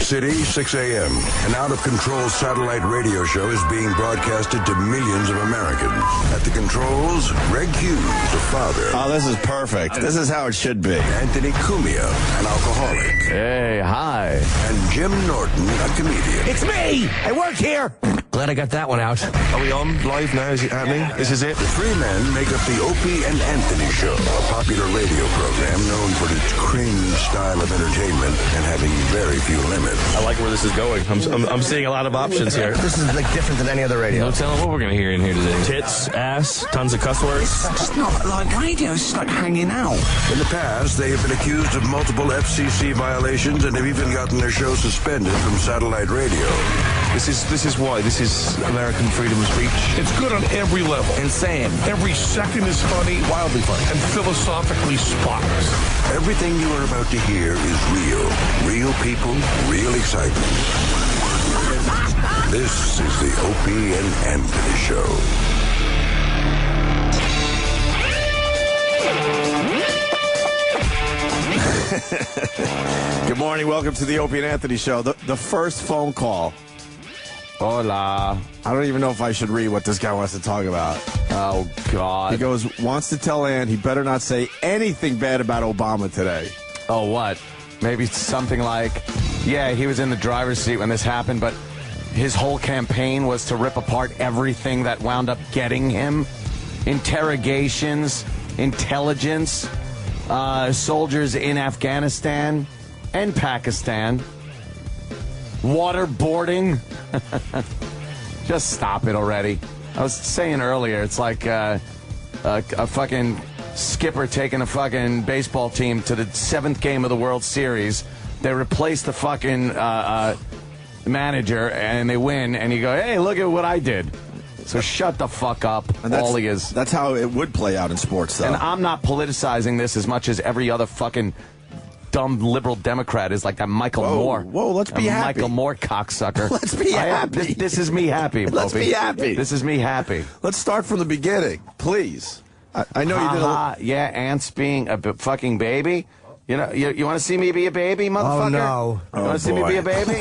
City, 6 a.m. An out-of-control satellite radio show is being broadcasted to millions of Americans. At the controls, Greg Hughes, a father. Oh, this is perfect. This is how it should be. Anthony Cumia, an alcoholic. Hey, hi. And Jim Norton, a comedian. It's me! I work here! Glad I got that one out. Are we on live now? Is it happening? This is it? The three men make up the Opie and Anthony Show, a popular radio program known for its cringe style of entertainment and having very few limits. I like where this is going. I'm seeing a lot of options here. This is like different than any other radio. No telling what we're going to hear in here today. Tits, ass, tons of cuss words. It's not like radio, it's like hanging out. In the past, they have been accused of multiple FCC violations and have even gotten their show suspended from satellite radio. This is why. This is American freedom of speech. It's good on every level. Insane. Every second is funny. Wildly funny. And philosophically spotless. Everything you are about to hear is real. Real people, real excitement. This is the Opie and Anthony Show. Good morning. Welcome to the Opie and Anthony Show. The first phone call. Hola. I don't even know if I should read what this guy wants to talk about. Oh, God. He goes, wants to tell Ann he better not say anything bad about Obama today. Oh, what? Maybe something like, yeah, he was in the driver's seat when this happened, but his whole campaign was to rip apart everything that wound up getting him. Interrogations, intelligence, soldiers in Afghanistan and Pakistan. Waterboarding. Just stop it already. I was saying earlier, it's like a fucking skipper taking a fucking baseball team to the 7th game of the World Series. They replace the fucking manager and they win, and you go, hey, look at what I did. So shut the fuck up. And all he is. That's how it would play out in sports, though. And I'm not politicizing this as much as every other fucking dumb liberal Democrat is, like that Michael Moore. Whoa, let's be happy. Michael Moore cocksucker. Let's be happy. This is me happy. Let's be happy. This is me happy. Let's start from the beginning, please. I know you did yeah, ants being a fucking baby. You know, you want to see me be a baby, motherfucker? Oh, no. You want to see me be a baby?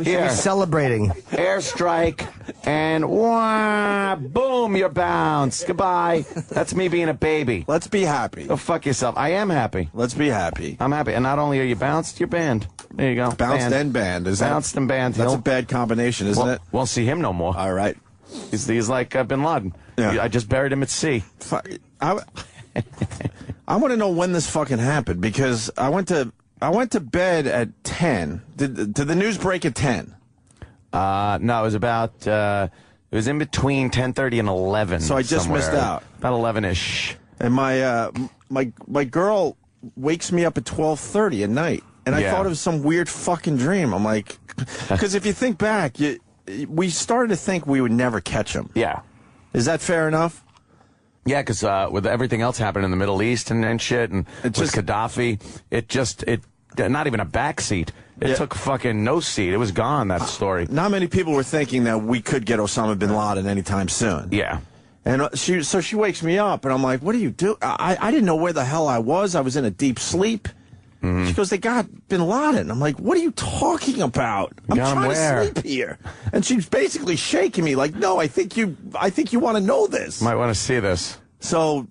Here. We're celebrating. Airstrike, and wah, boom, you're bounced. Goodbye. That's me being a baby. Let's be happy. Go fuck yourself. I am happy. Let's be happy. I'm happy. And not only are you bounced, you're banned. There you go. Bounced and banned. Bounced and banned. That's a bad combination, isn't it? Won't see him no more. All right. He's like Bin Laden. Yeah. I just buried him at sea. I want to know when this fucking happened, because I went to bed at 10. Did the news break at 10? No, it was about it was in between 10:30 and 11. So I just missed out. About 11ish. And my girl wakes me up at 12:30 at night, and I thought it was some weird fucking dream. I'm like, because if you think back, we started to think we would never catch him. Yeah. Is that fair enough? Yeah, because with everything else happening in the Middle East and shit, and with Gaddafi, it not even a backseat. It took fucking no seat. It was gone, that story. Not many people were thinking that we could get Osama Bin Laden anytime soon. Yeah. And she wakes me up, and I'm like, what do you do? I didn't know where the hell I was. I was in a deep sleep. Mm-hmm. She goes, they got Bin Laden. I'm like, what are you talking about? I'm trying to sleep here. And she's basically shaking me like, no, I think you want to know this. Might want to see this. So,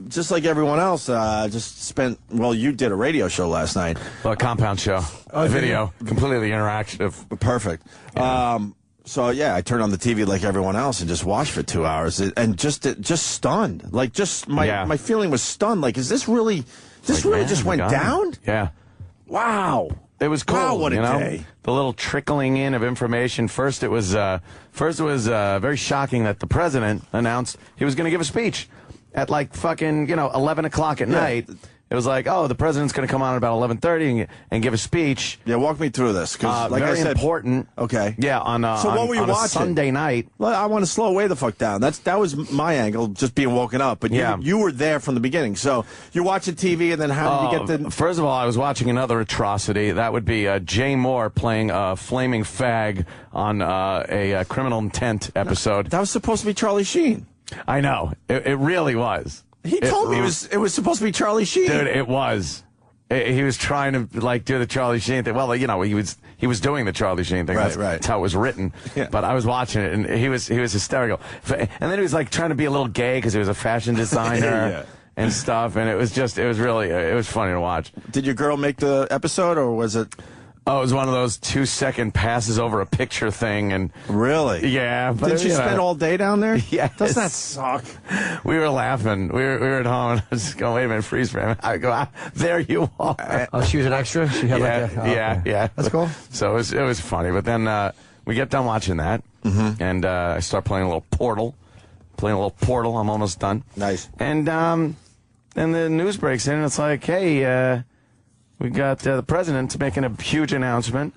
just like everyone else, you did a radio show last night. Well, a compound show. A video. Completely interactive. Perfect. Yeah. I turned on the TV like everyone else and just watched for 2 hours and just stunned. Like, my feeling was stunned. Like, is this really... This really just went down? Yeah. Wow. It was cool. Wow, what a day. The little trickling in of information. First it was very shocking that the president announced he was going to give a speech at like fucking, 11 o'clock at night. It was like, oh, the president's going to come on at about 11:30 and give a speech. Yeah, walk me through this. Cause, like very I said, important. Okay. Yeah, so what were you watching? A Sunday night. Well, I want to slow way the fuck down. That was my angle, just being woken up. But you were there from the beginning. So you're watching TV, and then how did you get the... First of all, I was watching another atrocity. That would be Jay Moore playing a flaming fag on a Criminal Intent episode. That was supposed to be Charlie Sheen. I know. It really was. He told me it was supposed to be Charlie Sheen. Dude, it was. He was trying to like do the Charlie Sheen thing. Well, you know, he was doing the Charlie Sheen thing. Right, That's how it was written. Yeah. But I was watching it, and he was hysterical. And then he was like trying to be a little gay because he was a fashion designer and stuff. And it was funny to watch. Did your girl make the episode, or was it? Oh, it was one of those 2-second passes over a picture thing, and really, yeah. But did you spend all day down there? Yes. Doesn't that suck? We were laughing. We were at home, and I was going, "Wait a minute, freeze frame." I go, there you are. Oh, she was an extra. She had yeah. That's cool. So it was funny. But then we get done watching that, and I start playing a little Portal. I'm almost done. Nice. And then the news breaks in, and it's like, hey. We got the president making a huge announcement.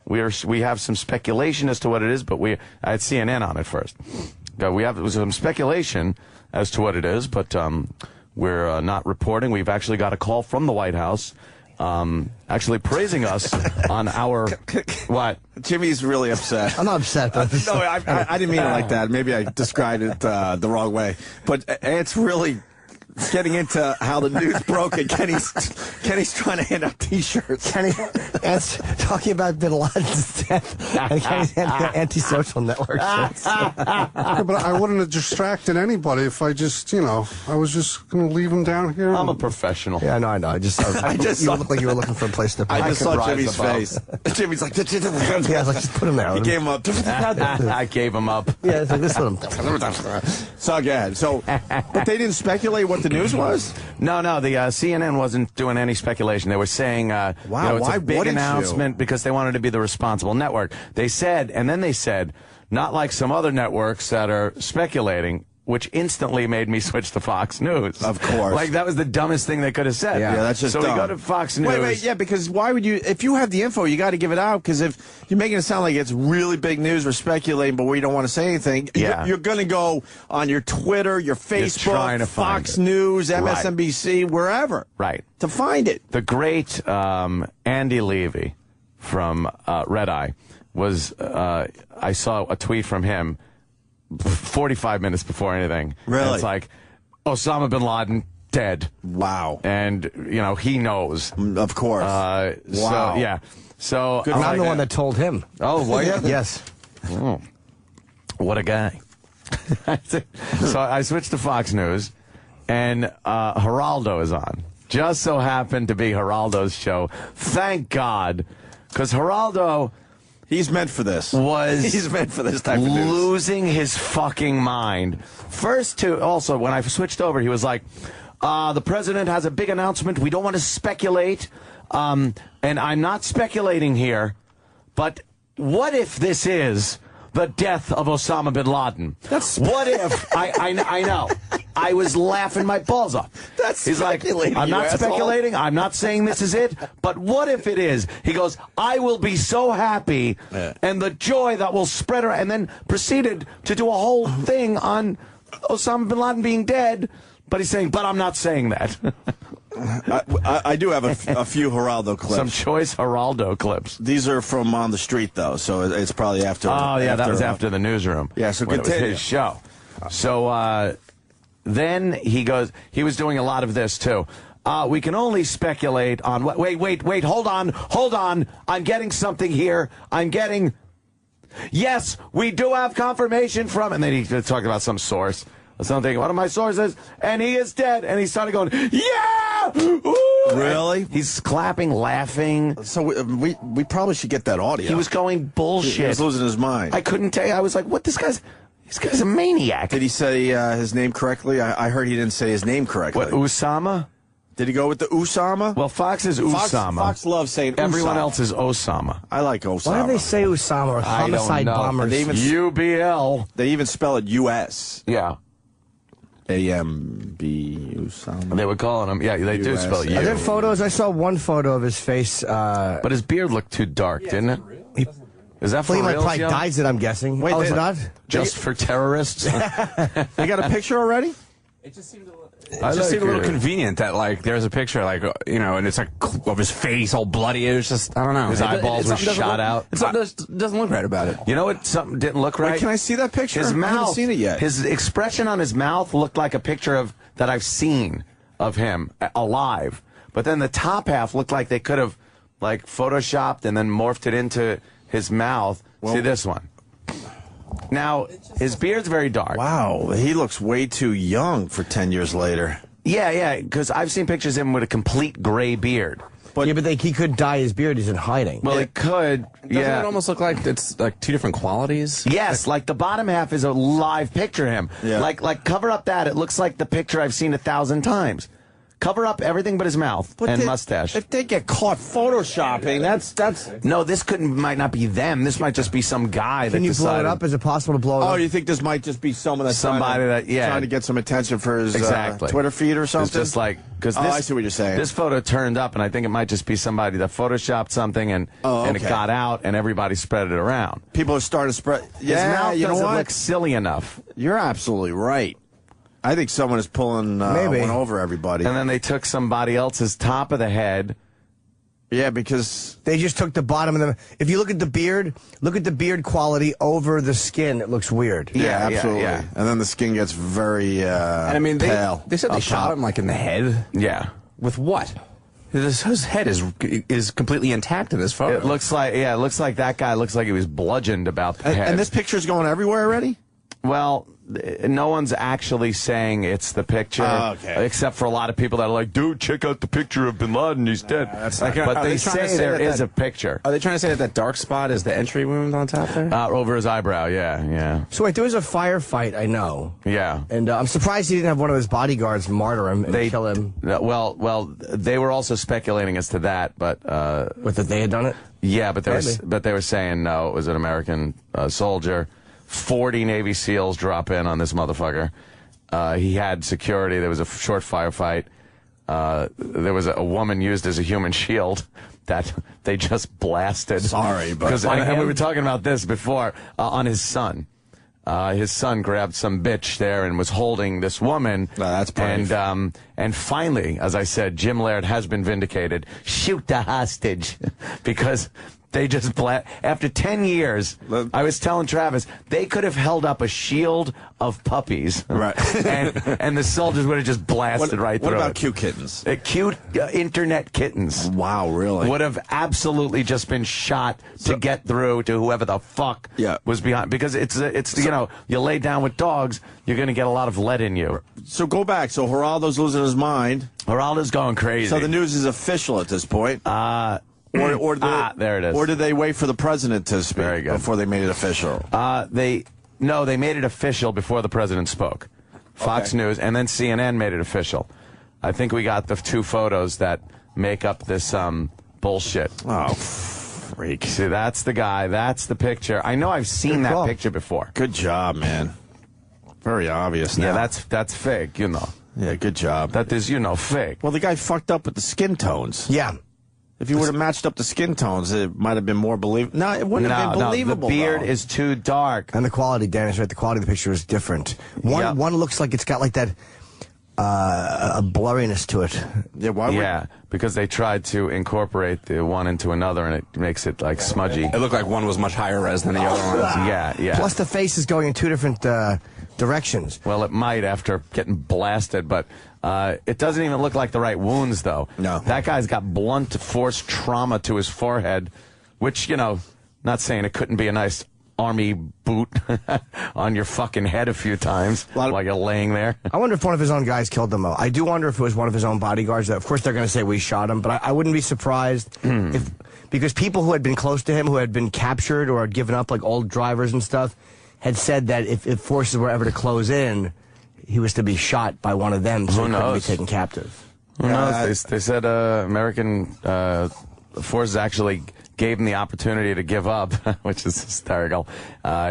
We have some speculation as to what it is, but I had CNN on it first. We have some speculation as to what it is, but we're not reporting. We've actually got a call from the White House, actually praising us on our what? Jimmy's really upset. I'm not upset. But no, I didn't mean it like that. Maybe I described it the wrong way. But it's really getting into how the news broke, and Kenny's trying to hand out T-shirts. Kenny's talking about Bin Laden's death, and Kenny's anti-social network shirts. Yeah, but I wouldn't have distracted anybody if I just, I was just going to leave him down here. I'm a professional. Yeah, I know. I just you look like you were looking for a place to put him. I just saw Jimmy's face. Jimmy's like, yeah, I was like, just put him there. He gave him up. I gave him up. Yeah, it's like, this one. So again, but they didn't speculate what the news was? No, the CNN wasn't doing any speculation. They were saying, it's why a big wouldn't announcement because they wanted to be the responsible network. They said, not like some other networks that are speculating, which instantly made me switch to Fox News. Of course. Like, that was the dumbest thing they could have said. Yeah, that's just So dumb. we go to Fox News. Wait, yeah, because why would you, if you have the info, you got to give it out, because if you're making it sound like it's really big news, we're speculating, but we don't want to say anything, you're going to go on your Twitter, your Facebook, Fox News, MSNBC, wherever. Right. To find it. The great Andy Levy from Red Eye was, I saw a tweet from him 45 minutes before anything. Really? And it's like, Osama Bin Laden dead. Wow. And, he knows. Of course. Wow. So, yeah. So I'm the one that told him. Oh, were you? Yes. Oh, what a guy. So I switched to Fox News, and Geraldo is on. Just so happened to be Geraldo's show. Thank God. Because Geraldo... He's meant for this. He's meant for this type of news. Losing his fucking mind. Also, when I switched over, he was like, the president has a big announcement. We don't want to speculate. And I'm not speculating here, but what if this is the death of Osama Bin Laden? What if? I know. I was laughing my balls off. He's like, I'm not speculating. I'm not saying this is it. But what if it is? He goes, I will be so happy, and the joy that will spread around. And then proceeded to do a whole thing on Osama Bin Laden being dead. But he's saying, but I'm not saying that. I do have a few Geraldo clips. Some choice Geraldo clips. These are from On the Street, though, so it's probably after. Oh, yeah, that was after the newsroom. Yeah, so when continue. it was his show. So then he was doing a lot of this, too. We can only speculate on what. Wait, hold on. I'm getting something here. Yes, we do have confirmation from. And then he talked about some source. Something. One of my sources, and he is dead. And he started going, yeah! Ooh! Really? He's clapping, laughing. So we probably should get that audio. He was going bullshit. He was losing his mind. I couldn't tell you. I was like, what? This guy's a maniac. Did he say his name correctly? I heard he didn't say his name correctly. What, Osama? Did he go with the Usama? Well, Fox is Osama. Fox loves saying Usama. Everyone else is Osama. I like Osama. Why do they say Osama or homicide bombers? UBL. They even spell it U.S. Yeah. A-M-B Usama. They were calling him. Yeah, they do spell U. Are there photos? I saw one photo of his face. But his beard looked too dark, didn't it? Is that for real? He probably dyes it, I'm guessing. Wait, is it not? Just for terrorists? They got a picture already? It just seemed a little convenient that, like, there's a picture, like, and it's, like, of his face all bloody. It was just, I don't know. His eyeballs were shot out. It doesn't look right about it. You know what? Something didn't look right. Wait, can I see that picture? His mouth. I haven't seen it yet. His expression on his mouth looked like a picture that I've seen of him alive. But then the top half looked like they could have like photoshopped and then morphed it into his mouth. Well, see this one. Now, his beard's very dark. Wow, he looks way too young for 10 years later. Yeah, because I've seen pictures of him with a complete gray beard. But he could dye his beard. He's in hiding. Well, it could. Doesn't it almost look like it's like two different qualities? Yes, like the bottom half is a live picture of him. Yeah. Like cover up that. It looks like the picture I've seen 1,000 times. Cover up everything but his mouth and mustache. If they get caught photoshopping, that's... No, this might not be them. This might just be some guy that Can you decided. blow it up? Is it possible to blow it up? Oh, you think this might just be someone that's trying to get some attention for his Twitter feed or something? It's just like... I see what you're saying. This photo turned up, and I think it might just be somebody that photoshopped something, and it got out, and everybody spread it around. People are starting to spread... His mouth doesn't look silly enough. You're absolutely right. I think someone is pulling one over everybody. And then they took somebody else's top of the head. Yeah, because... They just took the bottom of them. If you look at the beard quality over the skin, it looks weird. Yeah, absolutely. Yeah. And then the skin gets very and I mean, pale. They said they shot him like in the head. Yeah. With what? His head is completely intact in this photo. It looks like that guy looks like he was bludgeoned about the head. And this picture's going everywhere already? Well, no one's actually saying it's the picture, except for a lot of people that are like, dude, check out the picture of Bin Laden, he's dead. But they say there is a picture. Are they trying to say that dark spot is the entry wound on top there? Over his eyebrow, yeah. So wait, there was a firefight, I know. Yeah. And I'm surprised he didn't have one of his bodyguards martyr him and kill him. Well, they were also speculating as to that, but... that they had done it? Yeah, but they were saying, no, it was an American soldier. 40 Navy SEALs drop in on this motherfucker. He had security. There was a short firefight. There was a woman used as a human shield that they just blasted. Sorry, but... And we were talking about this before on his son. His son grabbed some bitch there and was holding this woman. That's brave. And finally, as I said, Jim Laird has been vindicated. Shoot the hostage. Because... They just after 10 years, I was telling Travis, they could have held up a shield of puppies. Right. and the soldiers would have just blasted right through it. What about cute kittens? Cute internet kittens. Wow, really? Would have absolutely just been shot to get through to whoever the fuck was behind. Because it's you lay down with dogs, you're going to get a lot of lead in you. So go back. So Geraldo's losing his mind. Geraldo's going crazy. So the news is official at this point. Or there it is. Or did they wait for the president to speak before they made it official? They made it official before the president spoke. Fox News, and then CNN made it official. I think we got the two photos that make up this bullshit. Oh, freak. See, that's the guy. That's the picture. I know I've seen that picture before. Good job, man. Very obvious now. Yeah, that's fake, you know. Yeah, good job. That is, fake. Well, the guy fucked up with the skin tones. Yeah. If you would have matched up the skin tones, it might have been more believable. No, it wouldn't have been believable. The beard is too dark. And the quality, Dan is right, the quality of the picture is different. One looks like it's got like that a blurriness to it. Yeah, because they tried to incorporate the one into another, and it makes it like smudgy. It looked like one was much higher res than the other one. Yeah. Plus the face is going in two different directions. Well, it might after getting blasted, but it doesn't even look like the right wounds, though. No. That guy's got blunt force trauma to his forehead, which, not saying it couldn't be a nice army boot on your fucking head a few times while you're laying there. I wonder if one of his own guys killed him, though. I do wonder if it was one of his own bodyguards. Of course, they're going to say we shot him, but I wouldn't be surprised because people who had been close to him, who had been captured or had given up, like old drivers and stuff, had said that if forces were ever to close in, he was to be shot by one of them so he couldn't be taken captive. Who knows? They said American forces actually gave him the opportunity to give up, which is hysterical.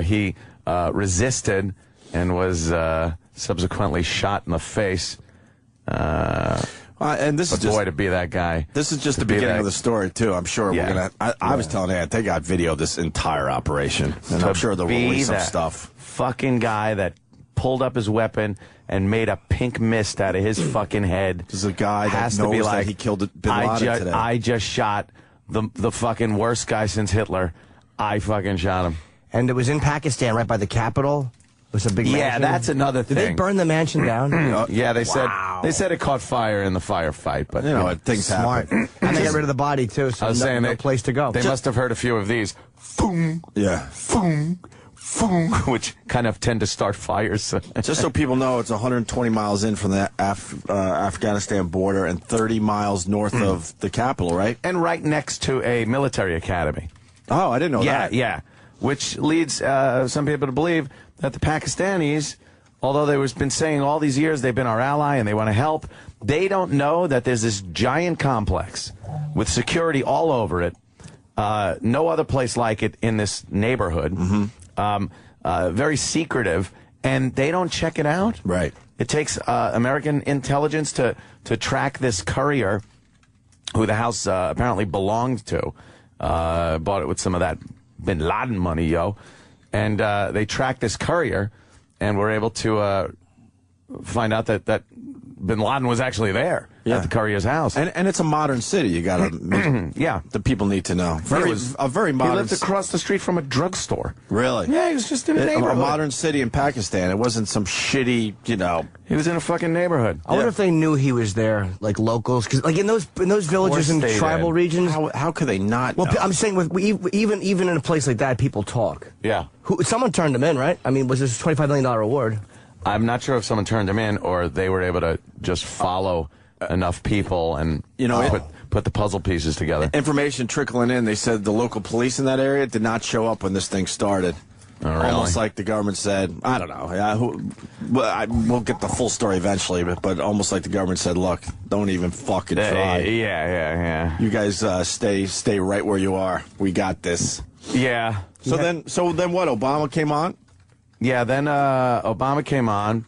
He resisted and was subsequently shot in the face. And this is boy, to be that guy. This is just the beginning of the story, too. I'm sure we're going to... I was telling Ant, they got video of this entire operation. And I'm sure they'll release some stuff. Fucking guy that pulled up his weapon and made a pink mist out of his fucking head. This is a guy that knows that he killed Bin Laden today. I just shot the fucking worst guy since Hitler. I fucking shot him. And it was in Pakistan, right by the capital. It was a big mansion. Yeah, that's another thing. Did they burn the mansion down? Yeah, they said it caught fire in the firefight, but you know, things smart. happen. And they got rid of the body too, so no place to go. They must have heard a few of these. Boom. Yeah. Boom. Boom. Which kind of tend to start fires. Just so people know, it's 120 miles in from the Afghanistan border and 30 miles north of the capital, right? And right next to a military academy. Oh, I didn't know that. Yeah. Which leads some people to believe that the Pakistanis, although they've been saying all these years they've been our ally and they want to help, they don't know that there's this giant complex with security all over it. No other place like it in this neighborhood. Very secretive, and they don't check it out. Right. It takes American intelligence to track this courier, who the house apparently belonged to. Bought it with some of that Bin Laden money, yo. And they tracked this courier, and were able to find out that Bin Laden was actually there at the courier's house. And it's a modern city. You got to, yeah, the people need to know. A very modern. He lived across the street from a drugstore. Really? Yeah, he was just in a neighborhood. A modern city in Pakistan. It wasn't some shitty, He was in a fucking neighborhood. I wonder if they knew he was there, like locals, because like in those villages and tribal regions. How could they not? Well, know? I'm saying even in a place like that, people talk. Yeah. Someone turned him in, right? I mean, was this $25 million reward? I'm not sure if someone turned him in or they were able to just follow enough people and put the puzzle pieces together. Information trickling in. They said the local police in that area did not show up when this thing started. Oh, really? Almost like the government said, I don't know. We'll get the full story eventually, but almost like the government said, look, don't even fucking try. Yeah. You guys stay right where you are. We got this. Yeah. So then what? Obama came on? Yeah, then Obama came on,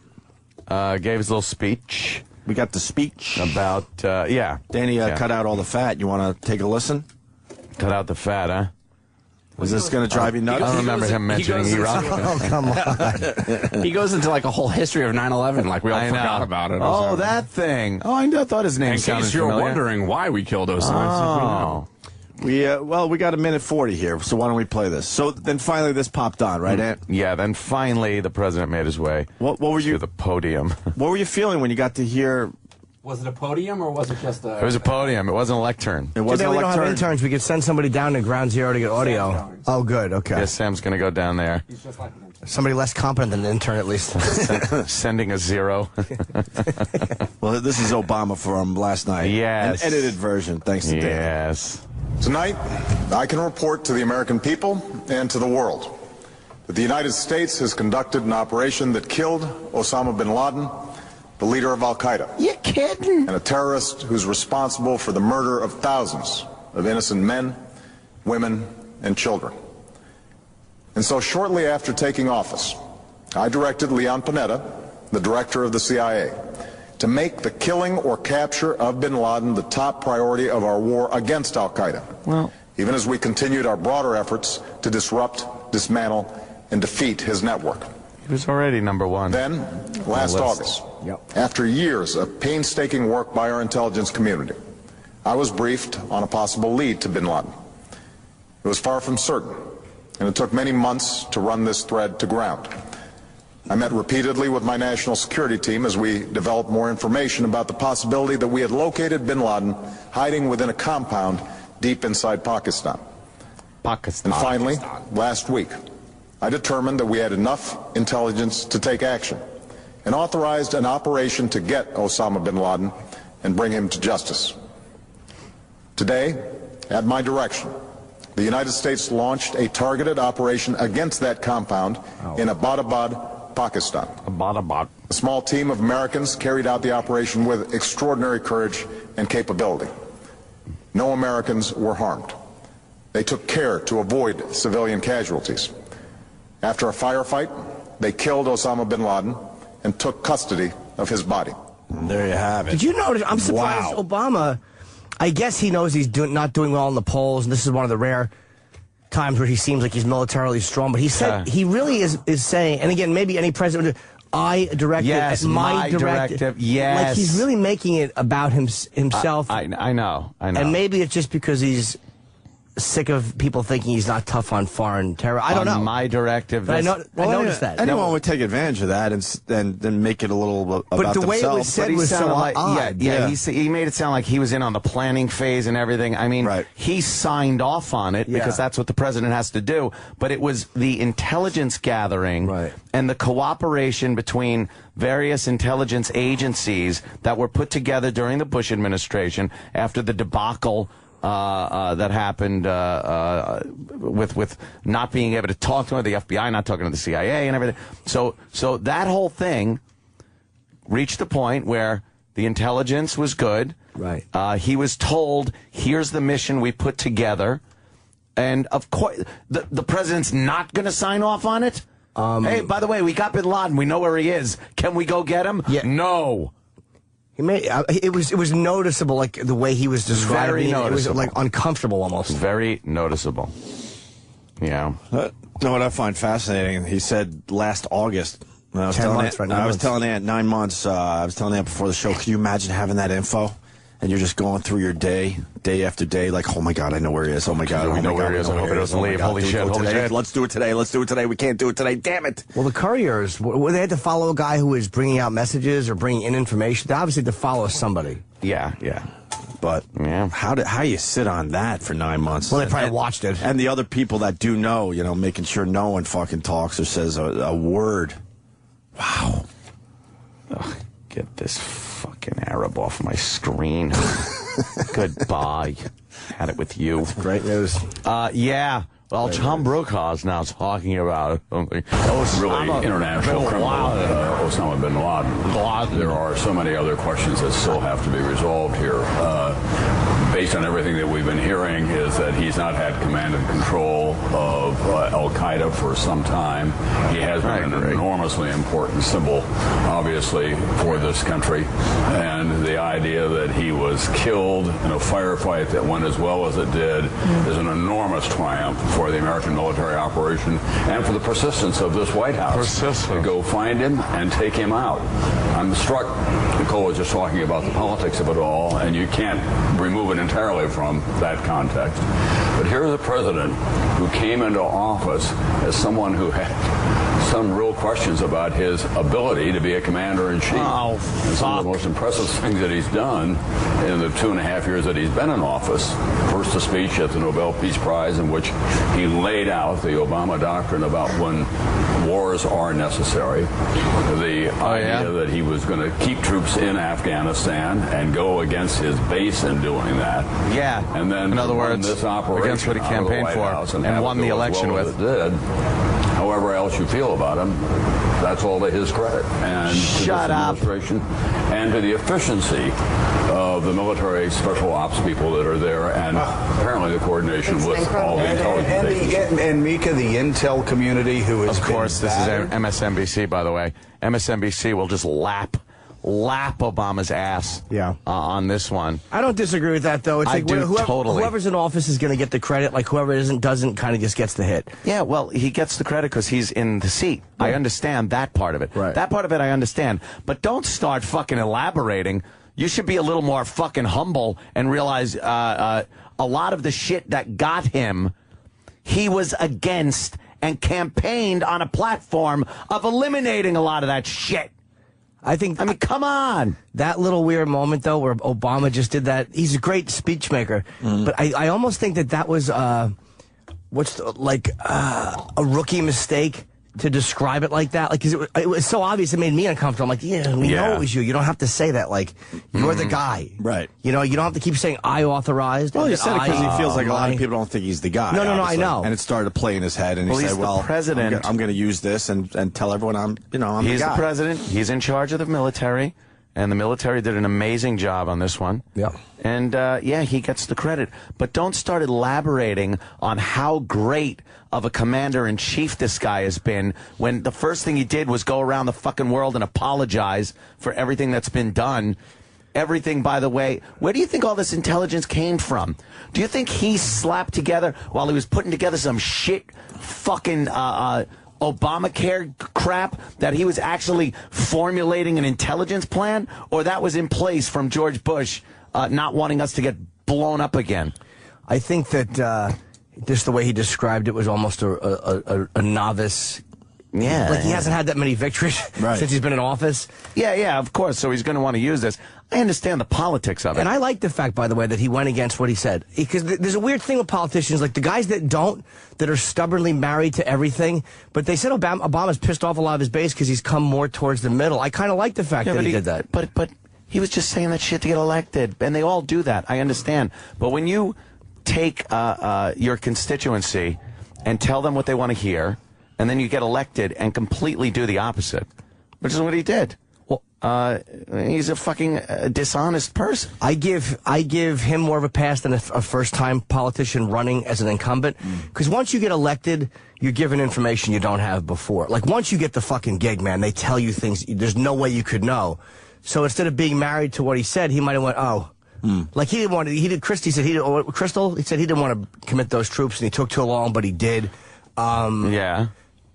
gave his little speech. We got the speech. About, yeah. Danny cut out all the fat. You want to take a listen? Cut out the fat, huh? Was this going to drive you nuts? I don't remember him mentioning Iraq. Oh, come on. He goes into like a whole history of 9/11, like we all forgot about it. Oh, that thing. Oh, I thought his name sounded familiar. In case you're wondering why we killed Osama. We got a minute 40 here, so why don't we play this? So then finally this popped on, right, Ant? Yeah, then finally the president made his way to the podium. What were you feeling when you got to hear... Was it a podium or was it just a... It was a podium. It wasn't a lectern. It wasn't a lectern. We don't have interns. We could send somebody down to Ground Zero to get audio. Oh, good. Okay. Yes, Sam's going to go down there. He's just like an intern. Somebody less competent than an intern, at least. Sending a zero. Well, this is Obama from last night. Yes. An edited version, thanks to Dan. Yes. Tonight, I can report to the American people and to the world that the United States has conducted an operation that killed Osama Bin Laden, the leader of Al-Qaeda. You kidding? And a terrorist who's responsible for the murder of thousands of innocent men, women, and children. And so shortly after taking office, I directed Leon Panetta, the director of the CIA, to make the killing or capture of bin Laden the top priority of our war against Al-Qaeda, even as we continued our broader efforts to disrupt, dismantle, and defeat his network. He was already number one. Then, last August, after years of painstaking work by our intelligence community, I was briefed on a possible lead to bin Laden. It was far from certain, and it took many months to run this thread to ground. I met repeatedly with my national security team as we developed more information about the possibility that we had located bin Laden hiding within a compound deep inside Pakistan. And finally, last week, I determined that we had enough intelligence to take action and authorized an operation to get Osama bin Laden and bring him to justice. Today, at my direction, the United States launched a targeted operation against that compound in Abbottabad, Pakistan. A small team of Americans carried out the operation with extraordinary courage and capability. No Americans were harmed. They took care to avoid civilian casualties. After a firefight, they killed Osama bin Laden and took custody of his body. And there you have it. Did you notice? I'm surprised Obama, I guess he knows he's not doing well in the polls, and this is one of the rare times where he seems like he's militarily strong, but he said he really is saying, and again, maybe any president, I directed yes, my directive. Yes. Like he's really making it about himself. I know. And maybe it's just because he's sick of people thinking he's not tough on foreign terror. I don't know. My directive. But I noticed that. Anyone would take advantage of that and then make it a little about But the way it was themselves. said was so odd. Yeah. He made it sound like he was in on the planning phase and everything. I mean, he signed off on it because that's what the president has to do. But it was the intelligence gathering and the cooperation between various intelligence agencies that were put together during the Bush administration after the debacle that happened with not being able to talk to the FBI, not talking to the CIA and everything. So that whole thing reached the point where the intelligence was good. Right. He was told, here's the mission we put together. And, of course, the president's not going to sign off on it? Hey, by the way, we got Bin Laden. We know where he is. Can we go get him? Yeah. No. It was noticeable, like the way he was describing it. It was like uncomfortable almost. Very noticeable. Yeah. No, what I find fascinating, he said last August. I was 10 telling months, Aunt, I was telling Aunt 9 months. I was telling Aunt before the show. Could you imagine having that info? And you're just going through your day after day, like, oh my God, I know where he is. Oh my God, we know where he is. I hope he doesn't leave. Holy shit, holy shit. Let's do it today. Let's do it today. We can't do it today. Damn it. Well, the couriers, they had to follow a guy who was bringing out messages or bringing in information. They obviously had to follow somebody. Yeah. But how you sit on that for 9 months? Well, they probably watched it. And the other people that do know, making sure no one fucking talks or says a word. Wow. Ugh, get this fucking Arab off my screen. Goodbye. Had it with you. That's great news. Yeah. Well, Tom Brokaw's now talking about something. Really international criminal Osama Bin Laden. There are so many other questions that still have to be resolved here. Based on everything that we've been hearing is that he's not had command and control of Al-Qaeda for some time. He has been an enormously important symbol, obviously, for this country. And the idea that he was killed in a firefight that went as well as it did is an enormous triumph for the American military operation and for the persistence of this White House to go find him and take him out. I'm struck, Nicole was just talking about the politics of it all, and you can't remove it entirely from that context. But here's a president who came into office as someone who had some real questions about his ability to be a commander-in-chief. Oh, and some of the most impressive things that he's done in the 2.5 years that he's been in office. First, a speech at the Nobel Peace Prize in which he laid out the Obama doctrine about when wars are necessary. The idea that he was going to keep troops in Afghanistan and go against his base in doing that. Yeah. And then, in other words, this operation against what he campaigned for and won the election with. However else you feel about him, that's all to his credit. And Shut to up. this administration and to the efficiency of the military special ops people that are there, and apparently the coordination with all the intelligence agencies. And Mika, the intel community who is. Of course, this is MSNBC, by the way. MSNBC will just lap Obama's ass on this one. I don't disagree with that, though. It's like totally. Whoever's in office is going to get the credit. Like whoever doesn't kind of just gets the hit. Yeah, well, he gets the credit because he's in the seat. Yeah. I understand that part of it. Right. That part of it I understand. But don't start fucking elaborating. You should be a little more fucking humble and realize a lot of the shit that got him, he was against and campaigned on a platform of eliminating a lot of that shit. I mean, come on. That little weird moment, though, where Obama just did that. He's a great speech maker. But I almost think that was, a rookie mistake to describe it like that. Like, 'cause it was so obvious, it made me uncomfortable. I'm like, we know it was you. You don't have to say that. Like, you're the guy. Right. You don't have to keep saying I authorized. Well, he said it because he feels like a lot of people don't think he's the guy. No, I know. And it started to play in his head, and he said, well, the president. I'm going to use this and tell everyone I'm the guy. He's the president. He's in charge of the military. And the military did an amazing job on this one. Yeah. And, he gets the credit. But don't start elaborating on how great of a commander-in-chief this guy has been when the first thing he did was go around the fucking world and apologize for everything that's been done. Everything, by the way, where do you think all this intelligence came from? Do you think he slapped together while he was putting together some shit fucking Obamacare crap that he was actually formulating an intelligence plan, or that was in place from George Bush not wanting us to get blown up again? I think that just the way he described it was almost a novice. Yeah. Like he hasn't had that many victories since he's been in office. Yeah, of course. So he's going to want to use this. I understand the politics of it. And I like the fact, by the way, that he went against what he said. Because there's a weird thing with politicians, like the guys that are stubbornly married to everything, but they said Obama's pissed off a lot of his base because he's come more towards the middle. I kind of like the fact that he did that. But he was just saying that shit to get elected. And they all do that. I understand. But when you take your constituency and tell them what they want to hear, and then you get elected and completely do the opposite, which is what he did. He's a fucking dishonest person. I give him more of a pass than a first-time politician running as an incumbent. Because once you get elected, you're given information you don't have before. Like, once you get the fucking gig, man, they tell you things there's no way you could know. So instead of being married to what he said, he might have went, like he didn't want to, Crystal, he said he didn't want to commit those troops and he took too long, but he did. Yeah.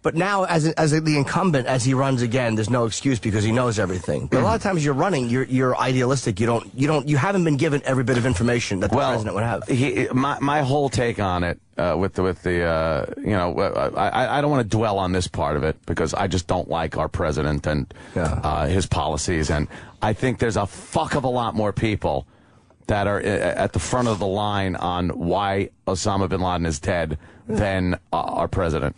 But now, as the incumbent, as he runs again, there's no excuse because he knows everything. But a lot of times you're running, you're idealistic. You haven't been given every bit of information that the president would have. My whole take on it, I don't want to dwell on this part of it because I just don't like our president and his policies, and I think there's a fuck of a lot more people that are at the front of the line on why Osama Bin Laden is dead than our president.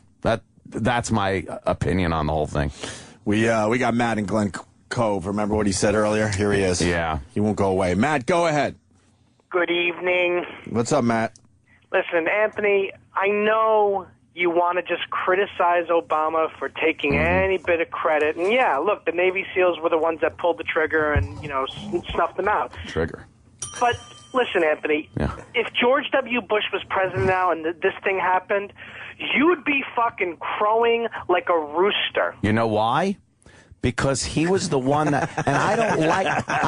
That's my opinion on the whole thing. We got Matt in Glen Cove. Remember what he said earlier? Here he is. Yeah. He won't go away. Matt, go ahead. Good evening. What's up, Matt? Listen, Anthony, I know you want to just criticize Obama for taking any bit of credit. And yeah, look, the Navy SEALs were the ones that pulled the trigger and, snuffed them out. Trigger. But listen, Anthony, if George W. Bush was president now and this thing happened, you would be fucking crowing like a rooster. You know why? Because he was the one that, and I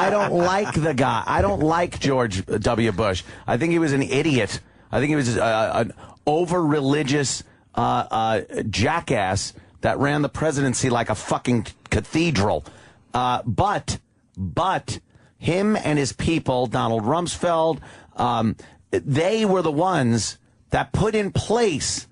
don't like the guy. I don't like George W. Bush. I think he was an idiot. I think he was an over-religious jackass that ran the presidency like a fucking cathedral. But him and his people, Donald Rumsfeld, they were the ones that put in place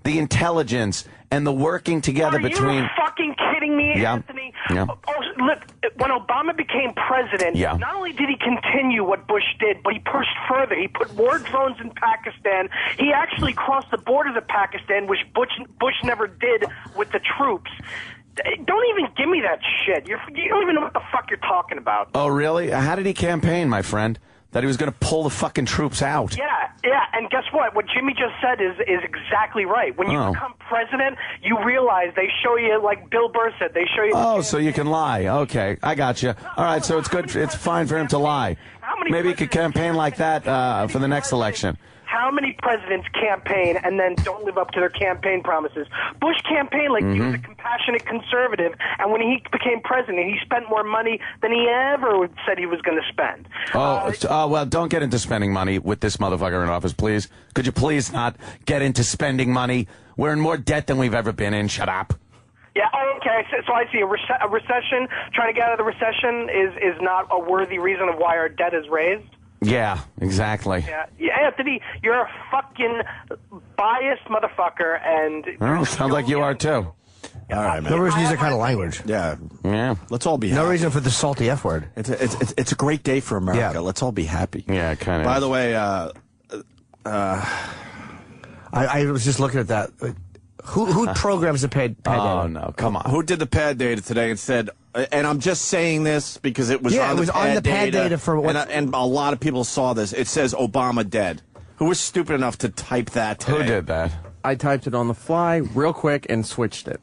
the intelligence and the working together between... Are you fucking kidding me, Anthony? Yeah. Oh, look, when Obama became president, not only did he continue what Bush did, but he pushed further. He put more drones in Pakistan. He actually crossed the border to Pakistan, which Bush never did with the troops. Don't even give me that shit. You don't even know what the fuck you're talking about. Oh, really? How did he campaign, my friend? That he was going to pull the fucking troops out. Yeah, and guess what? What Jimmy just said is exactly right. When you become president, you realize they show you, like Bill Burr said, they show you... Oh, so you can lie. Okay, I got you. All right, so it's good. It's fine for him to lie. Maybe he could campaign like that for the next election. How many presidents campaign and then don't live up to their campaign promises? Bush campaigned like he was a compassionate conservative, and when he became president, he spent more money than he ever said he was going to spend. Well, don't get into spending money with this motherfucker in office, please. Could you please not get into spending money? We're in more debt than we've ever been in. Shut up. Yeah, okay, so I see a recession, trying to get out of the recession is not a worthy reason of why our debt is raised. Yeah, exactly. Yeah, Anthony, you're a fucking biased motherfucker, and... Well, sounds like you are, too. All right, man. No reason to use that kind of language. Yeah. Let's all be happy. No reason for the salty F word. It's a great day for America. Yeah. Let's all be happy. Yeah, kind of. By the way, I was just looking at that. Who programs the pad data? Oh, no, come on. Who did the pad data today and said, and I'm just saying this because it was on the pad data for what? And a lot of people saw this. It says Obama dead. Who was stupid enough to type that today? Who did that? I typed it on the fly real quick and switched it.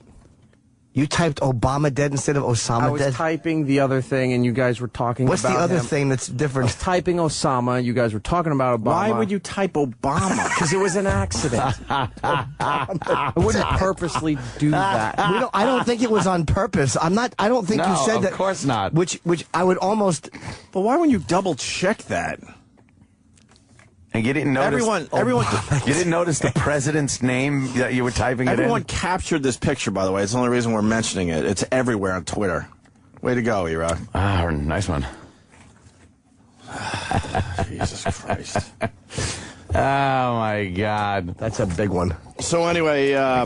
You typed Obama dead instead of Osama dead? I was typing the other thing, and you guys were talking about What's the other thing that's different? I was typing Osama. You guys were talking about Obama. Why would you type Obama? Because it was an accident. I wouldn't purposely do that. I don't think it was on purpose. I don't think you said that. Of course not. Which I would almost... But why wouldn't you double check that? And you didn't notice... Everyone you didn't notice the president's name that you were typing it in? Everyone captured this picture, by the way. It's the only reason we're mentioning it. It's everywhere on Twitter. Way to go, E-Rock. Ah, nice one. Jesus Christ. Oh, my God. That's a big one. So anyway, I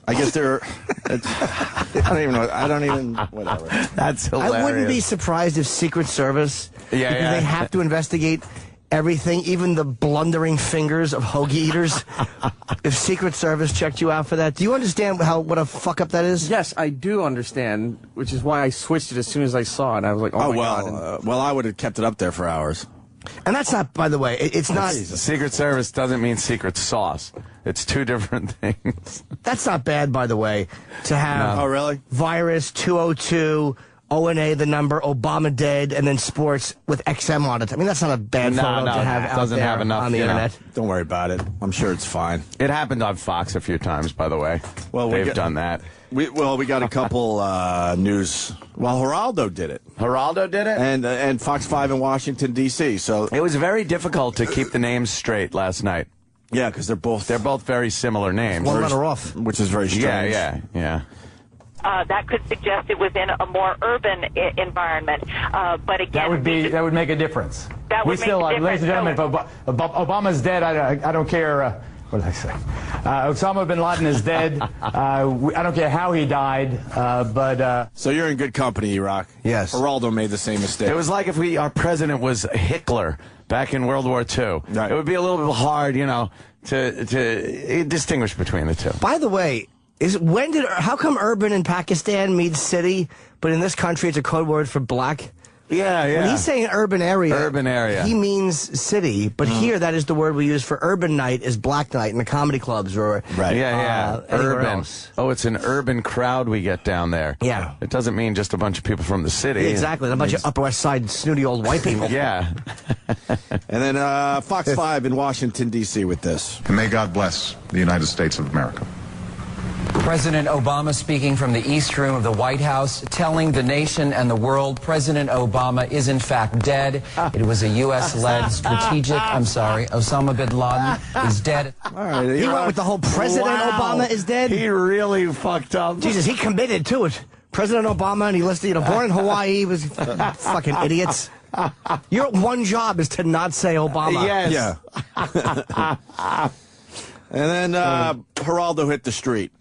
guess they're... I don't even... Whatever. That's hilarious. I wouldn't be surprised if Secret Service, because they have to investigate everything, even the blundering fingers of hoagie eaters. If Secret Service checked you out for that, do you understand what a fuck up that is? Yes, I do understand, which is why I switched it as soon as I saw it. I was like, oh my God. Well, I would have kept it up there for hours. And that's not, by the way, it's not... Secret Service doesn't mean secret sauce. It's two different things. That's not bad, by the way, to have... Oh, really? Virus 202... O&A, the number, Obama dead, and then sports with XM on it. I mean, that's not a bad photo to have out there on the internet. Don't worry about it. I'm sure it's fine. It happened on Fox a few times, by the way. Well, they've done that. We got a couple news. Well, Geraldo did it. Geraldo did it? And Fox 5 in Washington, D.C. So it was very difficult to keep the names straight last night. Yeah, because they're both very similar names. One runner off. Which is very strange. Yeah. That could suggest it was in a more urban environment. But again, that would make a difference. That would make a difference. Ladies and gentlemen, if Obama's dead, I don't care. What did I say? Osama Bin Laden is dead. I don't care how he died, but... So you're in good company, E-Rock. Yes. Geraldo made the same mistake. It was like if our president was Hitler back in World War II. Right. It would be a little bit hard, to distinguish between the two. By the way... How come urban in Pakistan means city, but in this country it's a code word for black? Yeah. When he's saying urban area, he means city, but here that is the word we use for urban night is black night in the comedy clubs or urban. Else. Oh, it's an urban crowd we get down there. Yeah. It doesn't mean just a bunch of people from the city. Yeah, exactly. A bunch of Upper West Side snooty old white people. Yeah. And then Fox 5 in Washington, D.C. with this. And may God bless the United States of America. President Obama speaking from the East Room of the White House, telling the nation and the world President Obama is in fact dead. It was a U.S.-led Osama Bin Laden is dead. All right, he went with the whole President Obama is dead? He really fucked up. Jesus, he committed to it. President Obama, and he listed, born in Hawaii, was fucking idiots. Your one job is to not say Obama. Yes. Yeah. And then Geraldo hit the street.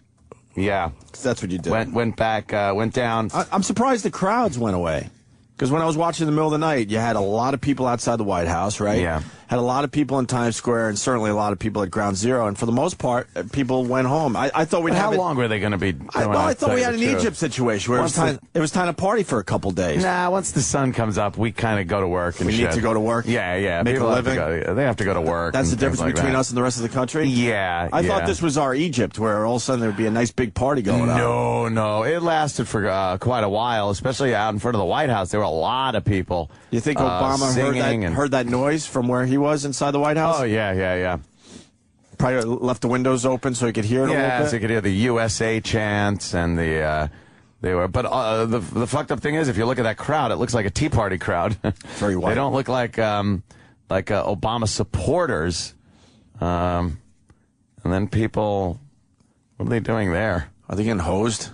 Yeah. That's what you did. Went back, went down. I'm surprised the crowds went away. Because when I was watching in the middle of the night, you had a lot of people outside the White House, right? Yeah. Had a lot of people in Times Square, and certainly a lot of people at Ground Zero. And for the most part, people went home. I thought we'd have How long were they going to be? I thought we had an Egypt situation where it was time to party for a couple days. Nah, once the sun comes up, we kind of go to work and we need to go to work. Yeah. Make a living. They have to go to work. That's the difference between us and the rest of the country. Yeah. I thought this was our Egypt, where all of a sudden there would be a nice big party going on. No, it lasted for quite a while, especially out in front of the White House. There were a lot of people. You think Obama heard that noise from where he was inside the White House? Oh, yeah. Probably left the windows open so he could hear it a little bit? Yeah, so he could hear the USA chants and the... But the fucked up thing is, if you look at that crowd, it looks like a Tea Party crowd. Very white. They don't look like Obama supporters. And then people... What are they doing there? Are they getting hosed?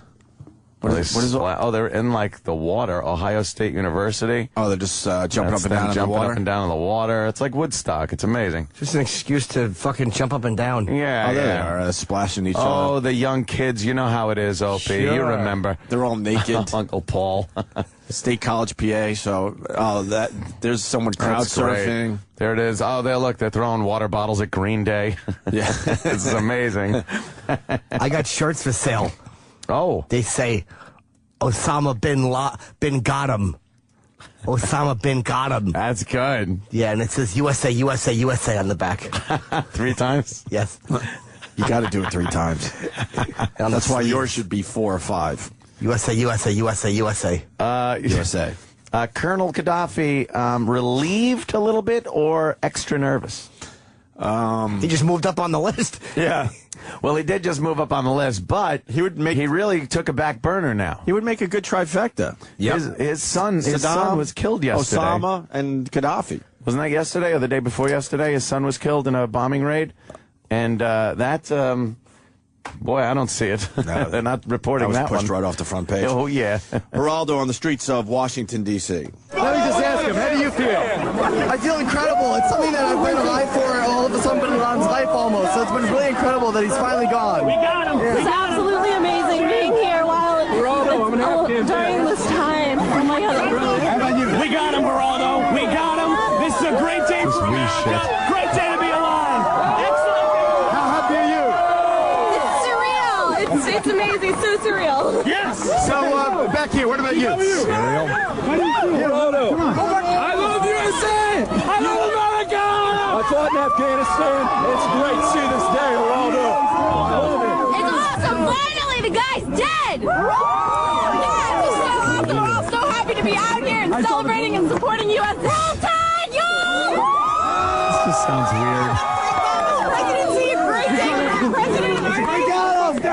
What is they're in like the water. Ohio State University. Oh, they're just jumping up and down in the water. Up and down in the water. It's like Woodstock. It's amazing. Just an excuse to fucking jump up and down. Yeah, there they are, splashing each other. Oh, the young kids. You know how it is, Opie. Sure. You remember. They're all naked. Uncle Paul. State College, PA. So, there's someone crowd surfing. There it is. Oh, they're throwing water bottles at Green Day. Yeah, it's amazing. I got shirts for sale. Oh. They say, Osama bin got him. Osama bin got him. That's good. Yeah, and it says USA, USA, USA on the back. 3 times? Yes. You got to do it 3 times. That's why yours should be 4 or 5. USA, USA, USA, USA. USA. Colonel Gaddafi relieved a little bit or extra nervous? He just moved up on the list. Yeah. Well, he did just move up on the list, but he really took a back burner now. He would make a good trifecta. Yep. His son was killed yesterday. Osama and Gaddafi. Wasn't that yesterday or the day before yesterday? His son was killed in a bombing raid, and boy, I don't see it. No, they're not reporting that pushed right off the front page. Oh yeah. Geraldo on the streets of Washington D.C. Let me just ask him. How do you feel? I feel incredible. It's something that I've been alive for all of Osama Bin Laden's life almost. So it's been really incredible that he's finally gone. We got him. It's absolutely amazing being here while during this time. Oh my God. How about you? We got him, Geraldo. We got him. This is a great day for America. Great day to be alive. Excellent. How happy are you? It's surreal. It's amazing. So surreal. Yes. So, back here, what about you? Surreal. Geraldo. I love USA. I love America. I fought in Afghanistan. It's great to see this day, Geraldo. It's awesome. Finally, the guy's dead. Yeah, it's so awesome. We're all so happy to be out here and celebrating and supporting US. Roll Tide, y'all! This just sounds weird. Presidency, a great day for our president of our nation.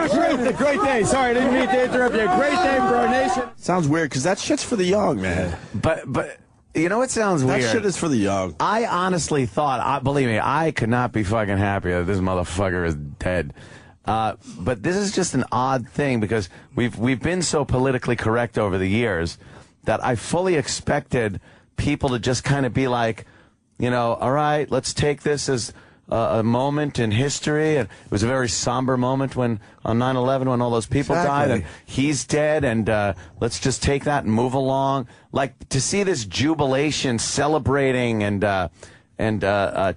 Great, great day. Sorry, I didn't mean to interrupt you. Great day for our nation. Sounds weird because that shit's for the young, man. But you know what sounds weird? That shit is for the young. I honestly thought, believe me, I could not be fucking happier that this motherfucker is dead. But this is just an odd thing because we've been so politically correct over the years that I fully expected people to just kind of be like, you know, all right, let's take this as a moment in history. And it was a very somber moment when on 9/11 when all those people died and he's dead, and let's just take that and move along. Like to see this jubilation, celebrating and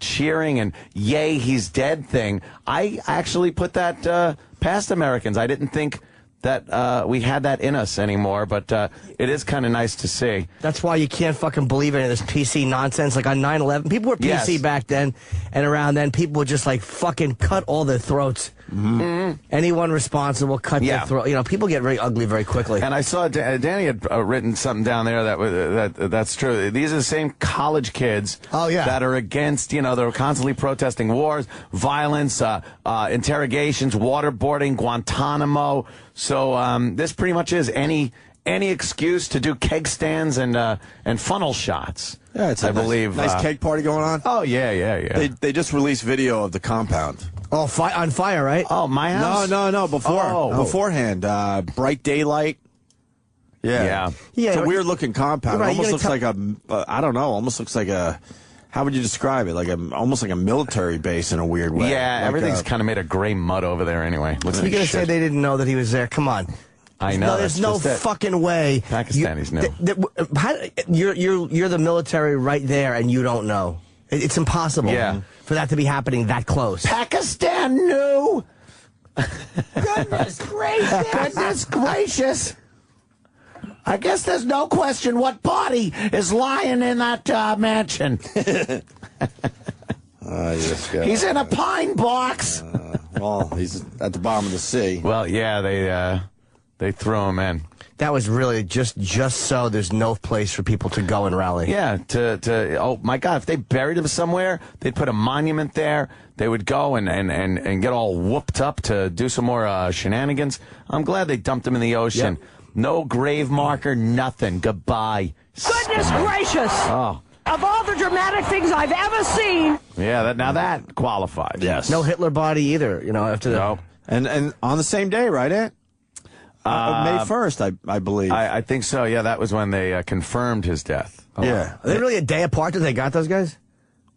cheering and yay he's dead thing. I actually put that past Americans. I didn't think that we had that in us anymore, but it is kind of nice to see. That's why you can't fucking believe any of this PC nonsense. Like on 9/11, people were PC back then, and around then people would just like fucking cut all their throats. Mm-hmm. Anyone responsible cut their throat. You know, people get very ugly very quickly. And I saw Danny had written something down there that's true. These are the same college kids that are against, you know, they're constantly protesting wars, violence, interrogations, waterboarding, Guantanamo. So this pretty much is any excuse to do keg stands and funnel shots. Yeah, it's I believe nice keg party going on. Oh yeah. They just released video of the compound. Oh, on fire, right? Oh, my house? No. Beforehand, bright daylight. Yeah. It's a weird looking compound. It almost looks like I don't know. Almost looks like a. How would you describe it? Like almost like a military base in a weird way. Yeah, like everything's kind of made of gray mud over there anyway. You're gonna say they didn't know that he was there? Come on. I know. No, there's no fucking way. Pakistanis know. You're the military right there, and you don't know. It's impossible for that to be happening that close. Pakistan knew. Goodness gracious. Goodness gracious. I guess there's no question what party is lying in that mansion. He's in a pine box. Well, he's at the bottom of the sea. Well, yeah, they threw him in. That was really just so there's no place for people to go and rally. Yeah, oh my God, if they buried him somewhere, they'd put a monument there. They would go and get all whooped up to do some more shenanigans. I'm glad they dumped him in the ocean. Yep. No grave marker, nothing. Goodbye. Goodness gracious! Oh. Of all the dramatic things I've ever seen. Yeah, now that qualifies. Yes. No Hitler body either, you know, after that. And on the same day, right, Ant? May 1st, I believe. I think so, yeah. That was when they confirmed his death. Oh, yeah. Are they really a day apart that they got those guys?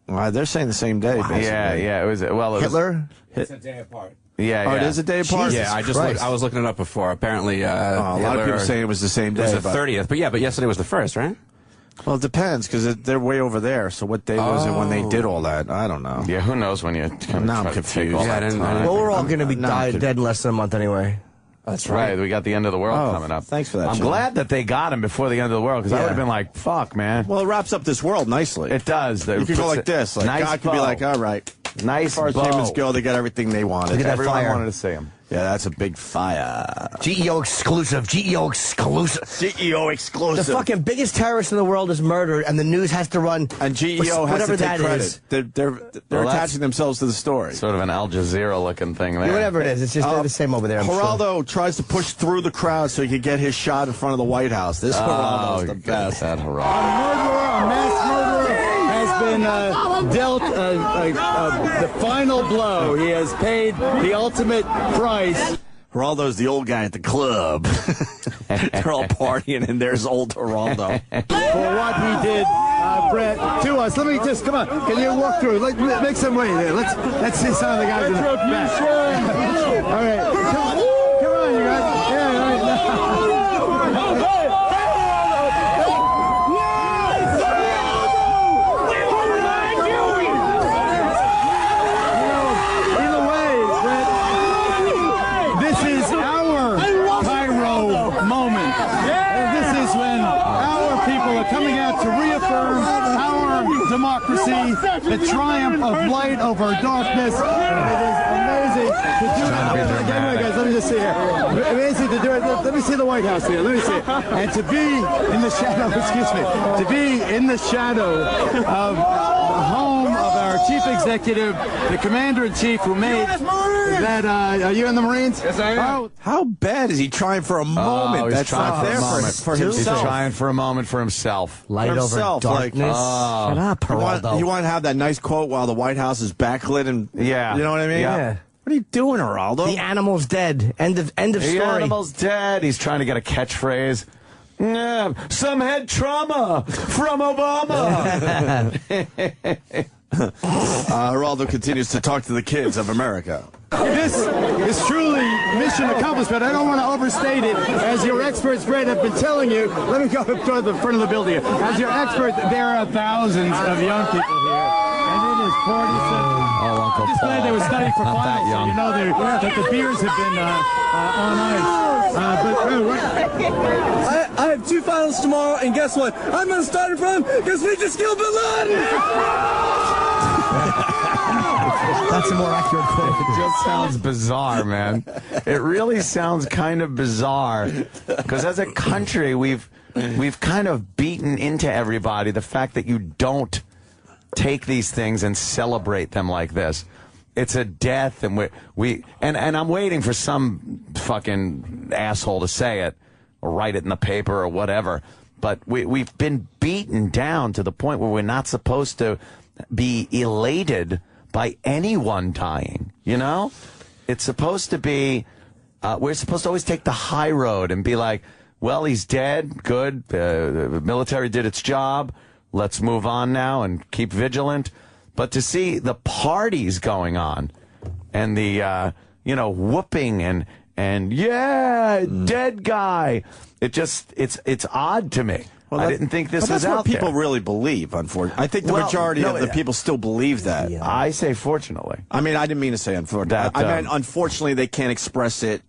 Well, they're saying the same day, basically. Yeah. It was, Hitler? It's a day apart. Yeah. Oh, it is a day apart? Yeah, I was looking it up before. Apparently, a lot of people saying it was the same day. It was the 30th. But yesterday was the 1st, right? Well, it depends, because they're way over there. So what day was it when they did all that? I don't know. Yeah, who knows when you now I'm confused. Well, we're all going to be dead in less than a month anyway. That's right. We got the end of the world coming up. Thanks for that. I'm glad that they got him before the end of the world, because I would have been like, fuck, man. Well, it wraps up this world nicely. It does. You can go like this. Like, nice God could be like, all right. Nice as far as humans go, they got everything they wanted. Everyone wanted to see him. Yeah, that's a big fire. GEO exclusive. GEO exclusive. GEO exclusive. The fucking biggest terrorist in the world is murdered, and the news has to run. And GEO has to take credit. They're attaching themselves to the story. Sort of an Al Jazeera looking thing there. Yeah, whatever it is, it's just they're the same over there. Geraldo tries to push through the crowd so he can get his shot in front of the White House. This Geraldo's the best. That Geraldo. A mass murderer has been dealt the final blow. He has paid the ultimate price. Geraldo's the old guy at the club. They're all partying, and there's old Geraldo. For what he did Brett, to us. Let me just, come on. Can you walk through? Make some way there. Let's see some of the guys in the back. All right. Come on, you guys. Yeah, all right. Either way, Brett, this is our Cairo moment. This is when our people are coming out to reaffirm our democracy, the triumph of light over darkness. It is amazing to do that. Guys, let me just see here. Amazing to do it. Let me see the White House here. Let me see it. And to be in the shadow, excuse me, to be in the shadow of the home of our chief executive, the commander-in-chief who made that, are you in the Marines? Yes, I am. Oh. How bad is he trying for a moment? That's not there for himself. He's trying for a moment for himself. Light over darkness. Shut up, Geraldo. You want to have that nice quote while the White House is backlit and you know what I mean? Yeah. What are you doing, Geraldo? The animal's dead. End of story. The animal's dead. He's trying to get a catchphrase. Yeah, some head trauma from Obama. Geraldo continues to talk to the kids of America. This is truly mission accomplished, but I don't want to overstate it. As your experts, Brett, have been telling you, let me go to the front of the building here. As your experts, there are thousands of young people here, and it is party season. Oh, Uncle I'm just glad they were studying for Not that finals, so young. you know that the beers have been on ice. I have 2 finals tomorrow, and guess what? I'm going to start it from because we just killed Bin Laden! That's a more accurate quote. It just sounds bizarre, man. It really sounds kind of bizarre. Because as a country, we've kind of beaten into everybody the fact that you don't take these things and celebrate them like this. It's a death, and and I'm waiting for some fucking asshole to say it or write it in the paper or whatever. But we've been beaten down to the point where we're not supposed to be elated by anyone dying, you know? It's supposed to be, we're supposed to always take the high road and be like, well, he's dead, good, the military did its job, let's move on now and keep vigilant. But to see the parties going on and the, whooping and dead guy, it's odd to me. Well, I didn't think this was out there. That's what people there. really believe, unfortunately. I think the majority of the people still believe that. Yeah. I say fortunately. I mean, I didn't mean to say unfortunately. I meant unfortunately they can't express it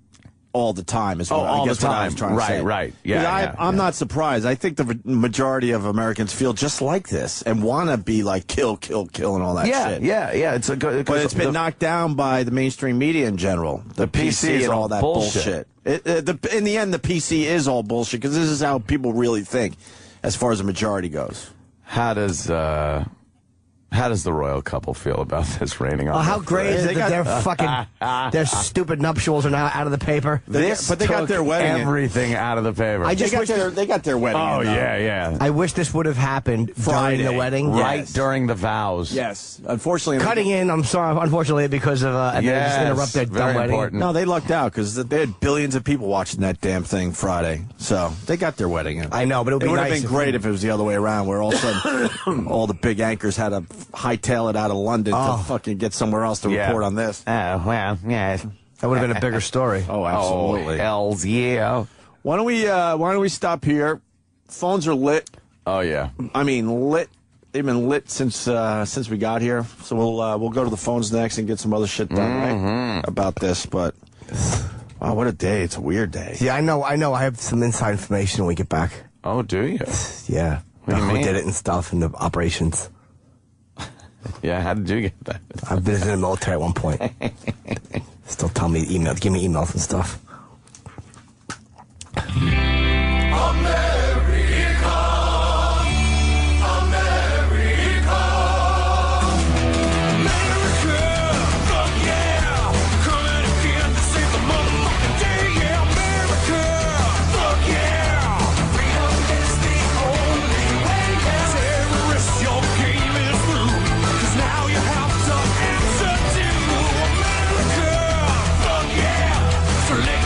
all the time is what I guess what I was trying to say. Right. Yeah, I'm not surprised. I think the majority of Americans feel just like this and want to be like kill, and all that shit. Yeah. It's but it's been knocked down by the mainstream media in general. The PC and all that bullshit. In the end, the PC is all bullshit because this is how people really think, as far as the majority goes. How does the royal couple feel about this raining on? Oh, how great is it that their stupid nuptials are now out of the paper? But they got their wedding. Everything out of the paper. They got their wedding. Oh yeah. I wish this would have happened during the wedding, right during the vows. Yes, unfortunately, cutting in. I'm sorry, unfortunately, because of they just interrupt their dumb wedding. Important. No, they lucked out because they had billions of people watching that damn thing Friday, so they got their wedding in. I know, but it would have been great if it was the other way around, where all of a sudden all the big anchors had to hightail it out of London to fucking get somewhere else to report on this. Oh, well, yeah. That would have been a bigger story. Oh, absolutely. Oh, hells yeah. Why don't we stop here? Phones are lit. Oh yeah. I mean lit. They've been lit since we got here. So we'll go to the phones next and get some other shit done right about this. But wow, what a day! It's a weird day. Yeah, I know. I have some inside information when we get back. Oh, do you? Yeah. Who did it and stuff and the operations. Yeah, how did you get that? I've been in the military at one point. Still give me emails and stuff. Select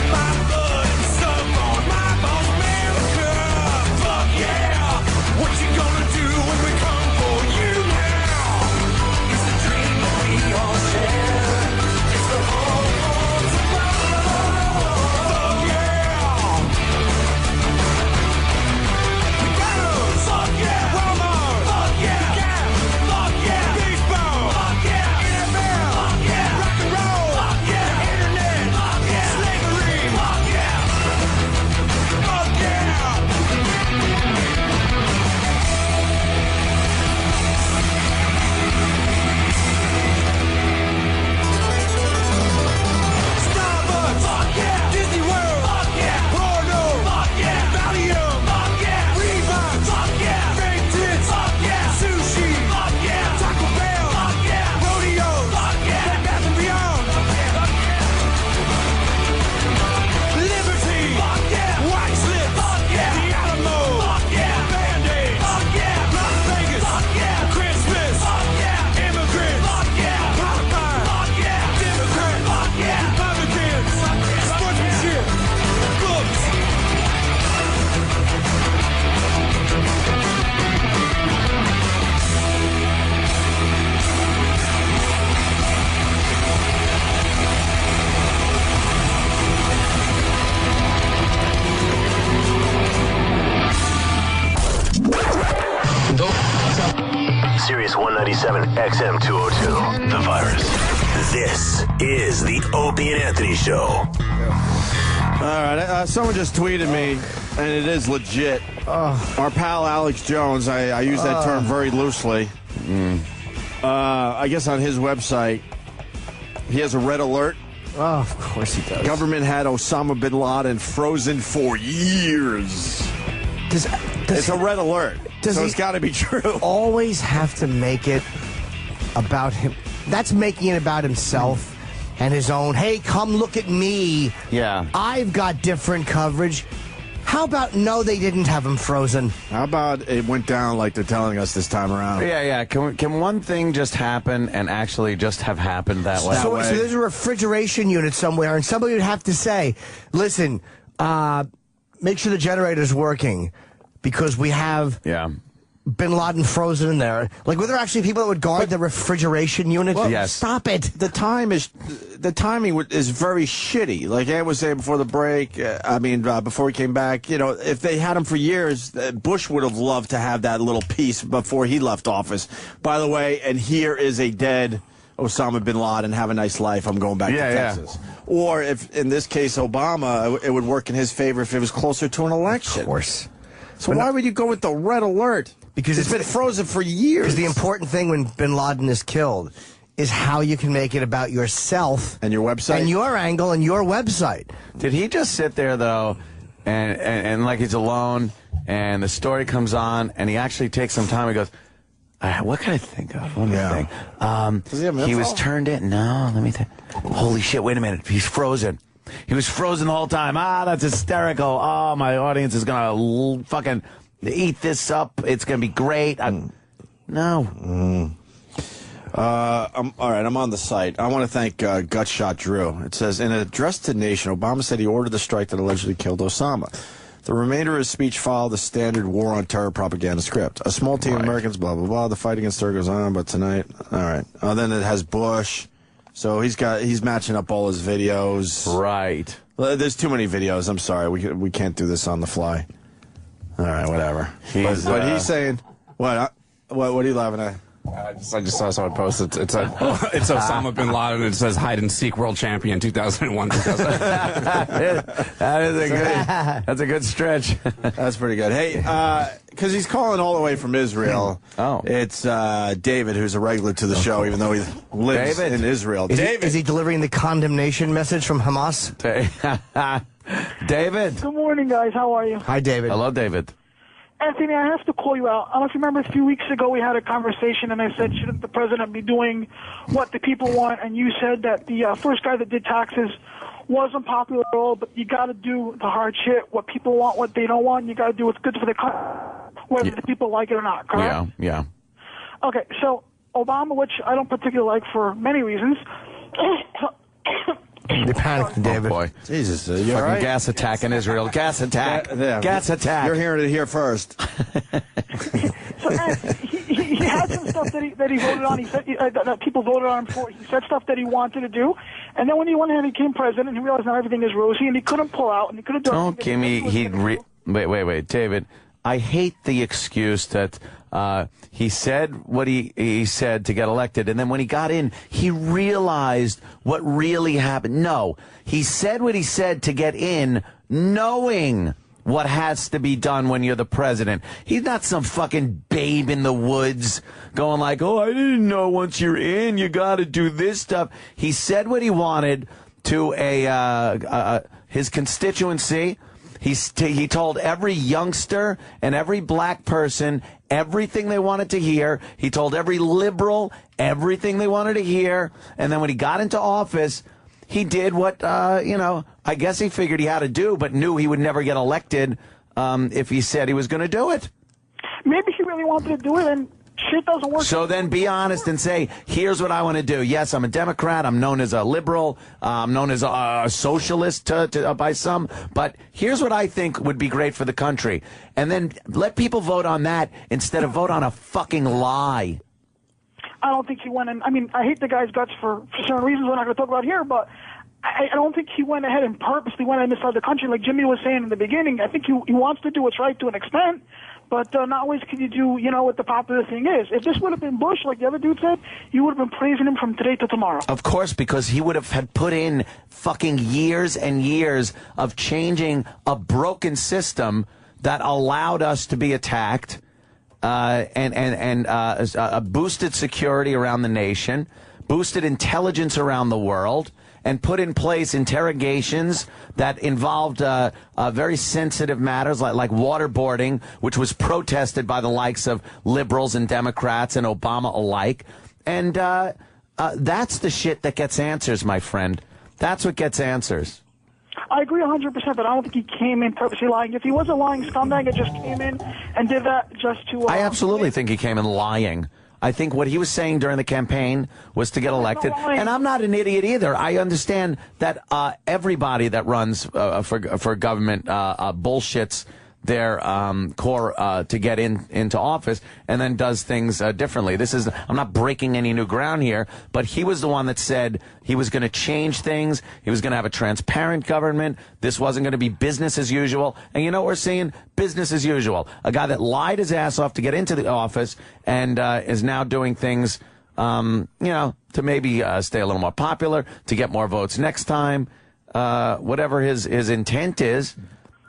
Sirius 197 XM 202. The Virus. This is the Opie and Anthony Show. All right, someone just tweeted me, and it is legit. Our pal Alex Jones, I use that term very loosely. I guess on his website, he has a red alert. Oh, of course he does. Government had Osama Bin Laden frozen for years. It's a red alert, so it's got to be true. Always have to make it about him. That's making it about himself and his own, hey, come look at me. Yeah. I've got different coverage. How about no, they didn't have him frozen? How about it went down like they're telling us this time around? Yeah. Can one thing just happen and actually just have happened that way? So there's a refrigeration unit somewhere, and somebody would have to say, listen, make sure the generator's working because we have Bin Laden frozen in there. Like, were there actually people that would guard the refrigeration unit? Well, yes. Stop it. The timing is very shitty. Like Ed was saying before the break, before we came back, if they had him for years, Bush would have loved to have that little piece before he left office. By the way, and here is a dead Osama Bin Laden. Have a nice life. I'm going back to Texas. Or if, in this case, Obama, it would work in his favor if it was closer to an election. Of course. So why would you go with the red alert? Because it's been frozen for years. Because the important thing when Bin Laden is killed is how you can make it about yourself. And your website. And your angle and your website. Did he just sit there, though, and like he's alone, and the story comes on, and he actually takes some time and goes, what can I think of? Let me think. Does he have info? He was turned in. No, let me think. Holy shit, wait a minute. He's frozen. He was frozen the whole time. That's hysterical. Oh, my audience is going to fucking eat this up. It's going to be great. No. All right, I'm on the site. I want to thank Gutshot Drew. It says, in an address to the nation, Obama said he ordered the strike that allegedly killed Osama. The remainder of his speech followed the standard war on terror propaganda script. A small team of Americans, blah, blah, blah. The fight against terror goes on, but tonight, all right. Then it has Bush. So he's matching up all his videos. Right. There's too many videos. I'm sorry. We can't do this on the fly. All right, whatever. But he's saying, what are you laughing at? I just saw someone post it. It's Osama Bin Laden. It says hide and seek world champion 2001. That's a good stretch. That's pretty good. Hey, because he's calling all the way from Israel. It's David, who's a regular to the show, even though he lives in Israel. Is he delivering the condemnation message from Hamas? David. Good morning, guys. How are you? Hi, David. Hello, David. Anthony, I have to call you out. I don't know if you remember a few weeks ago we had a conversation and I said, shouldn't the president be doing what the people want? And you said that the first guy that did taxes wasn't popular at all, but you got to do the hard shit, what people want, what they don't want. You got to do what's good for the country, whether the people like it or not, correct? Yeah. Okay, so Obama, which I don't particularly like for many reasons. They panicked, David. Oh, boy. Jesus, fucking right? gas attack in Israel. Gas attack. Gas attack. You're hearing it here first. So he had some stuff that he voted on. He said that people voted on him for. He said stuff that he wanted to do, and then when he went in and became president, he realized not everything is rosy, and he couldn't pull out, and he couldn't do. Don't give me. Wait, David. I hate the excuse that he said what he said to get elected, and then when he got in, he realized what really happened. No, he said what he said to get in, knowing what has to be done when you're the president. He's not some fucking babe in the woods going like, oh, I didn't know once you're in, you got to do this stuff. He said what he wanted to his constituency. He told every youngster and every black person everything they wanted to hear. He told every liberal everything they wanted to hear. And then when he got into office, he did what, I guess he figured he had to do, but knew he would never get elected if he said he was going to do it. Maybe he really wanted to do it, and shit doesn't work. So then be honest and say, here's what I want to do. Yes, I'm a Democrat. I'm known as a liberal. I'm known as a socialist by some. But here's what I think would be great for the country. And then let people vote on that instead of vote on a fucking lie. I don't think he went in. I mean, I hate the guy's guts for certain reasons we're not going to talk about here, but I don't think he went ahead and purposely went and misled the country like Jimmy was saying in the beginning. I think he wants to do what's right to an extent, But not always can you do, what the popular thing is. If this would have been Bush, like the other dude said, you would have been praising him from today to tomorrow. Of course, because he would have had put in fucking years and years of changing a broken system that allowed us to be attacked, and boosted security around the nation, boosted intelligence around the world, and put in place interrogations that involved very sensitive matters like waterboarding, which was protested by the likes of liberals and Democrats and Obama alike. And that's the shit that gets answers, my friend. That's what gets answers. I agree 100%, but I don't think he came in purposely lying. If he was a lying scumbag, it just came in and did that just to... I absolutely think he came in lying. I think what he was saying during the campaign was to get elected. And I'm not an idiot either. I understand that everybody that runs for government bullshits their core to get into office and then does things differently. I'm not breaking any new ground here, but he was the one that said he was going to change things. He was going to have a transparent government. This wasn't going to be business as usual. And you know what we're seeing? Business as usual. A guy that lied his ass off to get into the office and is now doing things, to maybe stay a little more popular, to get more votes next time. Whatever his intent is.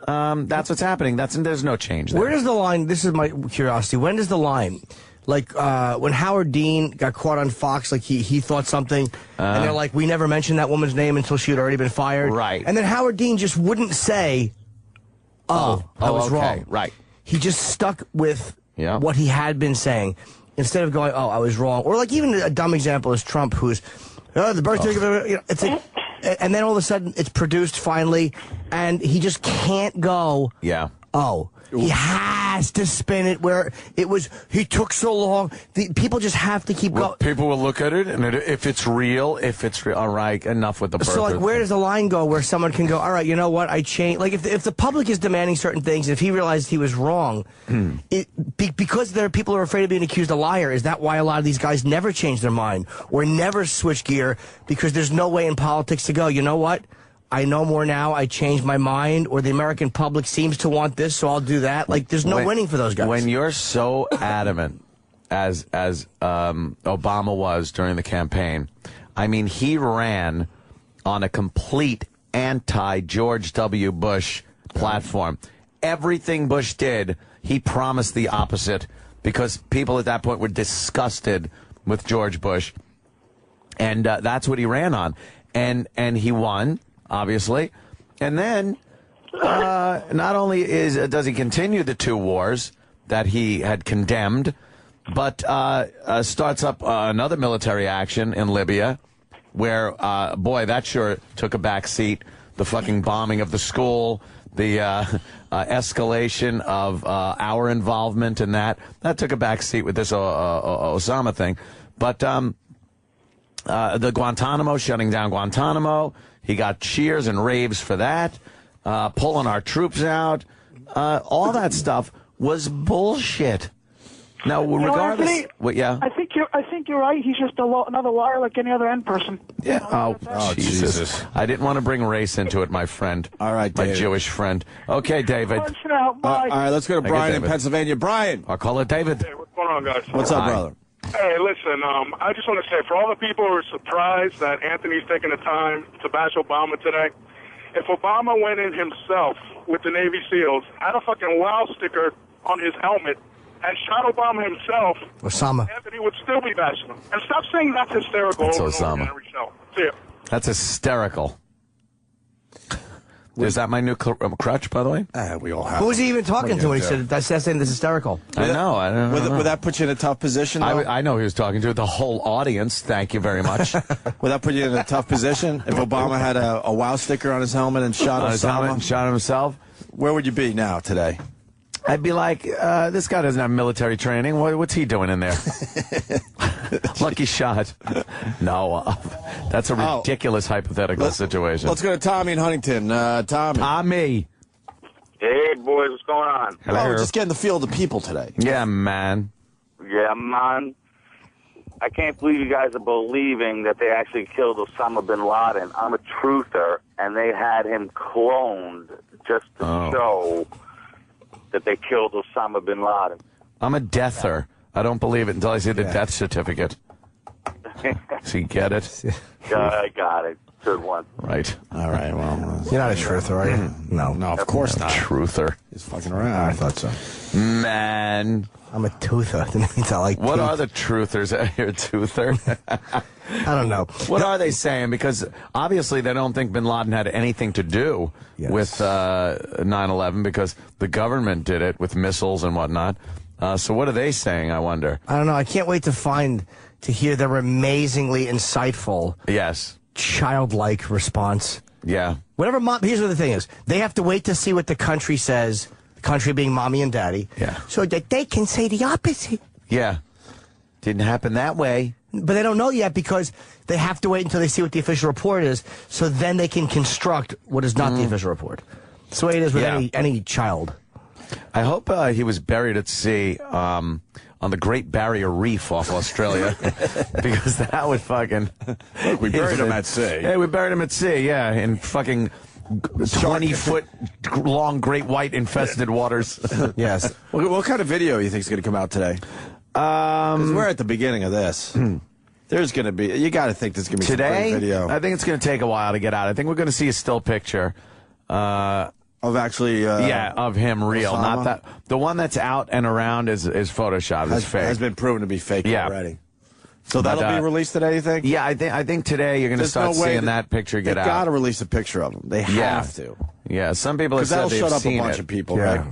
That's what's happening. There's no change there. Where does the line, this is my curiosity, when does the line, like when Howard Dean got caught on Fox, like he thought something, and they're like, we never mentioned that woman's name until she had already been fired. Right. And then Howard Dean just wouldn't say, I was wrong. Right. He just stuck with what he had been saying, instead of going, I was wrong. Or like even a dumb example is Trump, who's, the birthday, it's like, and then all of a sudden it's produced finally, and he just can't go. Yeah. He has to spin it where he took so long. People just have to keep going. People will look at it, and if it's real, all right, enough with the birth. So, like, where does the line go where someone can go, all right, you know what, I changed. Like, if the public is demanding certain things, if he realized he was wrong, because there are people who are afraid of being accused a liar, is that why a lot of these guys never change their mind or never switch gear? Because there's no way in politics to go, you know what? I know more now, I changed my mind, or the American public seems to want this, so I'll do that. Like, there's no winning for those guys. When you're so adamant, as Obama was during the campaign, I mean, he ran on a complete anti-George W. Bush platform. Everything Bush did, he promised the opposite, because people at that point were disgusted with George Bush. And that's what he ran on. And he won. Obviously. And then, not only does he continue the two wars that he had condemned, but starts up another military action in Libya, where, boy, that sure took a back seat. The fucking bombing of the school, the escalation of our involvement in that took a back seat with this Osama thing. But the Guantanamo, shutting down Guantanamo, he got cheers and raves for that. Pulling our troops out. All that stuff was bullshit. Now, regardless... Anthony, yeah? I think you're right. He's just another liar like any other end person. Yeah. Oh, Jesus. I didn't want to bring race into it, my friend. All right, David. My Jewish friend. Okay, David. All right, let's go to Brian in Pennsylvania. Brian. I'll call it David. Hey, what's going on, guys? What's up, brother? Hey, listen, I just want to say, for all the people who are surprised that Anthony's taking the time to bash Obama today, if Obama went in himself with the Navy SEALs, had a fucking WOW sticker on his helmet, and shot Obama himself, Osama, Anthony would still be bashing him. And stop saying that's hysterical. That's over and over Osama. again every show. See ya. That's hysterical. Is that my new crutch, by the way? We all have. Who was he even talking to when he said that's saying this is hysterical? I know. I don't know. Would that put you in a tough position, though? I know he was talking to the whole audience. Thank you very much. Would that put you in a tough position if Obama had a WOW sticker on his helmet and shot Osama? Shot himself? Where would you be now today? I'd be like, this guy doesn't have military training. What's he doing in there? Lucky shot. No, that's a ridiculous hypothetical situation. Let's go to Tommy in Huntington. Tommy. Hey, boys, what's going on? Hello. We're just getting the feel of the people today. Yeah, man. Yeah, man. I can't believe you guys are believing that they actually killed Osama Bin Laden. I'm a truther, and they had him cloned just to show that they killed Osama bin Laden. I'm a deather. I don't believe it until I see the death certificate. So you get it? I got it. Good one. Right. All right, well. You're not a truther, are you? No, of course not. Truther. He's fucking around. I thought so. Man. I'm a toother. That means I like What teeth. are the truthers out here, toother? I don't know. What are they saying? Because obviously they don't think bin Laden had anything to do with 9/11 because the government did it with missiles and whatnot. So what are they saying, I wonder? I don't know. I can't wait to hear their amazingly insightful, childlike response. Yeah. Whatever. Here's what the thing is: they have to wait to see what the country says. The country being mommy and daddy. Yeah. So that they can say the opposite. Yeah. Didn't happen that way. But they don't know yet because they have to wait until they see what the official report is, so then they can construct what is not the official report. That's the way it is with any child. I hope he was buried at sea on the Great Barrier Reef off Australia, because that would fucking... Look, we buried him at sea. Yeah, we buried him at sea, in fucking 20-foot long Great White infested waters. Yes. What kind of video do you think is going to come out today? Because we're at the beginning of this. There's going to be... You got to think there's going to be today, some great video. I think it's going to take a while to get out. I think we're going to see a still picture. Of actually... of him real. Osama? Not that... The one that's out and around is Photoshop. It's fake. Has been proven to be fake already. So But, that'll be released today, you think? Yeah, I think today you're going to start seeing that picture get out. They've got to release a picture of him. They have to. Yeah, some people have said that'll they've shut up seen a bunch it. of people, right?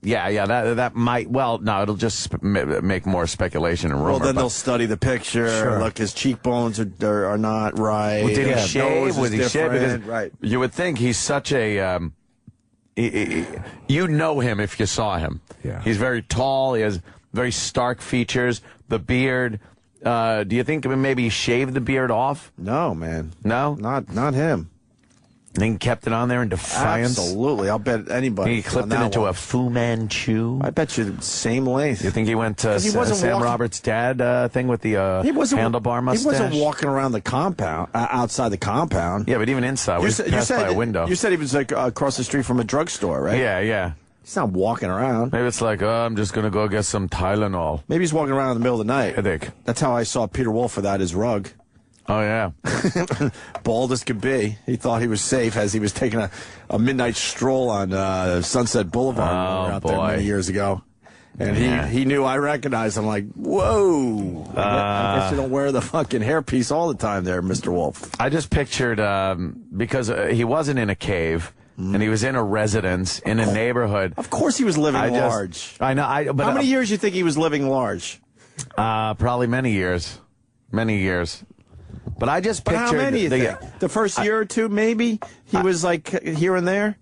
Yeah, that might... Well, no, it'll just make more speculation and rumor. Well, then they'll study the picture. Sure. Look, his cheekbones are not right. Well, did he shave? Was he shaved? Because right. You would think he's such a... you know him if you saw him. Yeah. He's very tall. He has very stark features. The beard. Do you think maybe he shaved the beard off? No, man. No? Not him. And he kept it on there in defiance? Absolutely. I'll bet anybody. He clipped it into a Fu Manchu? I bet you same length. You think he went to Sam Roberts' dad thing with the handlebar mustache? He wasn't walking around the compound, outside the compound. Yeah, but even inside. You passed by a window. You said he was like across the street from a drugstore, right? Yeah. He's not walking around. Maybe it's like, I'm just going to go get some Tylenol. Maybe he's walking around in the middle of the night. I think. That's how I saw Peter Wolf without his rug. Oh, yeah. Bald as could be. He thought he was safe as he was taking a midnight stroll on Sunset Boulevard out there many years ago. And he knew I recognized him, like, whoa. I guess you don't wear the fucking hairpiece all the time there, Mr. Wolf. I just pictured, because he wasn't in a cave. And he was in a residence in a neighborhood. Of course he was living large. I know. But how many years do you think he was living large? Probably many years. Many years. But I just pictured... But how many, you think? The first year or two, maybe? He was like here and there?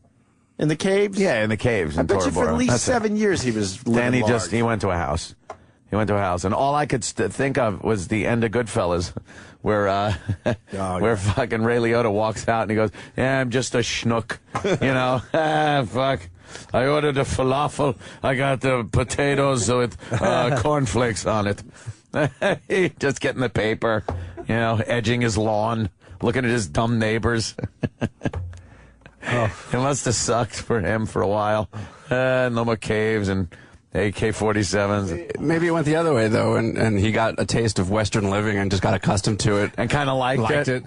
In the caves? Yeah, in the caves. I bet you for at least 7 years he was living large. He went to a house. He went to a house. And all I could think of was the end of Goodfellas, where fucking Ray Liotta walks out and he goes, yeah, I'm just a schnook. You know? Fuck. I ordered a falafel. I got the potatoes with cornflakes on it. Just getting the paper, edging his lawn, looking at his dumb neighbors. It must have sucked for him for a while. No more caves and AK-47s. Maybe it went the other way, though, and he got a taste of Western living and just got accustomed to it. And kind of liked it.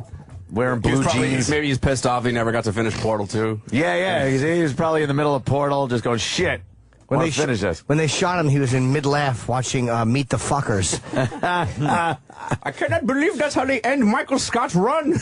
Wearing blue jeans. Maybe he's pissed off he never got to finish Portal 2. Yeah. He was probably in the middle of Portal just going, shit. When they finish this. When they shot him, he was in mid-laugh watching Meet the Fuckers. I cannot believe that's how they end Michael Scott's run.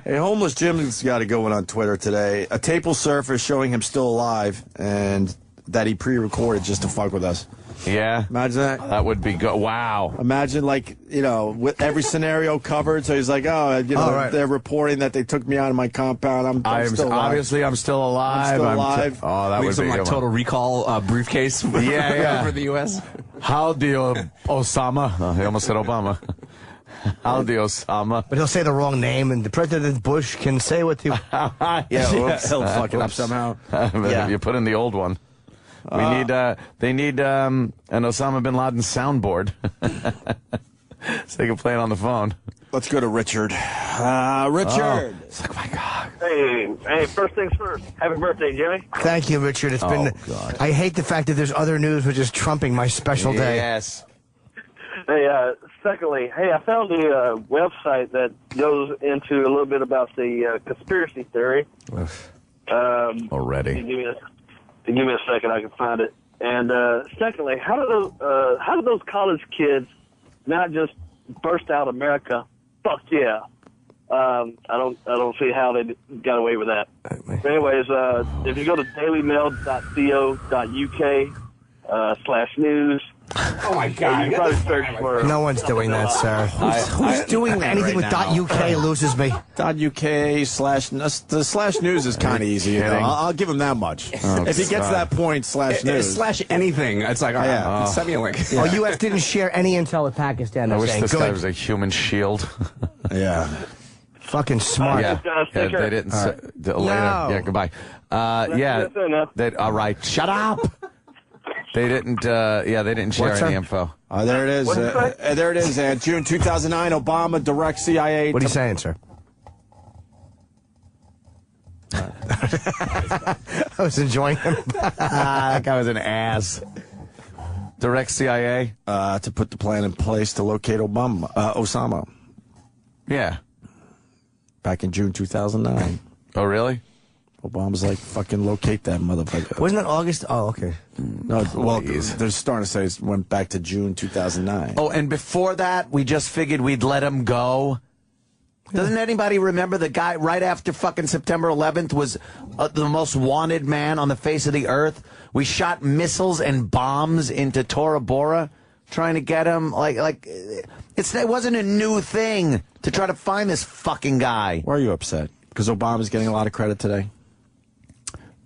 Hey, Homeless Jim's got a good one on Twitter today. A tape will surface showing him still alive and that he pre-recorded just to fuck with us. Yeah. Imagine that. That would be good. Wow. Imagine, like, with every scenario covered. So he's like, they're reporting that they took me out of my compound. I'm still alive. Obviously, I'm still alive. I'm still alive. That would be some, like, Total Recall briefcase for the U.S. How do you, Osama? Oh, he almost said Obama. How do you, Osama? But he'll say the wrong name, and the President Bush can say what he... Oops. He'll fuck it up somehow. If you put in the old one. They need an Osama Bin Laden soundboard so they can play it on the phone. Let's go to Richard. Richard. Suck my cock. Hey, first things first. Happy birthday, Jimmy. Thank you, Richard. It's been. God. I hate the fact that there's other news which is trumping my special day. Yes. Hey, secondly, I found a website that goes into a little bit about the conspiracy theory. Already. Give me a second, I can find it. And secondly, how do those college kids not just burst out America? Fuck yeah! I don't see how they got away with that. But anyways, if you go to dailymail.co.uk/news. Oh my God! You probably search for. No one's doing that, sir. Who's doing that? Anything with right now? .uk loses me. .uk the slash news is kind of easy. You know? I'll give him that much. If he gets to that point, slash news. Slash anything. It's like, send me a link. Oh, U.S. didn't share any intel with Pakistan. I wish saying, this good. guy was a human shield. Yeah. Fucking smart. Yeah, they didn't. Later. Yeah, goodbye. All right, shut up. They didn't. They didn't share any info. There it is. There it is. June 2009, Obama directs CIA. What are you saying, sir? I was enjoying him. That guy was an ass. Direct CIA to put the plan in place to locate Osama. Yeah. Back in June 2009. Oh, really? Obama's like, fucking locate that motherfucker. Wasn't that August? Oh, okay. No, well, they're starting to say it went back to June 2009. Oh, and before that, we just figured we'd let him go. Doesn't anybody remember the guy right after fucking September 11th was the most wanted man on the face of the earth? We shot missiles and bombs into Tora Bora trying to get him. It wasn't a new thing to try to find this fucking guy. Why are you upset? Because Obama's getting a lot of credit today?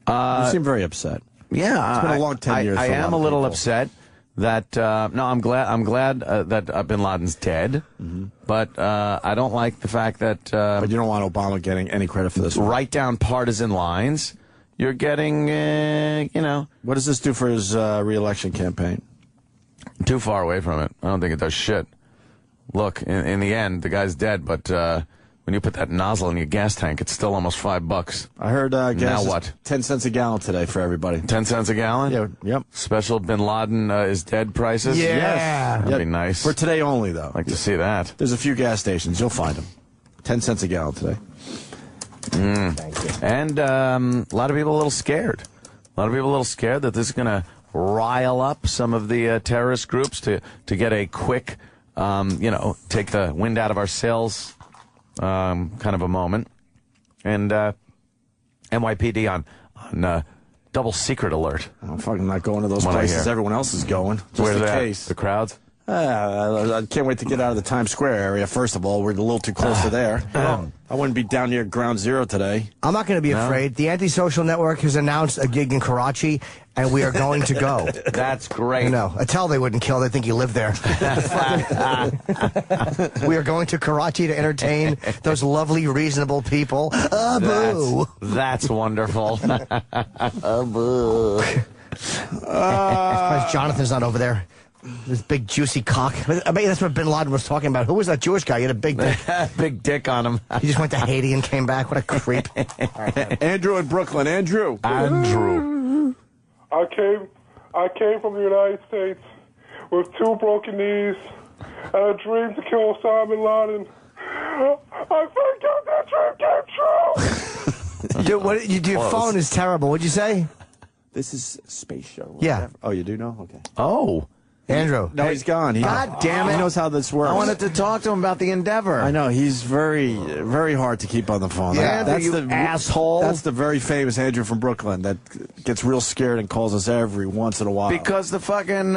You seem very upset. Yeah, it's been a long 10 years. I am a little upset that. No, I'm glad that Bin Laden's dead. Mm-hmm. But I don't like the fact that. But you don't want Obama getting any credit for this. Right down partisan lines, you're getting. What does this do for his re-election campaign? Too far away from it. I don't think it does shit. Look, in the end, the guy's dead, but. When you put that nozzle in your gas tank, it's still almost $5. I heard gas now is what? 10 cents a gallon today for everybody. 10 cents a gallon? Yeah. Yep. Special Bin Laden is dead prices? Yeah. Yes. That'd be nice. For today only, though. I'd like to see that. There's a few gas stations. You'll find them. 10 cents a gallon today. Thank you. And a lot of people a little scared. A lot of people a little scared that this is going to rile up some of the terrorist groups to get a quick, take the wind out of our sails kind of a moment. And NYPD on double secret alert. I'm fucking not going to those places everyone else is going. Just Where's in that? case. The crowds? I can't wait to get out of the Times Square area. First of all, we're a little too close to there. I wouldn't be down near Ground Zero today. I'm not going to be afraid. The Antisocial Network has announced a gig in Karachi, and we are going to go. That's great. I tell they wouldn't kill. They think you live there. We are going to Karachi to entertain those lovely, reasonable people. Boo. That's wonderful. Boo. Jonathan's not over there. This big juicy cock. I bet that's what Bin Laden was talking about. Who was that Jewish guy? He had a big dick. Big dick on him. He just went to Haiti and came back. What a creep. Andrew in Brooklyn. Andrew. I came from the United States with 2 broken knees and a dream to kill Osama Bin Laden. I think that dream came true. Dude, your phone is terrible. What'd you say? This is Space Show. Yeah. Oh, you do know? Okay. Oh. Andrew. No, he's gone. God damn it. He knows how this works. I wanted to talk to him about the Endeavor. I know. He's very, very hard to keep on the phone. Yeah, that's you asshole. That's the very famous Andrew from Brooklyn that gets real scared and calls us every once in a while. Because the fucking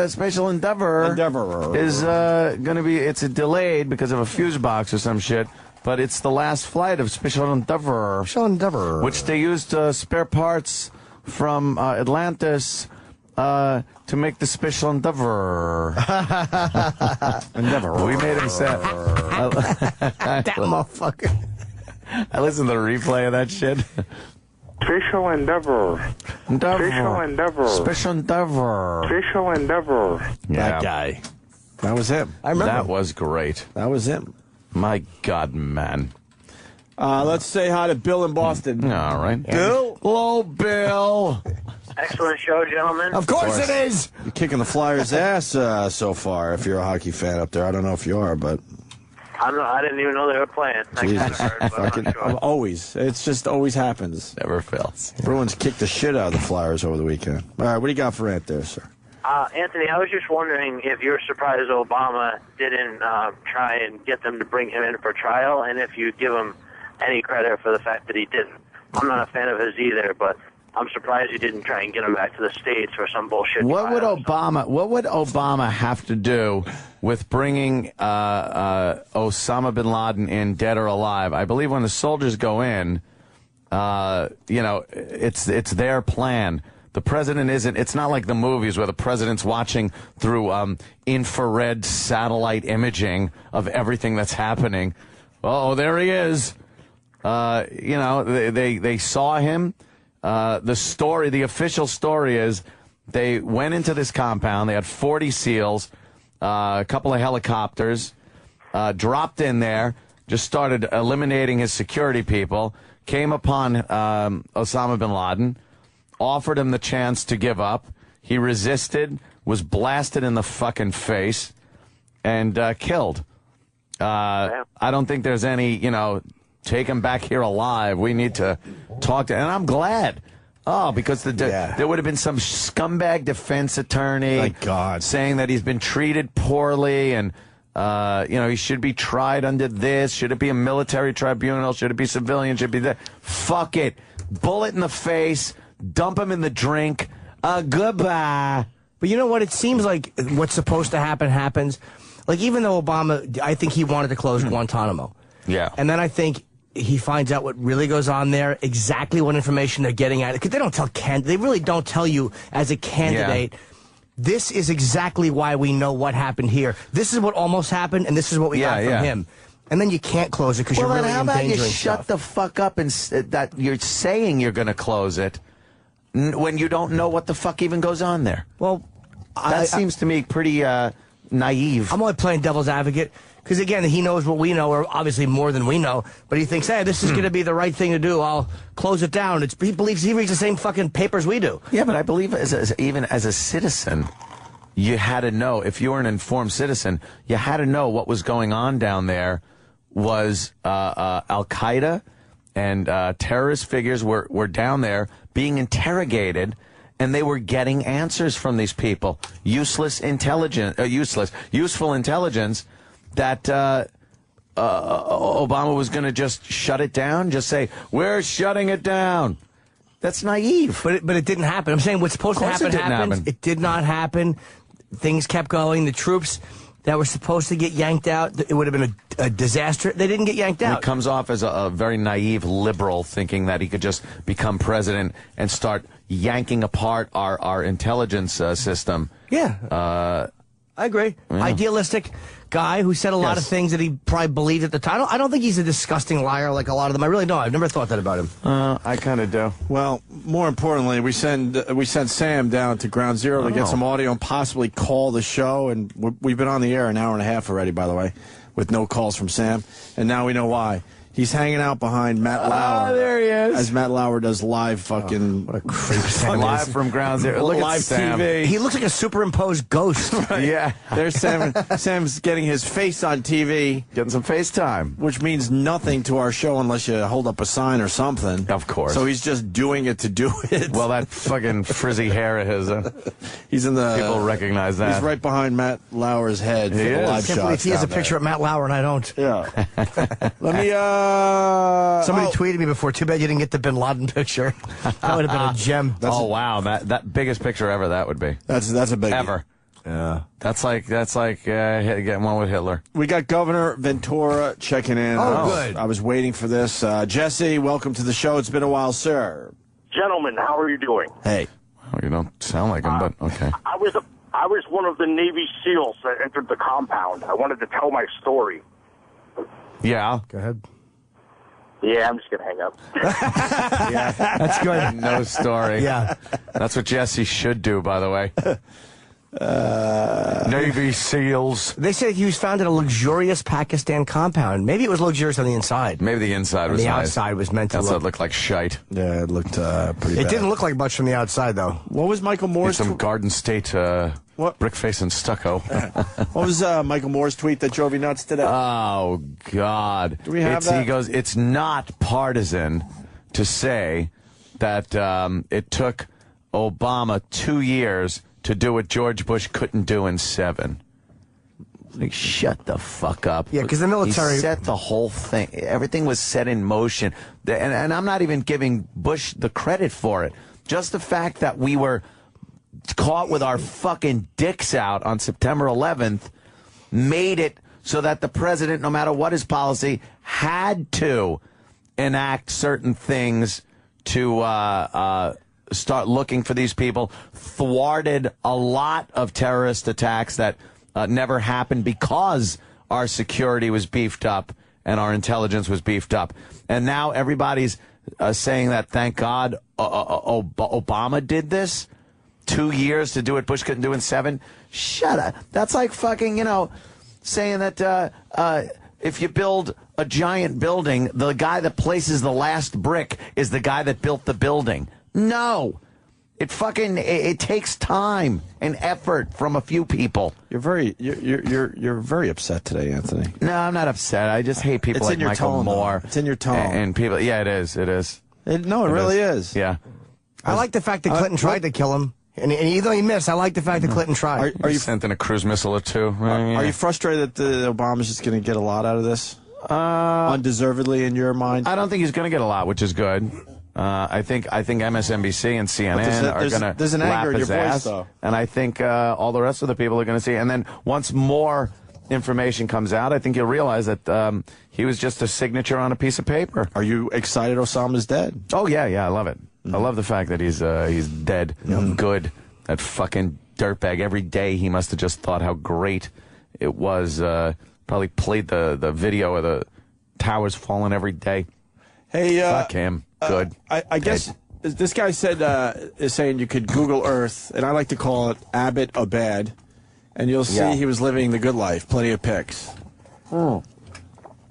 Special Endeavor is going to be, it's delayed because of a fuse box or some shit. But it's the last flight of Special Endeavor. Special Endeavor. Which they used spare parts from Atlantis to make the Special Endeavor. Endeavor. We made him set. That motherfucker. I listened to the replay of that shit. Special Endeavor. Special Endeavor. Special Endeavor. Special Endeavor. Yeah. That guy. That was him. I remember. That was great. That was him. My God, man. Let's say hi to Bill in Boston. All right. Bill? Hello, Bill. Excellent show, gentlemen. Of course it is. You're kicking the Flyers' ass so far, if you're a hockey fan up there. I don't know if you are, but... I didn't even know they were playing. Jesus. Always. It's just always happens. Never fails. Bruins kicked the shit out of the Flyers over the weekend. All right, what do you got for Ant there, sir? Anthony, I was just wondering if you're surprised Obama didn't try and get them to bring him in for trial, and if you give him any credit for the fact that he didn't. I'm not a fan of his either, but I'm surprised he didn't try and get him back to the States for some bullshit What trial. would Obama have to do with bringing Osama bin Laden in, dead or alive? I believe when the soldiers go in, it's their plan. The president isn't. It's not like the movies where the president's watching through infrared satellite imaging of everything that's happening. Oh, there he is. They saw him. The official story is they went into this compound. They had 40 SEALs, a couple of helicopters, dropped in there, just started eliminating his security people, came upon Osama bin Laden, offered him the chance to give up. He resisted, was blasted in the fucking face, and killed. I don't think there's any, take him back here alive. We need to talk to, and I'm glad. Oh, because there would have been some scumbag defense attorney, my God, saying that he's been treated poorly and he should be tried under this. Should it be a military tribunal? Should it be civilian? Should it be that? Fuck it. Bullet in the face. Dump him in the drink. Goodbye. But you know what? It seems like what's supposed to happen happens. Like, even though Obama, I think he wanted to close Guantanamo. Yeah. And then I think he finds out what really goes on there, exactly what information they're getting at. Because they don't tell they really don't tell you as a candidate. Yeah. This is exactly why we know what happened here. This is what almost happened, and this is what we got from him. And then you can't close it because you're really endangering stuff. How about you shut the fuck up and that you're saying you're going to close it when you don't know what the fuck even goes on there? Well, that seems to me pretty naive. I'm only playing devil's advocate because, again, he knows what we know, or obviously more than we know, but he thinks, hey, this is going to be the right thing to do. I'll close it down. He believes he reads the same fucking papers we do. Yeah, but I believe even as a citizen, you had to know, if you were an informed citizen, you had to know what was going on down there was Al-Qaeda and terrorist figures were down there being interrogated, and they were getting answers from these people. Useful intelligence that Obama was going to just shut it down, just say, we're shutting it down. That's naive. But it didn't happen. I'm saying what's supposed to happen happened. It did not happen. Things kept going. The troops that were supposed to get yanked out, it would have been a disaster. They didn't get yanked out. He comes off as a very naive liberal, thinking that he could just become president and start yanking apart our intelligence system. Yeah. I agree. Yeah. Idealistic guy who said a lot of things that he probably believed at the time. I don't think he's a disgusting liar like a lot of them. I really don't. I've never thought that about him. I kind of do. Well, more importantly, we sent Sam down to Ground Zero to get some audio and possibly call the show. And we've been on the air an hour and a half already, by the way, with no calls from Sam. And now we know why. He's hanging out behind Matt Lauer. There he is. As Matt Lauer does live fucking... what a creep Sam live from Ground Zero. Look live at Sam. TV. He looks like a superimposed ghost. Right. Yeah. There's Sam. Sam's getting his face on TV. Getting some FaceTime. Which means nothing to our show unless you hold up a sign or something. Of course. So he's just doing it to do it. Well, that fucking frizzy hair of his. He's in the... People recognize that. He's right behind Matt Lauer's head for the live shot. He has a picture of Matt Lauer and I don't. Yeah. Let me... Somebody tweeted me before. Too bad you didn't get the Bin Laden picture. That would have been a gem. Wow, that biggest picture ever. That would be. That's a big ever. Yeah. That's like getting one with Hitler. We got Governor Ventura checking in. Good. I was waiting for this. Jesse, welcome to the show. It's been a while, sir. Gentlemen, how are you doing? Hey. Well, you don't sound like him, but okay. I was one of the Navy SEALs that entered the compound. I wanted to tell my story. Yeah. Go ahead. Yeah, I'm just going to hang up. Yeah, that's good. No story. Yeah. That's what Jesse should do, by the way. Navy SEALs. They said he was found in a luxurious Pakistan compound. Maybe it was luxurious on the inside. Maybe the inside was the nice. outside was meant to outside looked like shite. Yeah, it looked pretty bad. It didn't look like much from the outside, though. What was Michael Moore's... Some Garden State brick face and stucco. What was Michael Moore's tweet that drove you nuts today? Oh, God. Do we have that? He goes, it's not partisan to say that it took Obama 2 years to do what George Bush couldn't do in 7. Like, shut the fuck up. Yeah, because the military... He set the whole thing. Everything was set in motion. And I'm not even giving Bush the credit for it. Just the fact that we were caught with our fucking dicks out on September 11th made it so that the president, no matter what his policy, had to enact certain things to start looking for these people, thwarted a lot of terrorist attacks that never happened because our security was beefed up and our intelligence was beefed up. And now everybody's saying that, thank God, Obama did this. 2 years to do what Bush couldn't do in 7. Shut up. That's like fucking, saying that if you build a giant building, the guy that places the last brick is the guy that built the building. No. It takes time and effort from a few people. You're very upset today, Anthony. No, I'm not upset. I just hate people like Michael Moore. It's in your tone. And people, yeah, it is. It is. It really is. Yeah. I like the fact that Clinton tried to kill him. And even though he missed, I like the fact that Clinton tried. Are you sent in a cruise missile or two? Are you frustrated that Obama's just going to get a lot out of this? Undeservedly, in your mind? I don't think he's going to get a lot, which is good. I think MSNBC and CNN are going to lap his ass, though. And I think all the rest of the people are going to see. And then once more information comes out, I think you'll realize that he was just a signature on a piece of paper. Are you excited Osama's dead? Oh, yeah, I love it. I love the fact that he's dead. Good. That fucking dirtbag. Every day he must have just thought how great it was. Probably played the video of the towers falling every day. Hey, fuck him. Good. I guess this guy is saying you could Google Earth, and I like to call it Abbott Abed, and you'll see he was living the good life. Plenty of pics.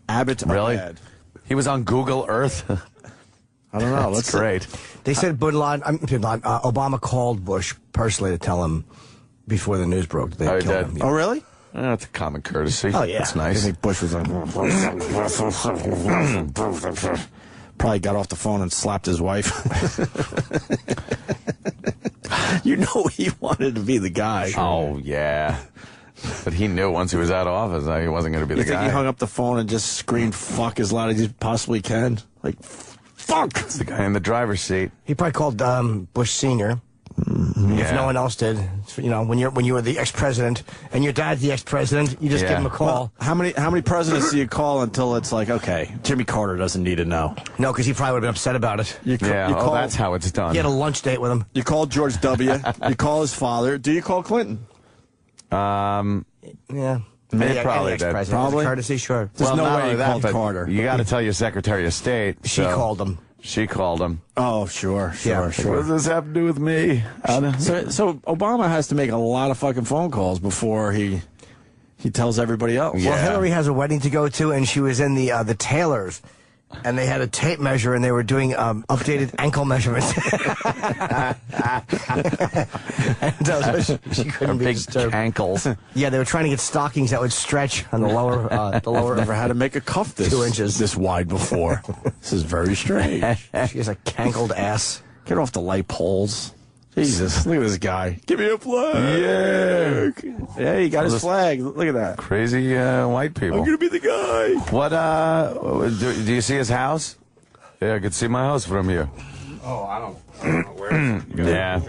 Abbott Abed. He was on Google Earth. I don't know. That's great. They said Obama called Bush personally to tell him before the news broke that they killed him. Oh, really? That's a common courtesy. Oh, yeah. That's nice. I think Bush was like... Probably got off the phone and slapped his wife. You know he wanted to be the guy. Oh, yeah. But he knew once he was out of office he wasn't going to be the guy. You think he hung up the phone and just screamed fuck as loud as he possibly can? Like, fuck! It's the guy in the driver's seat. He probably called Bush Sr. If no one else did. When you were the ex-president and your dad's the ex-president, you just give him a call. Well, how many presidents do you call until it's like, okay, Jimmy Carter doesn't need to know? No, because he probably would have been upset about it. That's how it's done. He had a lunch date with him. You call George W. You call his father. Do you call Clinton? Yeah. Maybe probably did. Probably. Courtesy, sure. There's no way you called Carter. You got to tell your Secretary of State. She called him. She called him. Oh, sure. What does this have to do with me? So Obama has to make a lot of fucking phone calls before he tells everybody else. Well, Hillary has a wedding to go to, and she was in the tailors, and they had a tape measure, and they were doing updated ankle measurements. And she couldn't be big disturbed. ankles. Yeah, they were trying to get stockings that would stretch on the lower. I've never had to make a cuff 2 inches this wide before. This is very strange. She has a cankled ass. Get off the light poles. Jesus, look at this guy. Give me a flag. Yeah, he got his flag. Look at that. Crazy white people. I'm going to be the guy. What, do you see his house? Yeah, I could see my house from here. Oh, I don't know where. Yeah.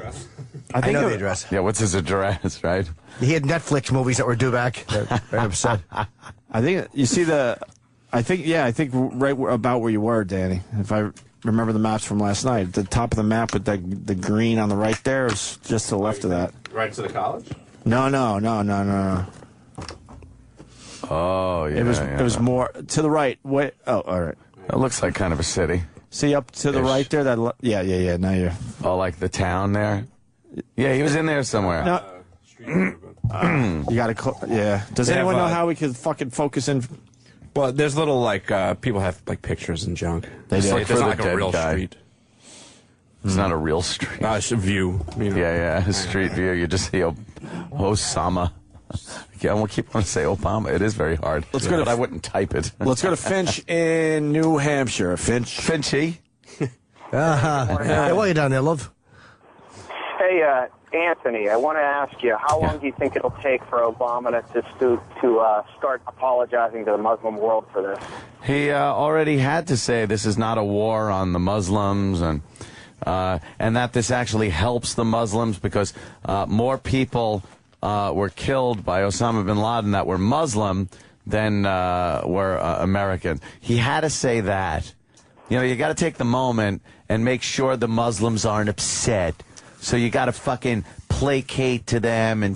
I know the address. Yeah, what's his address, right? He had Netflix movies that were due back. They're very upset. I think, you see I think right about where you were, Danny. If I remember the maps from last night, the top of the map with the green on the right there is just to the left of that. Right to the college? No. Oh, yeah. It was more to the right. Wait. Oh, all right. It looks like kind of a city. See up to the right there? Yeah. Now you're... Oh, like the town there? Yeah, he was in there somewhere. No. You got to, yeah. Does They anyone have, know how we could fucking focus in? Well, there's little like people have like pictures and junk. They It's do. like For there's the not like dead a real guy. street. It's not a real street. It's a view. You know. Yeah, a street view. You just see Osama. Yeah, I keep wanting to say Obama. It is very hard. Let's go to- but I wouldn't type it. Let's go to Finch in New Hampshire. Finchy. Hey, what are you down there, love? Hey, Anthony, I want to ask you, how long do you think it'll take for Obama to start apologizing to the Muslim world for this? He already had to say this is not a war on the Muslims, and that this actually helps the Muslims because more people were killed by Osama bin Laden that were Muslim than were American. He had to say that. You know, you got to take the moment and make sure the Muslims aren't upset. So you got to fucking placate to them and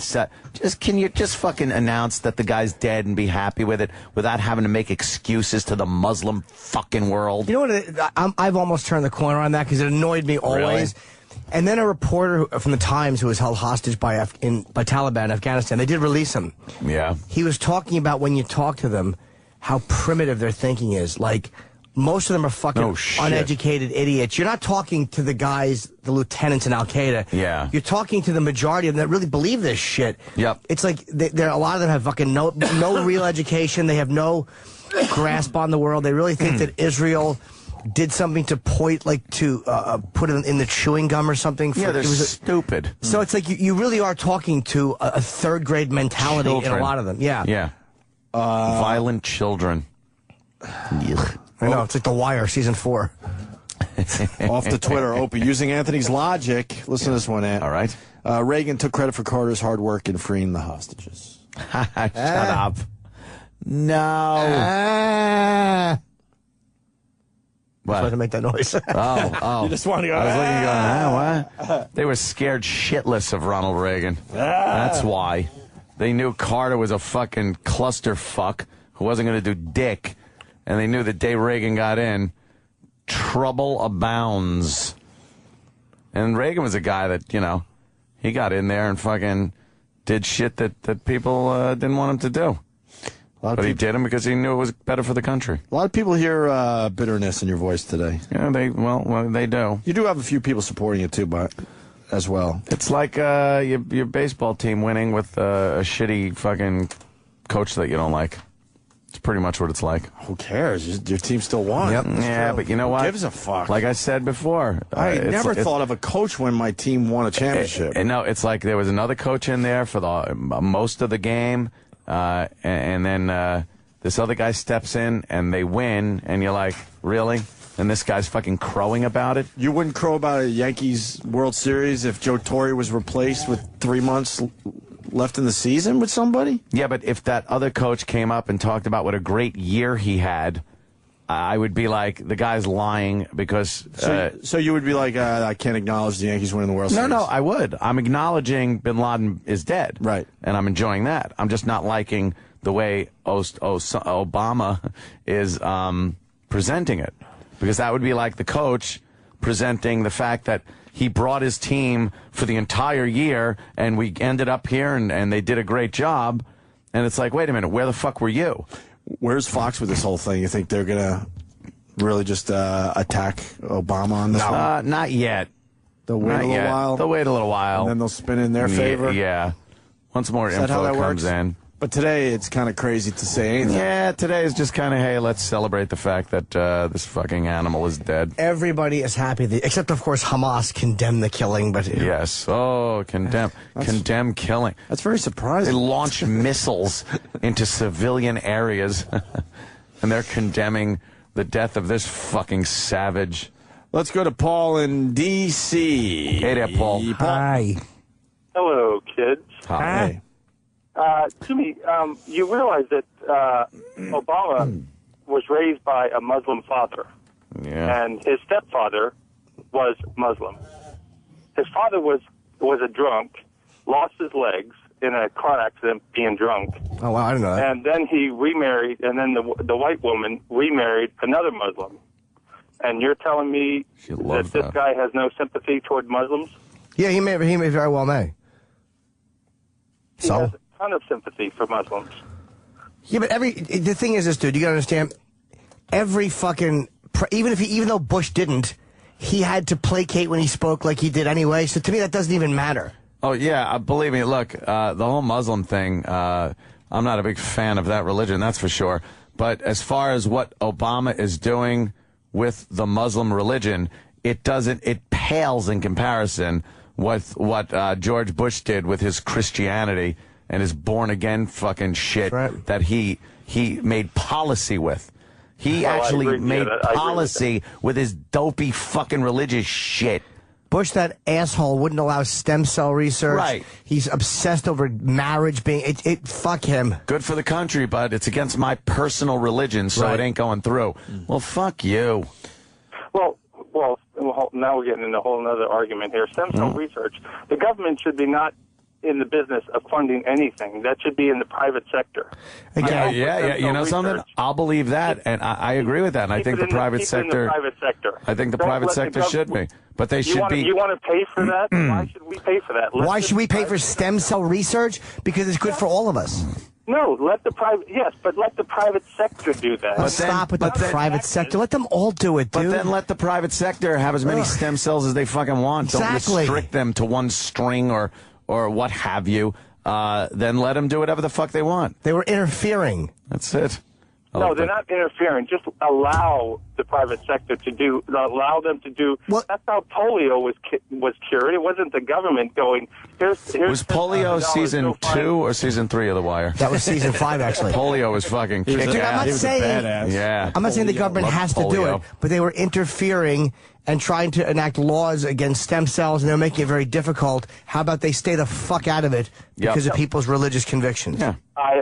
can you just fucking announce that the guy's dead and be happy with it without having to make excuses to the Muslim fucking world? You know what? I've almost turned the corner on that because it annoyed me always. Really? And then a reporter from the Times who was held hostage by Taliban in Afghanistan, they did release him. Yeah. He was talking about when you talk to them, how primitive their thinking is. Like, most of them are fucking uneducated idiots. You're not talking to the guys, the lieutenants in Al-Qaeda. Yeah. You're talking to the majority of them that really believe this shit. Yep. It's like, a lot of them have fucking no real education. They have no grasp on the world. They really think that Israel did something to put it in the chewing gum or something. Yeah, they're stupid. So it's like you really are talking to a third grade mentality in a lot of them. Yeah. Yeah. Violent children. I know, it's like The Wire, season 4. Off the Twitter, Opie. Using Anthony's logic, listen to this one, Ant. All right. Reagan took credit for Carter's hard work in freeing the hostages. Shut up. No. What? I tried to make that noise. Oh. You just want to go, I was looking and going, what? They were scared shitless of Ronald Reagan. That's why. They knew Carter was a fucking clusterfuck who wasn't going to do dick. And they knew the day Reagan got in, trouble abounds. And Reagan was a guy that, you know, he got in there and fucking did shit that people didn't want him to do. But he did them because he knew it was better for the country. A lot of people hear bitterness in your voice today. Yeah, they do. You do have a few people supporting it too, but as well. It's like your baseball team winning with a shitty fucking coach that you don't like. It's pretty much what it's like. Who cares? Your team still won. Yep. Yeah, but you know what? Who gives a fuck? Like I said before. I never thought of a coach when my team won a championship. No, it's like there was another coach in there for the most of the game, and then this other guy steps in and they win, and you're like, really? And this guy's fucking crowing about it? You wouldn't crow about a Yankees World Series if Joe Torre was replaced with 3 months left in the season with somebody? Yeah, but if that other coach came up and talked about what a great year he had, I would be like, the guy's lying because... So you would be like, I can't acknowledge the Yankees winning the World Series? No, I would. I'm acknowledging bin Laden is dead. Right. And I'm enjoying that. I'm just not liking the way Obama is presenting it. Because that would be like the coach presenting the fact that he brought his team for the entire year, and we ended up here, and they did a great job. And it's like, wait a minute, where the fuck were you? Where's Fox with this whole thing? You think they're going to really just attack Obama on this one? Not yet. They'll wait a little while? They'll wait a little while. And then they'll spin in their favor? Yeah. Once more info comes in. But today, it's kind of crazy to say anything. Yeah, today is just kind of, hey, let's celebrate the fact that this fucking animal is dead. Everybody is happy, except, of course, Hamas condemned the killing. But yes. Condemn killing. That's very surprising. They launch missiles into civilian areas, and they're condemning the death of this fucking savage. Let's go to Paul in D.C. Hey there, Paul. Hi. Hello, kids. Hi. Jimmy, you realize that Obama was raised by a Muslim father, and his stepfather was Muslim. His father was a drunk, lost his legs in a car accident being drunk. Oh, wow, I didn't know that. And then he remarried, and then the white woman remarried another Muslim. And you're telling me that this guy has no sympathy toward Muslims? Yeah, he may very well may. He has a ton of sympathy for Muslims. Yeah, but the thing is this, dude, you gotta understand, every fucking, even though Bush didn't, he had to placate when he spoke like he did anyway, so to me that doesn't even matter. Oh, yeah, believe me, look, the whole Muslim thing, I'm not a big fan of that religion, that's for sure. But as far as what Obama is doing with the Muslim religion, it pales in comparison with what George Bush did with his Christianity and his born-again fucking shit that he made policy with. He actually made policy with his dopey fucking religious shit. Bush, that asshole, wouldn't allow stem cell research. Right. He's obsessed over marriage being... fuck him. Good for the country, but it's against my personal religion, so it ain't going through. Well, fuck you. Well, now we're getting into a whole other argument here. Stem cell research, the government should be not in the business of funding anything. That should be in the private sector. Yeah. You know something? I'll believe that, and I agree with that. And I think the private sector. I think the private sector should be, but they should be. You want to pay for that? Why should we pay for that? Why should we pay for stem cell research? Because it's good for all of us. No, let the private sector do that. Stop with the private sector. Let them all do it, dude. But then let the private sector have as many stem cells as they fucking want. Exactly. Don't restrict them to one string or what have you. Then let them do whatever the fuck they want. They were interfering. That's it. No, they're not interfering. Just allow the private sector to allow them to do. Well, that's how polio was cured. It wasn't the government going, here's was polio season 2 or season 3 of The Wire? That was season 5, actually. Polio was fucking kick ass. I'm not saying the government has to do it, but they were interfering and trying to enact laws against stem cells, and they're making it very difficult. How about they stay the fuck out of it because of people's religious convictions? Yeah.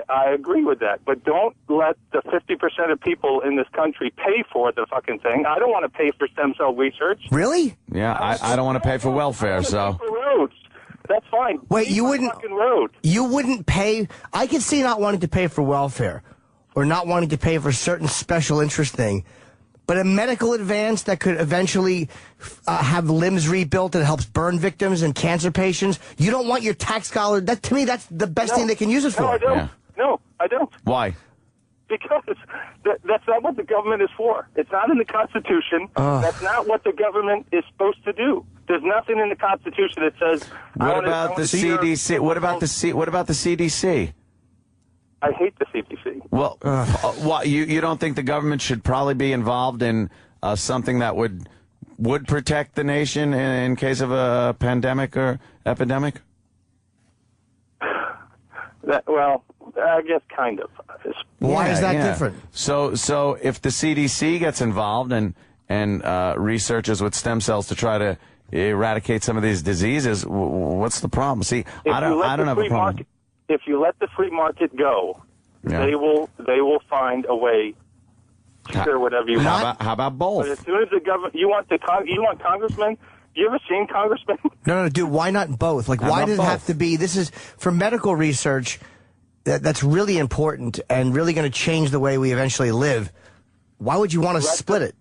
I agree with that, but don't let the 50% of people in this country pay for the fucking thing. I don't want to pay for stem cell research. Really? Yeah, I don't want to pay for welfare, so. Roads. That's fine. Wait, you wouldn't? You wouldn't pay? I can see not wanting to pay for welfare, or not wanting to pay for a certain special interest thing. But a medical advance that could eventually have limbs rebuilt that helps burn victims and cancer patients, you don't want your tax dollar. That, to me, that's the best thing they can use it for. No, I don't. Yeah. No, I don't. Why? Because that's not what the government is for. It's not in the Constitution. That's not what the government is supposed to do. There's nothing in the Constitution that says. What about the CDC? What about the CDC? I hate the CDC. Well, you don't think the government should probably be involved in something that would protect the nation in case of a pandemic or epidemic? Well, I guess kind of. Why is that different? So if the CDC gets involved and researches with stem cells to try to eradicate some of these diseases, what's the problem? See, I don't have a problem. If you let the free market go, they will find a way to cure whatever you want. How about both? But as soon as the government, you want congressmen. You ever seen congressmen? No, dude. Why not both? Like, why does it have to be? This is for medical research. That's really important and really going to change the way we eventually live. Why would you want to split it?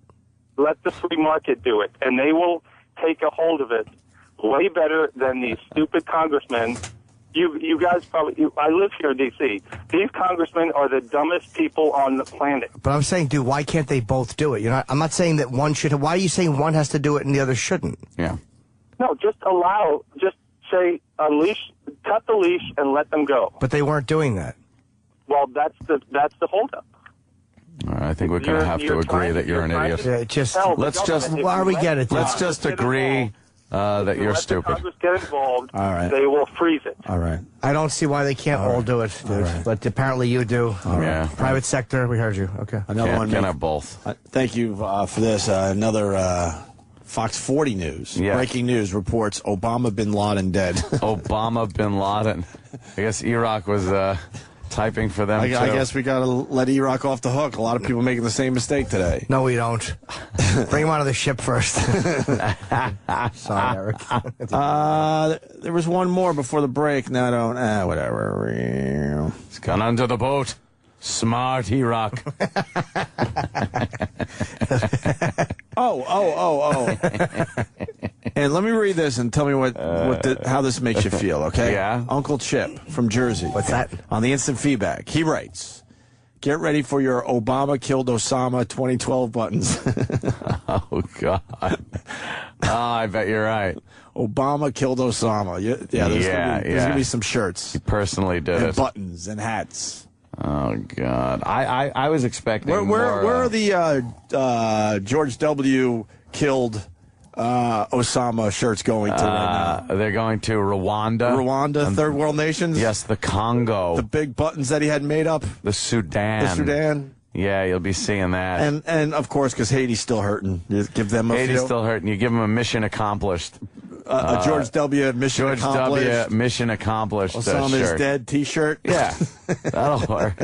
Let the free market do it, and they will take a hold of it way better than these stupid congressmen. You guys probably. I live here in D.C. These congressmen are the dumbest people on the planet. But I'm saying, dude, why can't they both do it? You know, I'm not saying that one should. Why are you saying one has to do it and the other shouldn't? Yeah. No, just say cut the leash and let them go. But they weren't doing that. Well, that's the holdup. I think we're going to have to agree that you're an idiot. Let's just agree that you're stupid. Let the Congress get involved. All right. They will freeze it. All right. I don't see why they can't all do it, dude. Right. But apparently you do. Yeah. Private sector, we heard you. Okay. Another one. Can have both. Thank you for this. Another Fox 40 News. Yeah. Breaking news reports Obama Bin Laden dead. Obama Bin Laden. I guess Iraq was typing for them, I too. guess we got to let Iraq off the hook. A lot of people making the same mistake today. No, we don't. Bring him onto the ship first. Sorry, Eric. There was one more before the break. No, I don't. Whatever. He's gone onto the boat. Smart Iraq. Oh. And let me read this and tell me how this makes you feel, okay? Yeah. Uncle Chip from Jersey. What's that? On the instant feedback. He writes, get ready for your Obama killed Osama 2012 buttons. Oh, God. I bet you're right. Obama killed Osama. There's going to be some shirts. He personally did and it. buttons and hats. Oh, God. I was expecting Where more, are the George W. killed Osama shirts going to right now? They're going to Rwanda. Rwanda, third world nations? Yes, the Congo. The big buttons that he had made up? The Sudan. Yeah, you'll be seeing that. And of course, because Haiti's still hurting. You give them a Haiti's few. still hurting. You give them a mission accomplished. A George W. mission accomplished. George W. mission accomplished Osama shirt. is dead t-shirt. Yeah, that'll work.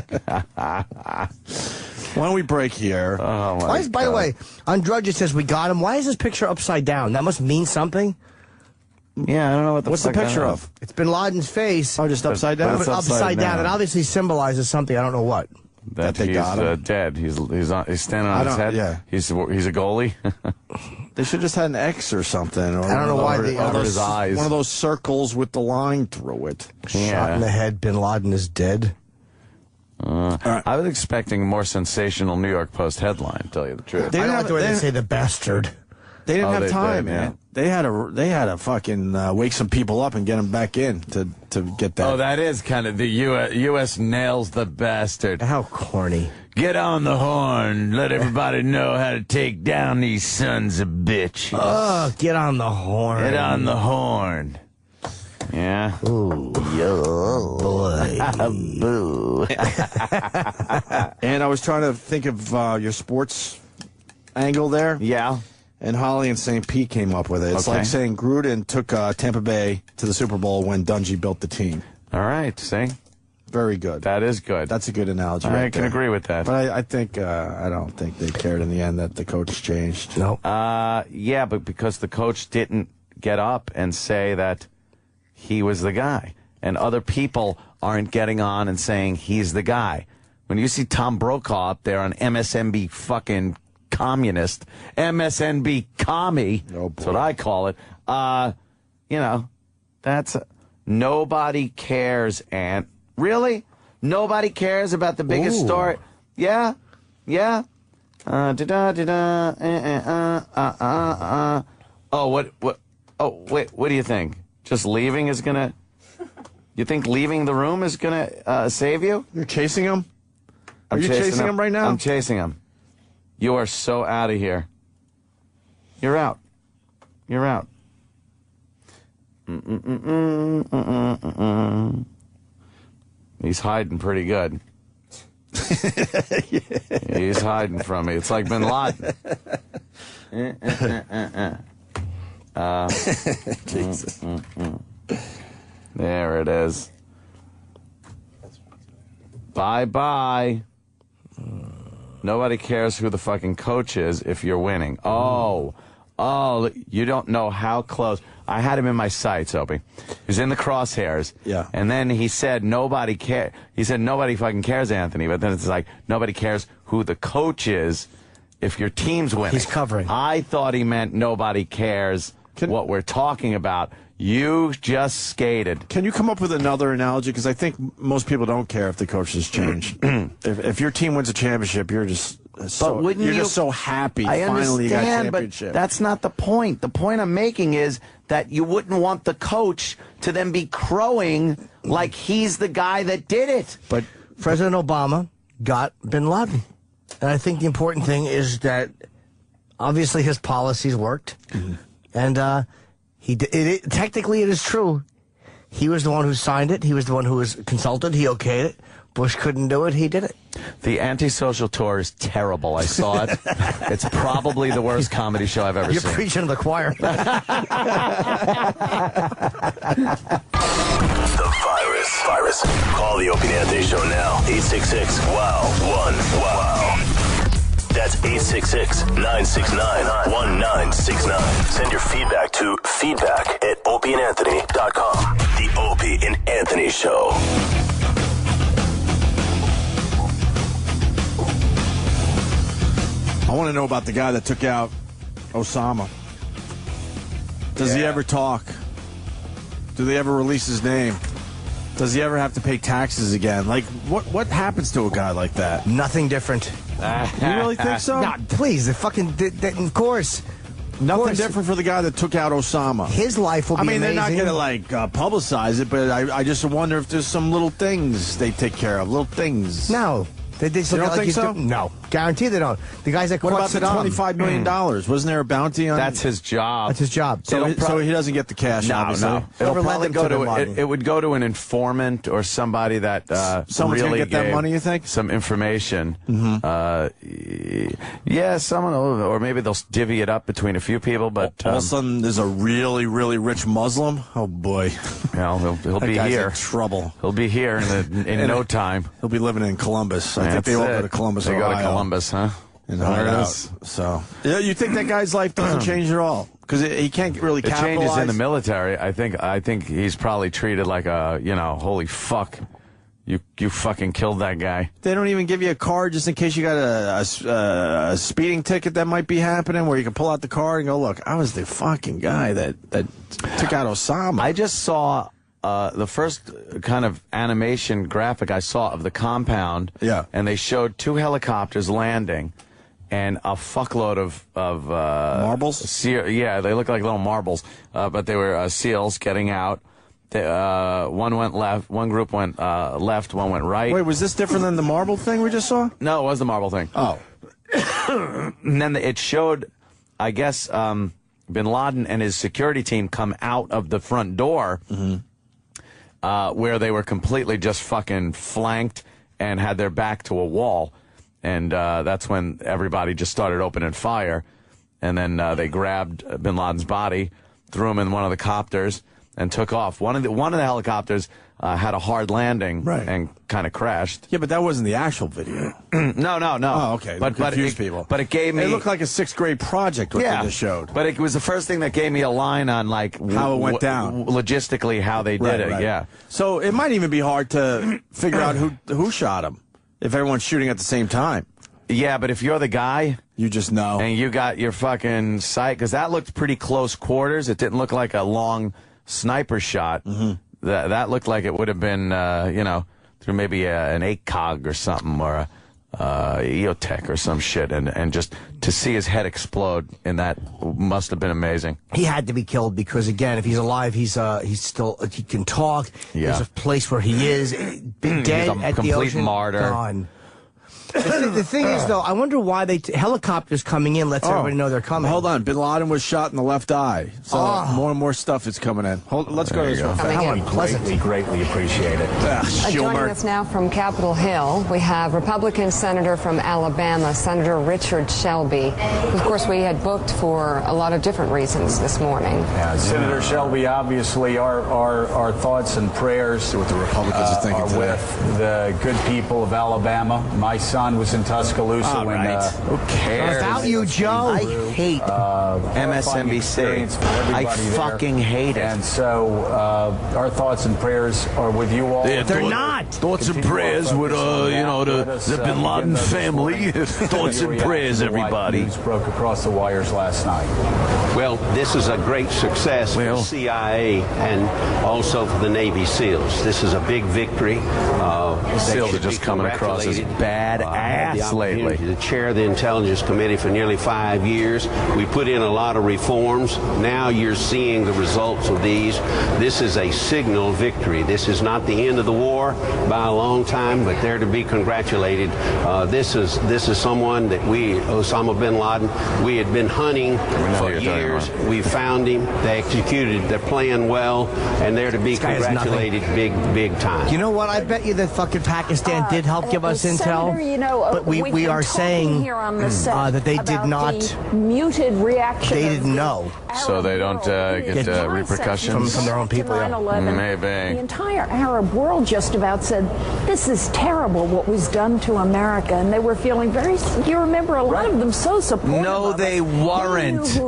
Why don't we break here? Oh, my Why is, by the way, on Drudge it says we got him. Why is this picture upside down? That must mean something. Yeah, I don't know what the What's the picture of? It's Bin Laden's face. Oh, just upside down? But upside down. It obviously symbolizes something. I don't know what. That they he's got him? dead. He's standing on his head. Yeah. He's a goalie. They should just had an X or something. Or I don't know why over his eyes. One of those circles with the line through it. Shot in the head. Bin Laden is dead. I was expecting a more sensational New York Post headline, to tell you the truth. I don't like the way they say the bastard. They didn't have time, did, man. yeah. They had to fucking wake some people up and get them back in to get that. Oh, that is kind of the U.S. nails the bastard. How corny. Get on the horn. Let everybody know how to take down these sons of bitches. Oh, get on the horn. Get on the horn. Yeah. Ooh, yo, boy. Boo. And I was trying to think of your sports angle there. Yeah. And Holly and St. Pete came up with it. It's like saying Gruden took Tampa Bay to the Super Bowl when Dungy built the team. All right. See? Very good. That is good. That's a good analogy. I can agree with that. But I think I don't think they cared in the end that the coach changed. No. Yeah, but because the coach didn't get up and say that he was the guy, and other people aren't getting on and saying he's the guy. When you see Tom Brokaw up there on MSNB fucking communist, MSNB commie, that's what I call it, that's nobody cares, and really? Nobody cares about the biggest story? Yeah? Yeah? Oh, what? Oh, wait, what do you think? Just leaving is gonna... You think leaving the room is gonna save you? You're chasing him? Are you chasing him right now? I'm chasing him. You are so out of here. You're out. You're out. He's hiding pretty good. He's hiding from me. It's like Bin Laden. Jesus. There it is. Bye-bye. Nobody cares who the fucking coach is if you're winning. Oh, you don't know how close. I had him in my sights, Opie. He was in the crosshairs. Yeah. And then he said, nobody cares. He said, nobody fucking cares, Anthony. But then it's like, nobody cares who the coach is if your team's winning. He's covering. I thought he meant nobody cares what we're talking about. You just skated. Can you come up with another analogy? Because I think most people don't care if the coaches change. if your team wins a championship, you're just so happy. I finally you got a understand, championship. but that's not the point. The point I'm making is that you wouldn't want the coach to then be crowing like he's the guy that did it. But President Obama got Bin Laden. And I think the important thing is that obviously his policies worked. Mm-hmm. And technically it is true. He was the one who signed it. He was the one who was consulted. He okayed it. Bush couldn't do it. He did it. The antisocial tour is terrible. I saw it. It's probably the worst comedy show I've ever seen. You're preaching to the choir. The virus. Call the Opie Anthony Show now. 866-WOW-1-WOW. That's 866-969-1969. Send your feedback to feedback@opieandanthony.com. The Opie and Anthony Show. I want to know about the guy that took out Osama. Does he ever talk? Do they ever release his name? Does he ever have to pay taxes again? Like, what happens to a guy like that? Nothing different. You really think so? No, please. Of course. Nothing different for the guy that took out Osama. His life will be amazing. They're not going to, like, publicize it, but I just wonder if there's some little things they take care of. Little things. No. They you don't think so? No. Guarantee they don't. The guys that What about the $25 million? Wasn't there a bounty on That's his job. That's his job. So he doesn't get the cash, obviously. No. It'll probably go to it would go to an informant or somebody that someone's really gonna get that money, you think? Some information. Mm-hmm. Yeah, someone or maybe they'll divvy it up between a few people, but all of a sudden there's a really, really rich Muslim. Oh boy. Well, he'll that be guy's here. In trouble. He'll be here in no time. He'll be living in Columbus. I think they all go to Columbus, They Ohio. go to Columbus, huh? And hide out. So, yeah, you think that guy's life doesn't change at all? Because he can't really capitalize. It changes in the military. I think he's probably treated like a, holy fuck, you fucking killed that guy. They don't even give you a card just in case you got a speeding ticket that might be happening, where you can pull out the card and go, look, I was the fucking guy that took out Osama. I just saw the first kind of animation graphic I saw of the compound. Yeah. And they showed 2 helicopters landing and a fuckload of marbles? Yeah, they look like little marbles, but they were SEALs getting out. One went left, one group went left, one went right. Wait, was this different than the marble thing we just saw? No, it was the marble thing. Oh. And then it showed, I guess, Bin Laden and his security team come out of the front door, where they were completely just fucking flanked and had their back to a wall. And that's when everybody just started opening fire. And then they grabbed Bin Laden's body, threw him in one of the copters, and took off. One of the helicopters had a hard landing and kind of crashed. Yeah, but that wasn't the actual video. No. Oh, okay. But people. But it gave me. It looked like a 6th grade project. What they just showed. But it was the first thing that gave me a line on like how it went down, logistically how they did it. Right. Yeah. So it might even be hard to figure out who shot him if everyone's shooting at the same time. Yeah, but if you're the guy, you just know, and you got your fucking sight, because that looked pretty close quarters. It didn't look like a long sniper shot. That looked like it would have been, through maybe an ACOG or something, or a EOTech or some shit, and just to see his head explode in that must have been amazing. He had to be killed because, again, if he's alive, he's still, he can talk. Yeah. There's a place where he is. Dead he's a at complete the ocean, martyr. Gone. The thing is, though, I wonder why helicopters coming in lets everybody know they're coming. Hold on. Bin Laden was shot in the left eye. So more and more stuff is coming in. Let's go to this one. How unpleasant. We greatly appreciate it. Joining us now from Capitol Hill, we have Republican Senator from Alabama, Senator Richard Shelby. Of course, we had booked for a lot of different reasons this morning. Yeah, Senator Shelby, obviously, our thoughts and prayers what the Republicans are thinking today. With the good people of Alabama. My son was in Tuscaloosa when who cares about you, Joe? I hate MSNBC. I fucking hate it. And so our thoughts and prayers are with you all. Yeah, they're not. Thoughts and prayers with the Bin Laden family. Thoughts and prayers, everybody. News broke across the wires last night. Well, this is a great success for the CIA and also for the Navy SEALs. This is a big victory. SEALs are just coming across as badass lately. To chair the Intelligence Committee for nearly 5 years. We put in a lot of reforms. Now you're seeing the results of these. This is a signal victory. This is not the end of the war by a long time, but they're to be congratulated. This is someone that Osama Bin Laden, we had been hunting for years. We found him. They executed their plan well, and they're to be congratulated big time. You know what? I bet you that fucking Pakistan did help give us intel. You know, but we are saying that they did not. The muted reaction. They didn't know. So they don't get repercussions from their own people. Maybe. The entire Arab world just about said, this is terrible what was done to America. And they were feeling you remember a lot of them so supportive. No, they weren't.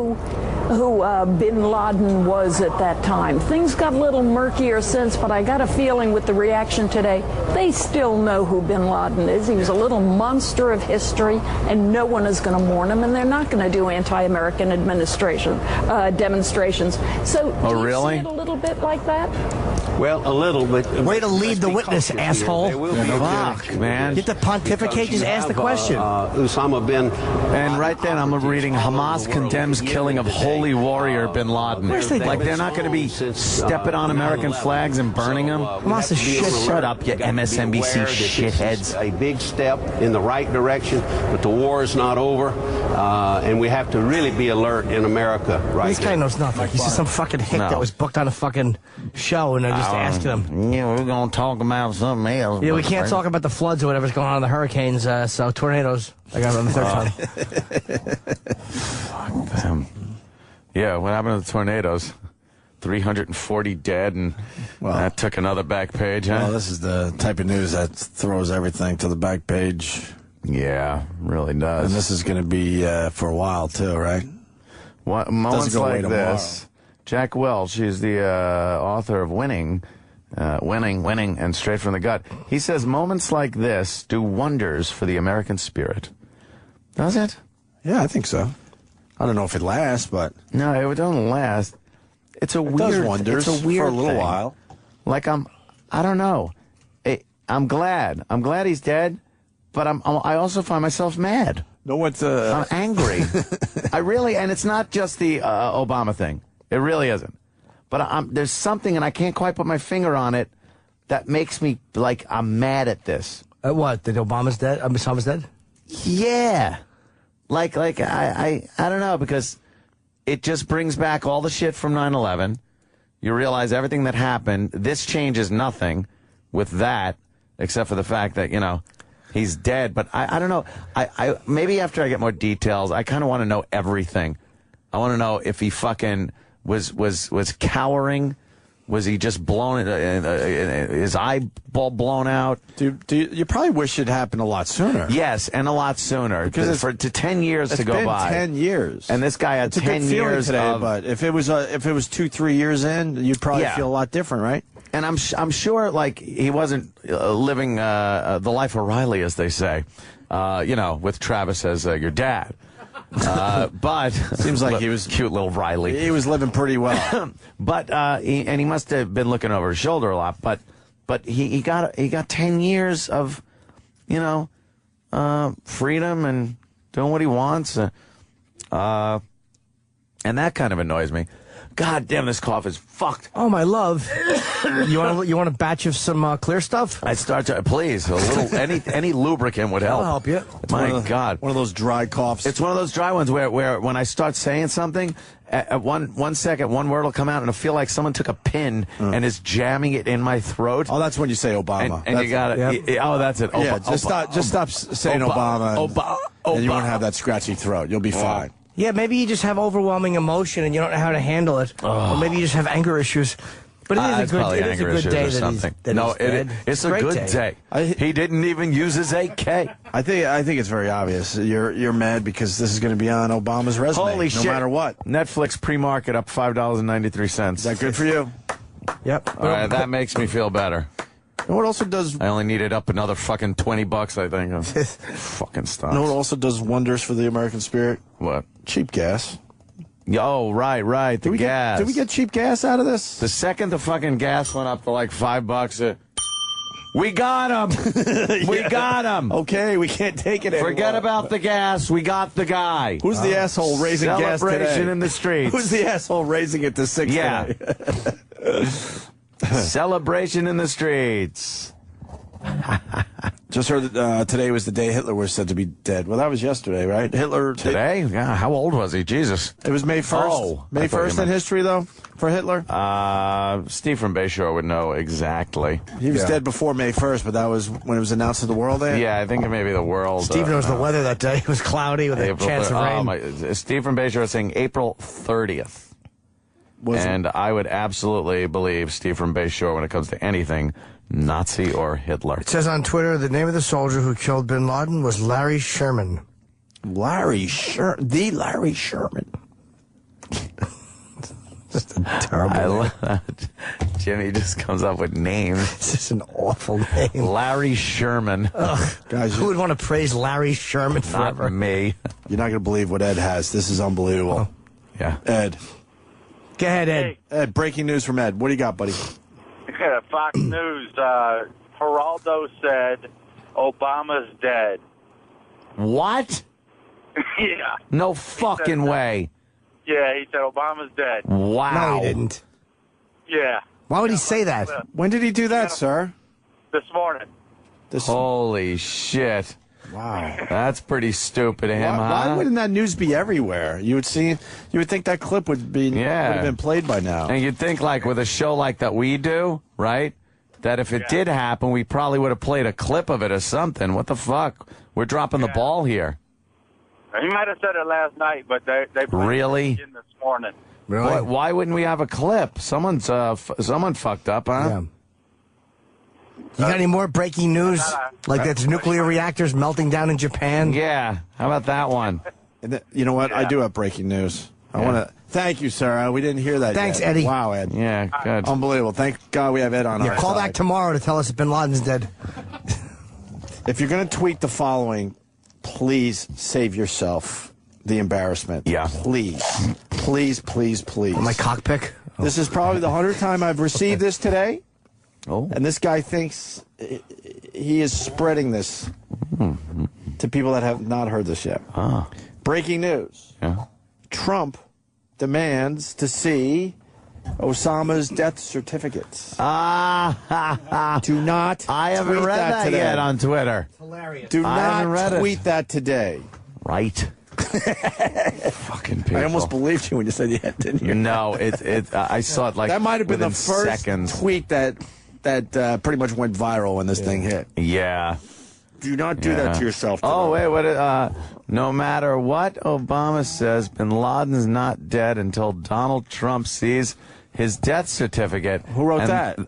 who Bin Laden was at that time. Things got a little murkier since, but I got a feeling with the reaction today, they still know who Bin Laden is. He was a little monster of history, and no one is going to mourn him, and they're not going to do anti-American demonstrations. So do you see it a little bit like that? Well, a little, but... Way to lead the witness, asshole. Fuck, man. Get the pontificate, just ask the question. Osama bin... And right then I'm reading Hamas condemns killing of holy warrior Bin Laden. Like they're not going to be stepping on American flags and burning them? Hamas is shit. Shut up, you MSNBC shitheads. A big step in the right direction, but the war is not over, and we have to really be alert in America right now. This guy knows nothing. He's just some fucking hick that was booked on a fucking show, and they're just asking him. Yeah, we're going to talk about something else. Yeah, we can't talk about the floods or whatever's going on in the hurricanes, so tornadoes. I got it on the third time. Fuck them. Yeah, what happened to the tornadoes? 340 dead, and that took another back page, huh? Well, this is the type of news that throws everything to the back page. Yeah, really does. And this is going to be for a while, too, right? What, moments like this. Jack Welch, she's the author of Winning, and Straight from the Gut. He says moments like this do wonders for the American spirit. Does it? Yeah, I think so. I don't know if it lasts, but... No, it don't last. It's a weird... It does wonders it's a weird for a little thing. while. Like, I don't know. I'm glad. I'm glad he's dead, but I also find myself mad. No one's... I'm angry. I really... And it's not just the Obama thing. It really isn't. But there's something, and I can't quite put my finger on it, that makes me, like, I'm mad at this. What? That Obama's dead? Osama's dead? Yeah. Like I don't know, because it just brings back all the shit from 9/11. You realize everything that happened. This changes nothing with that, except for the fact that, he's dead. But I don't know. I maybe after I get more details, I kind of want to know everything. I want to know if he fucking was cowering. Was he just blown, his eyeball blown out? You probably wish it happened a lot sooner. Yes, and a lot sooner. Because for 10 years to go by. It's been 10 years. And this guy had 10 years today, but if it was 2-3 years in, you'd probably feel a lot different, right? And I'm sure, like, he wasn't living the life of Riley, as they say, with Travis as your dad. But seems like he was cute little Riley. He was living pretty well. But he must have been looking over his shoulder a lot. But he got 10 years of freedom and doing what he wants. And that kind of annoys me. God damn, this cough is fucked. Oh, my love. You want a batch of some clear stuff? I'd start to, please, a little, any lubricant would help. I'll help you. My God. One of those dry coughs. It's one of those dry ones where when I start saying something, at one second, one word will come out and it'll feel like someone took a pin and is jamming it in my throat. Oh, that's when you say Obama. And you got it. Yep. Oh, that's it. Yeah, just stop saying Obama. And you won't have that scratchy throat. You'll be fine. Yeah, maybe you just have overwhelming emotion and you don't know how to handle it. Or maybe you just have anger issues. But it is a good day it's a good day. He didn't even use his 8K. I think it's very obvious. You're mad because this is going to be on Obama's resume. Holy shit. No matter what. Netflix pre-market up $5.93. Is that good for you? Yep. All right, that makes me feel better. And what also does... I only needed up another fucking $20, I think. Fucking stuff. You know what also does wonders for the American spirit? What? Cheap gas. Oh, right. The gas. Did we get cheap gas out of this? The second the fucking gas went up to like $5, we got him. We got him. Okay, we can't take it anymore. Forget about the gas. We got the guy. Who's the asshole raising gas today? Celebration in the streets. Who's the asshole raising it to 6 today? Celebration in the streets. Just heard that today was the day Hitler was said to be dead. Well, that was yesterday, right? Hitler... Today? Yeah, how old was he? Jesus. It was May 1st. Oh, May 1st in history, though, for Hitler? Steve from Bayshore would know exactly. He was dead before May 1st, but that was when it was announced to the world there? Yeah, I think it may be the world. Steve knows the weather that day. It was cloudy with a chance of rain. Steve from Bayshore is saying April 30th. And I would absolutely believe Steve from Bayshore when it comes to anything Nazi or Hitler. It says on Twitter the name of the soldier who killed Bin Laden was Larry Sherman. The Larry Sherman. Just a terrible I name. love that. Jimmy just comes up with names. It's just an awful name. Larry Sherman. Guys, who would want to praise Larry Sherman forever? Not me. You're not going to believe what Ed has. This is unbelievable. Yeah. Ed. Go ahead, Ed. Ed, breaking news from Ed. What do you got, buddy? Fox News. Geraldo said Obama's dead. What? Yeah. No fucking way. Yeah, he said Obama's dead. Wow. No, he didn't. Yeah. Why would he say that? When did he do that, sir? This morning. Holy shit. Wow. That's pretty stupid of him, Why wouldn't that news be everywhere? You would think that clip would have been played by now. And you'd think, like, with a show like that we do, right, that if it did happen, we probably would have played a clip of it or something. What the fuck? We're dropping the ball here. He might have said it last night, but they played Really? it again this morning. Really? Why wouldn't we have a clip? Someone fucked up, huh? Yeah. You got any more breaking news? Like that's nuclear reactors melting down in Japan? Yeah. How about that one? And you know what? I do have breaking news. I want to thank you, sir. We didn't hear that Thanks, yet. Eddie. Wow, Ed. Yeah, good. Unbelievable. Thank God we have Ed on our Call side. back tomorrow to tell us if Bin Laden's dead. If you're going to tweet the following, please save yourself the embarrassment. Yeah. Please. Please, please, please. My cockpick? This is probably the 100th time I've received this today. Oh. And this guy thinks he is spreading this to people that have not heard this yet. Ah. Breaking news. Yeah. Trump demands to see Osama's death certificates. Do not I haven't tweet read that today. yet on Twitter. Hilarious. Do I haven't read not it. tweet that today. Right. Fucking people. I almost believed you when you said you had, didn't you? No, I saw it like that might have been the within first seconds. tweet that pretty much went viral when this thing hit. Yeah. Do not do that to yourself. Today. Oh, wait, what? No matter what Obama says, Bin Laden's not dead until Donald Trump sees his death certificate. Who wrote that?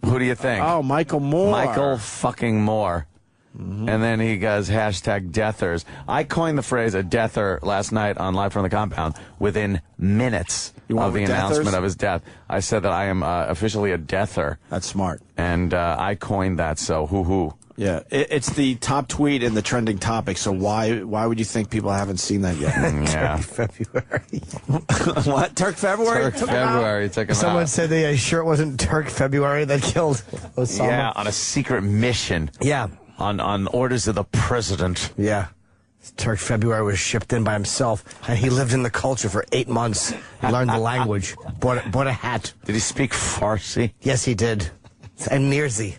Who do you think? Oh, Michael Moore. Michael fucking Moore. And then he goes #deathers. I coined the phrase a deather last night on Live from the Compound within minutes of the announcement of his death. I said that I am officially a deather. That's smart. And I coined that, so hoo-hoo. Yeah, it's the top tweet in the trending topic, so why would you think people haven't seen that yet? Yeah. February. What? Turk February? Turk February took him Someone out. said they sure it wasn't Turk February that killed Osama. Yeah, on a secret mission. Yeah. On orders of the president. Yeah. Turk February was shipped in by himself, and he lived in the culture for 8 months. He learned the language, bought a hat. Did he speak Farsi? Yes, he did. And Mirzi.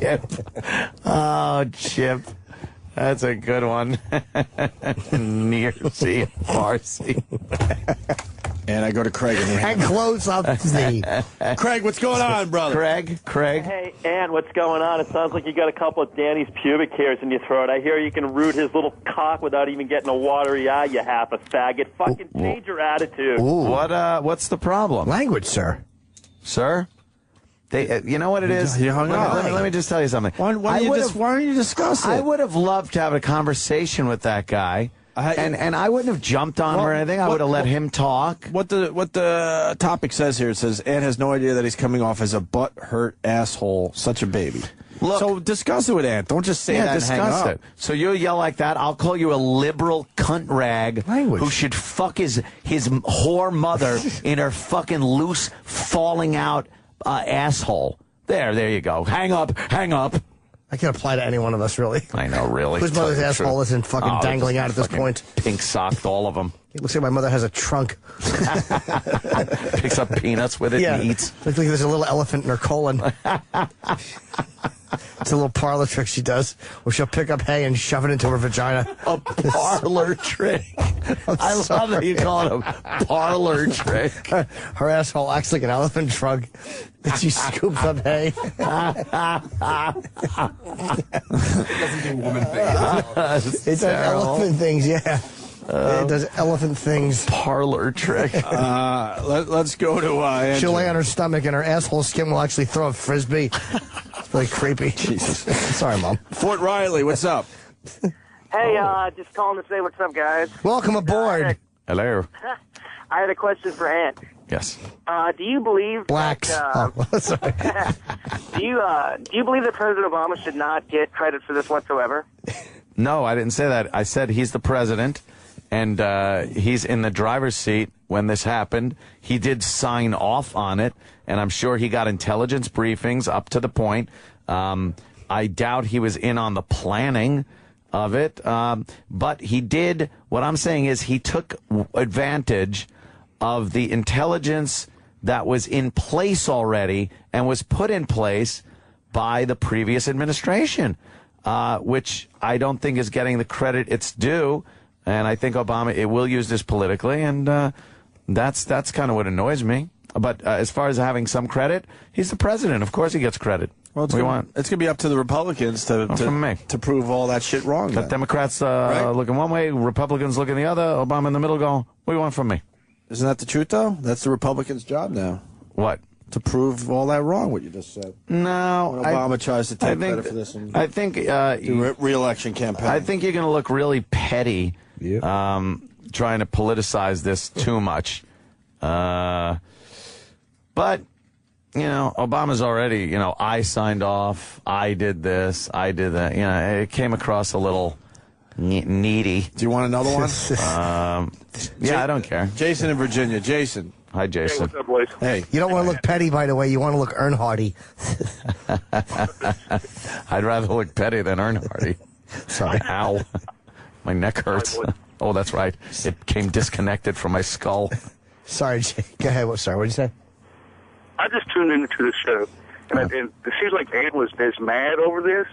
Chip. Oh, Chip. That's a good one. Nearly Farsi. And I go to Craig. And close up the. Craig, what's going on, brother? Craig. Hey, Ann, what's going on? It sounds like you got a couple of Danny's pubic hairs in your throat. I hear you can root his little cock without even getting a watery eye, you half a faggot. Fucking change your attitude. What's the problem? Language, sir. Sir? You know what it is? He hung up. Let me just tell you something. Why don't you discuss it? I would have loved to have a conversation with that guy. And I wouldn't have jumped on him or anything. I would have let him talk. What the topic says here, it says, Ann has no idea that he's coming off as a butt-hurt asshole, such a baby. Look, so discuss it with Ann. Don't just say that and hang discuss up. it. So you yell like that, I'll call you a liberal cunt rag who should fuck his whore mother in her fucking loose, falling out asshole. There you go. Hang up. I can apply to any one of us, really. I know, really. Whose mother's asshole isn't fucking dangling out at this point? Pink socked all of them. It looks like my mother has a trunk. Picks up peanuts with it and eats. Looks like there's a little elephant in her colon. It's a little parlor trick she does, where she'll pick up hay and shove it into her vagina. A parlor trick. I love that you call it a parlor trick. Her asshole acts like an elephant trunk that she scoops up hay. Doesn't do woman things. It does elephant things, yeah. It does elephant things. Parlor trick. Let's go to Andrew. She'll lay on her stomach and her asshole skin will actually throw a frisbee. It's really creepy. Jesus. Sorry, Mom. Fort Riley, what's up? Hey, just calling to say what's up, guys. Welcome aboard. Hello. I had a question for Ant. Yes. Do you believe blacks? Sorry. Do you believe that President Obama should not get credit for this whatsoever? No, I didn't say that. I said he's the president, and he's in the driver's seat when this happened. He did sign off on it, and I'm sure he got intelligence briefings up to the point. I doubt he was in on the planning of it, but he did. What I'm saying is he took advantage of the intelligence that was in place already and was put in place by the previous administration, which I don't think is getting the credit it's due. And I think Obama will use this politically, and that's kind of what annoys me. But as far as having some credit, he's the president. Of course he gets credit. Well, it's going to be up to the Republicans to prove all that shit wrong. The Democrats looking one way, Republicans looking the other, Obama in the middle going, what do you want from me? Isn't that the truth, though? That's the Republicans' job now. What? To prove all that wrong, what you just said. No. When Obama tries to take credit for this. I think the re-election campaign. I think you're going to look really petty trying to politicize this too much. But, Obama's already, I signed off, I did this, I did that. It came across a little needy. Do you want another one? Yeah, I don't care. Jason in Virginia. Jason. Hi, Jason. Hey, what's up, boys? Hey. You don't want to look petty, by the way. You want to look Earnhardy. I'd rather look petty than Earnhardy. Sorry. Ow. My neck hurts. Oh, that's right. It came disconnected from my skull. Sorry, Jay. Go ahead. Sorry, what did you say? I just tuned into the show, and it seems like Ed was this mad over this.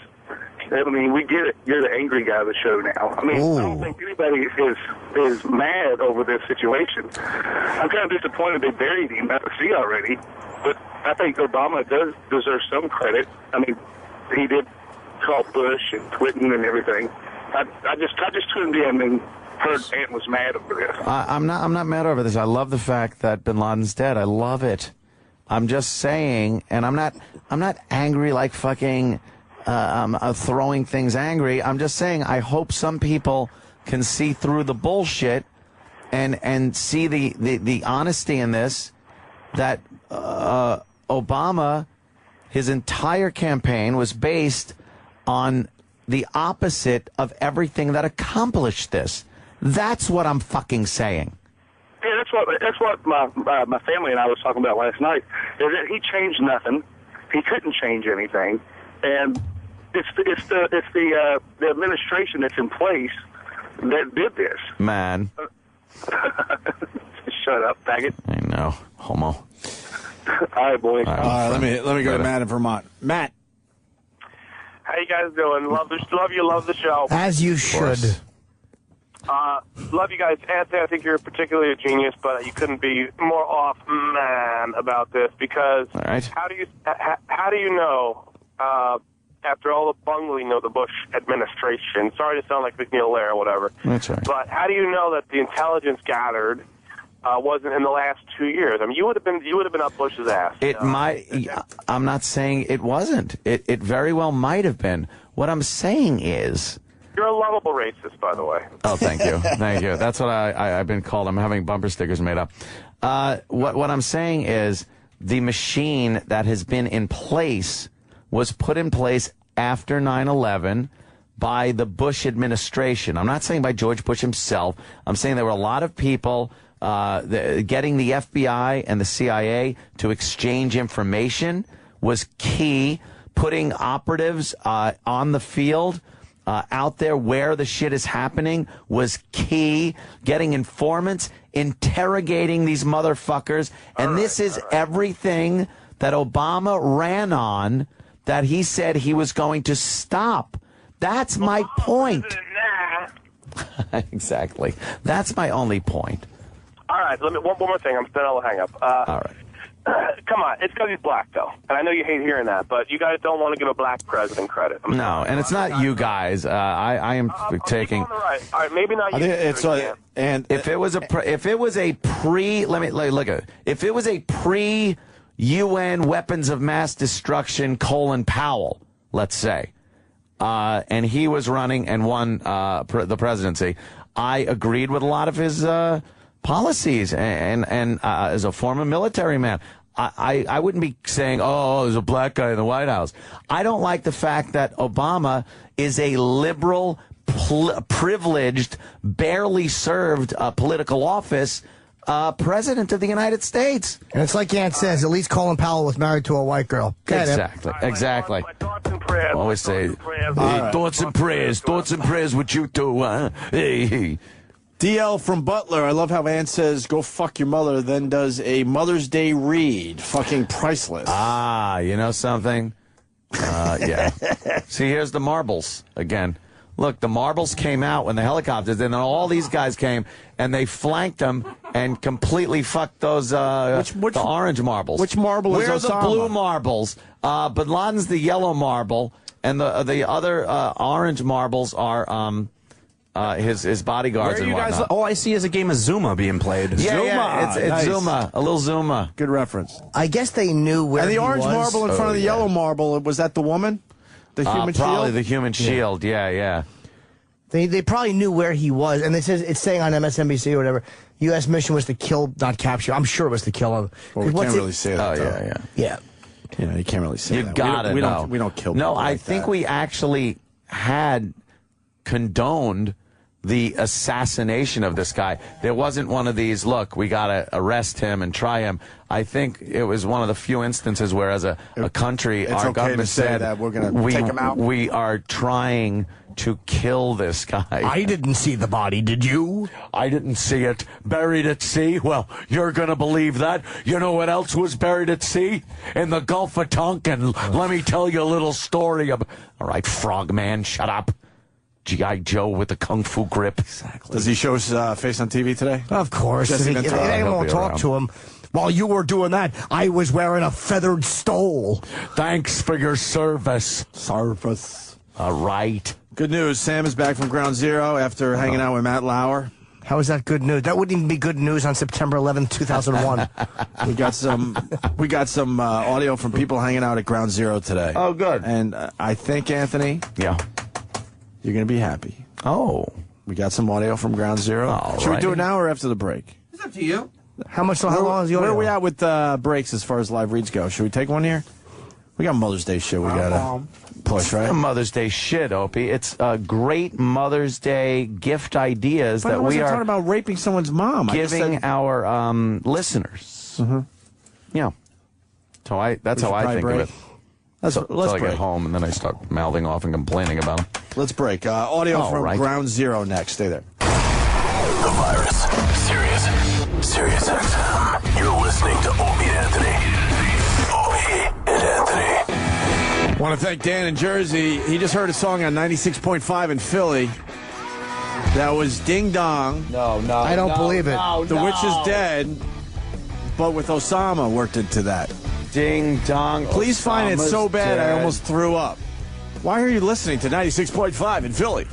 I mean, we get it. You're the angry guy of the show now. I mean, I don't think anybody is mad over this situation. I'm kind of disappointed they buried him at the sea already, but I think Obama does deserve some credit. I mean, he did call Bush and Clinton and everything. I just tuned in and heard Ant was mad over this. I'm not mad over this. I love the fact that Bin Laden's dead. I love it. I'm just saying, and I'm not angry like fucking throwing things angry. I'm just saying I hope some people can see through the bullshit and see the honesty in this, that Obama, his entire campaign was based on the opposite of everything that accomplished this. That's what I'm fucking saying. Yeah, that's what my family and I was talking about last night. Is that he changed nothing, he couldn't change anything, and it's the administration that's in place that did this. Man. Shut up, faggot. I know, homo. All right, boys. Let me go to Matt in Vermont. Matt. How you guys doing? Love the show. As you should. Love you guys. Anthony, I think you're particularly a genius, but you couldn't be more off man about this, because how do you know, after all the bungling of the Bush administration, sorry to sound like McNeil Lair or whatever, that's right, but how do you know that the intelligence gathered wasn't in the last 2 years? I mean, you would have been up Bush's ass. It might. I'm not saying it wasn't. It very well might have been. What I'm saying is, you're a lovable racist, by the way. Oh, thank you. Thank you. That's what I've been called. I'm having bumper stickers made up. What I'm saying is the machine that has been in place was put in place after 9/11 by the Bush administration. I'm not saying by George Bush himself. I'm saying there were a lot of people getting the FBI and the CIA to exchange information was key. Putting operatives on the field, out there where the shit is happening was key. Getting informants, interrogating these motherfuckers. And this is everything that Obama ran on, that he said he was going to stop. That's my point. Exactly. That's my only point. All right, one more thing. Then I'll hang up. All right. Come on, it's because he's black, though. And I know you hate hearing that, but you guys don't want to give a black president credit. No, and it's not you guys. I am taking. All right, maybe not you. And if it was a pre-UN weapons of mass destruction, Colin Powell, let's say, and he was running and won the presidency, I agreed with a lot of his policies, and as a former military man, I wouldn't be saying, oh, there's a black guy in the White House. I don't like the fact that Obama is a liberal, privileged, barely served political office president of the United States. And it's like Ant says, at least Colin Powell was married to a white girl. Exactly. Always say, thoughts and prayers, what you do, huh? Hey. DL from Butler. I love how Ant says, go fuck your mother, then does a Mother's Day read. Fucking priceless. You know something? Yeah. See, here's the marbles again. Look, the marbles came out when the helicopters, and then all these guys came, and they flanked them and completely fucked those the orange marbles. Which marble is Osama? Where are the blue marbles? Bin Laden's the yellow marble, and the other orange marbles are his bodyguards. Where are you and guys? All I see is a game of Zuma being played. Yeah, it's nice. Zuma, a little Zuma. Good reference. I guess they knew where and the he orange was. marble in front of the yellow marble, was that the woman? The human shield? Probably the human shield, yeah. They probably knew where he was, and it's saying on MSNBC or whatever, U.S. mission was to kill, not capture. I'm sure it was to kill him. Well, we can't really say that. Yeah. You know, you can't really say you that. Got it. We don't kill people. No, I like think that. we actually had condoned the assassination of this guy. There wasn't one of these, look, we got to arrest him and try him. I think it was one of the few instances where, as a country, our government said that we're going to take him out. We are trying to kill this guy. I didn't see the body, did you? I didn't see it. Buried at sea? Well, you're going to believe that. You know what else was buried at sea? In the Gulf of Tonkin. Let me tell you a little story. All right, frogman, shut up. G.I. Joe with the kung fu grip. Exactly. Does he show his face on TV today? Of course. If anyone will talk to him. While you were doing that, I was wearing a feathered stole. Thanks for your service. All right. Good news. Sam is back from Ground Zero after hanging out with Matt Lauer. How is that good news? That wouldn't even be good news on September 11th, 2001. We got some audio from people hanging out at Ground Zero today. Oh, good. And I think, Anthony, yeah, you're going to be happy. Oh. We got some audio from Ground Zero. Should we do it now or after the break? It's up to you. How long is the audio? Where are we at with breaks as far as live reads go? Should we take one here? We got Mother's Day shit we got to push, right? Mother's Day shit, Opie. It's great Mother's Day gift ideas but that we are talking about raping someone's mom. Giving our listeners. Mm-hmm. Yeah. So that's how I think of it. Let's I get home and then I start mouthing off and complaining about them. Let's break. Audio from Ground Zero next. Stay there. The virus. Sirius XM. You're listening to Opie Anthony. Opie and Anthony. Want to thank Dan in Jersey. He just heard a song on 96.5 in Philly. That was Ding Dong. No. I don't believe it. The Witch is Dead, but with Osama worked into that. Ding Dong. Please find it so bad dead. I almost threw up. Why are you listening to 96.5 in Philly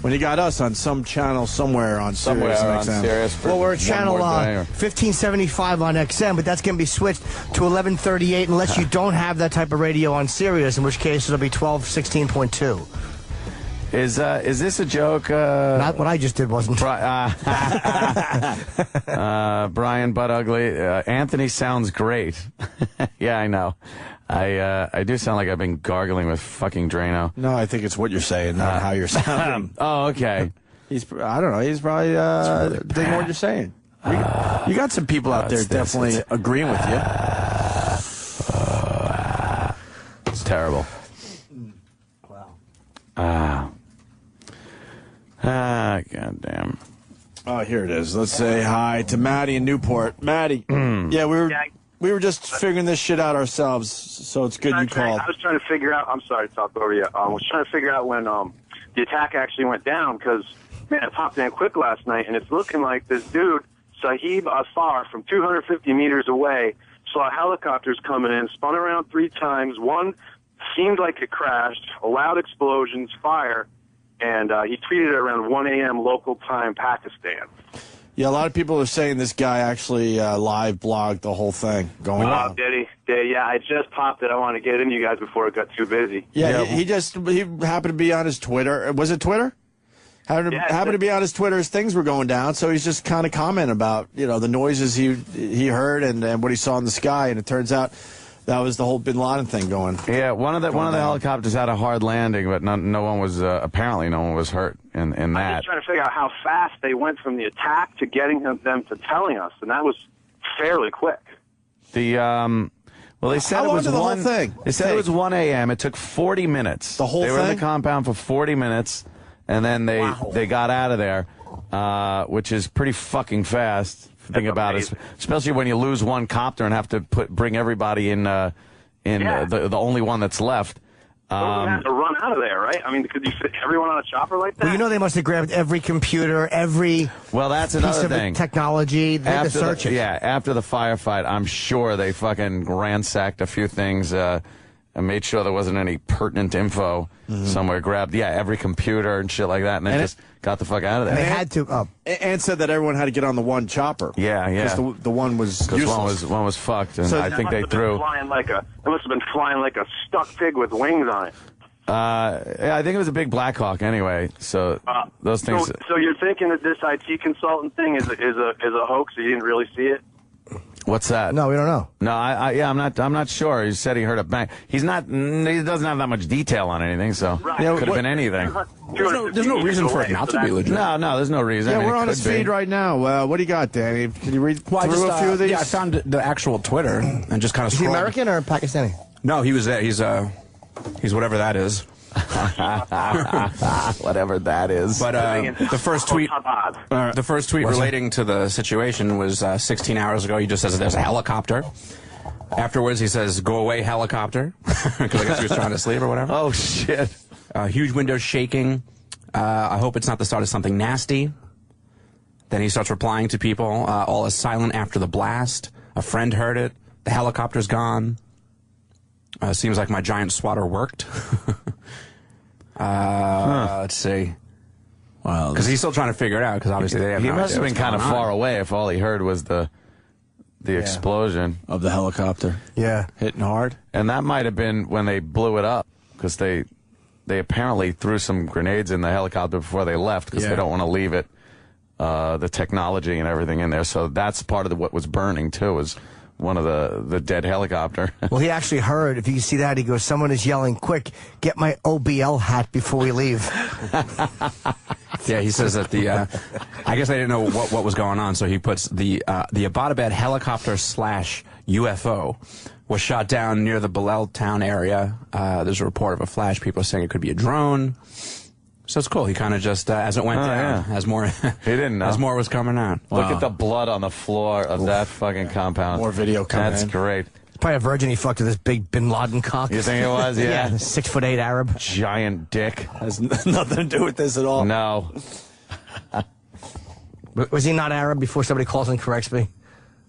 when you got us on some channel somewhere on Sirius XM? Well, we're at channel 1575 on XM, but that's going to be switched to 1138 unless you don't have that type of radio on Sirius, in which case it'll be 1216.2. Is this a joke? Not what I just did, wasn't. Brian Butt Ugly. Anthony sounds great. Yeah, I know. I do sound like I've been gargling with fucking Drano. No, I think it's what you're saying, not how you're sounding. Oh, okay. I don't know. He's probably digging what you're saying. You got some people out there definitely agreeing with you. It's terrible. Wow. Goddamn. Oh, here it is. Let's say hi to Maddie in Newport. Maddie. Yeah, we were just figuring this shit out ourselves, so it's good you called. I was trying to figure out. I'm sorry to talk over you. I was trying to figure out when the attack actually went down because, man, it popped in quick last night, and it's looking like this dude, Sahib Asfar, from 250 meters away, saw helicopters coming in, spun around 3 times. One seemed like it crashed, loud explosions, fire, and he tweeted it around 1 a.m. local time, Pakistan. Yeah, a lot of people are saying this guy actually live blogged the whole thing going on. Did he? Yeah, I just popped it. I wanted to get into you guys before it got too busy. Yeah, he happened to be on his Twitter. Was it Twitter? Happened to be on his Twitter as things were going down, so he's just kind of commenting about, the noises he heard and what he saw in the sky, and it turns out that was the whole Bin Laden thing going. Yeah, one of the helicopters had a hard landing, but no one was apparently no one was hurt in that. I'm just trying to figure out how fast they went from the attack to getting them to telling us, and that was fairly quick. They said How it long was did the whole one. thing They said it was 1 a.m. It took 40 minutes. The whole thing. They were in thing? the compound for 40 minutes, and then they got out of there, which is pretty fucking fast. Think about it, especially when you lose one copter and have to bring everybody in the only one that's left. You have to run out of there, right? I mean, could you fit everyone on a chopper like that? Well, they must have grabbed every computer, every that's piece another of thing. Technology. They had to search it. After the firefight, I'm sure they fucking ransacked a few things and made sure there wasn't any pertinent info somewhere. Grabbed every computer and shit like that, and then just got the fuck out of there. They had to. And said that everyone had to get on the one chopper. Yeah. Because the one was useless. One was fucked, and So I think they threw. It must have been flying like a stuck pig with wings on it. I think it was a big Black Hawk anyway. So those things. So you're thinking that this IT consultant thing is a hoax? You didn't really see it? What's that? No, we don't know. No, I'm not sure. He said he heard a bang. He doesn't have that much detail on anything, so Right. could have been anything. There's no reason for it not to be legit. No, there's no reason. Yeah, I mean, we're it on his could be. feed right now. What do you got, Danny? Can you read through a few of these? Yeah, I found the actual Twitter and just kind of Is he scrolled. American or Pakistani? No, he was there. He's whatever that is. Whatever that is. But the first tweet relating to the situation was 16 hours ago. He just says there's a helicopter. Afterwards, he says, "Go away, helicopter," because I guess he was trying to sleep or whatever. Oh shit! Huge windows shaking. I hope it's not the start of something nasty. Then he starts replying to people. All is silent after the blast. A friend heard it. The helicopter's gone. Seems like my giant swatter worked. Let's see. Well, because he's still trying to figure it out. Because obviously they have he no must idea have been kind of far away if all he heard was the explosion of the helicopter. Yeah, hitting hard. And that might have been when they blew it up because they apparently threw some grenades in the helicopter before they left because they don't want to leave it, the technology and everything in there. So that's part of what was burning too. Was one of the dead helicopter. Well, he actually heard, if you can see that, he goes, someone is yelling, quick, get my OBL hat before we leave. Yeah, he says that I guess they didn't know what was going on, so he puts the Abbottabad helicopter / UFO was shot down near the Balel town area. There's a report of a flash. People are saying it could be a drone. So it's cool. He kind of just, as it went down, as more he didn't know. As more was coming out. Look at the blood on the floor of that fucking compound. More video coming That's in. great. Probably a virgin he fucked with this big Bin Laden cock. You think it was? Yeah. 6'8" Arab. Giant dick. Has nothing to do with this at all. No. Was he not Arab before somebody calls and corrects me?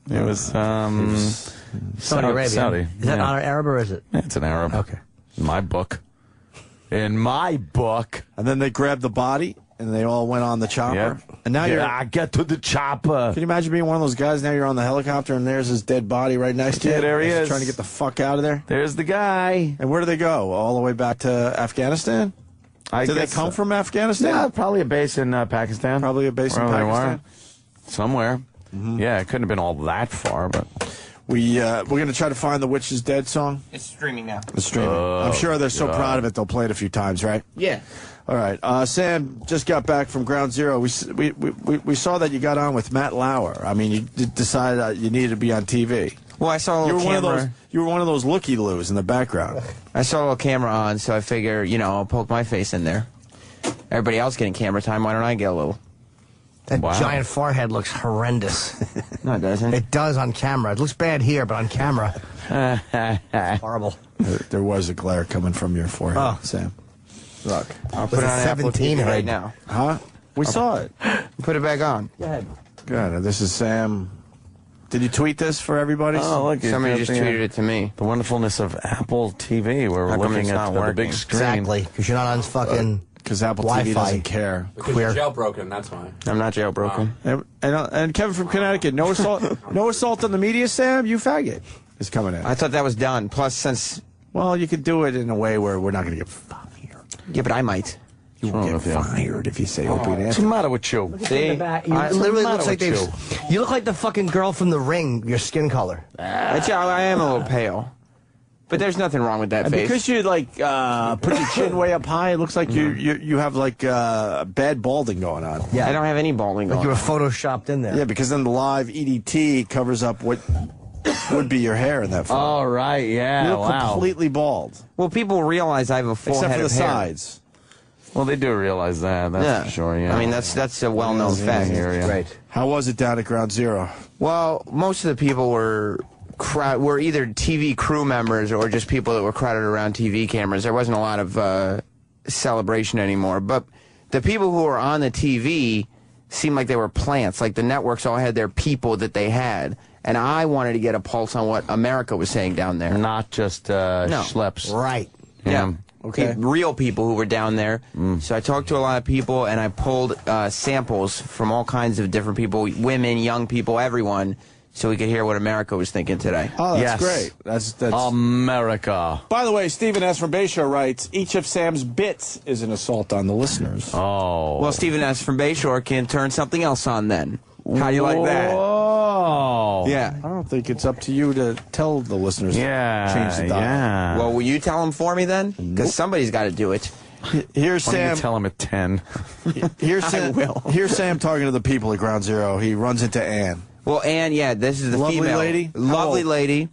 It was, Saudi Arabia. Saudi. Is that not an Arab or is it? It's an Arab. Okay. In my book. In my book. And then they grabbed the body, and they all went on the chopper. Yep. And now I get to the chopper. Can you imagine being one of those guys? Now you're on the helicopter, and there's his dead body right next to you. Yeah, there he is. Trying to get the fuck out of there. There's the guy. And where do they go? All the way back to Afghanistan? Do they come from Afghanistan? Yeah, probably a base in Pakistan. Probably a base in Pakistan. Somewhere. Yeah, it couldn't have been all that far, but... We're going to try to find the Witch is Dead song. It's streaming now. It's streaming. I'm sure they're so proud of it, they'll play it a few times, right? Yeah. All right. Sam just got back from Ground Zero. We saw that you got on with Matt Lauer. I mean, you decided you needed to be on TV. Well, I saw a little camera. You were one of those looky-loos in the background. I saw a little camera on, so I figure, I'll poke my face in there. Everybody else getting camera time, why don't I get a little? That giant forehead looks horrendous. No, it doesn't. It does on camera. It looks bad here, but on camera, horrible. There was a glare coming from your forehead, Sam. Look, I'll put it on Apple TV right now. Huh? We saw it. Put it back on. Go ahead. Good. This is Sam. Did you tweet this for everybody? Oh, look. Somebody just tweeted it to me. The wonderfulness of Apple TV, where we're looking at the big screen. Exactly, because you're not on fucking... because Apple Wi-Fi. TV doesn't care. Because you're jailbroken, that's why. I'm not jailbroken. And Kevin from Connecticut, no assault on the media, Sam. You faggot is coming in. I thought that was done. Plus, since you could do it in a way where we're not going to get fired. Yeah, but I might. You won't get fired if you say Opie Anthony. What's the matter with you? See, It literally looks like you look like the fucking girl from The Ring. Your skin color. I am a little pale. But there's nothing wrong with that face. Because you put your chin way up high, it looks like you have bad balding going on. Yeah, I don't have any balding going on. You were photoshopped in there. Yeah, because then the live EDT covers up what would be your hair in that photo. Oh, right, yeah, You look completely bald. Well, people realize I have a full Except head for of the hair. sides. Well, they do realize that, that's for sure, yeah. I mean, that's a well-known fact. Right. How was it down at Ground Zero? Well, most of the people were either TV crew members or just people that were crowded around TV cameras. There wasn't a lot of celebration anymore. But the people who were on the TV seemed like they were plants. Like the networks all had their people that they had. And I wanted to get a pulse on what America was saying down there. Not just schleps. Right. Yeah. Okay. Real people who were down there. So I talked to a lot of people, and I pulled samples from all kinds of different people, women, young people, everyone, so we could hear what America was thinking today. Oh, that's great. That's America. By the way, Stephen S. from Bayshore writes, each of Sam's bits is an assault on the listeners. Oh. Well, Stephen S. from Bayshore can turn something else on then. How do you like that? Oh. Yeah. I don't think it's up to you to tell the listeners to change the dial. Yeah. Well, will you tell them for me then? Because somebody's got to do it. Here's Why don't Sam. you tell him at 10? Here's Sam. Here's Sam talking to the people at Ground Zero. He runs into Ann. Well, Ann, this is the Lovely female. lady? Lovely lady.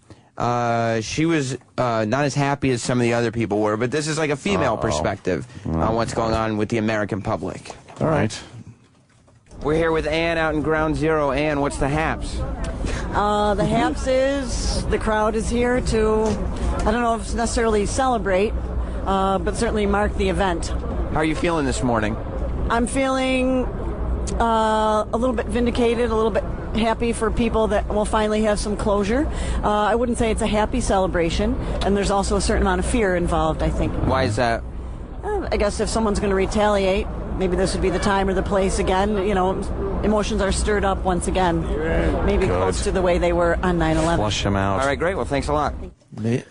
She was not as happy as some of the other people were, but this is like a female perspective on what's going on with the American public. All right. We're here with Ann out in Ground Zero. Ann, what's the haps? The haps is the crowd is here to, I don't know if it's necessarily celebrate, but certainly mark the event. How are you feeling this morning? I'm feeling a little bit vindicated, a little bit happy for people that will finally have some closure. I wouldn't say it's a happy celebration, and there's also a certain amount of fear involved, I think. Why is that? I guess if someone's going to retaliate, maybe this would be the time or the place again. You know, emotions are stirred up once again. Maybe close to the way they were on 9/11. Flush them out. All right, great. Well, thanks a lot.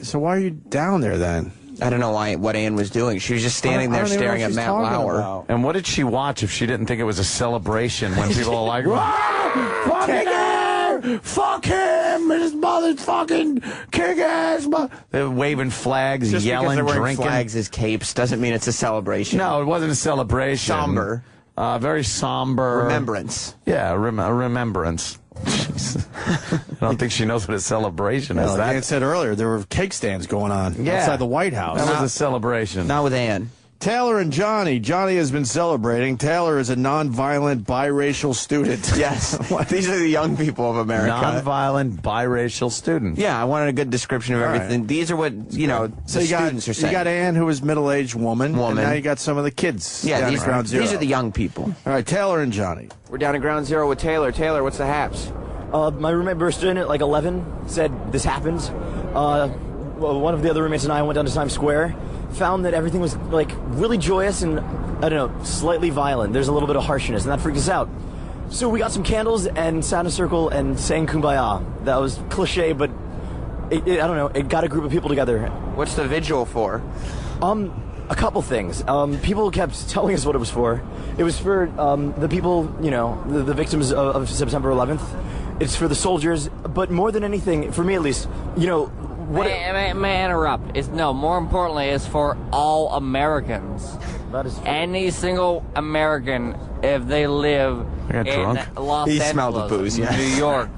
So why are you down there then? I don't know what Ann was doing. She was just standing there staring at Matt Lauer. And what did she watch if she didn't think it was a celebration when people are like, fuck him! Fuck him! And his mother's fucking kick-ass! They're waving flags, Just yelling, because they're wearing drinking. flags as capes doesn't mean it's a celebration. No, it wasn't a celebration. Somber. Very somber. Remembrance. Yeah, a remembrance. I don't think she knows what a celebration is. Like Ann said earlier, there were cake stands going on outside the White House. That was a celebration. Not with Ann. Taylor and Johnny. Johnny has been celebrating. Taylor is a nonviolent biracial student. Yes. These are the young people of America. Nonviolent biracial student. Yeah, I wanted a good description of everything. These are what, the students are saying. You got Ann, who is middle-aged woman. And now you got some of the kids. Yeah, down at Ground Zero. these are the young people. All right, Taylor and Johnny. We're down at Ground Zero with Taylor. Taylor, what's the haps? My roommate burst in at like 11, said this happens. One of the other roommates and I went down to Times Square, found that everything was like really joyous and, I don't know, slightly violent. There's a little bit of harshness, and that freaked us out. So we got some candles and sat in a circle and sang Kumbaya. That was cliche, but I don't know, it got a group of people together. What's the vigil for? A couple things. People kept telling us what it was for. It was for the people, the victims of September 11th. It's for the soldiers, but more than anything, for me at least, May I interrupt? More importantly, it's for all Americans. That is any single American, if they live in Los He Angeles, smelled the booze, New York,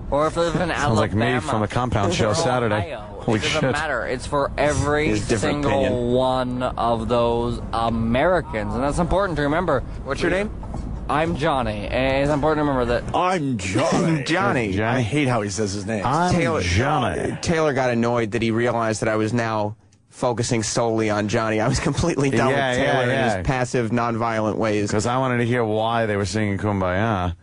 or if they live in Alabama. Sounds like me from the Compound Show Saturday. Holy It doesn't shit. matter. It's for every single one of those Americans, and that's important to remember. What's your name? I'm Johnny, and it's important to remember that. I'm Johnny. Johnny. I hate how he says his name. Taylor got annoyed that he realized that I was now focusing solely on Johnny. I was completely done with Taylor and his passive, nonviolent ways. Because I wanted to hear why they were singing Kumbaya.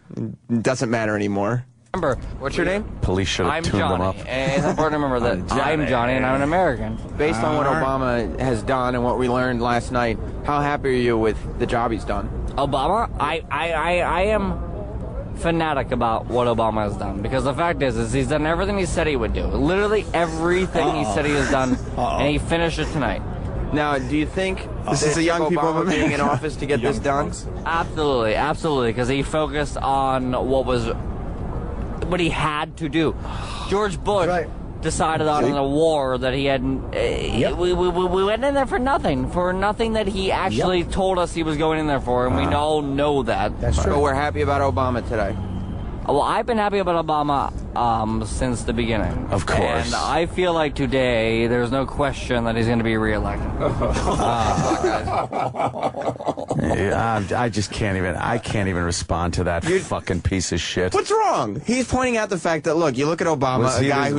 Doesn't matter anymore. Remember, what's your name? Police should have I'm tuned them Johnny, up. and it's important to remember that I'm Johnny and I'm an American. Based on what Obama has done and what we learned last night, how happy are you with the job he's done? Obama, I am fanatic about what Obama has done, because the fact is he's done everything he said he would do. Literally everything he said he has done, and he finished it tonight. Now, do you think this is a young Obama being in office to get this done? Absolutely, absolutely, because he focused on what he had to do. George Bush decided on a war that he hadn't. We went in there for nothing that he actually told us he was going in there for, and we all know that. That's true. But we're happy about Obama today. Well, I've been happy about Obama since the beginning. Of course. And I feel like today there's no question that he's going to be reelected. I just can't even. I can't even respond to that fucking piece of shit. What's wrong? He's pointing out the fact that, look, you look at Obama,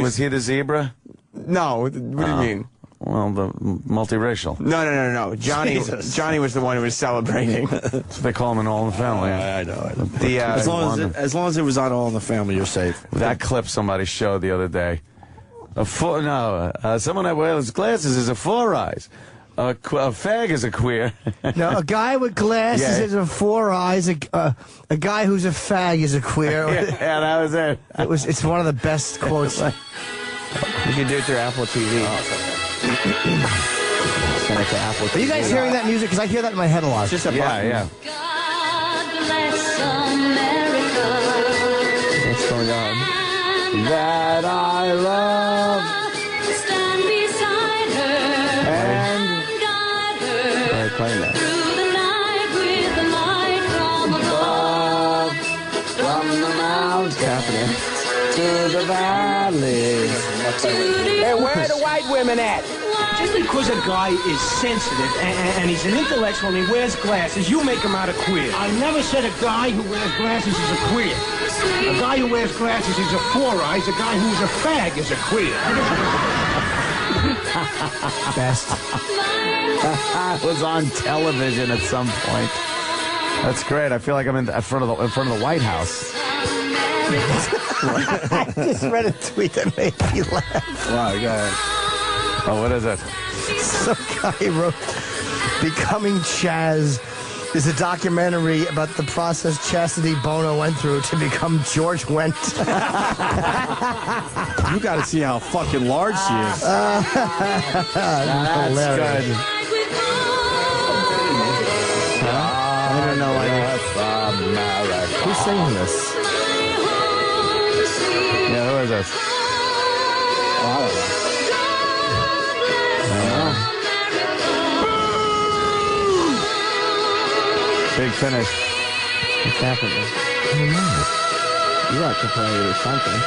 was he the zebra? No. What do you mean? Well, the multiracial. No. Johnny was the one who was celebrating. They call him an All in the Family. I know. As long as it was on All in the Family, you're safe. That clip somebody showed the other day. Someone that wears glasses is a four eyes. A fag is a queer. No, a guy with glasses is a four eyes. A guy who's a fag is a queer. Yeah, that was it. It's one of the best quotes. You can do it through Apple TV. Send it to Apple TV. Are you guys hearing that music? Because I hear that in my head a lot. It's just a button. Yeah. God bless America. What's going on? That I love. Stand beside her and guide her. Why are you playing that? Through the night with the light from above. From the mountains happening? to the valley. Hey, where are the white women at? Just because a guy is sensitive and he's an intellectual and he wears glasses, you make him out a queer. I never said a guy who wears glasses is a queer. A guy who wears glasses is a four eyes. A guy who's a fag is a queer. Best. That was on television at some point. That's great. I feel like I'm in front of the White House. I just read a tweet that made me laugh. Wow, go ahead. Oh, what is it? Some guy wrote, "Becoming Chaz is a documentary about the process Chastity Bono went through to become George Wendt." You got to see how fucking large she is. That's hilarious. good. I don't know. Who's singing this? Yeah, who is this? I don't know. Big finish. What's happening? I don't know. You got to play or something.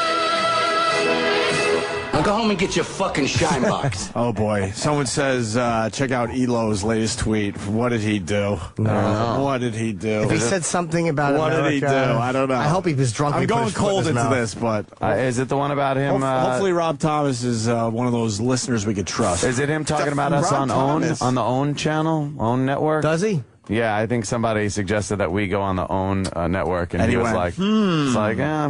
Now go home and get your fucking shine box. Oh boy! Someone says check out Elo's latest tweet. What did he do? No. What did he do? If he said something about what America, did he do? I don't know. I hope he was drunk. I'm going cold into this, but is it the one about him? Hopefully, Rob Thomas is one of those listeners we could trust. Is it him talking about us on the OWN channel, OWN network? Does he? Yeah, I think somebody suggested that we go on the OWN network, and he was went, like, it's like, yeah.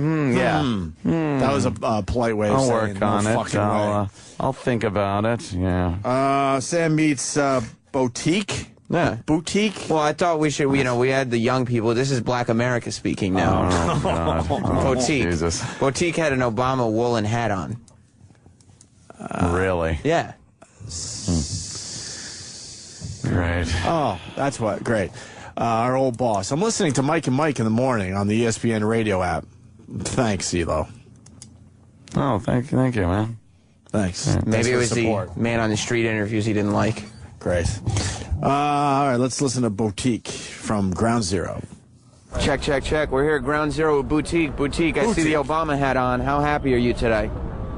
That was a polite way of I'll saying work on no it. fucking way. I'll think about it. Yeah. Sam meets Boutique. Yeah. Boutique? Well, I thought we should, we had the young people. This is Black America speaking now. Oh, God. Boutique. Jesus. Boutique had an Obama woolen hat on. Really? Yeah. Great. Oh, that's what. Great. Our old boss. I'm listening to Mike and Mike in the morning on the ESPN radio app. Thanks, Elo. Oh, thank you, man. Thanks. Maybe it was the man on the street interviews he didn't like. Great. All right, let's listen to Boutique from Ground Zero. Check. We're here at Ground Zero with Boutique. Boutique, I see the Obama hat on. How happy are you today?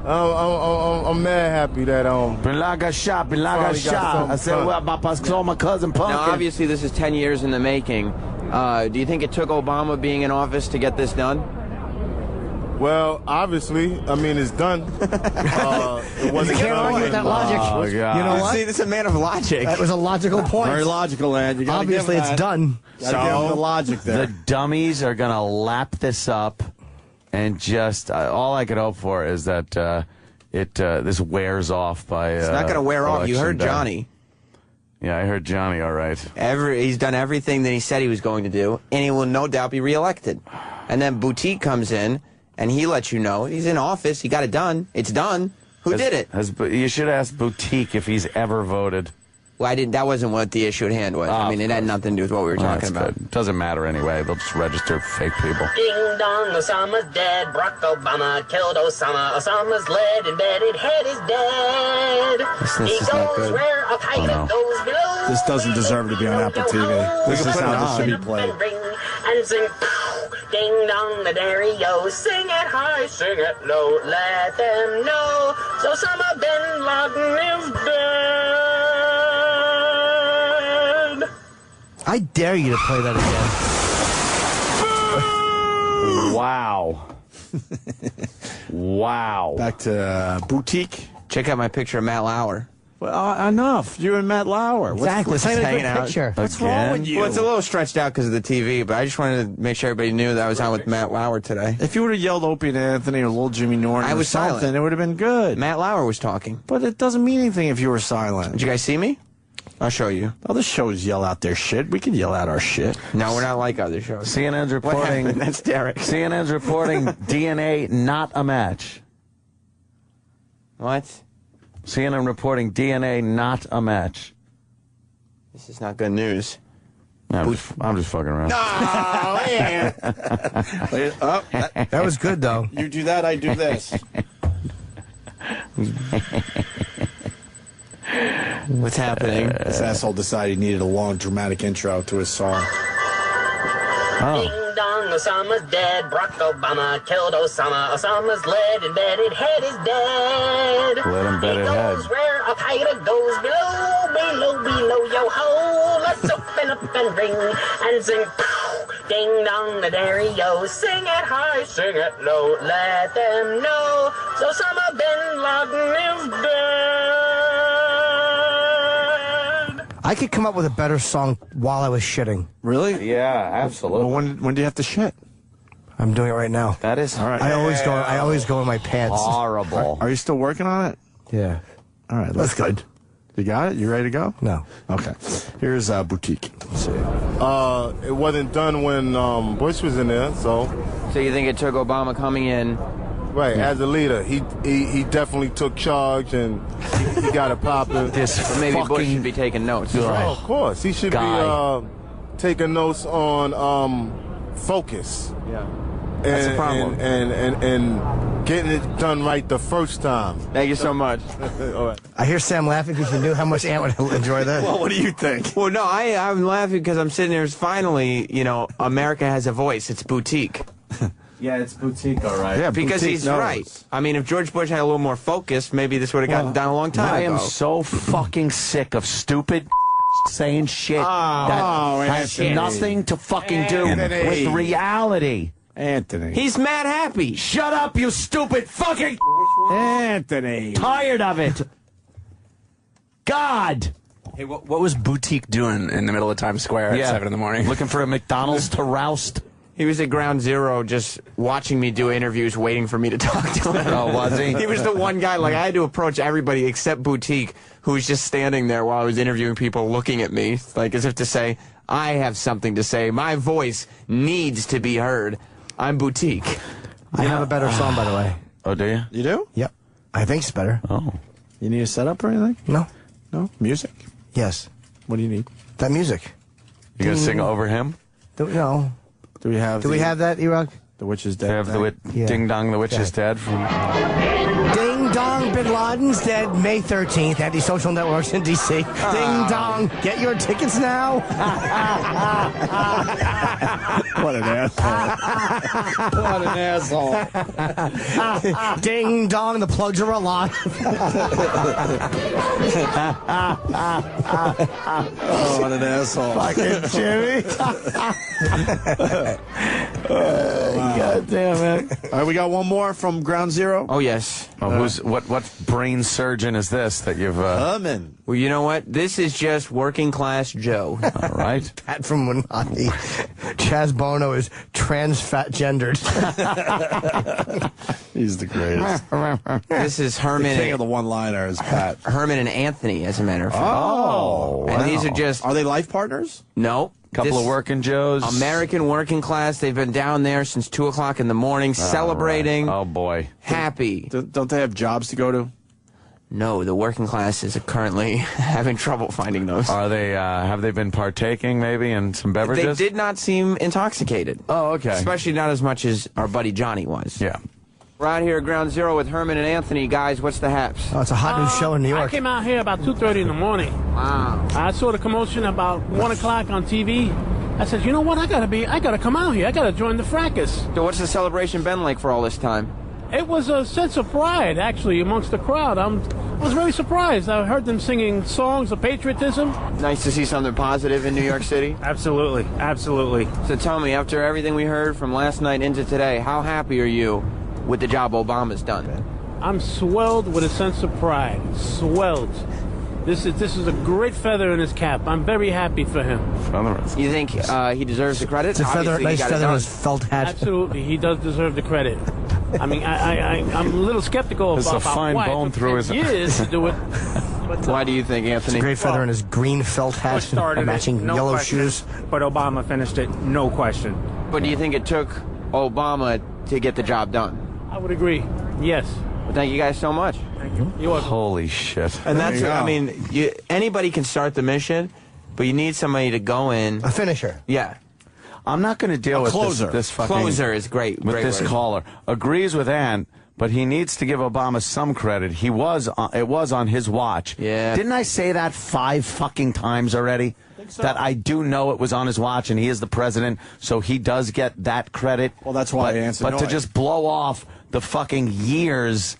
I'm mad happy that Bin Laden shot. I said, well, about my cousin Pumpkin. Now, obviously, this is 10 years in the making. Do you think it took Obama being in office to get this done? Well, obviously, I mean, it's done. It wasn't. You can't argue with that logic. Oh, God. You know what? See, this is a man of logic. That was a logical point. Very logical, lad. You gotta Obviously, give it's that. done. Gotta give him the logic there. The dummies are going to lap this up and just all I could hope for is that this wears off by. It's not going to wear off. You election heard day. Johnny. Yeah, I heard Johnny. All right. He's done everything that he said he was going to do, and he will no doubt be reelected. And then Boutique comes in, and he lets you know he's in office. He got it done. It's done. Who did it? You should ask Boutique if he's ever voted. Well, I didn't. That wasn't what the issue at hand was. I mean, it had nothing to do with what we were talking about. Good. Doesn't matter anyway. They'll just register fake people. Ding dong, Osama's dead. Barack Obama killed Osama. Osama's lead embedded head is dead. He goes where Al Qaeda goes below. This doesn't deserve to be on Apple TV. This is how this should be played. And sing, ding dong, the dairy-o. Sing it high, sing it low. Let them know Osama Bin Laden is dead. I dare you to play that again. Wow. Wow. Back to Boutique. Check out my picture of Matt Lauer. Well, enough. You and Matt Lauer. Exactly. It's not even a hanging good out. picture. What's wrong with you? Well, it's a little stretched out because of the TV, but I just wanted to make sure everybody knew that I was on with Matt Lauer today. If you would have yelled Opie and Anthony or Little Jimmy Norton I was or something, silent. it would have been good. Matt Lauer was talking. But it doesn't mean anything if you were silent. Did you guys see me? I'll show you. Other shows yell out their shit. We can yell out our shit. No, we're not like other shows. CNN's What reporting. happened? That's Derek. CNN's reporting DNA not a match. What? CNN reporting DNA not a match. This is not good news. I'm just fucking around. Oh, man. That was good, though. You do that, I do this. What's happening? This asshole decided he needed a long, dramatic intro to his song. Ding dong, Osama's dead. Barack Obama killed Osama. Osama's lead embedded head is dead. Lead embedded he head. goes where Al Qaeda goes below, yo ho. Let's open up and ring and sing. Ding dong, the dairy-o. Sing it high, sing it low. Let them know Osama Bin Laden is dead. I could come up with a better song while I was shitting. Really? Yeah, absolutely. Well, when do you have to shit? I'm doing it right now. That is all right. I always go in my pants. Horrible. Are you still working on it? Yeah. All right. That's good. You got it? You ready to go? No. Okay. Here's Boutique. Let's see. It wasn't done when Bush was in there, so. So you think it took Obama coming in? Right, as a leader, he definitely took charge and he got it popping. But maybe Bush should be taking notes. Oh, of course, he should be taking notes on focus. Yeah. That's the problem. And getting it done right the first time. Thank you so much. All right. I hear Sam laughing because you knew how much Ant would enjoy that. Well, what do you think? Well, no, I'm laughing because I'm sitting there. Finally, America has a voice. It's Boutique. Yeah, it's Boutique, all right. Yeah, Because Boutique he's knows. right. I mean, if George Bush had a little more focus, maybe this would have gotten done a long time I ago. am so fucking sick of stupid saying shit that has Anthony. nothing to fucking do Anthony. with reality. Anthony. He's mad happy. Shut up, you stupid fucking Anthony. tired of it. God. Hey, what was Boutique doing in the middle of Times Square at 7 in the morning? Looking for a McDonald's to roust. He was at Ground Zero just watching me do interviews, waiting for me to talk to him. Oh, was he? He was the one guy, I had to approach everybody except Boutique, who was just standing there while I was interviewing people looking at me, as if to say, I have something to say. My voice needs to be heard. I'm Boutique. I have a better song, by the way. Oh, do you? You do? Yep. I think it's better. Oh. You need a setup or anything? No. No? Music? Yes. What do you need? That music. You gonna sing over him? No. Do we have that, E-Rock? The Witch is Do Dead? you have the Ding Dong, the Witch is Dead from... Ding dong, Bin Laden's dead May 13th at the social networks in D.C. Ding dong, get your tickets now. What an asshole. What an asshole. Ding dong, the plugs are alive. Oh, what an asshole. Fucking Jimmy. God damn, man. All right, we got one more from Ground Zero. Oh, yes. Oh, what brain surgeon is this that you've... Herman. Well, you know what? This is just working class Joe. All right. Pat from Winati. Chaz Bono is trans-fat-gendered. He's the greatest. This is Herman. The king of the one-liners, Pat. Herman and Anthony, as a matter of fact. Oh, and wow. these are just... Are they life partners? No. Couple of working Joes. American working class. They've been down there since 2 o'clock in the morning, celebrating. Right. Oh, boy. Happy. Don't they have jobs to go to? No, the working class is currently having trouble finding those. Are they? Have they been partaking maybe in some beverages? They did not seem intoxicated. Oh, okay. Especially not as much as our buddy Johnny was. Yeah. We're out here at Ground Zero with Herman and Anthony. Guys, what's the haps? Oh, it's a hot new show in New York. I came out here about 2:30 in the morning. Wow. I saw the commotion about 1 o'clock on TV. I said, you know what? I gotta come out here. I gotta join the fracas. So what's the celebration been like for all this time? It was a sense of pride, actually, amongst the crowd. I was very surprised. I heard them singing songs of patriotism. Nice to see something positive in New York City. Absolutely, absolutely. So tell me, after everything we heard from last night into today, how happy are you with the job Obama's done? I'm swelled with a sense of pride. Swelled. This is a great feather in his cap. I'm very happy for him. You think he deserves the credit? It's a feather, Obviously, nice feather in his felt hat. Absolutely, he does deserve the credit. I mean, I'm a little skeptical There's about a fine why bone it took through 10 his years to do it. But, Why do you think, Anthony? It's a great feather in his green felt hat and matching yellow shoes. But Obama finished it, no question. But do you think it took Obama to get the job done? I would agree. Yes. Well, thank you guys so much. Thank you. You're welcome. Holy shit. And that's, I mean, anybody can start the mission, but you need somebody to go in. A finisher. Yeah. I'm not going to deal with this fucking... Closer is great. With great this word. caller. Agrees with Ann, but he needs to give Obama some credit. It was on his watch. Yeah. Didn't I say that 5 fucking times already? So. That I do know it was on his watch and he is the president, so he does get that credit. Well, that's why I answered. But to just blow off the fucking years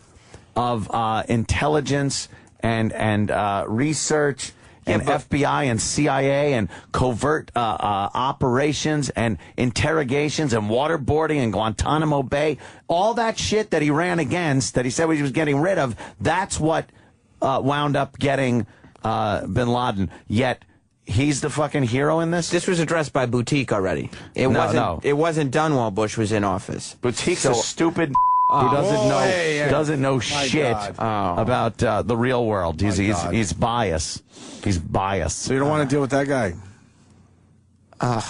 of intelligence and research and FBI and CIA and covert operations and interrogations and waterboarding and Guantanamo Bay, all that shit that he ran against, that he said he was getting rid of, that's what wound up getting Bin Laden. Yet he's the fucking hero in this? This was addressed by Boutique already. It wasn't done while Bush was in office. Boutique's a stupid who doesn't know shit about the real world. He's biased. He's biased. So you don't want to deal with that guy?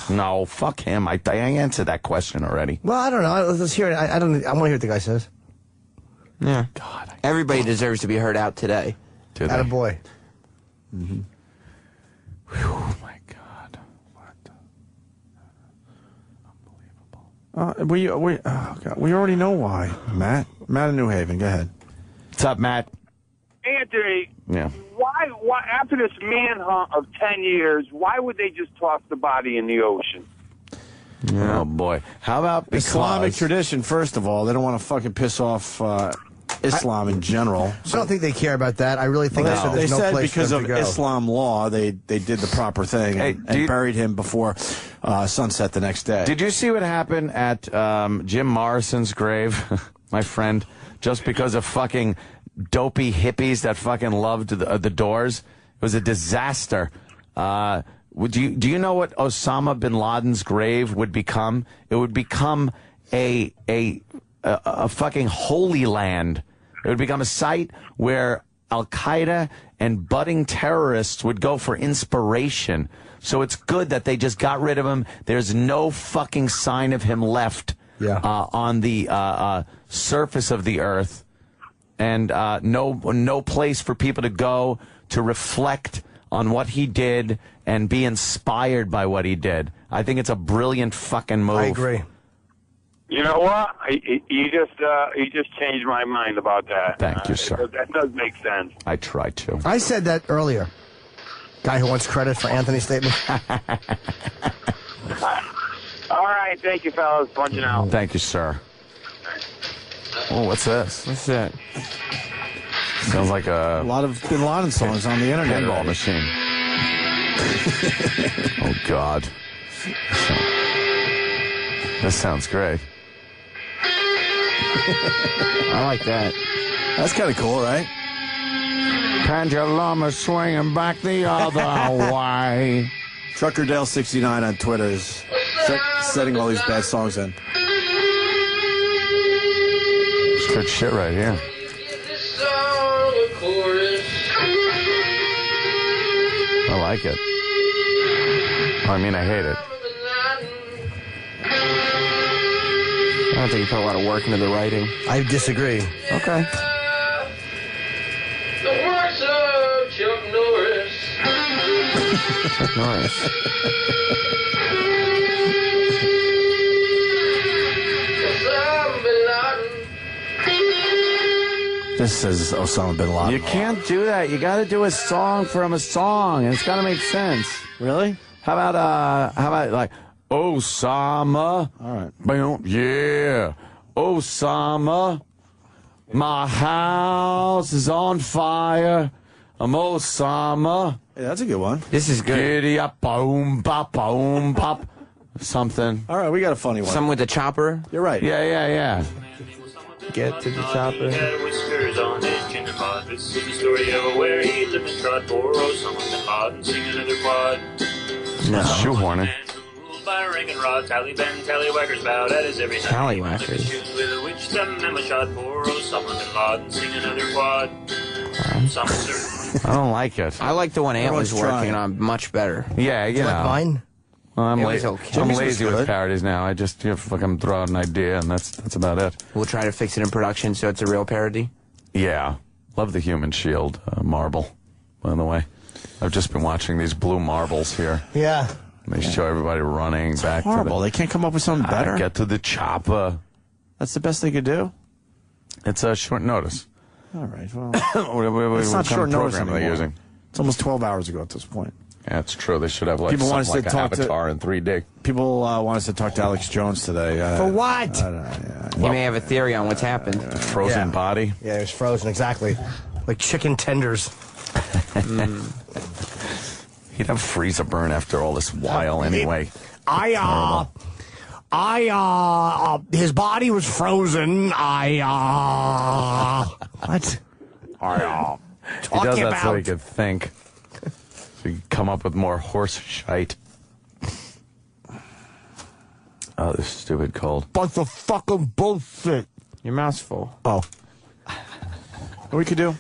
No, fuck him. I answered that question already. Well, I don't know. Let's hear it. I want to hear what the guy says. Yeah. God. Everybody deserves to be heard out today. Attaboy. Mm-hmm. Oh my God! What? Unbelievable. We already know why. Matt in New Haven. Go ahead. What's up, Matt? Anthony. Yeah. Why after this manhunt of 10 years, why would they just toss the body in the ocean? Oh boy! How about Islamic tradition? First of all, they don't want to fucking piss off Islam in general. I don't think they care about that. I really think they there's no place because for of them to go. Islam law, they did the proper thing and buried him before sunset the next day. Did you see what happened at Jim Morrison's grave, my friend? Just because of fucking dopey hippies that fucking loved the Doors, it was a disaster. Do you know what Osama Bin Laden's grave would become? It would become a fucking holy land. It would become a site where Al-Qaeda and budding terrorists would go for inspiration. So it's good that they just got rid of him. There's no fucking sign of him left on the surface of the earth. And no place for people to go to reflect on what he did and be inspired by what he did. I think it's a brilliant fucking move. I agree. You know what? You just changed my mind about that. Thank you, sir. That does make sense. I tried to. I said that earlier. Guy who wants credit for Anthony's statement. All right, thank you, fellas. Punching out. Thank you, sir. Oh, what's this? What's that? Sounds like a lot of Bin Laden songs on the internet. Pinball machine. Oh God. This sounds great. I like that. That's kind of cool, right? Pendulum is swinging back the other way. Truckerdale69 on Twitter is setting all these bad songs in. It's good shit right here. I like it. I mean, I hate it. I don't think you put a lot of work into the writing. I disagree. Okay. The works of Chuck Norris. Chuck Norris. Osama Bin Laden. This is Osama Bin Laden. You can't do that. You got to do a song from a song, and it's got to make sense. Really? How about like Osama? All right. Boom. Yeah. Osama. My house is on fire. I'm Osama. Hey, that's a good one. This is good. Giddy up, boom, pop, boom, pop. Something. All right, we got a funny one. Some with the chopper. You're right. Yeah. Get to the chopper. Had whiskers on his chin and bod. This is the story of where he lived and trod for Osama Bin Laden. Sing another quad. No. Shoehorning. Ruled by a ring and rod. Taliban, tallywhackers bowed at his every time. Tallywhackers. With a witch, the memo shot for Osama Bin Laden. Sing another quad. Some sir. I don't like it. I like the one Ant was Everyone's working trying. on much better. Yeah, you know. Mine? Well, I'm It lazy. was okay. I'm Jimmy's lazy was with good. parodies now. I just fucking throw out an idea, and that's about it. We'll try to fix it in production so it's a real parody. Yeah. Love the Human Shield marble, by the way. I've just been watching these blue marbles here. Yeah. They show everybody running back Horrible. to They can't come up with something better. Get to the chopper. That's the best they could do. It's a short notice. All right. Well, It's it's not short notice program are they anymore. using? It's almost 12 hours ago at this point. Yeah, it's true. They should have like People want something us like to an talk to- Avatar in 3D. People want us to talk to Alex Jones today. For what? You may have a theory on what's happened. Frozen body. Yeah, it was frozen, exactly. Like chicken tenders. He'd have freezer burn after all this while anyway. His body was frozen. What? He does that so he could think. So he could come up with more horse shite. Oh, this stupid cold. Bunch of fucking bullshit. Your mouth's full. Oh. What we could do?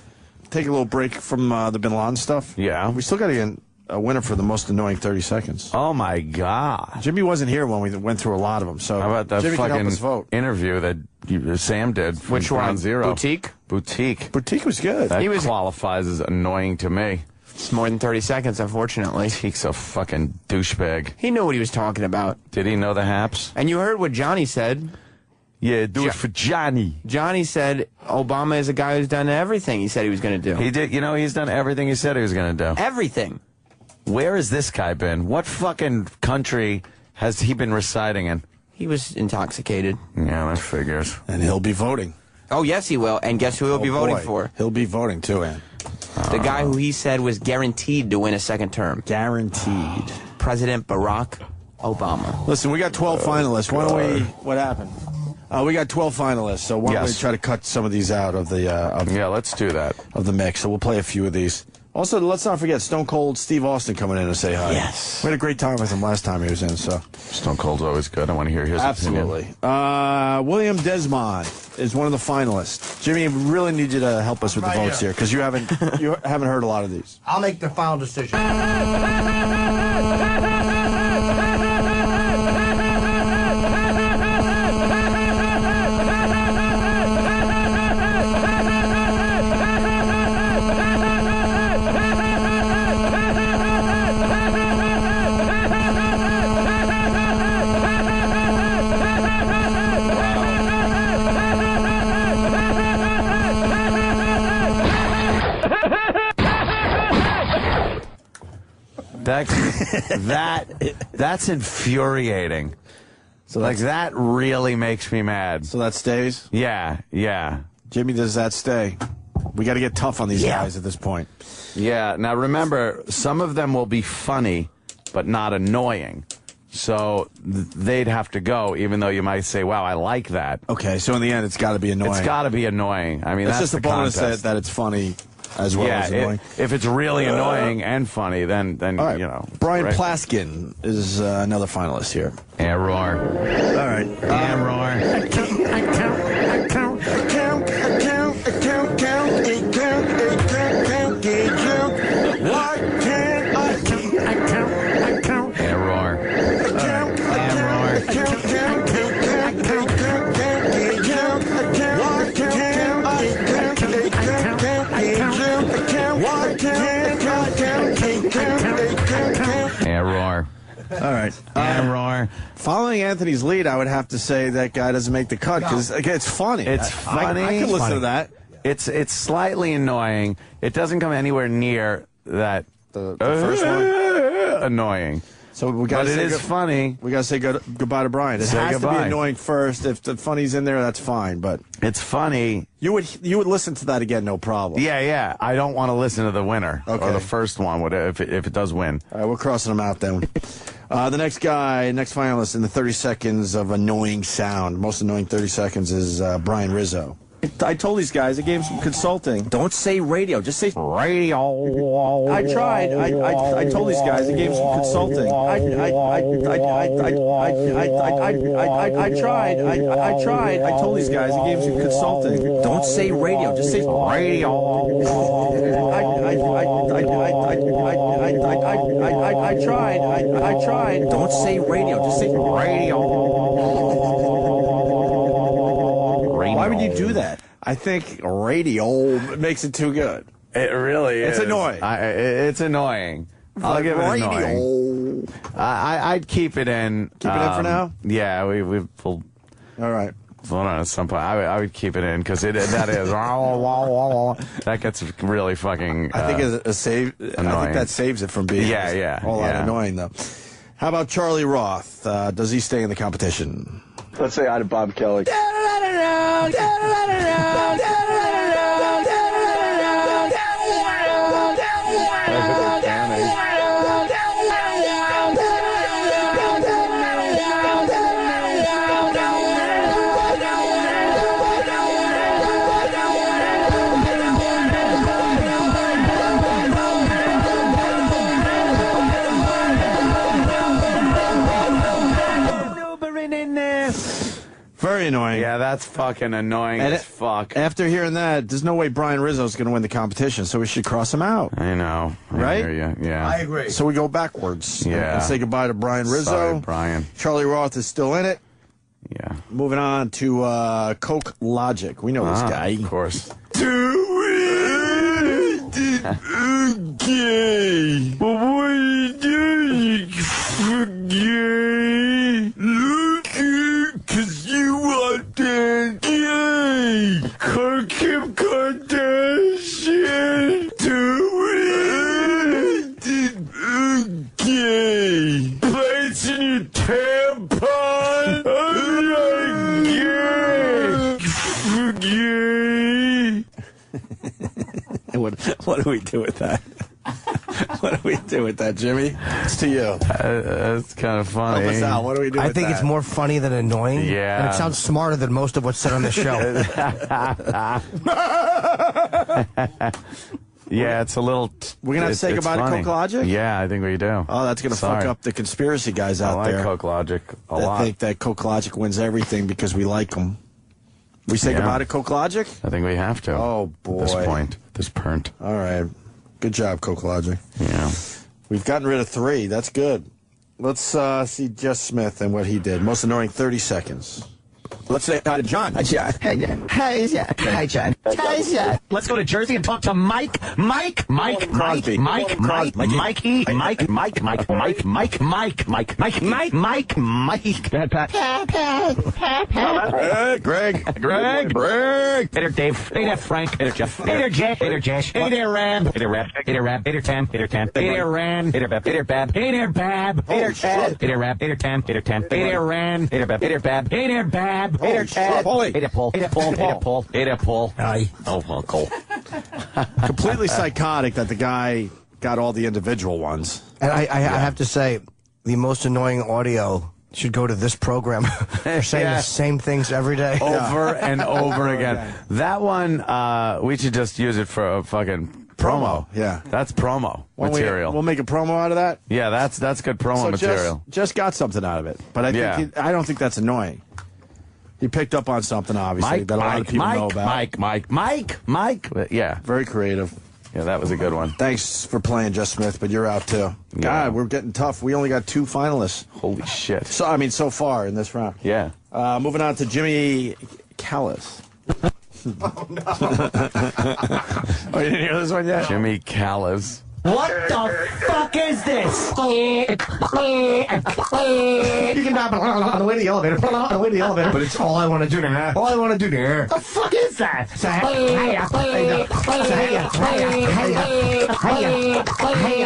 Take a little break from the Bin Laden stuff. Yeah. We still got to get a winner for the most annoying 30 seconds. Oh, my God. Jimmy wasn't here when we went through a lot of them. So How about that Jimmy can help us vote. fucking interview that Sam did from Which one? Ground Zero? Boutique? Boutique. Boutique was good. That qualifies as annoying to me. It's more than 30 seconds, unfortunately. Boutique's a fucking douchebag. He knew what he was talking about. Did he know the haps? And you heard what Johnny said. Yeah, do it for Johnny. Johnny said Obama is a guy who's done everything he said he was going to do. He did. You know, he's done everything he said he was going to do. Everything. Where has this guy been? What fucking country has he been residing in? He was intoxicated. Yeah, that figures. And he'll be voting. Oh, yes, he will. And guess who he'll be voting for? He'll be voting too, Ann. The guy who he said was guaranteed to win a second term. Guaranteed. President Barack Obama. Listen, we got 12 finalists. Why don't we... What happened? We got 12 finalists, so why don't we try to cut some of these out of the... yeah, let's do that. Of the mix, so we'll play a few of these. Also, let's not forget Stone Cold Steve Austin coming in to say hi. Yes. We had a great time with him last time he was in, so... Stone Cold's always good. I want to hear his Absolutely. opinion. William Desmond is one of the finalists. Jimmy, we really need you to help us with the votes here, because you haven't heard a lot of these. I'll make the final decision. That's infuriating. So like that really makes me mad. So that stays? Yeah. Jimmy, does that stay? We got to get tough on these guys at this point. Yeah. Now remember, some of them will be funny, but not annoying. So they'd have to go, even though you might say, wow, I like that. Okay, so in the end, it's got to be annoying. It's got to be annoying. I mean, it's that's just a the bonus contest. that it's funny as well as annoying. If it's really annoying and funny, then right. you know. Brian right. Plaskin is another finalist here. Error. All right. Error. Why can't I count? Error. Error. All right. Error. Following Anthony's lead, I would have to say that guy doesn't make the cut because it's funny. It's funny. I can listen to that. It's slightly annoying. It doesn't come anywhere near that the first one annoying. So we got. But it is funny. We got to say goodbye to Brian. It has to be annoying first. If the funny's in there, that's fine. But it's funny. You would listen to that again, no problem. Yeah. I don't want to listen to the winner or the first one if it does win. All right, we're crossing them out then. The next finalist in the 30 seconds of annoying sound, most annoying 30 seconds is Brian Rizzo. I told these guys, I gave them some consulting. Don't say radio, just say radio. I tried. I told these guys, I gave them some consulting. I tried. I told these guys, I gave them some consulting. Don't say radio, just say radio. I tried. Don't say radio, just say radio. Why would you do that? I think radio makes it too good. It really is. It's annoying. It's annoying. I'll give it annoying. I'd keep it in. Keep it in for now? Yeah, we'll. All right. Hold on, at some point, I would keep it in because that is that gets really fucking. I think it's a save. Annoying. I think that saves it from being a whole lot annoying, though. How about Charlie Roth? Does he stay in the competition? Let's say hi to Bob Kelly. Very annoying. Yeah, that's fucking annoying as fuck. After hearing that, there's no way Brian Rizzo's going to win the competition, so we should cross him out. I know. Right? I hear you. Yeah. I agree. So we go backwards. Yeah. And say goodbye to Brian Rizzo. Sorry, Brian. Charlie Roth is still in it. Yeah. Moving on to Coke Logic. We know this guy. Of course. Okay. But what are you doing? Forget. Look at, 'cause you want that gay. Kim Kardashian. Do it. Okay. Place in your tampon. What do we do with that? What do we do with that, Jimmy? It's to you. That's kind of funny. Help us out. What do we do with I think that? it's more funny than annoying. Yeah. And it sounds smarter than most of what's said on the show. Yeah, it's a little. We're going to have to say goodbye to Coke Logic? Yeah, I think we do. Oh, that's going to fuck up the conspiracy guys out there. I like Coke Logic a lot. I think that Coke Logic wins everything because we like them. We say goodbye to Coke Logic? I think we have to. Oh, boy. At this point. This pernt. All right. Good job, Coke Logic. Yeah. We've gotten rid of 3. That's good. Let's see Jess Smith and what he did. Most annoying 30 seconds. Let's say hi to John. Hi, John. Hi, John. Hi, John. Hi, John. Hi, John. Let's go to Jersey and talk to Mike. Mike. Crosby. Mikey. Mikey. Pat. Greg. Hey there, Dave. Hey there, Frank. Hey there, Jeff. Hey there, Jack. Hey there, Jash. Hey there, Rab. Hey there, Rab. Hey there, Rab. Hey there, Tam. Hey there, Tam. Hey there, Ran. Hey there, Bab. Hey there, Bab. Hey there, Bab. Hey there, Chad. Hey there, Rab. Hey there, Tam. Hey there, Tam. Hey there, Ran. Hey there, Bab. Hey there, Bab. Hey there, Bab. Hey there, Chad. Hey there, Paul. Hey there, Paul. Hey there, Paul. Hey there, Paul. Hi. Oh, Uncle. Completely psychotic that the guy got all the individual ones. And I have to say, the most annoying audio should go to this program. They're saying the same things every day. Over and over again. That one, we should just use it for a fucking promo. Yeah. That's promo material. We'll make a promo out of that? Yeah, that's good promo material. Just got something out of it. But I don't think that's annoying. He picked up on something, obviously, that a lot of people know about. Mike. Yeah. Very creative. Yeah, that was a good one. Thanks for playing, Just Smith, but you're out, too. Yeah. God, we're getting tough. We only got 2 finalists. Holy shit. So far in this round. Yeah. Moving on to Jimmy Callis. Oh, no. Oh, you didn't hear this one yet? Jimmy Callis. What the fuck is this? You can on the way to the elevator, on the way to the elevator, but it's all I want to do now. All I want to do there. The fuck is that?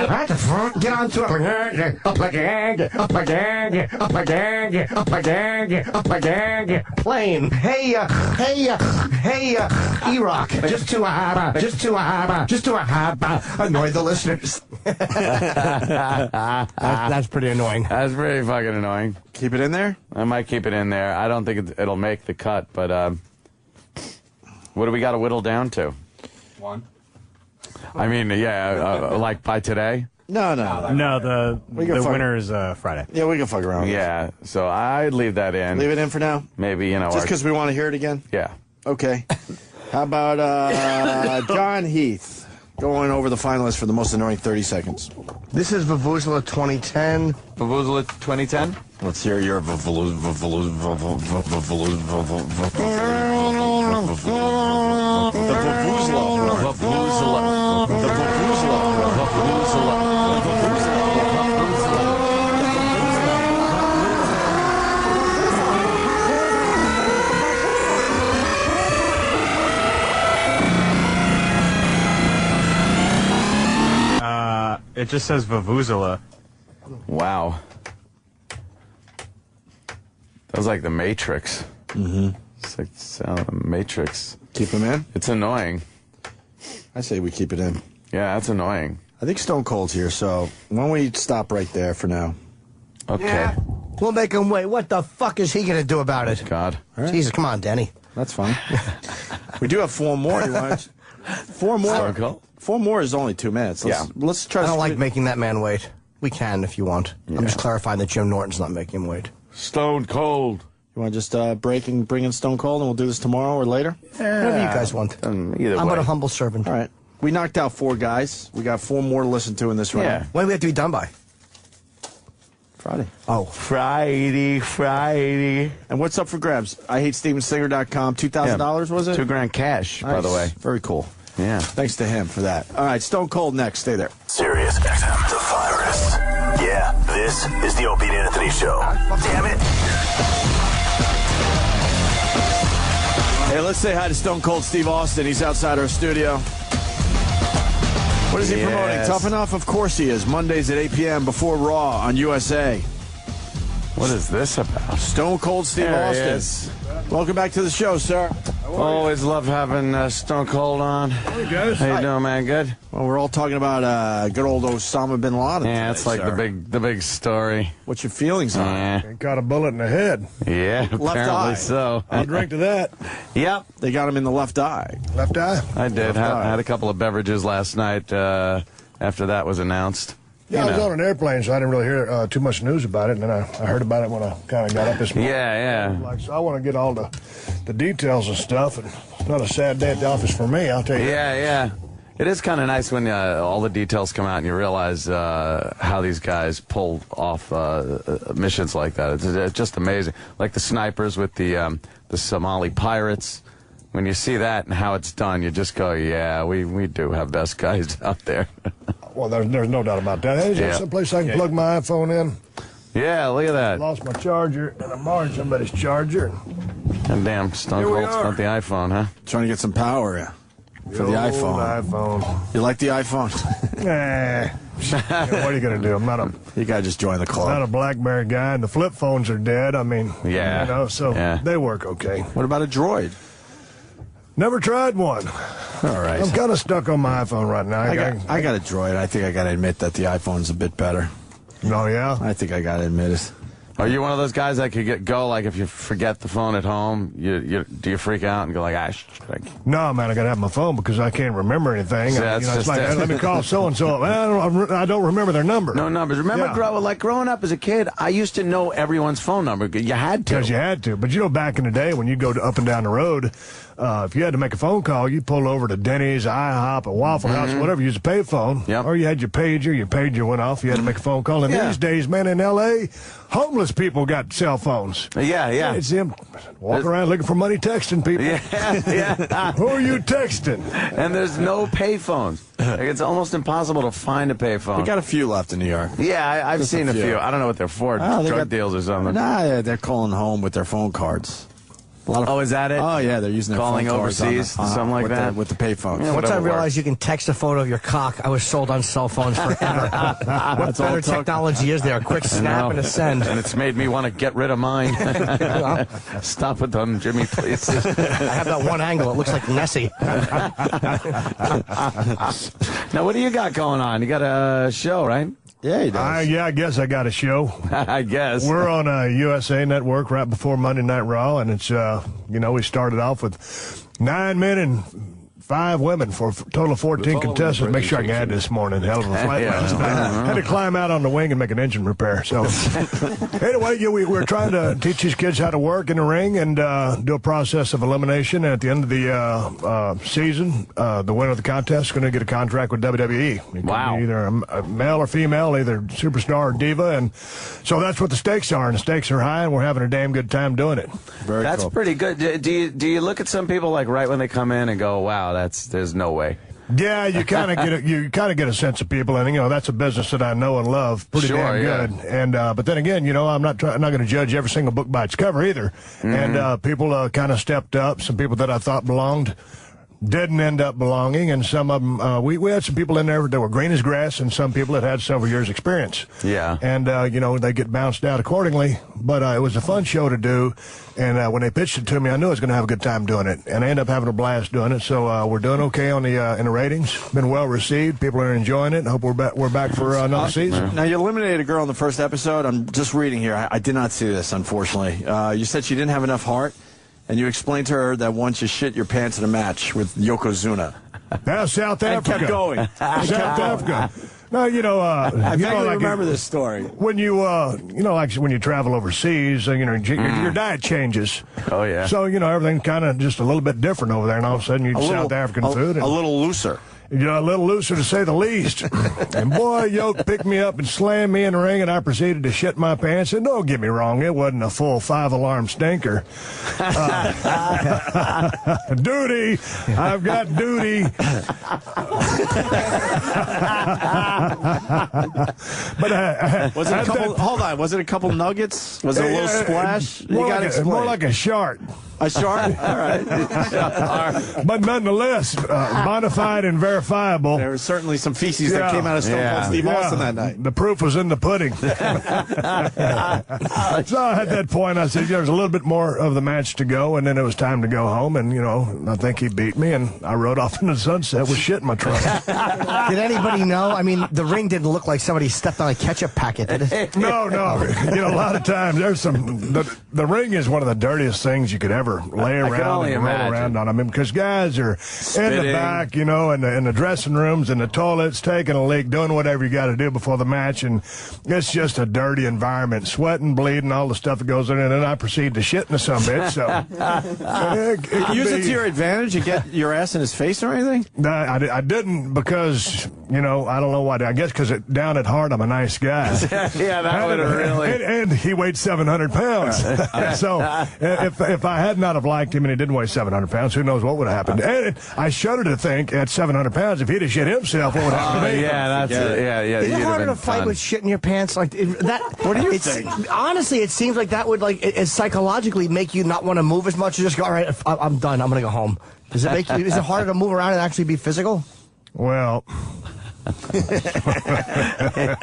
Right the front, get on to it. Up again. Plane. Hey, E-Rock. Just to annoy the listeners. That's pretty annoying. That's pretty fucking annoying. Keep it in there? I might keep it in there. I don't think it'll make the cut, but what do we got to whittle down to? 1. I mean, like by today? No, the winner is Friday. Yeah, we can fuck around with Yeah, so I'd leave that in. Leave it in for now? Maybe, Just because we want to hear it again? Yeah. Okay. How about John Heath? Going over the finalists for the most annoying 30 seconds. This is Vuvuzela 2010. Vuvuzela 2010? Let's hear your Vuvuzela. It just says Vuvuzela. Wow. That was like the Matrix. Mm-hmm. It's like the Matrix. Keep him in? It's annoying. I say we keep it in. Yeah, that's annoying. I think Stone Cold's here, so why don't we stop right there for now? Okay. Yeah. We'll make him wait. What the fuck is he going to do about it? God. Right. Jesus, come on, Denny. That's fine. We do have 4 more. You want 4 more? Circle. 4 more is only 2 minutes. Let's try. I don't like making that man wait. We can if you want. Yeah. I'm just clarifying that Jim Norton's not making him wait. Stone Cold. You want to just break and bring in Stone Cold, and we'll do this tomorrow or later? Whatever you guys want. Either I'm way. but a humble servant. All right. We knocked out 4 guys. We got 4 more to listen to in this round. Yeah. When do we have to be done by? Friday. Oh. Friday. And what's up for grabs? IHateStevenSinger.com. $2,000 was it? $2,000 cash, Nice. by the way. Very cool. Yeah. Thanks to him for that. All right, Stone Cold next. Stay there. Sirius XM, the virus. Yeah, this is the Opie Anthony Show. Damn it. Hey, let's say hi to Stone Cold Steve Austin. He's outside our studio. What is he promoting? Tough Enough? Of course he is. Mondays at 8 p.m. before Raw on USA. What is this about? Stone Cold Steve There he Austin. is. Welcome back to the show, sir. Always love having Stone Cold on. Hey, guys. How you doing, man? Good? Well, we're all talking about good old Osama Bin Laden. Yeah, it's like the big story. What's your feelings on it? Yeah. Got a bullet in the head. Yeah, Left apparently eye. so. I'll drink to that. Yep. They got him in the left eye. Left eye? I did. Left eye. Had a couple of beverages last night after that was announced. Yeah, I was on an airplane, so I didn't really hear too much news about it. And then I heard about it when I kind of got up this morning. Yeah. Like, so I want to get all the details and stuff. And it's not a sad day at the office for me, I'll tell you. Yeah. It is kind of nice when all the details come out and you realize how these guys pull off missions like that. It's just amazing. Like the snipers with the Somali pirates. When you see that and how it's done, you just go, yeah, we do have best guys out there. Well, there's no doubt about that. Hey, is there someplace I can plug my iPhone in? Yeah, look at that. Lost my charger, and I'm borrowing somebody's charger. And damn, Stone Here we Cold's are. got the iPhone, huh? Trying to get some power for the iPhone. You like the iPhone? What are you going to do? I'm not a... You got to just join the club. Not a BlackBerry guy, and the flip phones are dead. I mean, they work okay. What about a Droid? Never tried one. All right. I'm kind of stuck on my iPhone right now. I got a Droid. I think I got to admit that the iPhone's a bit better. Oh, yeah? I think I got to admit it. Are you one of those guys that could go, like, if you forget the phone at home, do you freak out and go, like, No, man, I got to have my phone because I can't remember anything. Yeah, it's like, let me call so-and-so. I don't remember their number. No numbers. Remember, growing up as a kid, I used to know everyone's phone number. You had to. Because you had to. But, back in the day when you go up and down the road, if you had to make a phone call, you pull over to Denny's, IHOP, a Waffle House, whatever, use a payphone. Yep. Or you had your pager went off, you had to make a phone call. And these days, man, in L.A., homeless people got cell phones. Yeah. It's them walking around looking for money, texting people. Yeah. Who are you texting? And there's no payphones. Like, it's almost impossible to find a payphone. We got a few left in New York. Yeah, I've seen a few. I don't know what they're for. Drug deals or something. Nah, they're calling home with their phone cards. Is that it? Oh, yeah, they're using their calling phone cards overseas, something like that? With the payphones. Yeah, once I realized you can text a photo of your cock, I was sold on cell phones forever. What better technology is there? A quick snap and a send. And it's made me want to get rid of mine. Stop it, Jimmy, please. I have that one angle. It looks like Nessie. Now, what do you got going on? You got a show, right? Yeah, he does. I guess I got a show. I guess. We're on a USA Network right before Monday Night Raw, and it's, we started off with 9 men and 5 women for a total of 14 contestants. Make sure I can add this morning. Hell of a flight last night. Had to climb out on the wing and make an engine repair. So, anyway, we're trying to teach these kids how to work in the ring and do a process of elimination. And at the end of the season, the winner of the contest is going to get a contract with WWE. It can be either a male or female, either superstar or diva. And so that's what the stakes are. And the stakes are high, and we're having a damn good time doing it. That's cool. Pretty good. Do you look at some people like right when they come in and go, wow, there's no way. Yeah, you kind of get a sense of people, and that's a business that I know and love pretty damn good. And but then again, I'm not going to judge every single book by its cover either. And people kind of stepped up. Some people that I thought belonged didn't end up belonging, and some of them we had some people in there that were green as grass, and some people that had several years experience. Yeah. And they get bounced out accordingly. But it was a fun show to do, and when they pitched it to me, I knew I was going to have a good time doing it, and I ended up having a blast doing it. So we're doing okay on the in the ratings. Been well received. People are enjoying it. I hope we're back for another season. Now, you eliminated a girl in the first episode. I'm just reading here. I did not see this, unfortunately. You said she didn't have enough heart. And you explained to her that once you shit your pants in a match with Yokozuna. Now, South Africa. And kept going. South Africa. No, I vaguely remember this story. When you, like when you travel overseas, your diet changes. Oh, yeah. So, everything's kind of just a little bit different over there, and all of a sudden you eat South African food. A little looser. A little looser to say the least. And boy, Yoke picked me up and slammed me in the ring, and I proceeded to shit my pants. And don't get me wrong, it wasn't a full 5-alarm stinker. Duty. I've got duty. But was it a couple? Hold on. Was it a couble nuggets? Was it a little splash? More like a shark. A shark? All right. But nonetheless, bona fide and verifiable. There was certainly some feces that came out of Stone Cold Steve Austin that night. The proof was in the pudding. So at that point, I said, there's a little bit more of the match to go, and then it was time to go home. And, I think he beat me, and I rode off into the sunset with shit in my trunk. Did anybody know? I mean, the ring didn't look like somebody stepped on a ketchup packet, did it? No. A lot of times there's the ring is one of the dirtiest things you could ever lay around and roll around on. I mean, because guys are in the back, in the dressing rooms, in the toilets, taking a leak, doing whatever you got to do before the match, and it's just a dirty environment, sweating, bleeding, all the stuff that goes in, and then I proceed to shit in the sumbitch. So use it to your advantage and get your ass in his face or anything? No, I didn't because I don't know why. I guess because down at heart I'm a nice guy. Yeah, that would have really. And he weighed 700 pounds. So if I had not have liked him and he didn't weigh 700 pounds, who knows what would have happened? And I shudder to think at 700 pounds, if he'd have shit himself, what would happen to me? Yeah, Is it harder to fight with shit in your pants? Like that? What do you think? Honestly, it seems like that would psychologically make you not want to move as much. You just go, all right, I'm done. I'm going to go home. Does it make you? Is it harder to move around and actually be physical? Well,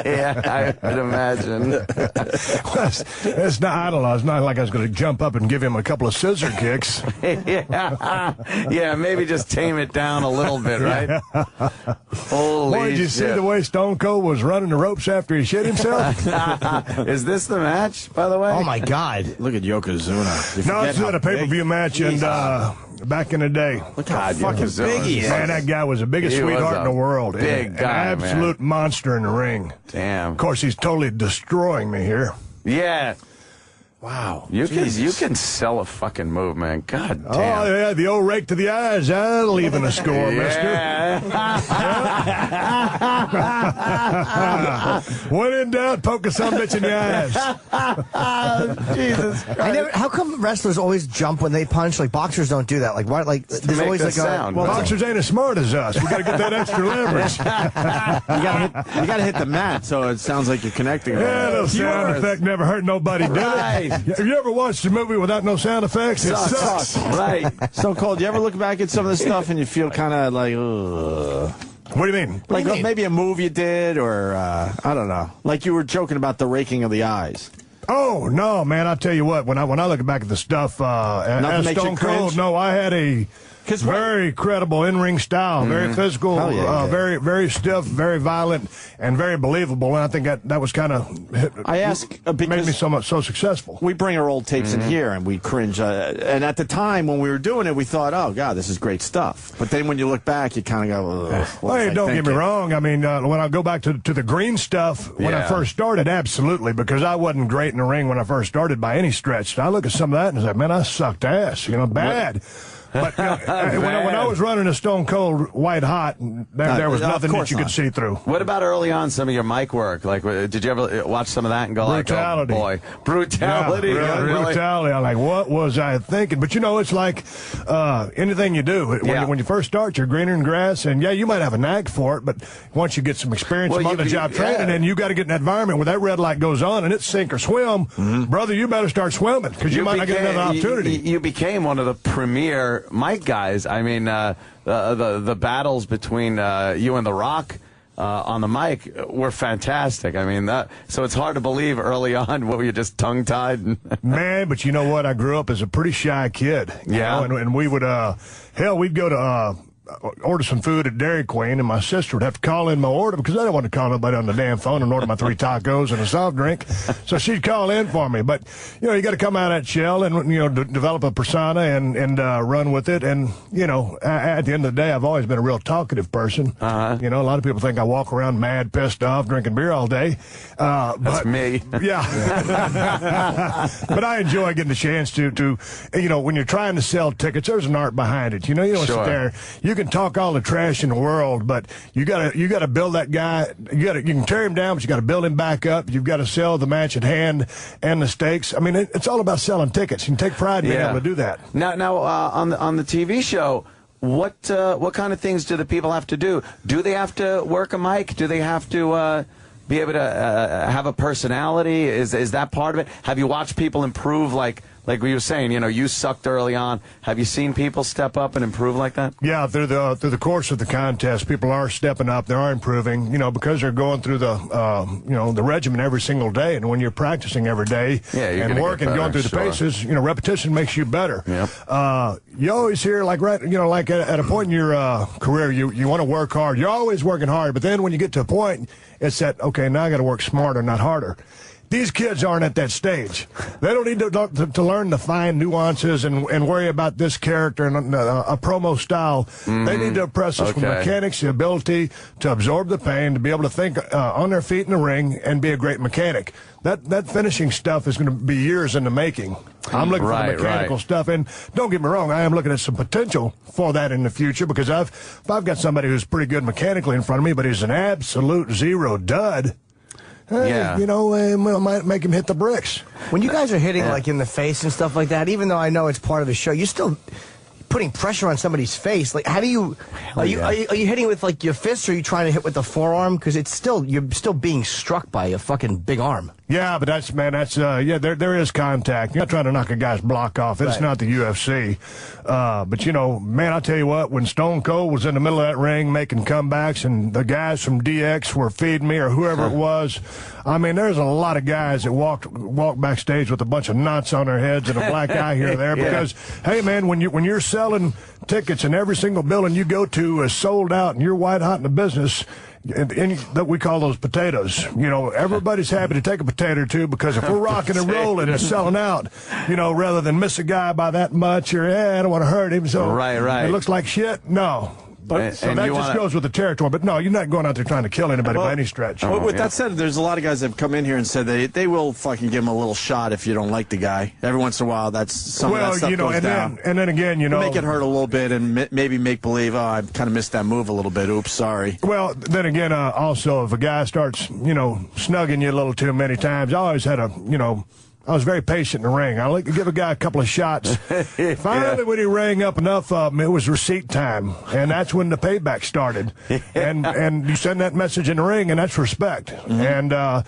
Yeah, I would imagine. It's not, I don't know. It's not like I was going to jump up and give him a couple of scissor kicks. Yeah, maybe just tame it down a little bit, right? Holy Boy, did you see the way Stone Cold was running the ropes after he shit himself? Is this the match, by the way? Oh, my God. Look at Yokozuna. No, it's not a pay-per-view match, and back in the day. Look how fucking big he is. Man, that guy was the biggest sweetheart in the world. Big guy, an absolute monster in the ring. Damn. Of course, he's totally destroying me here. Yeah. Wow. You can sell a fucking move, man. God damn. Oh, yeah, the old rake to the eyes. That'll even a score, mister. When in doubt, poke a son bitch in the eyes. Jesus Christ. How come wrestlers always jump when they punch? Like, boxers don't do that. Like, why? Like, there's always like sound. Well, boxers ain't as smart as us. We got to get that extra leverage. You got to hit the mat so it sounds like you're connecting. Yeah, no sound effect never hurt nobody, did it? Have you ever watched a movie without no sound effects? It sucks. Right. So Cold, you ever look back at some of the stuff and you feel kind of like, ugh? What do you mean? Like maybe a move you did, or I don't know. Like you were joking about the raking of the eyes. Oh no, man! I tell you what. When I look back at the stuff, as Stone Cold, no, I had a very credible in-ring style, very physical, very stiff, very violent, and very believable. And I think that was kind of made me so successful. We bring our old tapes in here and we cringe. And at the time when we were doing it, we thought, "Oh God, this is great stuff." But then when you look back, you kind of go, "Hey, don't get me wrong. I mean, when I go back to the green stuff when I first started, absolutely, because I wasn't great in the ring when I first started by any stretch. And I look at some of that and I say, man, I sucked ass. Bad." But when I was running a Stone Cold white hot, there was nothing that you could see through. What about early on some of your mic work? Like, did you ever watch some of that and go brutality. Like, oh, boy, brutality. Yeah, brutality. I'm like, what was I thinking? But, it's like anything you do. When you first start, you're greener than grass, and, you might have a knack for it, but once you get some experience, some on-the-job training, and you got to get in that environment where that red light goes on, and it's sink or swim, brother, you better start swimming, because you might not get another opportunity. You became one of the premier Mike guys. I mean, the battles between you and The Rock on the mic were fantastic. I mean, so it's hard to believe early on were you just tongue-tied? Man, but you know what? I grew up as a pretty shy kid. You know, and we would, we'd go to order some food at Dairy Queen, and my sister would have to call in my order because I didn't want to call nobody on the damn phone and order my 3 tacos and a soft drink. So she'd call in for me. But, you got to come out of that shell and, develop a persona and run with it. And, at the end of the day, I've always been a real talkative person. A lot of people think I walk around mad, pissed off, drinking beer all day. That's me. Yeah. But I enjoy getting the chance to when you're trying to sell tickets, there's an art behind it. You don't sit there. You can talk all the trash in the world, but you gotta build that guy. You can tear him down, but you gotta build him back up. You've got to sell the match at hand and the stakes. I mean, it's all about selling tickets. You can take pride in being able to do that. Now on the TV show, what kind of things do the people have to do? Do they have to work a mic? Do they have to be able to have a personality? Is that part of it? Have you watched people improve like we were saying, you sucked early on. Have you seen people step up and improve like that? Yeah, through the course of the contest, people are stepping up. They are improving, because they're going through the regimen every single day. And when you're practicing every day and working, going through the paces, repetition makes you better. Yep. You always hear at a point in your career, you want to work hard. You're always working hard, but then when you get to a point, it's that, okay, now I got to work smarter, not harder. These kids aren't at that stage. They don't need to learn the fine nuances and worry about this character and a promo style. They need to impress us with mechanics, the ability to absorb the pain, to be able to think on their feet in the ring, and be a great mechanic. That finishing stuff is going to be years in the making. I'm looking for the mechanical stuff, and don't get me wrong, I am looking at some potential for that in the future, because if I've got somebody who's pretty good mechanically in front of me, but he's an absolute zero dud, it might make him hit the bricks. When you guys are hitting like in the face and stuff like that, even though I know it's part of the show, you still putting pressure on somebody's face. Like, how do you? Are you hitting with like your fist, or are you trying to hit with the forearm? Because you're still being struck by a fucking big arm. Yeah, but there is contact. You're not trying to knock a guy's block off. It's not the UFC. But, man, I'll tell you what, when Stone Cold was in the middle of that ring making comebacks and the guys from DX were feeding me or whoever it was, I mean, there's a lot of guys that walk backstage with a bunch of knots on their heads and a black eye here or there because, hey, man, when you're selling tickets and every single building you go to is sold out and you're white hot in the business, and that we call those potatoes. Everybody's happy to take a potato or two because if we're rocking and rolling and selling out, rather than miss a guy by that much or, I don't want to hurt him, so it looks like shit. No. But, so that just goes with the territory. But no, you're not going out there trying to kill anybody by any stretch. Well, with that said, there's a lot of guys that have come in here and said they will fucking give him a little shot if you don't like the guy. Every once in a while, that's some of that stuff goes down. And then again, make it hurt a little bit and maybe make believe, I kind of missed that move a little bit. Oops, sorry. Well, then again, also, if a guy starts, snugging you a little too many times, I always had I was very patient in the ring. I like to give a guy a couple of shots. Finally, when he rang up enough of them, it was receipt time, and that's when the payback started. And you send that message in the ring, and that's respect. And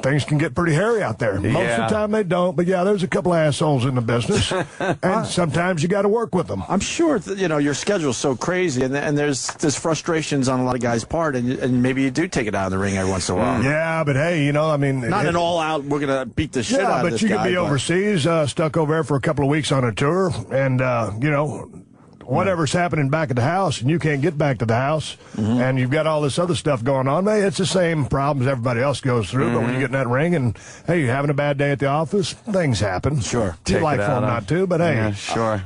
things can get pretty hairy out there. Most of the time they don't, but there's a couple of assholes in the business, and sometimes you got to work with them. I'm sure your schedule's so crazy, and there's frustrations on a lot of guys' part, and maybe you do take it out in the ring every once in a while. Yeah, but hey, I mean, not an all-out. We're gonna beat the shit out of this guy. Yeah, but you could be overseas, stuck over there for a couple of weeks on a tour, and whatever's happening back at the house, and you can't get back to the house, and you've got all this other stuff going on, man, it's the same problems everybody else goes through, but when you get in that ring and, hey, you're having a bad day at the office, things happen. Sure. You'd like for them not to, but hey.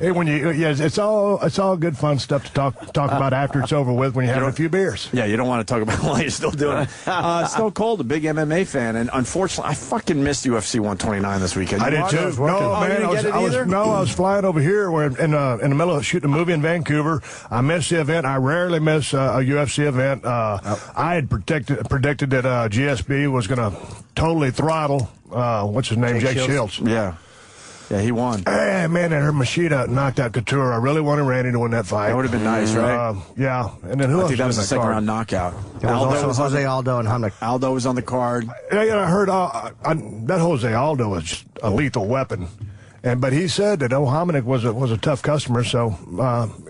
Hey, it's all good fun stuff to talk about after it's over with when you're having a few beers. Yeah, you don't want to talk about while you're still doing it. Stone Cold, a big MMA fan, and unfortunately, I fucking missed UFC 129 this weekend. I did too. No, man, I was flying over here in the middle of shooting a movie in Vancouver. I missed the event. I rarely miss a UFC event. I had predicted that GSP was going to totally throttle, what's his name, Jake Shields. Yeah, he won. Hey, man, and Machida knocked out Couture. I really wanted Randy to win that fight. That would have been nice, right? Yeah. And then who else? I think that was a second-round knockout. Jose Aldo and Hamnik. Aldo was on the card. Yeah, I heard that Jose Aldo was just a lethal weapon. But he said that Hamnik was a tough customer, so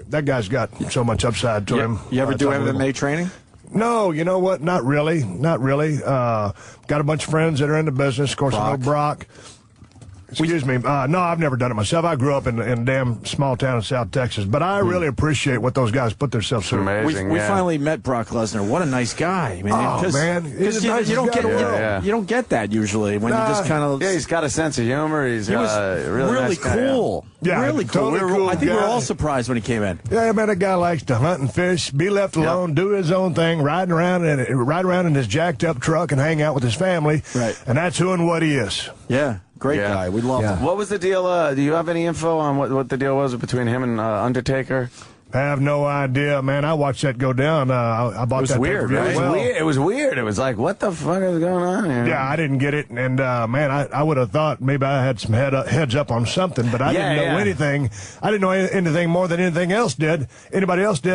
that guy's got so much upside to him. You ever do MMA training? No, you know what? Not really. Got a bunch of friends that are in the business. Of course, I know Brock. Excuse me. No, I've never done it myself. I grew up in a damn small town in South Texas, but I really appreciate what those guys put themselves through. Amazing. We finally met Brock Lesnar. What a nice guy, man. He's a nice you don't guy. you don't get that usually when you just kind of. Yeah, he's got a sense of humor. He was really nice cool. Yeah, really cool. Totally cool. I think we're all surprised when he came in. Yeah, man, that guy likes to hunt and fish, be left alone, do his own thing, ride around in his jacked up truck and hang out with his family. Right. And that's who and what he is. Yeah. Great guy. We love him. What was the deal? Do you have any info on what the deal was between him and Undertaker? I have no idea, man. I watched that go down. I bought that weird, right? It was weird. It was like, what the fuck is going on here? Yeah, I didn't get it, and man, I would have thought maybe I had some heads up on something, but I didn't know anything. I didn't know anything more than anybody else did,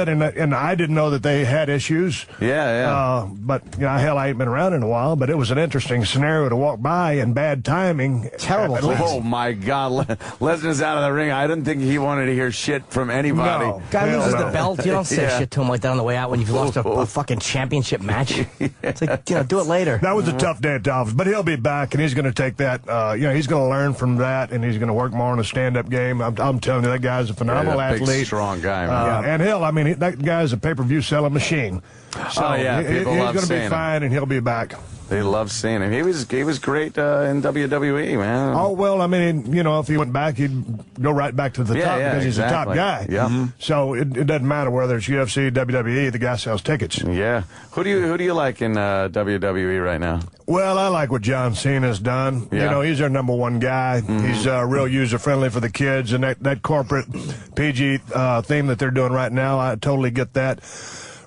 and I didn't know that they had issues. But hell, I ain't been around in a while. But it was an interesting scenario to walk by, and bad timing. Terrible. Oh my God, Lesnar's out of the ring. I didn't think he wanted to hear shit from anybody. No. Guy loses the belt. You don't say shit to him like that on the way out when you've lost a fucking championship match. It's like, do it later. That was a tough day at the office, but he'll be back, and he's going to take that. He's going to learn from that, and he's going to work more on a stand-up game. I'm telling you, that guy's a phenomenal athlete. Big, strong guy, man. And that guy's a pay-per-view selling machine. So he's going to be fine, and he'll be back. They love seeing him. He was great in WWE, man. Oh, well, I mean, if he went back, he'd go right back to the top because he's a top guy. Yeah. So it doesn't matter whether it's UFC, WWE, the guy sells tickets. Yeah. Who do you like in WWE right now? Well, I like what John Cena's done. Yeah. He's our number one guy. He's real user-friendly for the kids, and that corporate PG theme that they're doing right now, I totally get that.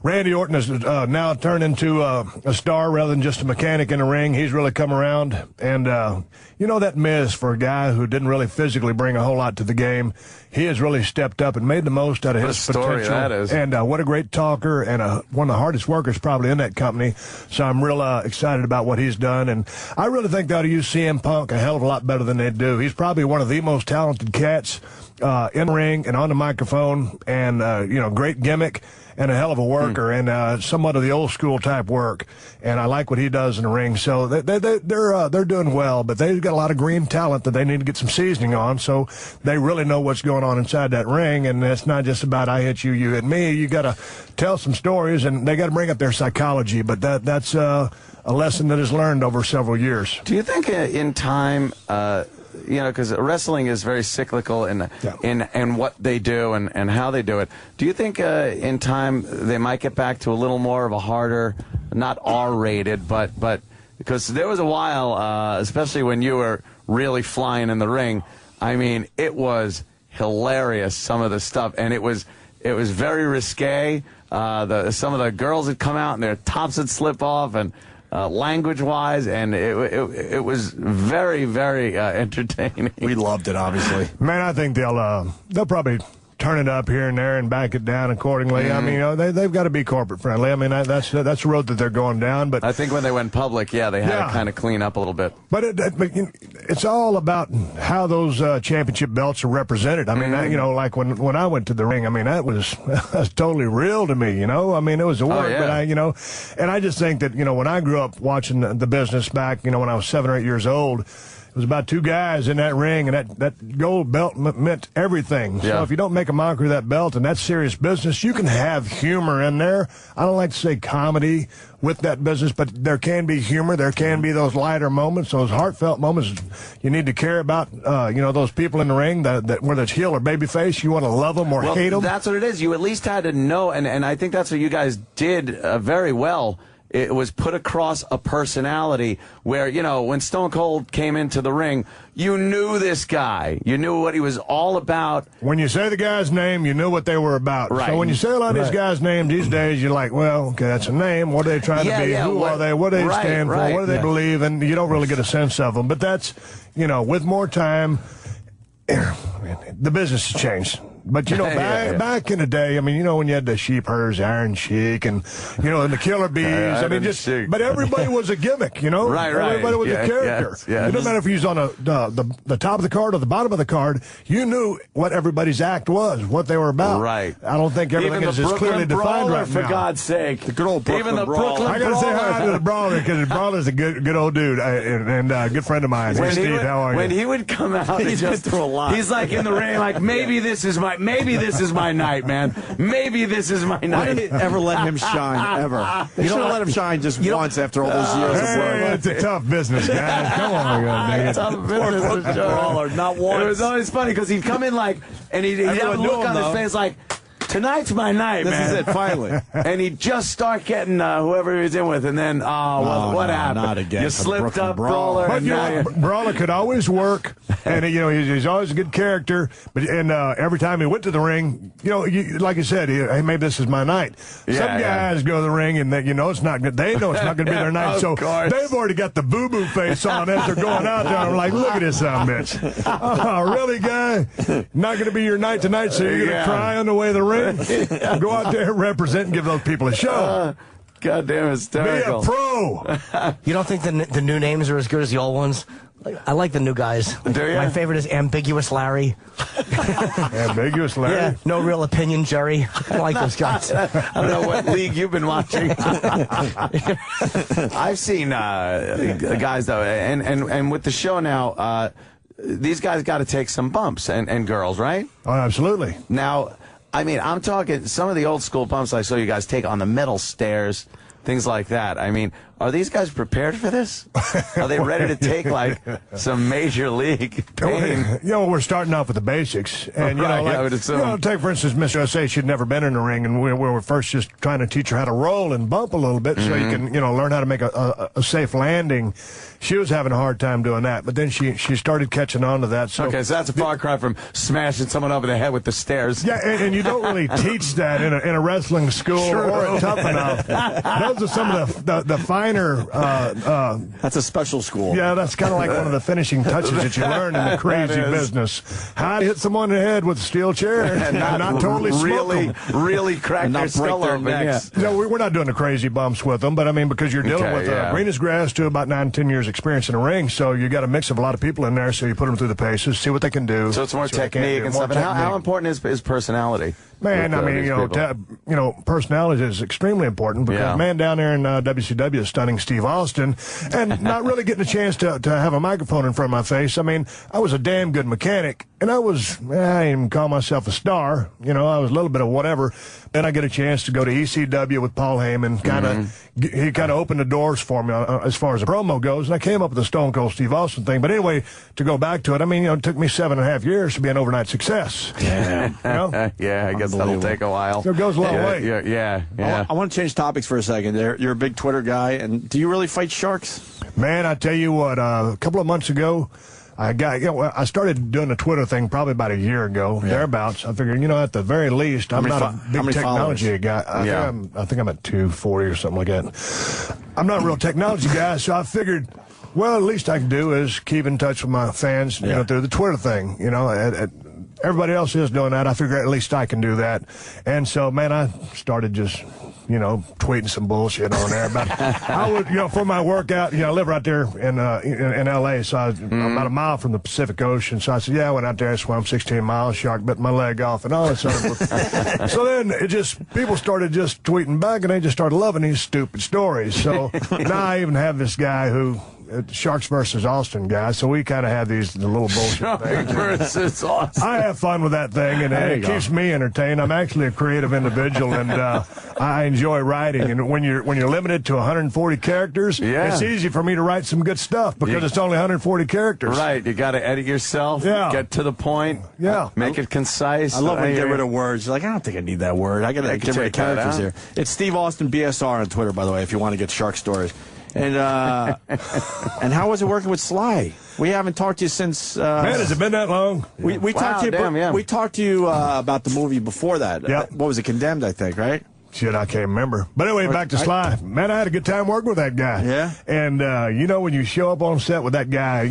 Randy Orton has now turned into a star rather than just a mechanic in the ring. He's really come around. And, that Miz, for a guy who didn't really physically bring a whole lot to the game, he has really stepped up and made the most out of his potential. That is. And what a great talker and one of the hardest workers probably in that company. So I'm real excited about what he's done. And I really think they ought to use CM Punk a hell of a lot better than they do. He's probably one of the most talented cats in the ring and on the microphone, and great gimmick and a hell of a worker, and somewhat of the old school type work. And I like what he does in the ring. So they're doing well, but they've got a lot of green talent that they need to get some seasoning on. So they really know what's going on inside that ring, and it's not just about I hit you, you hit me. You got to tell some stories, and they got to bring up their psychology. But that's a lesson that is learned over several years. Do you think in time? Because wrestling is very cyclical in what they do and how they do it. Do you think in time they might get back to a little more of a harder, not R-rated, but because there was a while, especially when you were really flying in the ring, I mean, it was hilarious, some of the stuff, and it was very risque. Some of the girls would come out and their tops would slip off, and language-wise, and it was very, very entertaining. We loved it, obviously. Man, I think they'll probably turn it up here and there and back it down accordingly. I mean, they've got to be corporate friendly. I mean, that's the road that they're going down. But I think when they went public, they had to kind of clean up a little bit. But it's all about how those championship belts are represented. I mean, like when I went to the ring, I mean, that was totally real to me. I mean, it was a work, but and I just think that when I grew up watching the business back, when I was 7 or 8 years old. It was about two guys in that ring, and that gold belt meant everything. So if you don't make a mockery of that belt, and that's serious business, you can have humor in there. I don't like to say comedy with that business, but there can be humor. There can be those lighter moments, those heartfelt moments. You need to care about, those people in the ring, that whether it's heel or babyface, you want to love them or hate them. That's what it is. You at least had to know, and I think that's what you guys did very well. It was put across a personality where, when Stone Cold came into the ring, you knew this guy. You knew what he was all about. When you say the guy's name, you knew what they were about. Right. So when you say a lot of these guys' names these days, you're like, well, okay, that's a name. What are they trying to be? Who are they? What do they stand for? What do they believe? And you don't really get a sense of them. But that's, with more time, the business has changed. But, back in the day, I mean, when you had the Sheep Herders, Iron Sheik, and, and the Killer Bees, but everybody was a gimmick, Right. Everybody was a character. It doesn't matter if you was on the top of the card or the bottom of the card, you knew what everybody's act was, what they were about. Right. I don't think everything is as clearly defined right for now. For God's sake. The good old Brooklyn Brawler. I got to say hi to the Brawler, because the Brawler's a good old dude, and a good friend of mine. Hey, Steve, how are you? When he would come out, he's been through a lot. He's like in the ring, like, maybe this is my night, man. Maybe this is my night. Why did they ever let him shine, ever? You don't let him shine just once after all those years of work. It's a tough business, guys. Come on, man. Tough business, Brawler, not once. It was always funny because he'd come in and he'd have a look on his face like, tonight's my night, man. This is it, finally. And he'd just start getting whoever he was in with, and then, what happened? Not again. You slipped up, Brawler. But Brawler could always work, and he's always a good character. But every time he went to the ring, like you said, hey, maybe this is my night. Some guys go to the ring, and it's not good. They know it's not going to be their night, so they've already got the boo-boo face on as they're going out there. I'm like, look at this son of a bitch. Oh, really, guy? Not going to be your night tonight, so you're going to cry on the way to the ring? Go out there and represent and give those people a show. Goddamn hysterical. Be a pro. You don't think the new names are as good as the old ones? I like the new guys. My favorite is Ambiguous Larry. Ambiguous Larry? Yeah, No Real Opinion Jerry. I like those guys. I don't know what league you've been watching. I've seen guys, though, and with the show now, these guys got to take some bumps, and girls, right? Oh, absolutely. Now, I mean, I'm talking some of the old school bumps I saw you guys take on the metal stairs, things like that. I mean, Are these guys prepared for this? Are they ready to take like some major league pain? We're starting off with the basics, and I would assume. take for instance, Miss USA. She'd never been in the ring, and we were first just trying to teach her how to roll and bump a little bit, so you can learn how to make a safe landing. She was having a hard time doing that, but then she started catching on to that. So that's a far cry from smashing someone over the head with the stairs. Yeah, and you don't really teach that in a wrestling school or at Tough Enough. Those are some of the finer. That's a special school. Yeah, that's kind of like one of the finishing touches that you learn in the crazy business. How to hit someone in the head with a steel chair and not totally really crack their skull open. Necks. Yeah. No, we're not doing the crazy bumps with them, but I mean, because you're dealing with green as grass to about 9-10 years experience in the ring, so you got a mix of a lot of people in there, so you put them through the paces, see what they can do. So it's more technique and stuff. And how important is personality? Man, I mean, personality is extremely important because man down there in WCW is stunning Steve Austin and not really getting a chance to have a microphone in front of my face. I mean, I was a damn good mechanic, and I didn't even call myself a star. I was a little bit of whatever. Then I get a chance to go to ECW with Paul Heyman. He kind of opened the doors for me as far as the promo goes, and I came up with the Stone Cold Steve Austin thing. But anyway, to go back to it, I mean, it took me 7.5 years to be an overnight success. Yeah, yeah, I guess that'll take a while. So it goes a long way. Yeah. I want to change topics for a second. You're a big Twitter guy, and do you really fight sharks? Man, I tell you what, a couple of months ago, I started doing the Twitter thing probably about a year ago, thereabouts. I figured, at the very least, I'm not a big technology guy. I think I'm at 240 or something like that. I'm not a real technology guy, so I figured, well, the least I can do is keep in touch with my fans, through the Twitter thing. Everybody else is doing that. I figure at least I can do that. And so, man, I started just, tweeting some bullshit on there. But I would, for my workout, I live right there in L.A., so I was about a mile from the Pacific Ocean. So I said, I went out there, I swam 16 miles, shark bit my leg off, and all this other So then people started just tweeting back, and they just started loving these stupid stories. So now I even have this guy who... Sharks versus Austin guy, so we kind of have the little bullshit things. Versus Austin. I have fun with that thing, and it keeps me entertained. I'm actually a creative individual, and I enjoy writing. And when you're limited to 140 characters, it's easy for me to write some good stuff because it's only 140 characters. Right, you got to edit yourself. Get to the point. Make it concise. I love when you get rid of words. You're like, I don't think I need that word. I got to get rid of characters here. It's Steve Austin BSR on Twitter, by the way, if you want to get shark stories. And and how was it working with Sly? We haven't talked to you since. Man, has it been that long? We talked to you. We talked to you about the movie before that. Yep. What was it? Condemned, I think, right? Shit, I can't remember. But anyway, back to Sly. Man, I had a good time working with that guy. Yeah. And when you show up on set with that guy,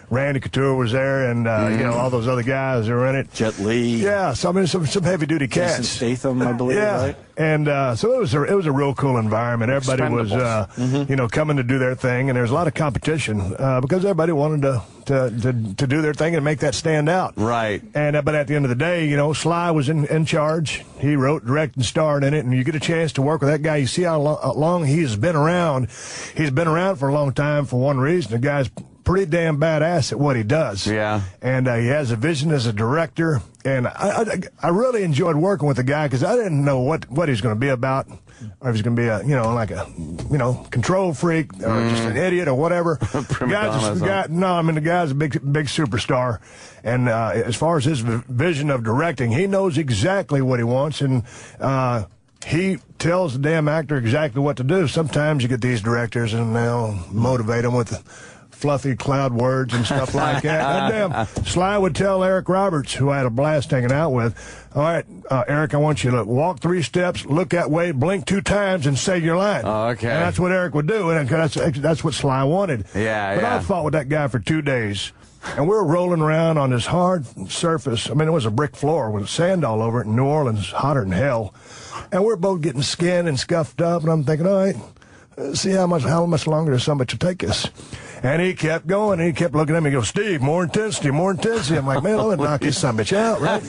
Randy Couture was there, and all those other guys that were in it. Jet Li. Yeah, so I mean, some heavy duty cats. Jason Statham, I believe. Right? And so it was a real cool environment. Everybody was coming to do their thing, and there was a lot of competition because everybody wanted to do their thing and make that stand out. Right. And but at the end of the day, Sly was in charge. He wrote, directed, and starred in it, and you get a chance to work with that guy. You see how long he's been around. He's been around for a long time for one reason. The guy's pretty damn badass at what he does. Yeah. And he has a vision as a director. And I really enjoyed working with the guy because I didn't know what he's going to be about, or if he's going to be a control freak or just an idiot or whatever. The guy's a big superstar. And as far as his vision of directing, he knows exactly what he wants, and he tells the damn actor exactly what to do. Sometimes you get these directors and they'll motivate them with fluffy cloud words and stuff like that. Damn, Sly would tell Eric Roberts, who I had a blast hanging out with, all right, Eric, I want you to walk 3 steps, look that way, blink 2 times, and say your line. Oh, okay. And that's what Eric would do, and that's what Sly wanted. Yeah, but I fought with that guy for 2 days, and we were rolling around on this hard surface. I mean, it was a brick floor with sand all over it in New Orleans, hotter than hell. And we're both getting skinned and scuffed up, and I'm thinking, all right, see how much longer does somebody take us. And he kept going, and he kept looking at me and goes, Steve, more intensity, more intensity. I'm like, man, I'll knock this son of a bitch out, right?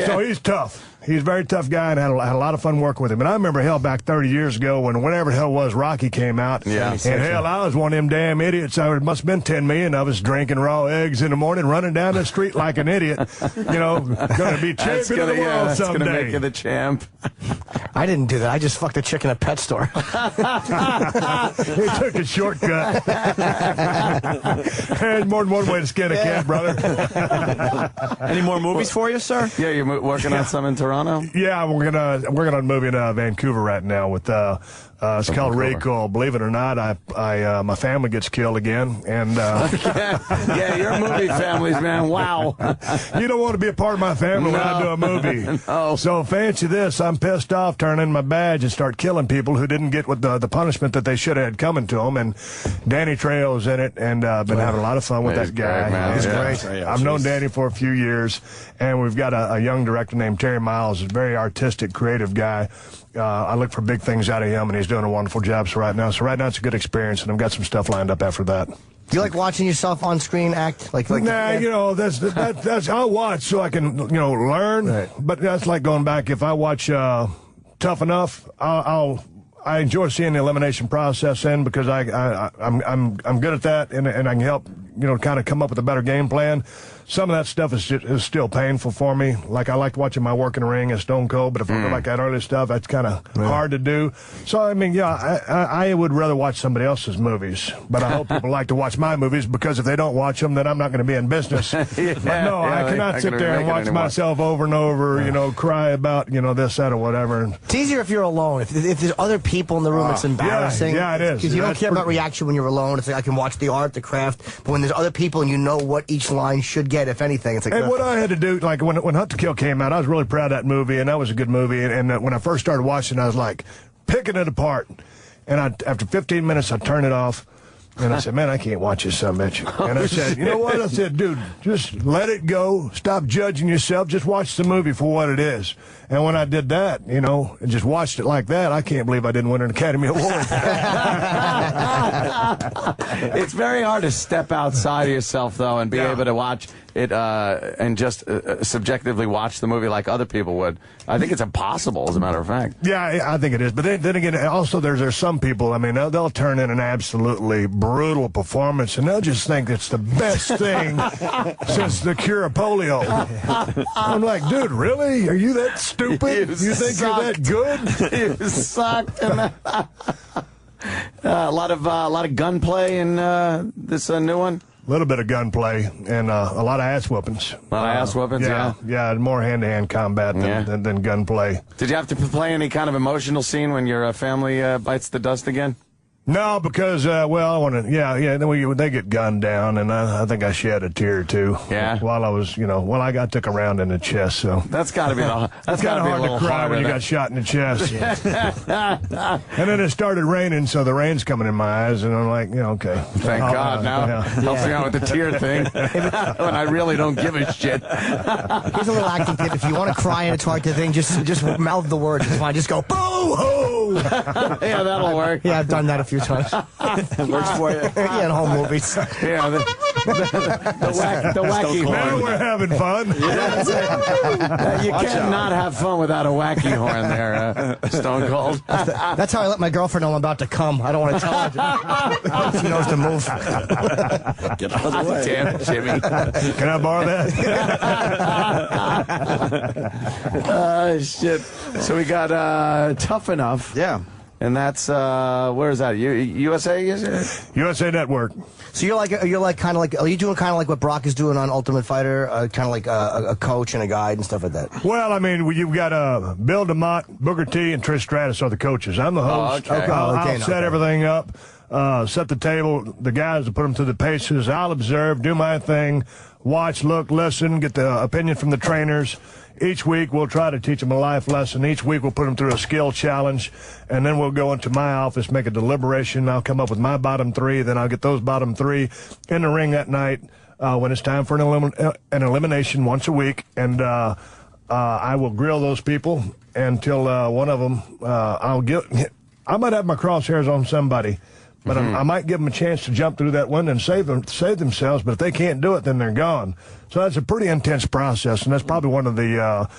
So he's tough. He's a very tough guy, and had a lot of fun working with him. And I remember, hell, back 30 years ago when whenever the hell it was Rocky came out. Yeah. And hell, I was one of them damn idiots. There must have been 10 million of us drinking raw eggs in the morning, running down the street like an idiot. You know, going to be champion of the world that's someday. going to make you the champ. I didn't do that. I just fucked a chick in a pet store. He took a shortcut. There's more than one way to skin a cat, brother. Any more movies for you, sir? Yeah, you're working on some in Toronto? Yeah, we're working on a movie in Vancouver right now with it's called Recall. Believe it or not, my family gets killed again, and yeah, you're movie families, man. Wow. You don't want to be a part of my family when I do a movie. No. So fancy this, I'm pissed off, turn in my badge and start killing people who didn't get what the punishment that they should have had coming to them. And Danny Trejo's in it, and been having a lot of fun with that guy. Great, He's yeah. great. I've known Danny for a few years, and we've got a young director named Terry Miles, a very artistic, creative guy. I look for big things out of him, and he's doing a wonderful job. So right now it's a good experience, and I've got some stuff lined up after that. Do you like watching yourself on screen act? Nah, you know, that's I'll watch so I can, you know, learn. Right. But that's like going back. If I watch Tough Enough, I enjoy seeing the elimination process in because I'm good at that, and I can help, you know, kind of come up with a better game plan. Some of that stuff is still painful for me. Like, I liked watching my work in the ring as Stone Cold, but if I like that early stuff, that's kind of hard to do. So, I mean, yeah, I would rather watch somebody else's movies, but I hope people like to watch my movies, because if they don't watch them, then I'm not going to be in business. But no, I cannot sit there and watch myself over and over, you know, cry about, you know, this, that, or whatever. It's easier if you're alone. If there's other people in the room, it's embarrassing. Yeah, it is. Because you don't care about reaction when you're alone. It's like I can watch the art, the craft, but when there's other people and you know what each line should get, if anything, it's like... And what I had to do, like when Hunt to Kill came out, I was really proud of that movie, and that was a good movie. And when I first started watching, I was like picking it apart. And after 15 minutes, I turned it off. And I said, man, I can't watch this son of a bitch. And I said, you know what? I said, dude, just let it go. Stop judging yourself. Just watch the movie for what it is. And when I did that, you know, and just watched it like that, I can't believe I didn't win an Academy Award. It's very hard to step outside of yourself, though, and be able to watch it and just subjectively watch the movie like other people would. I think it's impossible, as a matter of fact. Yeah, I think it is. But then again, also there's some people, I mean, they'll turn in an absolutely brutal performance, and they'll just think it's the best thing since the cure of polio. I'm like, dude, really? Are you that stupid? You think you're that good? You sucked. A lot of gunplay in this new one. A little bit of gunplay and a lot of ass whoopings. A lot of ass whoopings, yeah. Yeah, more hand-to-hand combat than gunplay. Did you have to play any kind of emotional scene when your family bites the dust again? No, because I want to. Yeah. Then they get gunned down, and I think I shed a tear or two. Yeah. While I was, I got took a round in the chest. So that's got to be that's kind of hard to cry when you got shot in the chest. And then it started raining, so the rain's coming in my eyes, and I'm like, okay. Thank God. Now helps me out with the tear thing. When I really don't give a shit. Here's a little acting tip: if you want to cry and it's hard to think, just mouth the words. It's fine. Just go boo hoo. Yeah, that'll work. Yeah, I've done that a few times. Works for you. Yeah, in home movies. Yeah, the wacky horn. Now we're having fun. You cannot have fun without a wacky horn there, Stone Cold. That's how I let my girlfriend know I'm about to come. I don't want to tell her. She knows to move. Get out of the way. Damn, Jimmy. Can I borrow that? Shit. So we got Tough Enough. Yeah. And that's where is that? USA? USA Network. So are you doing kind of like what Brock is doing on Ultimate Fighter, kind of like a coach and a guide and stuff like that? Well, I mean, you've got Bill DeMott, Booker T, and Trish Stratus are the coaches. I'm the host. Oh, okay. I'll set everything up, set the table. The guys will put them through the paces. I'll observe, do my thing, watch, look, listen, get the opinion from the trainers. Each week, we'll try to teach them a life lesson. Each week, we'll put them through a skill challenge, and then we'll go into my office, make a deliberation. I'll come up with my bottom three, then I'll get those bottom three in the ring that night when it's time for an elimination once a week, and I will grill those people until one of them, I might have my crosshairs on somebody, But I might give them a chance to jump through that window and save themselves. But if they can't do it, then they're gone. So that's a pretty intense process, and that's probably one of the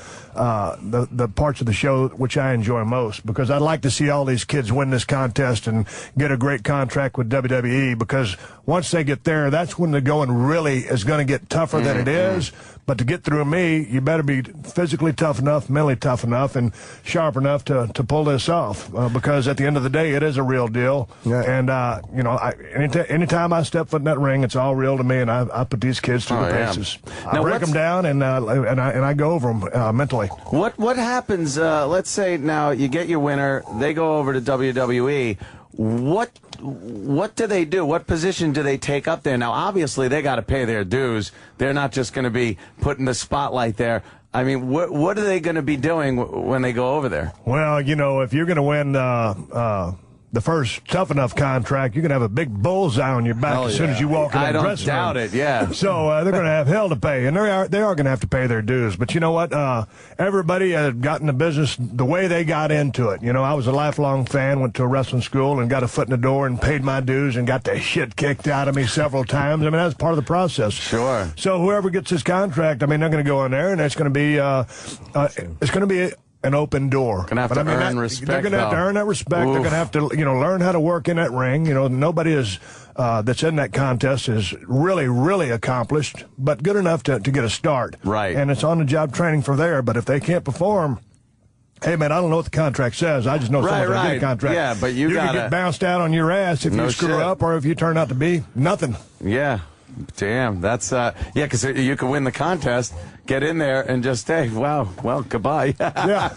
parts of the show which I enjoy most, because I'd like to see all these kids win this contest and get a great contract with WWE, because once they get there, that's when the going really is going to get tougher than it is. But to get through me, you better be physically tough enough, mentally tough enough, and sharp enough to pull this off, because at the end of the day, it is a real deal. Yeah. And, anytime I step foot in that ring, it's all real to me, and I put these kids through the paces. I break them down, and I go over them mentally. What happens, let's say now you get your winner, they go over to WWE. What do they do? What position do they take up there? Now, obviously, they got to pay their dues. They're not just going to be put in the spotlight there. I mean, what are they going to be doing when they go over there? Well, if you're going to win the first Tough Enough contract, you're going to have a big bullseye on your back as soon as you walk in the dressing room. I don't doubt it, yeah. So they're going to have hell to pay, and they are going to have to pay their dues. But you know what? Everybody has gotten the business the way they got into it. I was a lifelong fan, went to a wrestling school, and got a foot in the door and paid my dues and got the shit kicked out of me several times. I mean, that's part of the process. Sure. So whoever gets this contract, I mean, they're going to go in there, and it's going to be an open door. Gonna have to earn respect. They're going to have to earn that respect. Oof. They're going to have to, learn how to work in that ring. Nobody is that's in that contest is really, really accomplished, but good enough to get a start. Right. And it's on-the-job training from there. But if they can't perform, hey, man, I don't know what the contract says. I just know someone's going to get a contract. Yeah, but you can get bounced out on your ass if you screw up, or if you turn out to be nothing. Yeah. Damn, that's because you can win the contest, get in there, and just say, "Wow, well, goodbye." Yeah,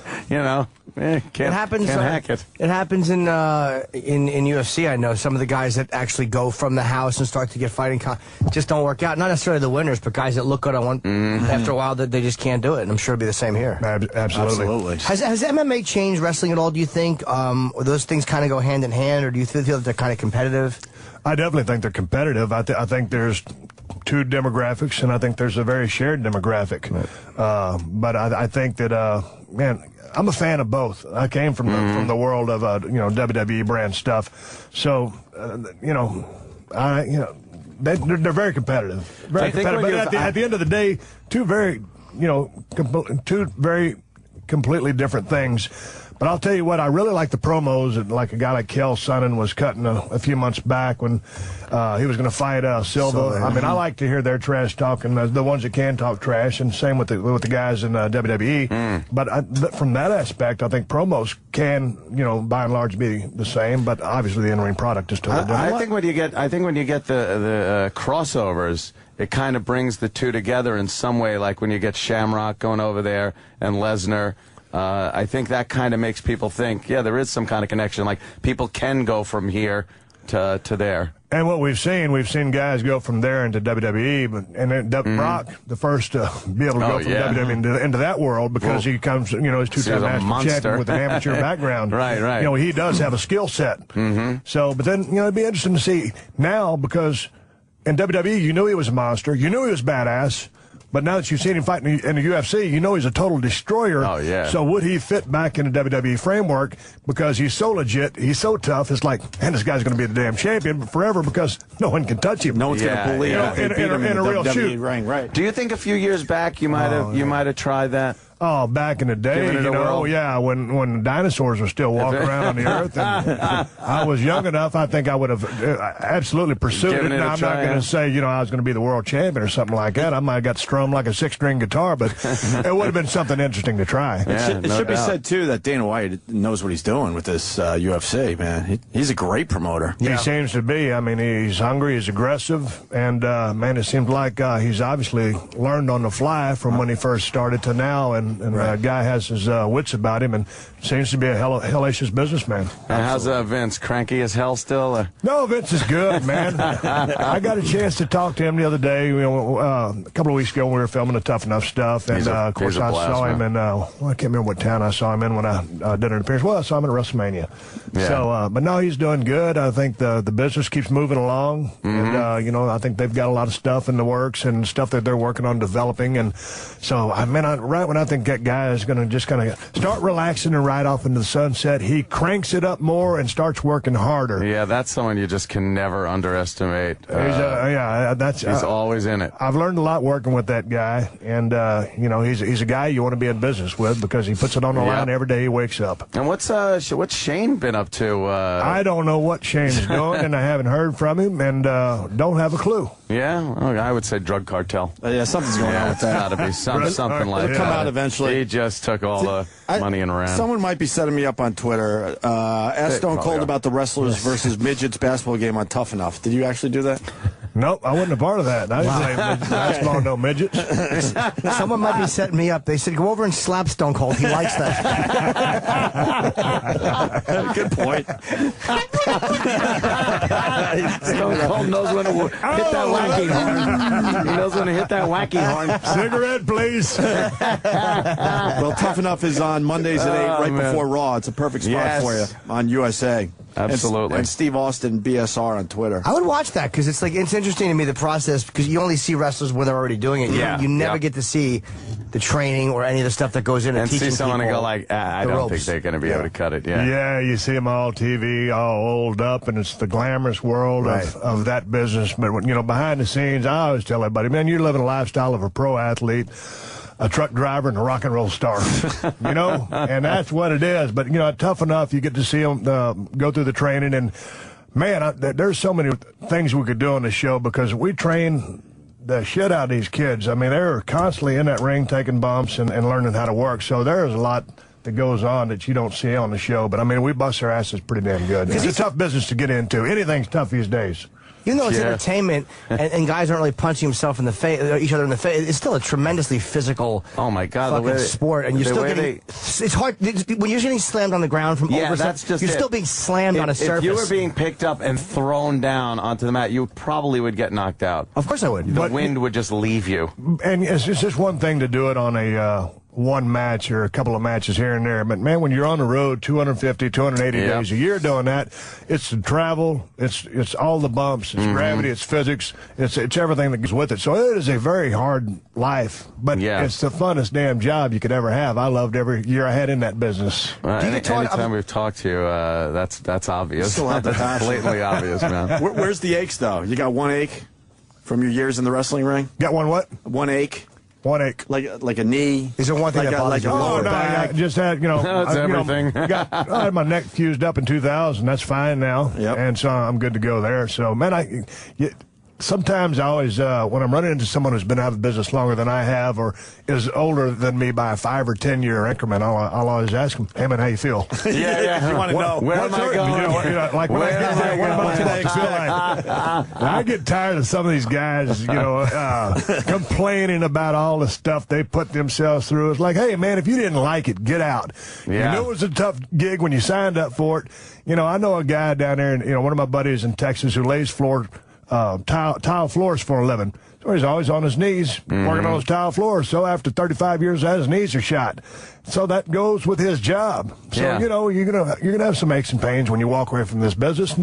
can't hack it. It happens in UFC. I know some of the guys that actually go from the house and start to get fighting just don't work out. Not necessarily the winners, but guys that look good on one. After a while, that they just can't do it. And I'm sure it'll be the same here. Absolutely. Has MMA changed wrestling at all? Do you think those things kind of go hand in hand, or do you feel that they're kind of competitive? I definitely think they're competitive. I think there's two demographics, and I think there's a very shared demographic. Right. But I think that, man, I'm a fan of both. I came from the world of WWE brand stuff, so they're very competitive. Very competitive. But at the end of the day, two very completely different things. But I'll tell you what, I really like the promos that, like, a guy like Kel Sonnen was cutting a few months back when he was going to fight Silva. I mean, I like to hear their trash talking, the ones that can talk trash, and same with the guys in WWE. But from that aspect, I think promos can, by and large, be the same. But obviously, the in-ring product is totally different. I think when you get the crossovers, it kind of brings the two together in some way. Like when you get Shamrock going over there and Lesnar. I think that kind of makes people think, yeah, there is some kind of connection. Like, people can go from here to there. And what we've seen guys go from there into WWE, and then Brock, the first to be able to go from WWE into that world, because he comes, he's two-time national champion with an amateur background. Right. He does have a skill set. So, but then, it'd be interesting to see now, because in WWE, you knew he was a monster. You knew he was badass. But now that you've seen him fight in the UFC, he's a total destroyer. Oh, yeah. So would he fit back in the WWE framework? Because he's so legit, he's so tough. It's like, man, this guy's going to be the damn champion forever, because no one can touch him. No one's going to believe in a real shoot. Ring, right. Do you think a few years back you might have tried that? Oh, back in the day, when dinosaurs were still walking around on the earth, and I was young enough, I think I would have absolutely pursued it. Now, I'm not going to say, I was going to be the world champion or something like that. I might have got strummed like a 6-string guitar, but it would have been something interesting to try. It should be said, too, that Dana White knows what he's doing with this UFC, man. He's a great promoter. He seems to be. I mean, he's hungry, he's aggressive, and, man, it seems like he's obviously learned on the fly from when he first started to now, and the guy has his wits about him, and seems to be a hellacious businessman. And how's Vince? Cranky as hell still? Or? No, Vince is good, man. I got a chance to talk to him the other day. A couple of weeks ago, we were filming the Tough Enough stuff, and of course, I saw him in. I can't remember what town I saw him in when I did an appearance. Well, I saw him at WrestleMania. Yeah. So, but no, he's doing good. I think the business keeps moving along, and I think they've got a lot of stuff in the works and stuff that they're working on developing. And so, right when I think think that guy is going to just kind of start relaxing and ride off into the sunset. He cranks it up more and starts working harder. Yeah, that's someone you just can never underestimate. He's always in it. I've learned a lot working with that guy, and he's a guy you want to be in business with because he puts it on the line every day he wakes up. And what's Shane been up to? I don't know what Shane's doing, and I haven't heard from him, and don't have a clue. Yeah, I would say drug cartel. Something's going on with that. It's got to be something like that. It'll come out eventually. He just took all the money and ran. Someone might be setting me up on Twitter. Ask Stone Cold about the wrestlers versus midgets basketball game on Tough Enough. Did you actually do that? Nope, I wasn't a part of that. I didn't play basketball, no midgets. Someone might be setting me up. They said, go over and slap Stone Cold. He likes that. Good point. Stone Cold knows when to hit that wacky horn. He knows when to hit that wacky horn. Cigarette, please. Well, Tough Enough is on Mondays at 8, right before Raw. It's a perfect spot for you on USA. Absolutely. And Steve Austin, BSR on Twitter. I would watch that because it's interesting to me, the process, because you only see wrestlers when they're already doing it. You never get to see the training or any of the stuff that goes in and teaching see someone and people go like, I don't think they're going to be able to cut it. Yeah, you see them all TV, all old up, and it's the glamorous world of that business. But, behind the scenes, I always tell everybody, man, you're living a lifestyle of a pro athlete, a truck driver, and a rock and roll star, and that's what it is. But, Tough Enough, you get to see them go through the training. And, man, there's so many things we could do on the show because we train the shit out of these kids. I mean, they're constantly in that ring taking bumps and learning how to work. So there's a lot that goes on that you don't see on the show. But, I mean, we bust our asses pretty damn good. It's a tough business to get into. Anything's tough these days. Even though it's entertainment and guys aren't really punching each other in the face, it's still a tremendously physical fucking sport. And you're still getting... It's hard... When you're getting slammed on the ground from over... You're still being slammed on a surface. If you were being picked up and thrown down onto the mat, you probably would get knocked out. Of course I would. The wind would just leave you. And it's just one thing to do it on a... one match or a couple of matches here and there. But, man, when you're on the road 250, 280 days a year doing that, it's the travel, it's all the bumps, it's gravity, it's physics, it's everything that goes with it. So it is a very hard life, but it's the funnest damn job you could ever have. I loved every year I had in that business. Anytime we've talked to you, that's obvious. Still have the passion. Blatantly obvious, man. Where's the aches, though? You got one ache from your years in the wrestling ring? Got one what? One ache. One ache. Like a knee. Is there one thing that bothers you? lower I back? just had, That's everything. I had my neck fused up in 2000. That's fine now. Yep. And so I'm good to go there. So, man, sometimes I always, when I'm running into someone who's been out of business longer than I have or is older than me by a 5 or 10 year increment, I'll always ask them, hey, man, how you feel? Yeah. You want to know. Where am I going? Like when I get there, what about today? I get tired of some of these guys, complaining about all the stuff they put themselves through. It's like, hey, man, if you didn't like it, get out. Yeah. You knew it was a tough gig when you signed up for it. I know a guy down there, and one of my buddies in Texas who lays tile floors for a living. So he's always on his knees working on those tile floors. So after 35 years, his knees are shot. So that goes with his job. So you're gonna have some aches and pains when you walk away from this business.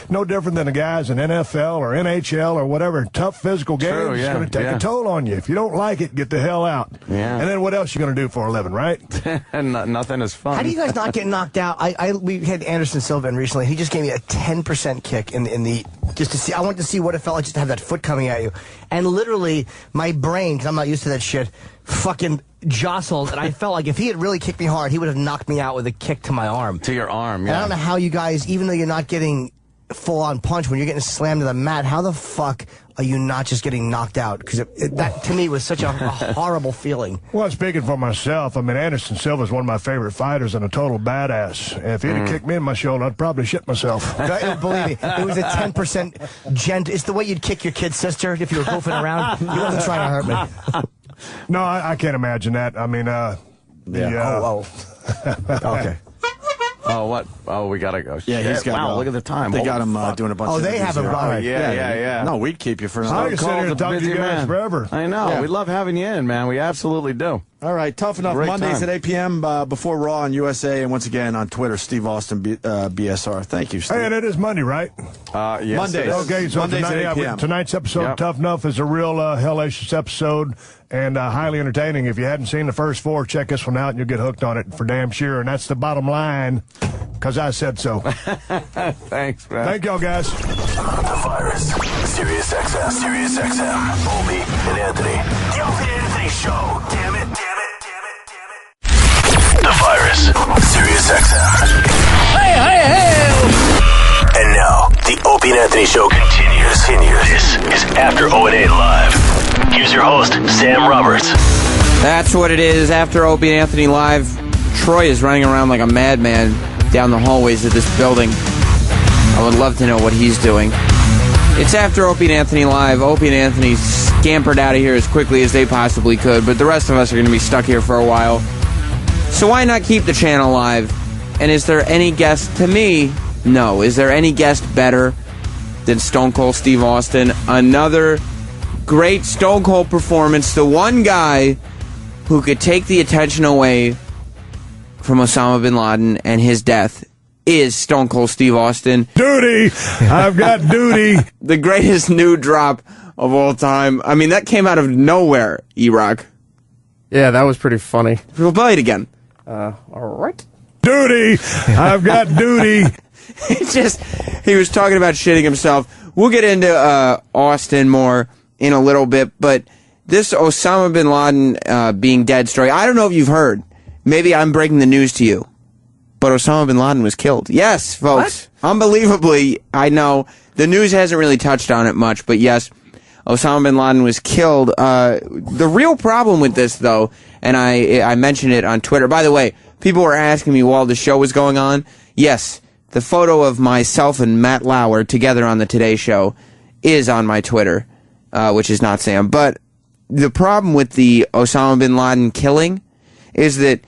No different than the guys in NFL or NHL or whatever. Tough physical games. It's gonna take a toll on you. If you don't like it, get the hell out. Yeah. And then what else you gonna do for a living, right? And nothing is fun. How do you guys not get knocked out? We had Anderson Silva in recently. He just gave me a 10% kick in the just to see. I wanted to see what it felt like just to have that foot coming at you. And literally, my brain, because I'm not used to that shit, fucking jostled, and I felt like if he had really kicked me hard, he would have knocked me out with a kick to my arm. To your arm, And I don't know how you guys, even though you're not getting full-on punch, when you're getting slammed to the mat, how the fuck are you not just getting knocked out? Because that, to me, was such a horrible feeling. Well, speaking for myself, I mean, Anderson Silva is one of my favorite fighters and a total badass. If he'd have kicked me in my shoulder, I'd probably shit myself. Believe me, it was a 10% gent. It's the way you'd kick your kid's sister if you were goofing around. You wasn't trying to hurt me. No, I can't imagine that. I mean, Okay. Oh, what? Oh, we gotta go. Yeah, he's got. Wow, look at the time. They Holy got him fuck. doing a bunch. Oh, of they have him interviews gone. here. Yeah. No, we'd keep you for I another. can sit here and talk to you guys forever. I know. Yeah. We love having you in, man. We absolutely do. All right, Tough Enough Great Mondays time. at 8 p.m. Before Raw on USA, and once again on Twitter, Steve Austin BSR. Thank you, Steve. Hey, and it is Monday, right? Yes. Mondays. Okay, so Mondays at 8 p.m. Tonight's episode of Tough Enough is a real hellacious episode and highly entertaining. If you hadn't seen the first 4, check this one out and you'll get hooked on it for damn sure. And that's the bottom line, because I said so. Thanks, man. Thank y'all, guys. The Virus. Sirius XM. Opie and Anthony. The Opie and Anthony Show. Damn it. The Virus. Sirius XM. Hey. And now, the Opie and Anthony Show continues. This is After O&A Live. Here's your host, Sam Roberts. That's what it is. After Opie and Anthony Live, Troy is running around like a madman down the hallways of this building. I would love to know what he's doing. It's After Opie and Anthony Live. Opie and Anthony scampered out of here as quickly as they possibly could, but the rest of us are going to be stuck here for a while. So why not keep the channel live? And is there any guest, to me, no. Is there any guest better than Stone Cold Steve Austin? Another great Stone Cold performance. The one guy who could take the attention away from Osama Bin Laden and his death is Stone Cold Steve Austin. Duty! I've got duty! The greatest new drop of all time. I mean, that came out of nowhere, E-Rock. Yeah, that was pretty funny. We'll play it again. All right. Duty! I've got duty! He was talking about shitting himself. We'll get into Austin more in a little bit, but this Osama Bin Laden being dead story, I don't know if you've heard. Maybe I'm breaking the news to you, but Osama Bin Laden was killed. Yes, folks. What? Unbelievably, I know. The news hasn't really touched on it much, but yes, Osama Bin Laden was killed. The real problem with this, though, and I mentioned it on Twitter. By the way, people were asking me while the show was going on. Yes, the photo of myself and Matt Lauer together on the Today Show is on my Twitter, which is not Sam. But the problem with the Osama Bin Laden killing is that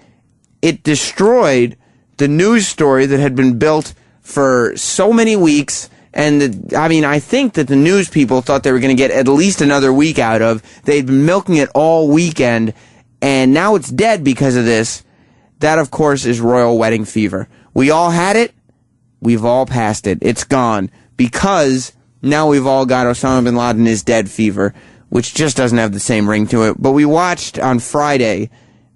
it destroyed the news story that had been built for so many weeks. And I think that the news people thought they were going to get at least another week out of. They'd been milking it all weekend, and now it's dead because of this. That, of course, is royal wedding fever. We all had it. We've all passed it. It's gone because now we've all got Osama Bin Laden is dead fever, which just doesn't have the same ring to it. But we watched on Friday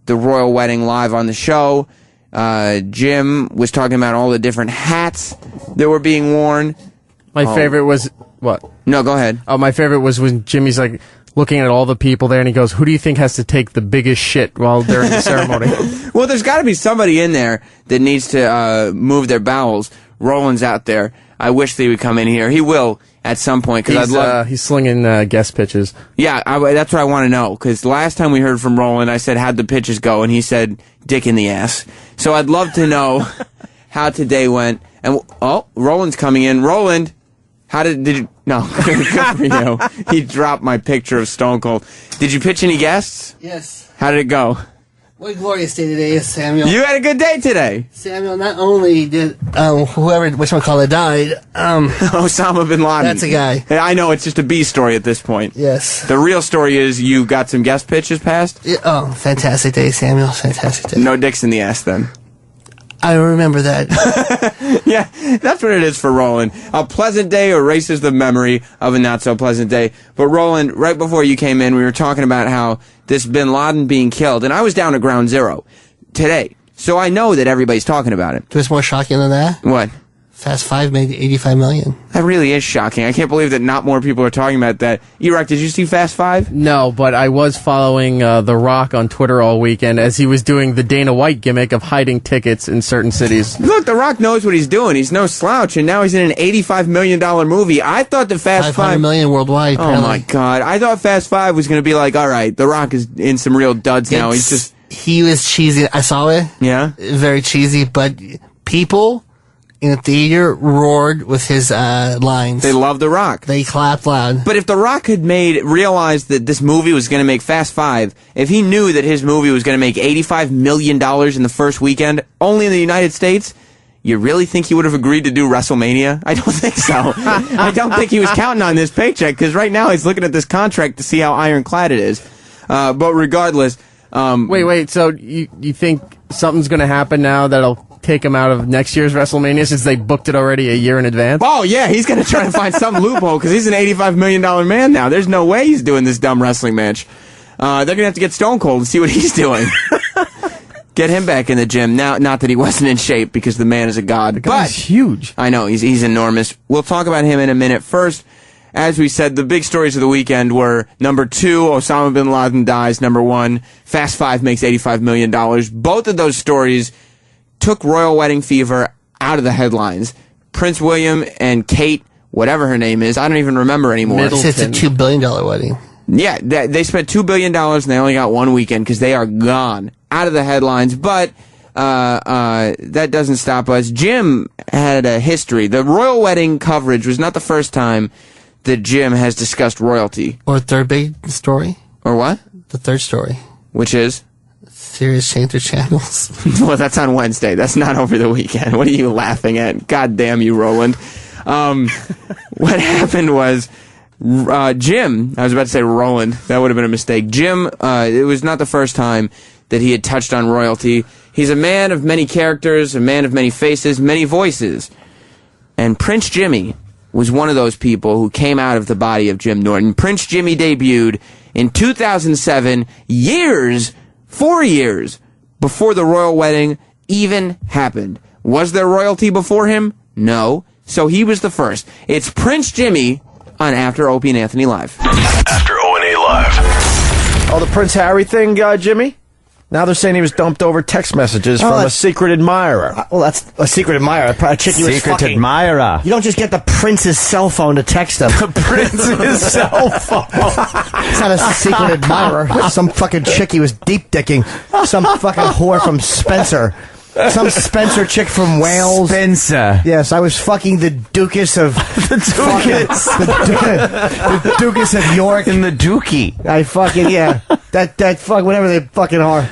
the royal wedding live on the show. Jim was talking about all the different hats that were being worn. My favorite was what? No, go ahead. Oh, my favorite was when Jimmy's like looking at all the people there, and he goes, "Who do you think has to take the biggest shit while during the ceremony?" Well, there's got to be somebody in there that needs to move their bowels. Roland's out there. I wish they would come in here. He will at some point because I'd love. He's slinging guest pitches. Yeah, that's what I want to know. Because last time we heard from Roland, I said, "How'd the pitches go?" And he said, "Dick in the ass." So I'd love to know how today went. And Roland's coming in. Roland. How did you... No, good for you. He dropped my picture of Stone Cold. Did you pitch any guests? Yes. How did it go? What a glorious day today is, Samuel. You had a good day today. Samuel, not only did whoever, whatchamacallit, died... Osama Bin Laden. That's a guy. I know, it's just a B story at this point. Yes. The real story is you got some guest pitches passed? Yeah, fantastic day, Samuel. Fantastic day. No dicks in the ass, then. I remember that. Yeah, that's what it is for Roland. A pleasant day erases the memory of a not-so-pleasant day. But Roland, right before you came in, we were talking about how this Bin Laden being killed, and I was down to ground zero today, so I know that everybody's talking about it. What's more shocking than that? What? Fast 5 made $85 million. That really is shocking. I can't believe that not more people are talking about that. E-Rock, did you see Fast 5? No, but I was following The Rock on Twitter all weekend as he was doing the Dana White gimmick of hiding tickets in certain cities. Look, The Rock knows what he's doing. He's no slouch, and now he's in an $85 million movie. I thought the Fast 5... $500 million worldwide, apparently. Oh, my God. I thought Fast 5 was going to be like, all right, The Rock is in some real duds now. He's just... He was cheesy. I saw it. Yeah? Very cheesy, but people... in the theater roared with his lines. They love The Rock. They clapped loud. But if The Rock had realized that this movie was going to make Fast 5, if he knew that his movie was going to make $85 million in the first weekend, only in the United States, You really think he would have agreed to do WrestleMania? I don't think so. I don't think he was counting on this paycheck, because right now he's looking at this contract to see how ironclad it is. But regardless... wait, so you think something's going to happen now that'll take him out of next year's WrestleMania since they booked it already a year in advance? Oh, yeah, he's going to try to find some loophole because he's an $85 million man now. There's no way he's doing this dumb wrestling match. They're going to have to get Stone Cold and see what he's doing. Get him back in the gym. Now, not that he wasn't in shape because the man is a god. The guy's huge. I know, he's enormous. We'll talk about him in a minute. First, as we said, the big stories of the weekend were number 2, Osama Bin Laden dies. Number 1, Fast 5 makes $85 million. Both of those stories took royal wedding fever out of the headlines. Prince William and Kate, whatever her name is, I don't even remember anymore. It's a $2 billion wedding. Yeah, they spent $2 billion and they only got one weekend because they are gone out of the headlines. But that doesn't stop us. Jim had a history. The royal wedding coverage was not the first time that Jim has discussed royalty. Or third big story. Or what? The third story. Which is? Sirius changed their channels. Well, that's on Wednesday. That's not over the weekend. What are you laughing at? God damn you, Roland. What happened was, Jim, I was about to say Roland. That would have been a mistake. Jim, it was not the first time that he had touched on royalty. He's a man of many characters, a man of many faces, many voices. And Prince Jimmy was one of those people who came out of the body of Jim Norton. Prince Jimmy debuted in 2007, 4 years before the royal wedding even happened. Was there royalty before him? No. So he was the first. It's Prince Jimmy on After Opie and Anthony Live. After O&A Live. Oh, the Prince Harry thing, Jimmy? Now they're saying he was dumped over text messages from a secret admirer. Well, that's a secret admirer. A chick he was Secret fucking. admirer. You don't just get the prince's cell phone to text him. The prince's cell phone. It's not a secret admirer. Some fucking chick he was deep dicking. Some fucking whore from Spencer. Some Spencer chick from Wales. Spencer. Yes, I was fucking the Duchess of... the Duchess. The Duchess of York. And the Dookie. I fucking, yeah. That fuck, whatever they fucking are.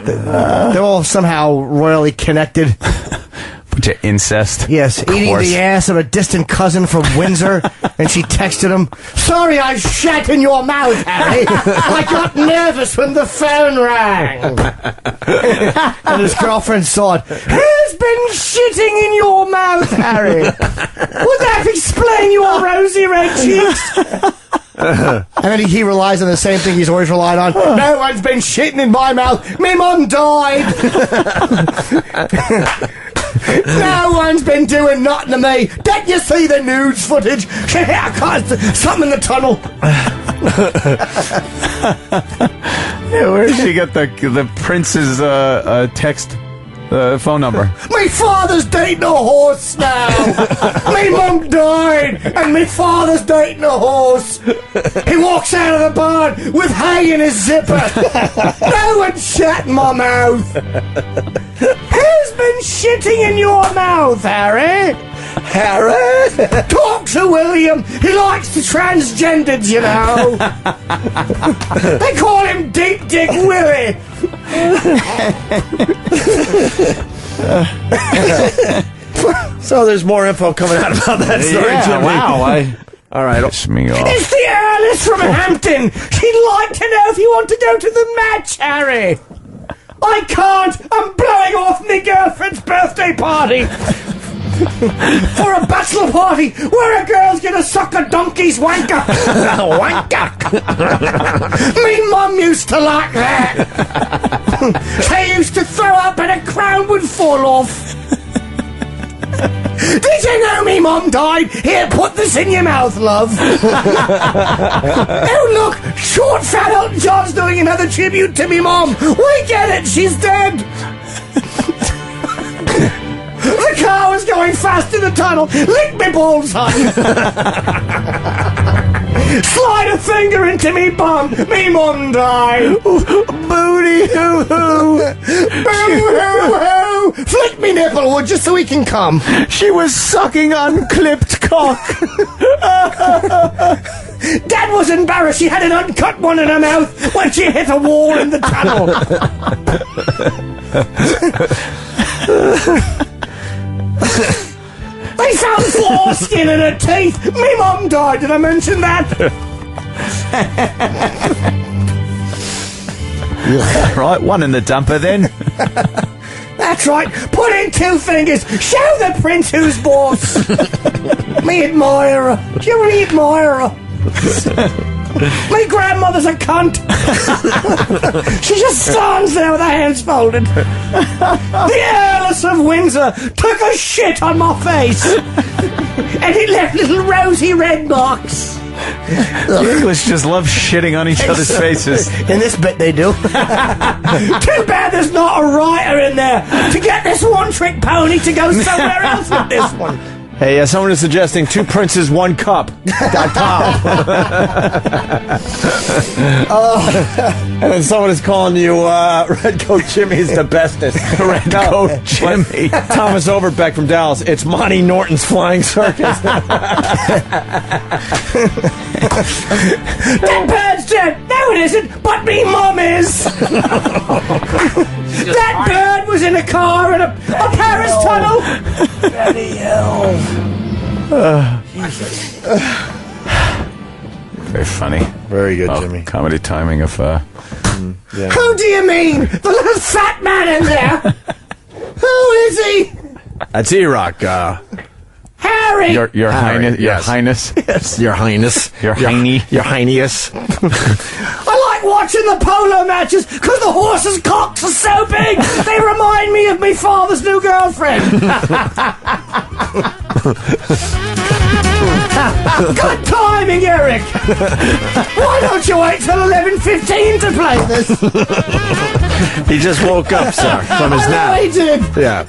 They're all somehow royally connected. Bunch of incest. Yes, eating the ass of a distant cousin from Windsor, and she texted him, "Sorry I shat in your mouth, Harry. I got nervous when the phone rang." And his girlfriend saw it. "Who's been shitting in your mouth, Harry? Would that explain your rosy red cheeks?" And then he relies on the same thing he's always relied on. "No one's been shitting in my mouth. Me mum died." "No one's been doing nothing to me. Didn't you see the nudes footage? I can't, something in the tunnel." Yeah, where did she get the prince's text phone number? "Me father's dating a horse now. Me mum died, and me father's dating a horse. He walks out of the barn with hay in his zipper. No one's shat in my mouth. Who's been shitting in your mouth, Harry? Harry? Talk to William. He likes the transgendered, you know. They call him Deep Dick Willie." So there's more info coming out about that story, Jimmy. Wow. All right. Piss me off. "It's the Earless from Hampton. She'd like to know if you want to go to the match, Harry." "I can't. I'm blowing off my girlfriend's birthday party." "For a bachelor party where a girl's gonna suck a donkey's wanker." Wanker. "Me mum used to like that. She used to throw up and a crown would fall off." "Did you know me mum died? Here, put this in your mouth, love." "Oh, look, short fat Elton John's doing another tribute to me mum. We get it, she's dead." "The car was going fast in the tunnel. Lick me balls, honey." "Slide a finger into me bum. Me mum died." "Booty hoo hoo. Boo hoo hoo. Flick me nipple, would you, so we can come." She was sucking unclipped cock. "Dad was embarrassed. She had an uncut one in her mouth when she hit a wall in the tunnel." found foreskin in her teeth. Me mum died. Did I mention that? Right, one in the dumper then. That's right. Put in 2 fingers. Show the prince who's boss. Me admire her. Do you really admire her? My grandmother's a cunt. She just stands there with her hands folded. The Heiress of Windsor took a shit on my face, and it left little rosy red marks. The English just love shitting on each other's faces. In this bit they do. Too bad there's not a writer in there to get this one-trick pony to go somewhere else with this one. Hey, someone is suggesting 2 princes, 1 cup. And then someone is calling you Red Coat Jimmy is the bestest. Red Coat Jimmy. Thomas Overbeck from Dallas. It's Monty Norton's Flying Circus. That bird's dead. No, it isn't. But me mum is. That bird was in a car in a Paris tunnel. Bloody hell. Very funny. Very good, Jimmy. Comedy timing of... Yeah. Who do you mean? The little fat man in there? Who is he? That's E-Rock. Harry. Your Harry, Highness. Your yes. Highness. Yes. Your Highness. Your Heiny. Your Heinius. I like watching the polo matches because the horses' cocks are so big. They remind me of my father's new girlfriend. Good timing, Eric. Why don't you wait till 11:15 to play this? He just woke up, sir, from his I know nap. he did. Yeah.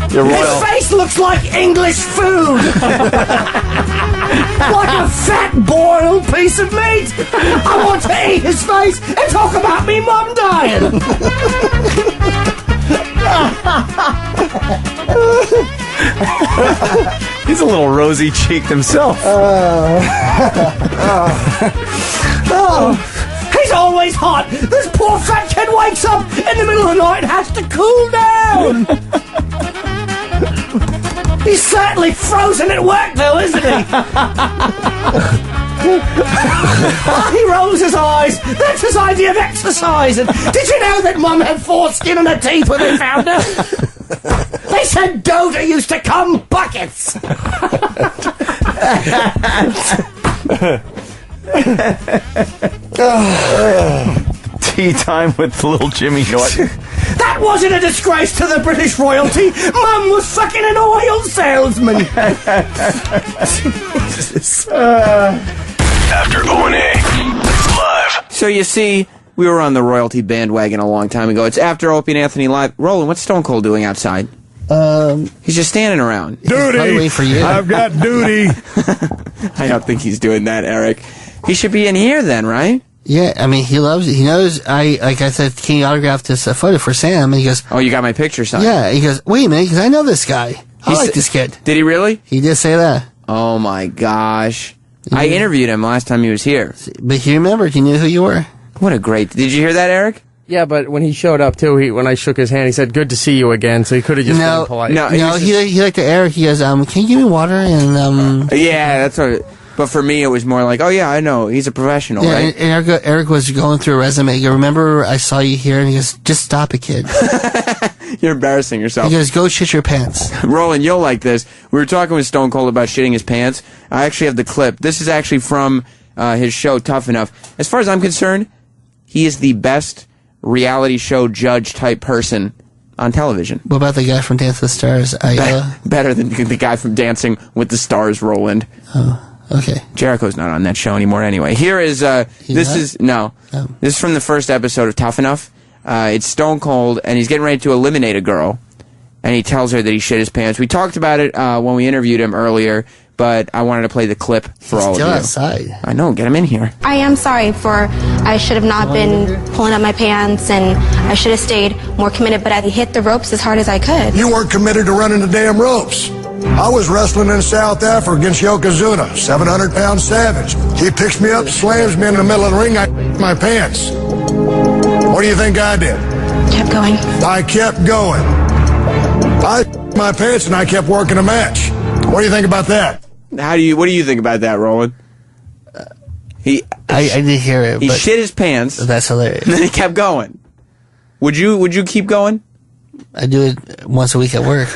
Your His royal. face looks like English food. Like a fat boiled piece of meat. I want to eat his face and talk about me mum dying. He's a little rosy-cheeked himself. He's always hot. This poor fat kid wakes up in the middle of the night and has to cool down. He's certainly frozen at work, though, isn't he? He rolls his eyes. That's his idea of exercise. And did you know that Mum had foreskin in her teeth when they found her? They said Dota used to come buckets. Tea time with little Jimmy Norton. That wasn't a disgrace to the British royalty. Mum was fucking an oil salesman. After O&A live. So you see, we were on the royalty bandwagon a long time ago. It's After Opie and Anthony live. Roland, what's Stone Cold doing outside? He's just standing around. Duty. For you. I've got duty. I don't think he's doing that, Eric. He should be in here then, right? Yeah, I mean, he loves it. He knows, like I said, can you autograph this photo for Sam? And he goes, Oh, you got my picture signed? yeah. He goes, wait a minute, because I know this guy. I like this kid. Did he really? He did say that. Oh, my gosh. I interviewed him last time he was here. But he remembered. He knew who you were. What a great... Did you hear that, Eric? Yeah, but when he showed up, too, when I shook his hand, he said, good to see you again, so he could have just been polite. No, he liked to Eric. He goes, can you give me water? And Yeah, that's what... But for me, it was more like, oh, yeah, I know. He's a professional, yeah, right? and Eric was going through a resume. He goes, remember I saw you here? And he goes, just stop it, kid. You're embarrassing yourself. He goes, go shit your pants. Roland, you'll like this. We were talking with Stone Cold about shitting his pants. I actually have the clip. This is actually from his show, Tough Enough. As far as I'm concerned, he is the best reality show judge type person on television. What about the guy from Dance with the Stars? Better than the guy from Dancing with the Stars, Roland. Oh, okay. Jericho's not on that show anymore anyway. Here is, this is from the first episode of Tough Enough. It's Stone Cold, and he's getting ready to eliminate a girl, and he tells her that he shit his pants. We talked about it when we interviewed him earlier, but I wanted to play the clip for all of you. Still outside. I know, get him in here. I am sorry for, I should have not been pulling up my pants, and I should have stayed more committed, but I hit the ropes as hard as I could. You weren't committed to running the damn ropes. I was wrestling in South Africa against Yokozuna, 700-pound savage. He picks me up, slams me in the middle of the ring, I my pants. What do you think I did? Kept going. I kept going. I my pants and I kept working a match. What do you think about that? What do you think about that, Roland? I did hear it. He shit his pants. That's hilarious. And then he kept going. Would you keep going? I do it once a week at work.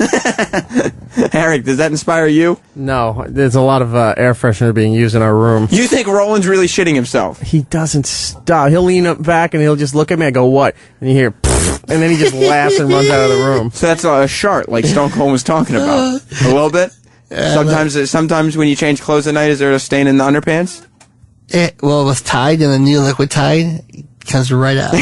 Eric, does that inspire you? No, there's a lot of air freshener being used in our room. You think Roland's really shitting himself? He doesn't stop. He'll lean up back and he'll just look at me. I go, what? And you hear, and then he just laughs and runs out of the room. So that's a shart, like Stone Cold was talking about. A little bit? Sometimes when you change clothes at night, is there a stain in the underpants? Well, with Tide and the new liquid Tide, it comes right out.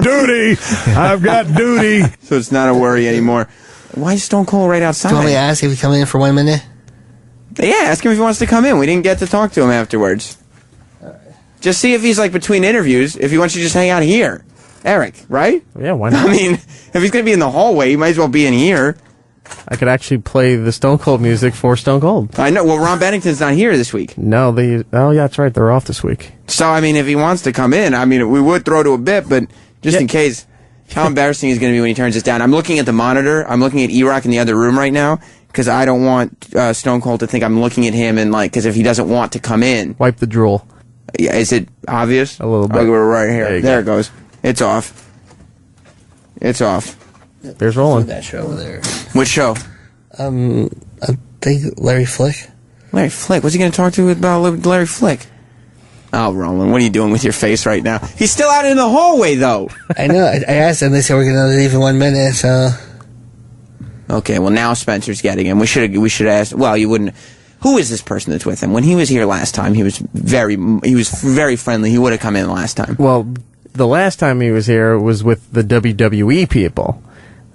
Duty! I've got duty! So it's not a worry anymore. Why is Stone Cold right outside? Do you want me to ask if he come in for 1 minute? Yeah, ask him if he wants to come in. We didn't get to talk to him afterwards. Just see if he's like between interviews, if he wants you to just hang out here. Eric, right? Yeah, why not? I mean, if he's going to be in the hallway, he might as well be in here. I could actually play the Stone Cold music for Stone Cold. I know. Well, Ron Bennington's not here this week. No, oh, yeah, that's right. They're off this week. So, I mean, if he wants to come in, I mean, we would throw to a bit, but just in case, how embarrassing he's going to be when he turns this down. I'm looking at the monitor. I'm looking at E-Rock in the other room right now because I don't want Stone Cold to think I'm looking at him and, like, because if he doesn't want to come in. Wipe the drool. Yeah, is it obvious? A little bit. Oh, we're right here. There go. it goes. It's off. It's off. There's Roland. That show over there. Which show? I think Larry Flick. Larry Flick? What's he going to talk to about Larry Flick? Oh, Roland, what are you doing with your face right now? He's still out in the hallway, though. I know. I asked them. They said we're going to leave in 1 minute, so... Okay, well, now Spencer's getting him. We should have asked... Well, you wouldn't... Who is this person that's with him? When he was here last time, he was very friendly. He would have come in last time. Well, the last time he was here was with the WWE people.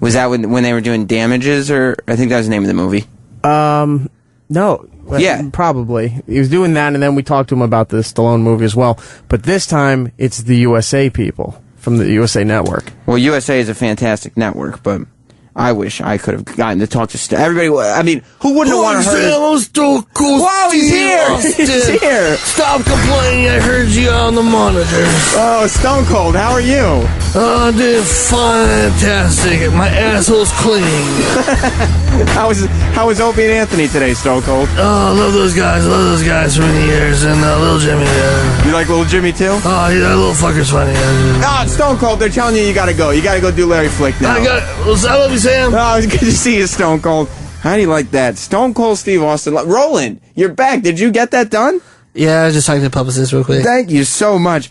Was that when they were doing Damages, or I think that was the name of the movie? No. Yeah. Probably. He was doing that, and then we talked to him about the Stallone movie as well. But this time, it's the USA people from the USA Network. Well, USA is a fantastic network, but I wish I could have gotten to talk to everybody. I mean, who wouldn't have wanted to hear Whoa, he's here! He's here! Stop complaining, I heard you on the monitor. Oh, Stone Cold, how are you? Oh, I'm doing fantastic. My asshole's clean. How was Opie and Anthony today, Stone Cold? Oh, I love those guys. I love those guys from the years. And Little Jimmy. You like Little Jimmy, too? Oh, yeah, that little fucker's funny. Oh, Stone Cold, they're telling you gotta go. You gotta go do Larry Flick now. I love you, Sam. Oh, it's good to see you, Stone Cold. How do you like that? Stone Cold Steve Austin. Roland, you're back. Did you get that done? Yeah, I was just talking to the publicist real quick. Thank you so much.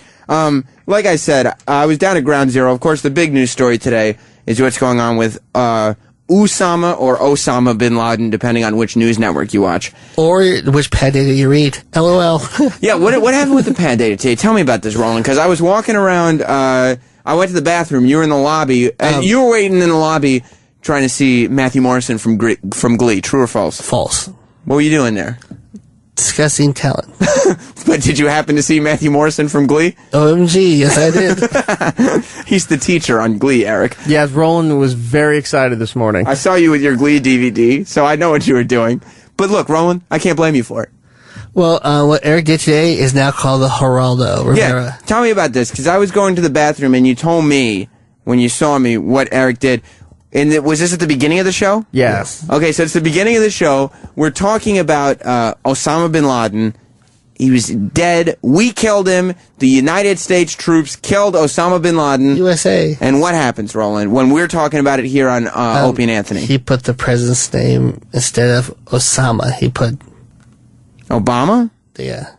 Like I said, I was down at Ground Zero. Of course, the big news story today is what's going on with Osama or Osama Bin Laden, depending on which news network you watch. Or which pad data you read. LOL. Yeah, what happened with the pad data today? Tell me about this, Roland, because I was walking around, I went to the bathroom, you were in the lobby, and you were waiting in the lobby trying to see Matthew Morrison from Glee. True or false? False. What were you doing there? Discussing talent. But did you happen to see Matthew Morrison from Glee? OMG, yes I did. He's the teacher on Glee, Eric. Yes, Roland was very excited this morning. I saw you with your Glee DVD, so I know what you were doing. But look, Roland, I can't blame you for it. Well, what Eric did today is now called the Geraldo Rivera. Yeah, tell me about this, because I was going to the bathroom and you told me, when you saw me, what Eric did. And was this at the beginning of the show? Yes. Okay, so it's the beginning of the show. We're talking about Osama Bin Laden. He was dead. We killed him. The United States troops killed Osama Bin Laden. USA. And what happens, Roland, when we're talking about it here on Opie and Anthony? He put the president's name instead of Osama. He put... Obama? Yeah.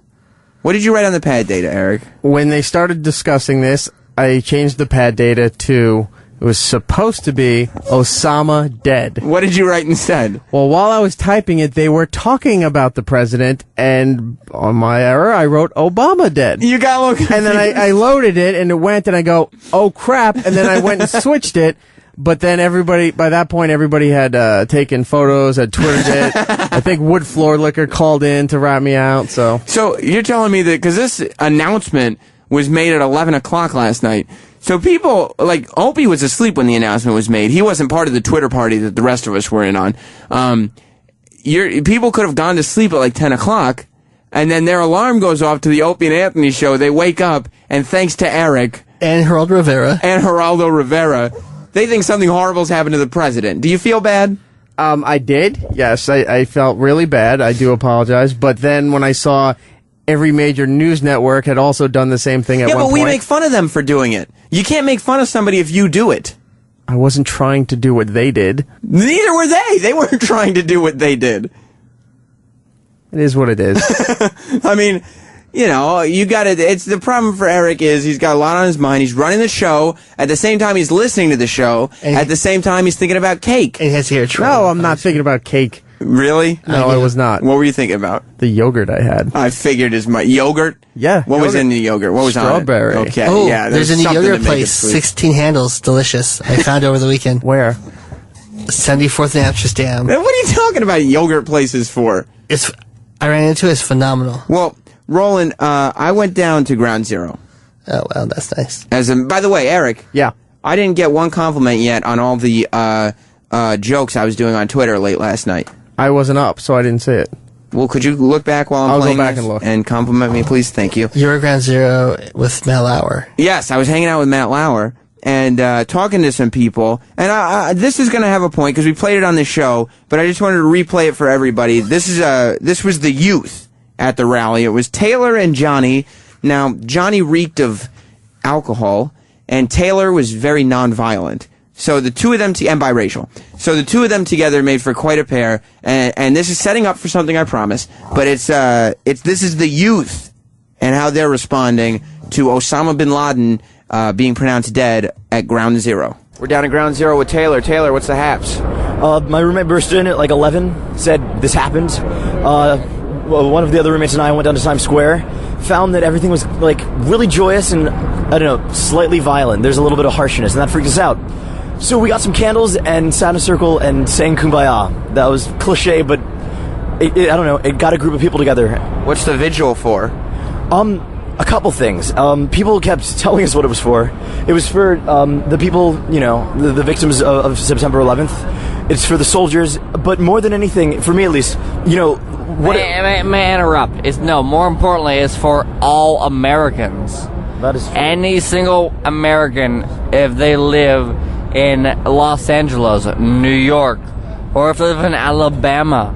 What did you write on the pad data, Eric? When they started discussing this, I changed the pad data to... It was supposed to be Osama dead. What did you write instead? Well, while I was typing it, they were talking about the president, and on my error, I wrote Obama dead. You got a little confused. And then I loaded it, and it went, and I go, oh, crap, and then I went and switched it. But then by that point, everybody had taken photos, had Twittered it. I think Wood Floor Liquor called in to rat me out, so. So you're telling me that, because this announcement was made at 11 o'clock last night. So people, like, Opie was asleep when the announcement was made. He wasn't part of the Twitter party that the rest of us were in on. People could have gone to sleep at like 10 o'clock, and then their alarm goes off to the Opie and Anthony show. They wake up, and thanks to Eric. And Geraldo Rivera. They think something horrible's happened to the president. Do you feel bad? I did. Yes, I felt really bad. I do apologize. But then when I saw every major news network had also done the same thing at one point. Yeah, but we make fun of them for doing it. You can't make fun of somebody if you do it. I wasn't trying to do what they did. Neither were they. They weren't trying to do what they did. It is what it is. I mean, you know, you got to. It's the problem for Eric is he's got a lot on his mind. He's running the show at the same time he's listening to the show. And at the same time he's thinking about cake. And he has to hear No, I'm not thinking about cake. Really? No, I was not. What were you thinking about? The yogurt I had. I figured as much. Yogurt? Yeah. What was in the yogurt? What was Strawberry. on it? Okay. Oh, yeah. there's a new something yogurt to make it place, sweet. 16 handles, delicious. I found it over the weekend. Where? 74th and Amsterdam. What are you talking about yogurt places for? I ran into it. It's phenomenal. Well, Roland, I went down to Ground Zero. Oh, well, that's nice. By the way, Eric. Yeah. I didn't get one compliment yet on all the jokes I was doing on Twitter late last night. I wasn't up, so I didn't see it. Well, could you look back while I'm I'll playing go back this and look. and compliment me, please? Thank you. You were at Ground Zero with Matt Lauer. Yes, I was hanging out with Matt Lauer and talking to some people. And this is going to have a point because we played it on the show, but I just wanted to replay it for everybody. This was the youth at the rally. It was Taylor and Johnny. Now, Johnny reeked of alcohol, and Taylor was very nonviolent. So the two of them, and biracial. So the two of them together made for quite a pair. And this is setting up for something, I promise. But this is the youth and how they're responding to Osama Bin Laden being pronounced dead at Ground Zero. We're down at Ground Zero with Taylor. Taylor, what's the haps? My roommate burst in at like 11, said this happened. One of the other roommates and I went down to Times Square, found that everything was like really joyous and, I don't know, slightly violent. There's a little bit of harshness, and that freaked us out. So we got some candles and sat in a circle and sang Kumbaya. That was cliche, but I don't know, it got a group of people together. What's the vigil for? A couple things. People kept telling us what it was for. It was for the people, you know, the victims of September 11th. It's for the soldiers, but more than anything, for me at least, you know, what... May I interrupt? More importantly, it's for all Americans. That is true. Any single American, if they live in Los Angeles, New York, or if they live in Alabama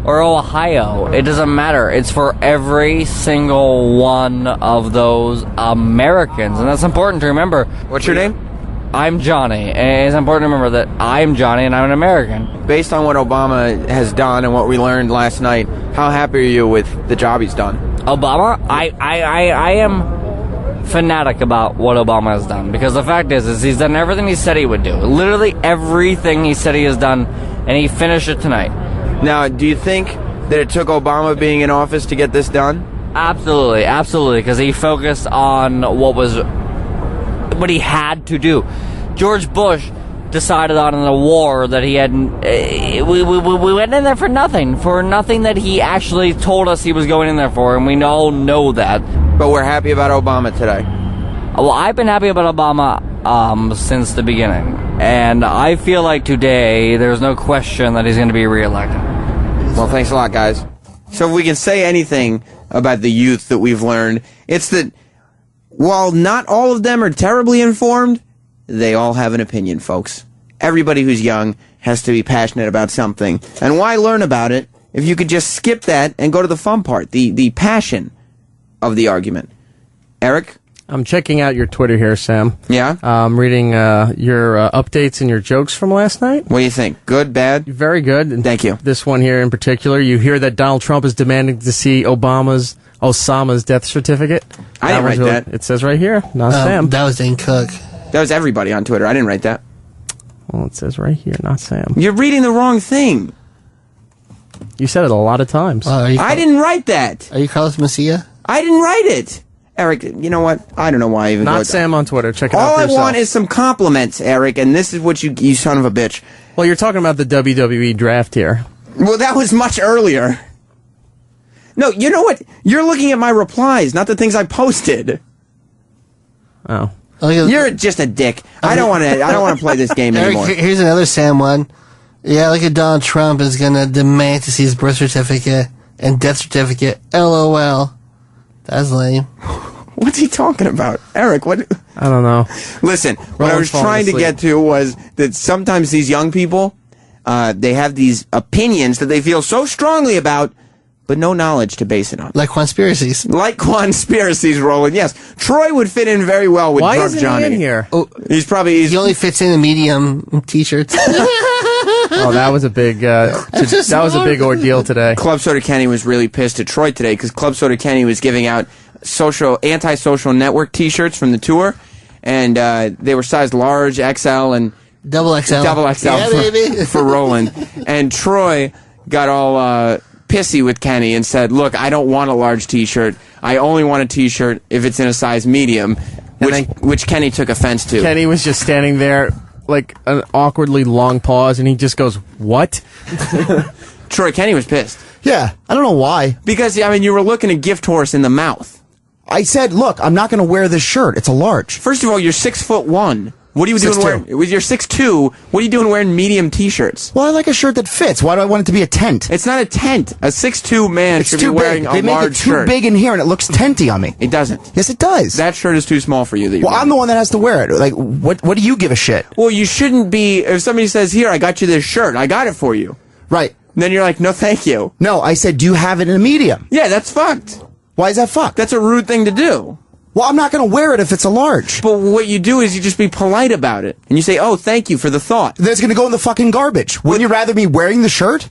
or Ohio, it doesn't matter. It's for every single one of those Americans, and that's important to remember. What's your name? I'm Johnny, and it's important to remember that I'm Johnny and I'm an American. Based on what Obama has done and what we learned last night, how happy are you with the job he's done? Obama? I am fanatic about what Obama has done, because the fact is he's done everything he said he would do. Literally everything he said he has done, and he finished it tonight. Now, do you think that it took Obama being in office to get this done? Absolutely, because he focused on what he had to do. George Bush decided on the war that he had. We went in there for nothing that he actually told us he was going in there for, and we all know that. But we're happy about Obama today. Well, I've been happy about Obama since the beginning, and I feel like today there's no question that he's going to be reelected. Well, thanks a lot, guys. So if we can say anything about the youth that we've learned, it's that while not all of them are terribly informed, they all have an opinion, folks. Everybody who's young has to be passionate about something. And why learn about it if you could just skip that and go to the fun part, the passion of the argument? Eric? I'm checking out your Twitter here, Sam. Yeah? I'm reading your updates and your jokes from last night. What do you think? Good, bad? Very good. And thank you. This one here in particular, you hear that Donald Trump is demanding to see Osama's death certificate. I didn't write that. It says right here, not Sam. That was Dane Cook. That was everybody on Twitter. I didn't write that. Well, it says right here, not Sam. You're reading the wrong thing. You said it a lot of times. I didn't write that. Are you Carlos Mencia? I didn't write it. Eric, you know what? I don't know why I even Not Sam on Twitter. Check it out All for I yourself. want is some compliments, Eric, and this is what you son of a bitch. Well, you're talking about the WWE draft here. Well, that was much earlier. No, you know what? You're looking at my replies, not the things I posted. Oh. You're just a dick. I don't want to play this game Eric, anymore. here's another Sam one. Yeah, look at Donald Trump is going to demand to see his birth certificate and death certificate. LOL. That's lame. What's he talking about? Eric, what? I don't know. Listen, what I was trying to get to was that sometimes these young people, they have these opinions that they feel so strongly about, but no knowledge to base it on. Like conspiracies. Like conspiracies, Roland. Yes, Troy would fit in very well with Why Drunk isn't Johnny. he in here? Oh, he only fits in the medium t-shirts. Oh, that was a big big ordeal today. Club Soda Kenny was really pissed at Troy today because Club Soda Kenny was giving out anti-social network T-shirts from the tour, and they were sized large, XL, and double XL yeah, baby. for Roland. And Troy got all pissy with Kenny and said, "Look, I don't want a large T-shirt. I only want a T-shirt if it's in a size medium," which Kenny took offense to. Kenny was just standing there like an awkwardly long pause, and he just goes, "What?" Troy, Kenny was pissed. Yeah, I don't know why. Because, I mean, you were looking a gift horse in the mouth. I said, look, I'm not going to wear this shirt. It's a large. First of all, you're 6'1". What are you doing wearing? You're 6'2". What are you doing wearing medium T-shirts? Well, I like a shirt that fits. Why do I want it to be a tent? It's not a tent. A 6'2" man should be wearing a large shirt. They make it too big in here, and it looks tenty on me. It doesn't. Yes, it does. That shirt is too small for you. Well, I'm the one that has to wear it. Like, what do you give a shit? Well, you shouldn't be. If somebody says, "Here, I got you this shirt. I got it for you." Right. Then you're like, "No, thank you." No, I said, do you have it in a medium? Yeah, that's fucked. Why is that fucked? That's a rude thing to do. Well, I'm not going to wear it if it's a large. But what you do is you just be polite about it. And you say, "Oh, thank you for the thought." Then it's going to go in the fucking garbage. Wouldn't you rather me wearing the shirt?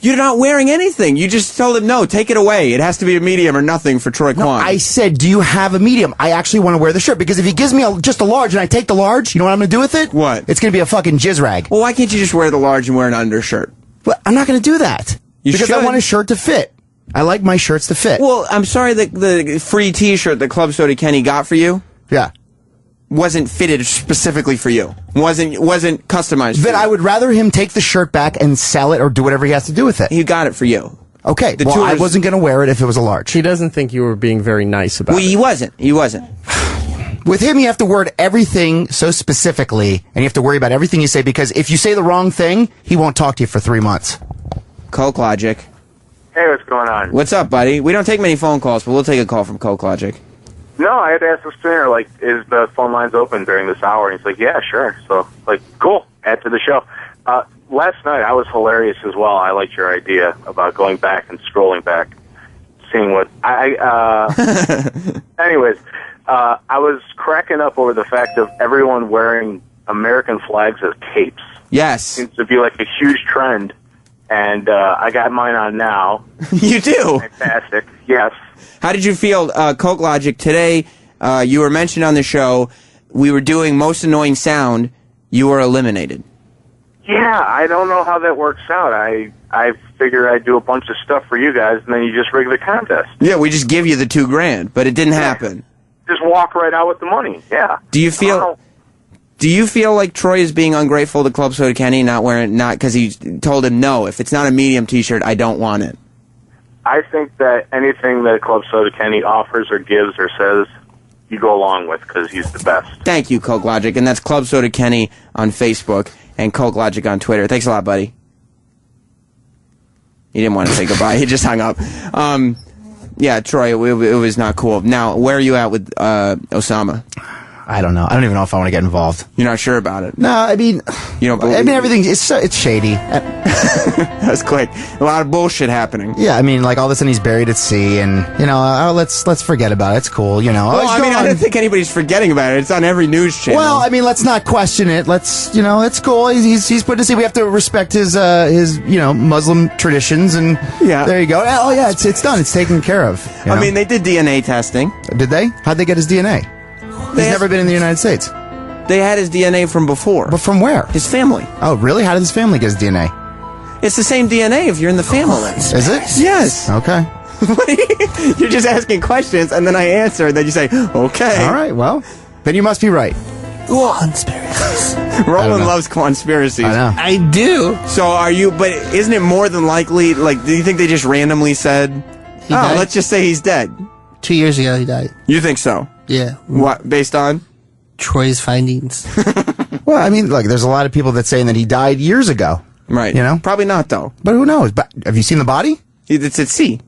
You're not wearing anything. You just tell them, "No, take it away. It has to be a medium or nothing for Troy Kwan." No, I said, do you have a medium? I actually want to wear the shirt, because if he gives me just a large and I take the large, you know what I'm going to do with it? What? It's going to be a fucking jizz rag. Well, why can't you just wear the large and wear an undershirt? Well, I'm not going to do that. Because I want a shirt to fit. I like my shirts to fit. Well, I'm sorry that the free T-shirt that Club Soda Kenny got for you, wasn't fitted specifically for you. Wasn't customized. Then I would rather him take the shirt back and sell it or do whatever he has to do with it. He got it for you. Okay. Well, I wasn't going to wear it if it was a large. He doesn't think you were being very nice about it. He wasn't. He wasn't. With him, you have to word everything so specifically, and you have to worry about everything you say, because if you say the wrong thing, he won't talk to you for 3 months. Coke Logic. Hey, what's going on? What's up, buddy? We don't take many phone calls, but we'll take a call from Coke Logic. No, I had to ask the spinner, like, is the phone lines open during this hour? And he's like, yeah, sure. So, like, cool. Add to the show. Last night, I was hilarious as well. I liked your idea about going back and scrolling back, seeing what... Anyways, I was cracking up over the fact of everyone wearing American flags as capes. Yes. Seems to be like a huge trend. And I got mine on now. You do? Fantastic. Yes. How did you feel, Coke Logic? Today, you were mentioned on the show. We were doing most annoying sound. You were eliminated. Yeah, I don't know how that works out. I figured I'd do a bunch of stuff for you guys, and then you just rig the contest. Yeah, we just give you the $2,000, but it didn't happen. Just walk right out with the money. Yeah. Do you feel like Troy is being ungrateful to Club Soda Kenny, not because he told him, no, if it's not a medium T-shirt, I don't want it? I think that anything that Club Soda Kenny offers or gives or says, you go along with, because he's the best. Thank you, Coke Logic, and that's Club Soda Kenny on Facebook and Coke Logic on Twitter. Thanks a lot, buddy. He didn't want to say goodbye. He just hung up. Yeah, Troy, it was not cool. Now, where are you at with Osama? I don't know. I don't even know if I want to get involved. You're not sure about it? No, I mean... You don't believe I mean, everything... It's shady. That's quick. A lot of bullshit happening. Yeah, I mean, like, all of a sudden he's buried at sea, and, you know, let's forget about it. It's cool, you know. Well, I mean, I don't think anybody's forgetting about it. It's on every news channel. Well, I mean, let's not question it. Let's, you know, it's cool. He's put to sea. We have to respect his you know, Muslim traditions, and there you go. Oh, yeah, it's done. It's taken care of. You know? I mean, they did DNA testing. Did they? How'd they get his DNA? He's never been in the United States. They had his DNA from before. But from where? His family. Oh, really? How did his family get his DNA? It's the same DNA if you're in the family. Is it? Yes. Okay. You're just asking questions, and then I answer, and then you say, okay. All right, well, then you must be right. Conspiracies. Roland loves conspiracies. I know. I do. So are you, but isn't it more than likely, like, do you think they just randomly said, died? Let's just say he's dead? 2 years ago, he died. You think so? Yeah. What, based on? Troy's findings. Well, I mean, look, there's a lot of people that saying that he died years ago. Right. You know? Probably not, though. But who knows? But have you seen the body? It's at sea.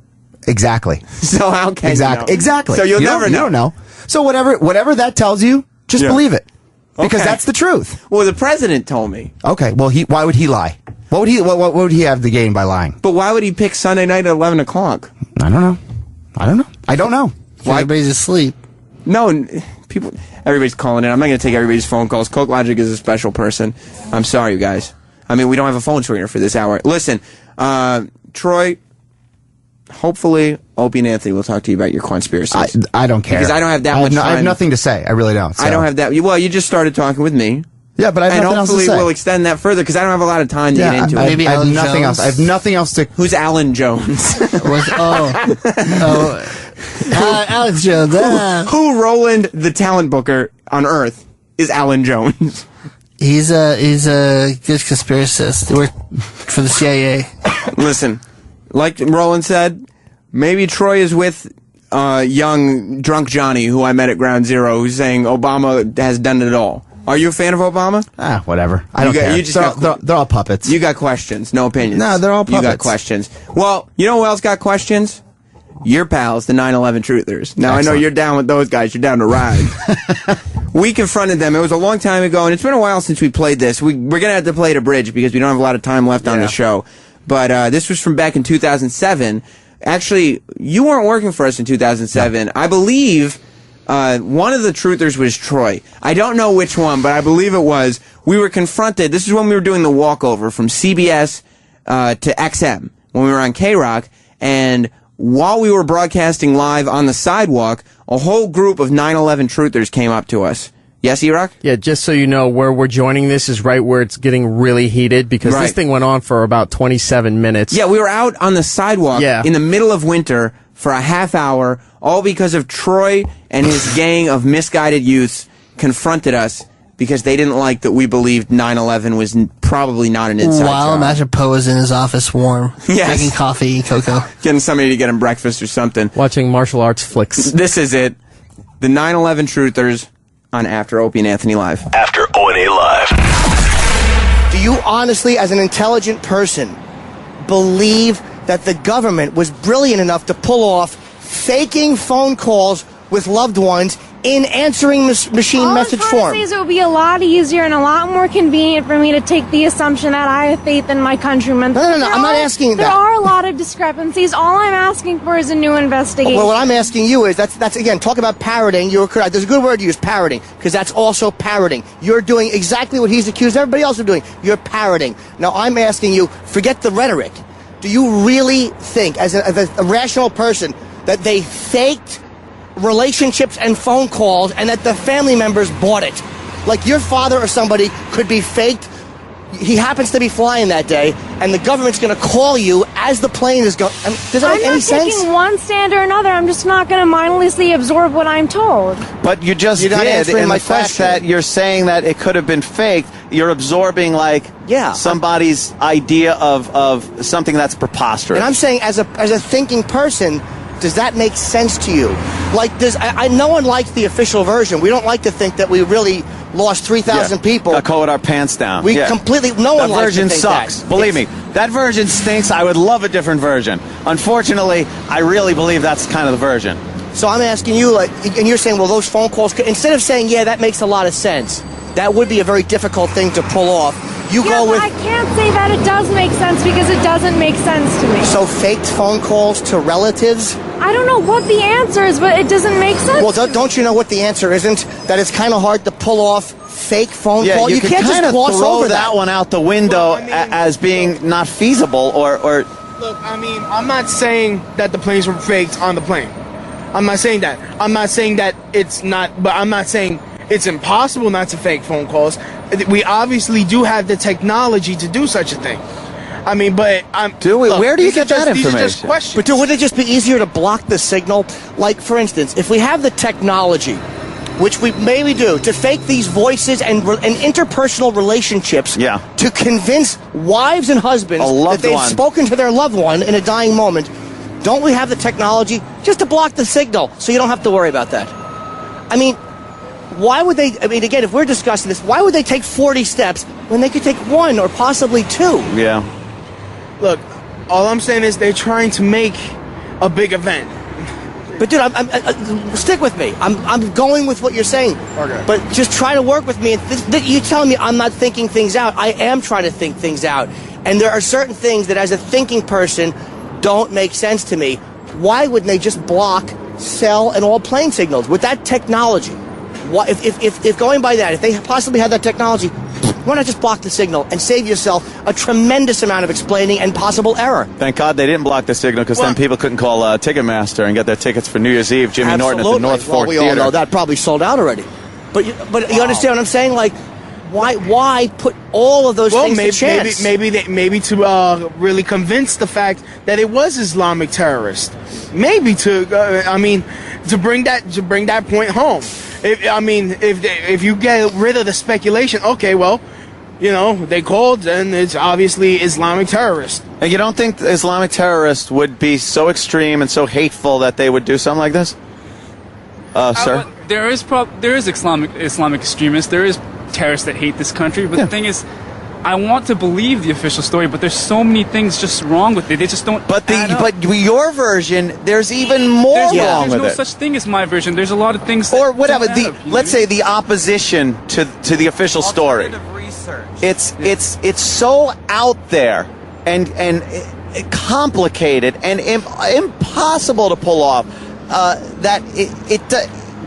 Exactly. So how can you know? Exactly. So you'll never know. You don't know. So whatever that tells you, just believe it. Because Okay. that's the truth. Well, the president told me. Okay, well, why would he lie? What would he have to gain by lying? But why would he pick Sunday night at 11 o'clock? I don't know. I don't know. Why? Everybody's asleep. No, everybody's calling in. I'm not going to take everybody's phone calls. Coke Logic is a special person. I'm sorry, you guys. I mean, we don't have a phone screener for this hour. Listen, Troy, hopefully Opie and Anthony will talk to you about your conspiracies. I don't care. Because I don't have that much time. I have nothing to say. I really don't. So. I don't have that. Well, you just started talking with me. Yeah, but I have nothing else to say. And hopefully we'll extend that further because I don't have a lot of time to get into it. Maybe I have Alan nothing Jones. else. I have nothing else to... Who's Alan Jones? Alex Jones. Who Roland, the talent booker on Earth, is Alan Jones? He's a good conspiracist. He worked for the CIA. Listen, like Roland said, maybe Troy is with young drunk Johnny, who I met at Ground Zero, who's saying Obama has done it all. Are you a fan of Obama? Whatever. I don't care. They're all puppets. You got questions, no opinions. No, they're all puppets. You got questions. Well, you know who else got questions? Your pals, the 9/11 Truthers. Now, I know you're down with those guys. You're down to ride. We confronted them. It was a long time ago, and it's been a while since we played this. We're going to have to play it a bridge because we don't have a lot of time left on the show. But this was from back in 2007. Actually, you weren't working for us in 2007. No. I believe... one of the truthers was Troy. I don't know which one, but I believe it was. We were confronted. This is when we were doing the walkover from CBS to XM when we were on K-Rock. And while we were broadcasting live on the sidewalk, a whole group of 9/11 truthers came up to us. Yes, E-Rock? Yeah, just so you know, where we're joining this is right where it's getting really heated because this thing went on for about 27 minutes. Yeah, we were out on the sidewalk in the middle of winter for a half hour, all because of Troy and his gang of misguided youths confronted us because they didn't like that we believed 9/11 was probably not an inside job. Imagine Poe was in his office warm, drinking coffee, cocoa. Getting somebody to get him breakfast or something. Watching martial arts flicks. This is it. The 9/11 Truthers on After Opie and Anthony Live. After O&A Live. Do you honestly, as an intelligent person, believe that the government was brilliant enough to pull off faking phone calls with loved ones in answering machine message form? It would be a lot easier and a lot more convenient for me to take the assumption that I have faith in my countrymen. No, I'm not asking that. There are a lot of discrepancies. All I'm asking for is a new investigation. Well, what I'm asking you is, that's again, talk about parroting. You're correct. There's a good word to use, parroting, because that's also parroting. You're doing exactly what he's accused everybody else of doing. You're parroting. Now, I'm asking you, forget the rhetoric. Do you really think, as a rational person, that they faked relationships and phone calls and that the family members bought it? Like your father or somebody could be faked. He happens to be flying that day, and the government's going to call you as the plane is going. I mean, does that make any sense? I'm not taking one stand or another. I'm just not going to mindlessly absorb what I'm told. But you just did, in the fact that you're saying that it could have been faked, you're absorbing, like, somebody's idea of something that's preposterous. And I'm saying, as a thinking person, does that make sense to you? Like, no one likes the official version. We don't like to think that we really lost 3,000 people. Got caught with our pants down. We completely, no one likes to think that. That version sucks. Believe me, that version stinks. I would love a different version. Unfortunately, I really believe that's kind of the version. So I'm asking you, like, and you're saying, well, those phone calls, instead of saying, yeah, that makes a lot of sense, that would be a very difficult thing to pull off. You go with. I can't say that it does make sense because it doesn't make sense to me. So faked phone calls to relatives? I don't know what the answer is, but it doesn't make sense. Well, don't you know what the answer isn't? That it's kind of hard to pull off fake phone call. You can't just gloss throw over that one out the window as being not feasible or. Look, I mean, I'm not saying that the planes were faked on the plane. I'm not saying that. I'm not saying that it's not, but I'm not saying it's impossible not to fake phone calls. We obviously do have the technology to do such a thing. I mean, but do we? Where do you get that information? These are just questions. But would it just be easier to block the signal? Like, for instance, if we have the technology, which we maybe do, to fake these voices and interpersonal relationships, to convince wives and husbands that they've spoken to their loved one in a dying moment, don't we have the technology just to block the signal so you don't have to worry about that? I mean, why would they, I mean, again, if we're discussing this, why would they take 40 steps when they could take 1 or possibly 2? Yeah. Look, all I'm saying is they're trying to make a big event. But dude, stick with me. I'm going with what you're saying. Okay. But just try to work with me. You telling me I'm not thinking things out. I am trying to think things out. And there are certain things that, as a thinking person, don't make sense to me. Why wouldn't they just block cell and all plane signals with that technology? If going by that, if they possibly had that technology, why not just block the signal and save yourself a tremendous amount of explaining and possible error? Thank God they didn't block the signal, because then people couldn't call Ticketmaster and get their tickets for New Year's Eve. Jimmy Norton at the North Fork we Theater. all know that probably sold out already. But you understand what I'm saying? Like, why put all of those things to chance? Maybe to really convince the fact that it was Islamic terrorists. Maybe to bring that point home. If you get rid of the speculation, okay, well, they called and it's obviously Islamic terrorists. And you don't think the Islamic terrorists would be so extreme and so hateful that they would do something like this? Sir? There is Islamic extremists. There is terrorists that hate this country. But the thing is, I want to believe the official story, but there's so many things just wrong with it. They just don't. But your version, there's even more wrong with it. There's no such thing as my version. There's a lot of things. Or whatever. Let's say the opposition to the official story. It's so out there and complicated and impossible to pull off that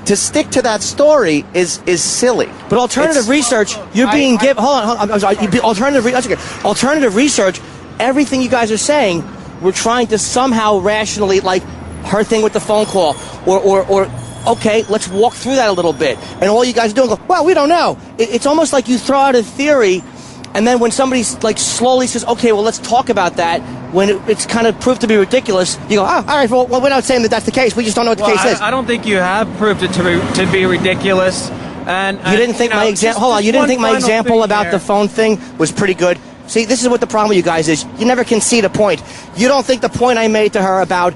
to stick to that story is silly. But alternative research, you're being given. Hold on. I'm sorry. Alternative research. Everything you guys are saying, we're trying to somehow rationally, like her thing with the phone call, or okay, let's walk through that a little bit. And all you guys do is go, well, we don't know. It's almost like you throw out a theory, and then when somebody like slowly says, okay, well, let's talk about that, when it's kind of proved to be ridiculous, you go, oh, all right, well, we're not saying that that's the case. We just don't know what the case is. I don't think you have proved it to be ridiculous. And you didn't think my example? Hold on, you didn't think my example about the phone thing was pretty good? See, this is what the problem with you guys is. You never concede a point. You don't think the point I made to her about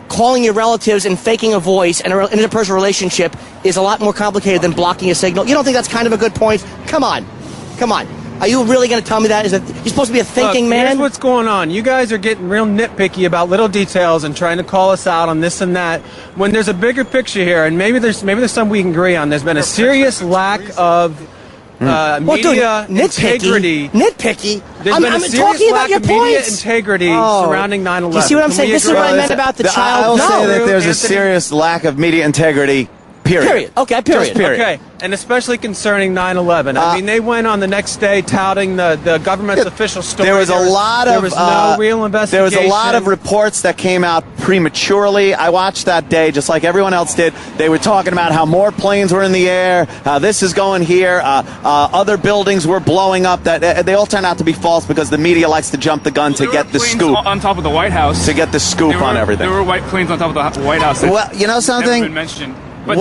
calling your relatives and faking a voice and an interpersonal relationship is a lot more complicated than blocking a signal? You don't think that's kind of a good point? Come on. Are you really going to tell me that? You're supposed to be a thinking man? Here's what's going on. You guys are getting real nitpicky about little details and trying to call us out on this and that, when there's a bigger picture here, and maybe there's something we can agree on. There's been a serious lack of media integrity. Nitpicky? I'm talking about your media points. Integrity surrounding 9/11. You see what I'm saying? This is what I meant about the child. I'll say that there's a serious lack of media integrity. Period. Okay, period. Okay, and especially concerning 9/11. I mean, they went on the next day touting the government's official story. There was no real investigation. There was a lot of reports that came out prematurely. I watched that day, just like everyone else did. They were talking about how more planes were in the air, how this is going here, other buildings were blowing up. That they all turned out to be false because the media likes to jump the gun to get the scoop on top of the White House. To get the scoop on everything. There were white planes on top of the White House. Well, you know something? Never been mentioned. But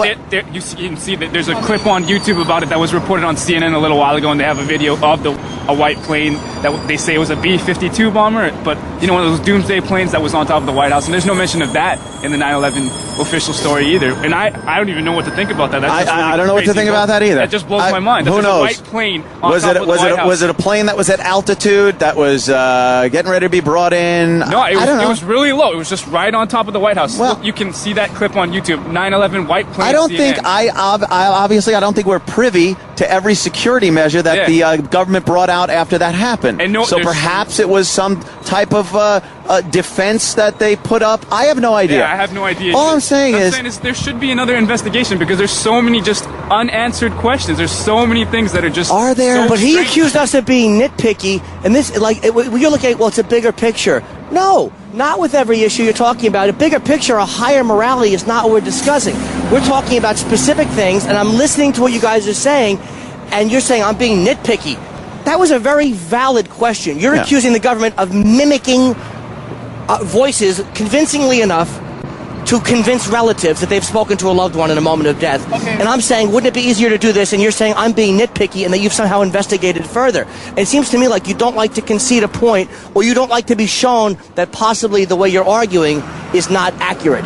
you can see that there's a clip on YouTube about it that was reported on CNN a little while ago, and they have a video of a white plane that they say was a B-52 bomber, but one of those doomsday planes that was on top of the White House, and there's no mention of that in the 9/11 official story either. And I don't even know what to think about that. I don't know what to think about that either. That just blows my mind. Who knows? A white plane on top of the White House. Was it a plane that was at altitude that was getting ready to be brought in? No, it was really low. It was just right on top of the White House. Well, look, you can see that clip on YouTube. 9/11 white plane. I don't think I don't think we're privy to every security measure that the government brought out after that happened. So perhaps it was some type of defense that they put up. I have no idea. Yeah, I have no idea. All I'm saying is there should be another investigation because there's so many just unanswered questions. There's so many things that are just. Are there? So but he strange. accused us of being nitpicky, and this you're looking at. Well, it's a bigger picture. No, not with every issue you're talking about. A bigger picture, a higher morality is not what we're discussing. We're talking about specific things, and I'm listening to what you guys are saying, and you're saying I'm being nitpicky. That was a very valid question. You're accusing the government of mimicking voices convincingly enough to convince relatives that they've spoken to a loved one in a moment of death. Okay. And I'm saying, wouldn't it be easier to do this? And you're saying I'm being nitpicky and that you've somehow investigated further. And it seems to me like you don't like to concede a point, or you don't like to be shown that possibly the way you're arguing is not accurate.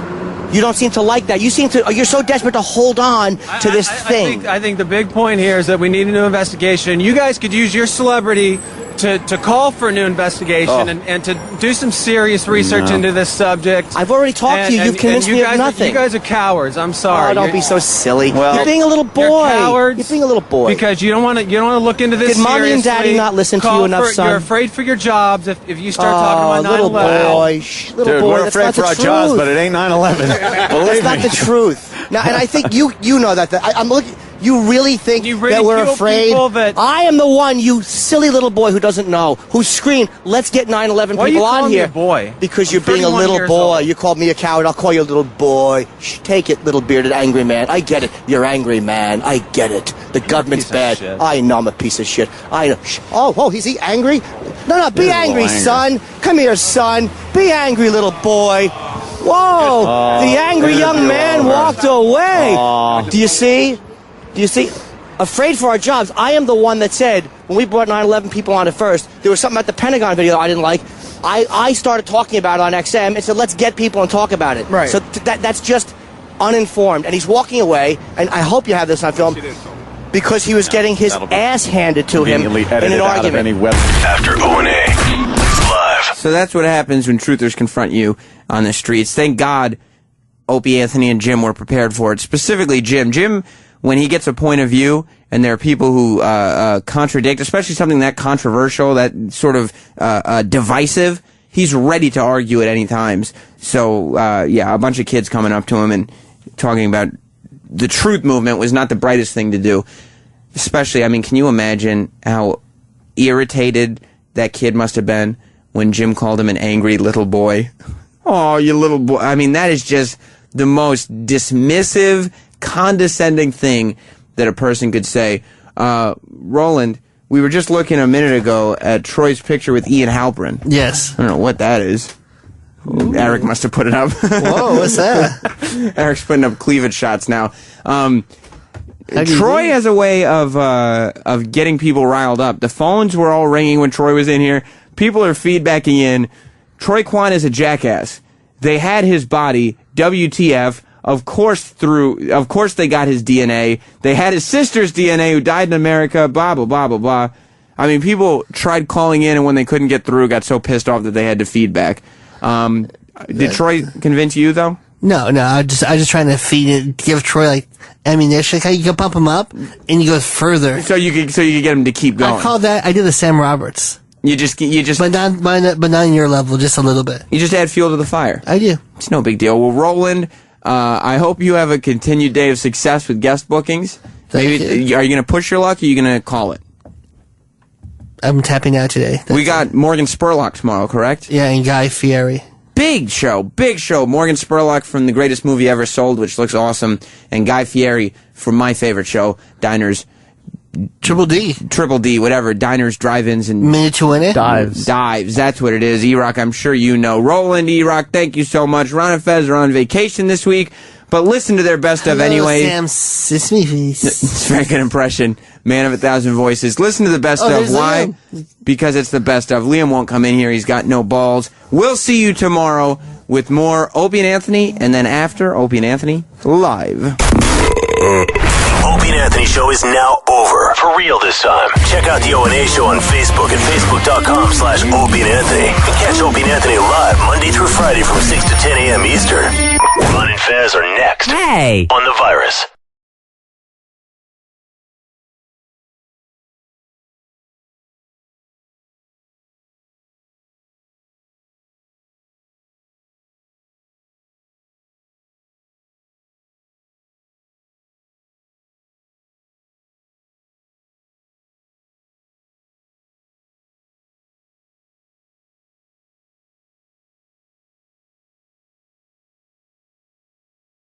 You don't seem to like that. You're so desperate to hold on to this thing. I think the big point here is that we need a new investigation. You guys could use your celebrity to call for a new investigation and to do some serious research into this subject. I've already talked to you. You've convinced me of nothing. You guys are cowards. I'm sorry. Oh, don't be so silly. Well, you're being a little boy. You're cowards. You're being a little boy. Because you don't want to look into this Did Mommy and seriously. Daddy not listen to you enough, son? You're afraid for your jobs if you start talking about 9/11. Little boy. Dude, we're afraid for our jobs, but it ain't 9/11. That's not the truth. Now, and I think you know that. I'm looking. You really think that we're afraid? I am the one, you silly little boy who doesn't know, who screamed, "Let's get 9/11 Why people are you on here." Me a boy? Because you're being a little boy. You called me a coward. I'll call you a little boy. Shh, take it, little bearded angry man. I get it. You're angry, man. I get it. The government's bad. I know I'm a piece of shit. I know. Shh. Oh, is he angry? No, be angry, son. Come here, son. Be angry, little boy. Whoa! The angry young man walked away. Do you see? Afraid for our jobs. I am the one that said, when we brought 9/11 people on at first, there was something about the Pentagon video I didn't like. I started talking about it on XM and said, let's get people and talk about it. Right. So that's just uninformed. And he's walking away, and I hope you have this on film, because he was getting his ass handed to him in an argument. After O&A live. So that's what happens when truthers confront you on the streets. Thank God Opie Anthony and Jim were prepared for it. Specifically Jim. Jim, when he gets a point of view and there are people who contradict, especially something that controversial, that sort of divisive, he's ready to argue at any times. So, a bunch of kids coming up to him and talking about the truth movement was not the brightest thing to do. Especially, can you imagine how irritated that kid must have been when Jim called him an angry little boy? Oh, you little boy. That is just the most dismissive, condescending thing that a person could say. Roland, we were just looking a minute ago at Troy's picture with Ian Halperin. Yes. I don't know what that is. Ooh. Eric must have put it up. Whoa, what's that? Eric's putting up cleavage shots now. Troy has a way of getting people riled up. The phones were all ringing when Troy was in here. People are feedbacking in. Troy Kwan is a jackass. They had his body. WTF. Of course they got his DNA. They had his sister's DNA who died in America, blah, blah, blah, blah, blah. People tried calling in, and when they couldn't get through, got so pissed off that they had to feedback. Did Troy convince you, though? No, I was just trying to give Troy, ammunition. You can pump him up, and he goes further. So you could get him to keep going. I did the Sam Roberts. You just, but not on your level, just a little bit. You just add fuel to the fire. I do. It's no big deal. Well, Roland, I hope you have a continued day of success with guest bookings. Are you going to push your luck, or are you going to call it? I'm tapping out today. We got Morgan Spurlock tomorrow, correct? Yeah, and Guy Fieri. Big show. Morgan Spurlock from The Greatest Movie Ever Sold, which looks awesome, and Guy Fieri from my favorite show, Diners. Triple D, whatever. Diners, drive-ins, and Minute to Win It? Dives. That's what it is. E-Rock, I'm sure you know. Roland, E-Rock, thank you so much. Ron and Fez are on vacation this week, but listen to their best of anyway. Sam Sismi's. It's a very good impression. Man of 1,000 voices. Listen to the best of. Why? Liam. Because it's the best of. Liam won't come in here. He's got no balls. We'll see you tomorrow with more Opie and Anthony, and then after Opie and Anthony live. Opie and Anthony show is now over. For real this time. Check out the O&A show on Facebook at facebook.com/Opie and Anthony. And catch Opie and Anthony live Monday through Friday from 6 to 10 a.m. Eastern. Ron and Fez are next. Hey! On The Virus.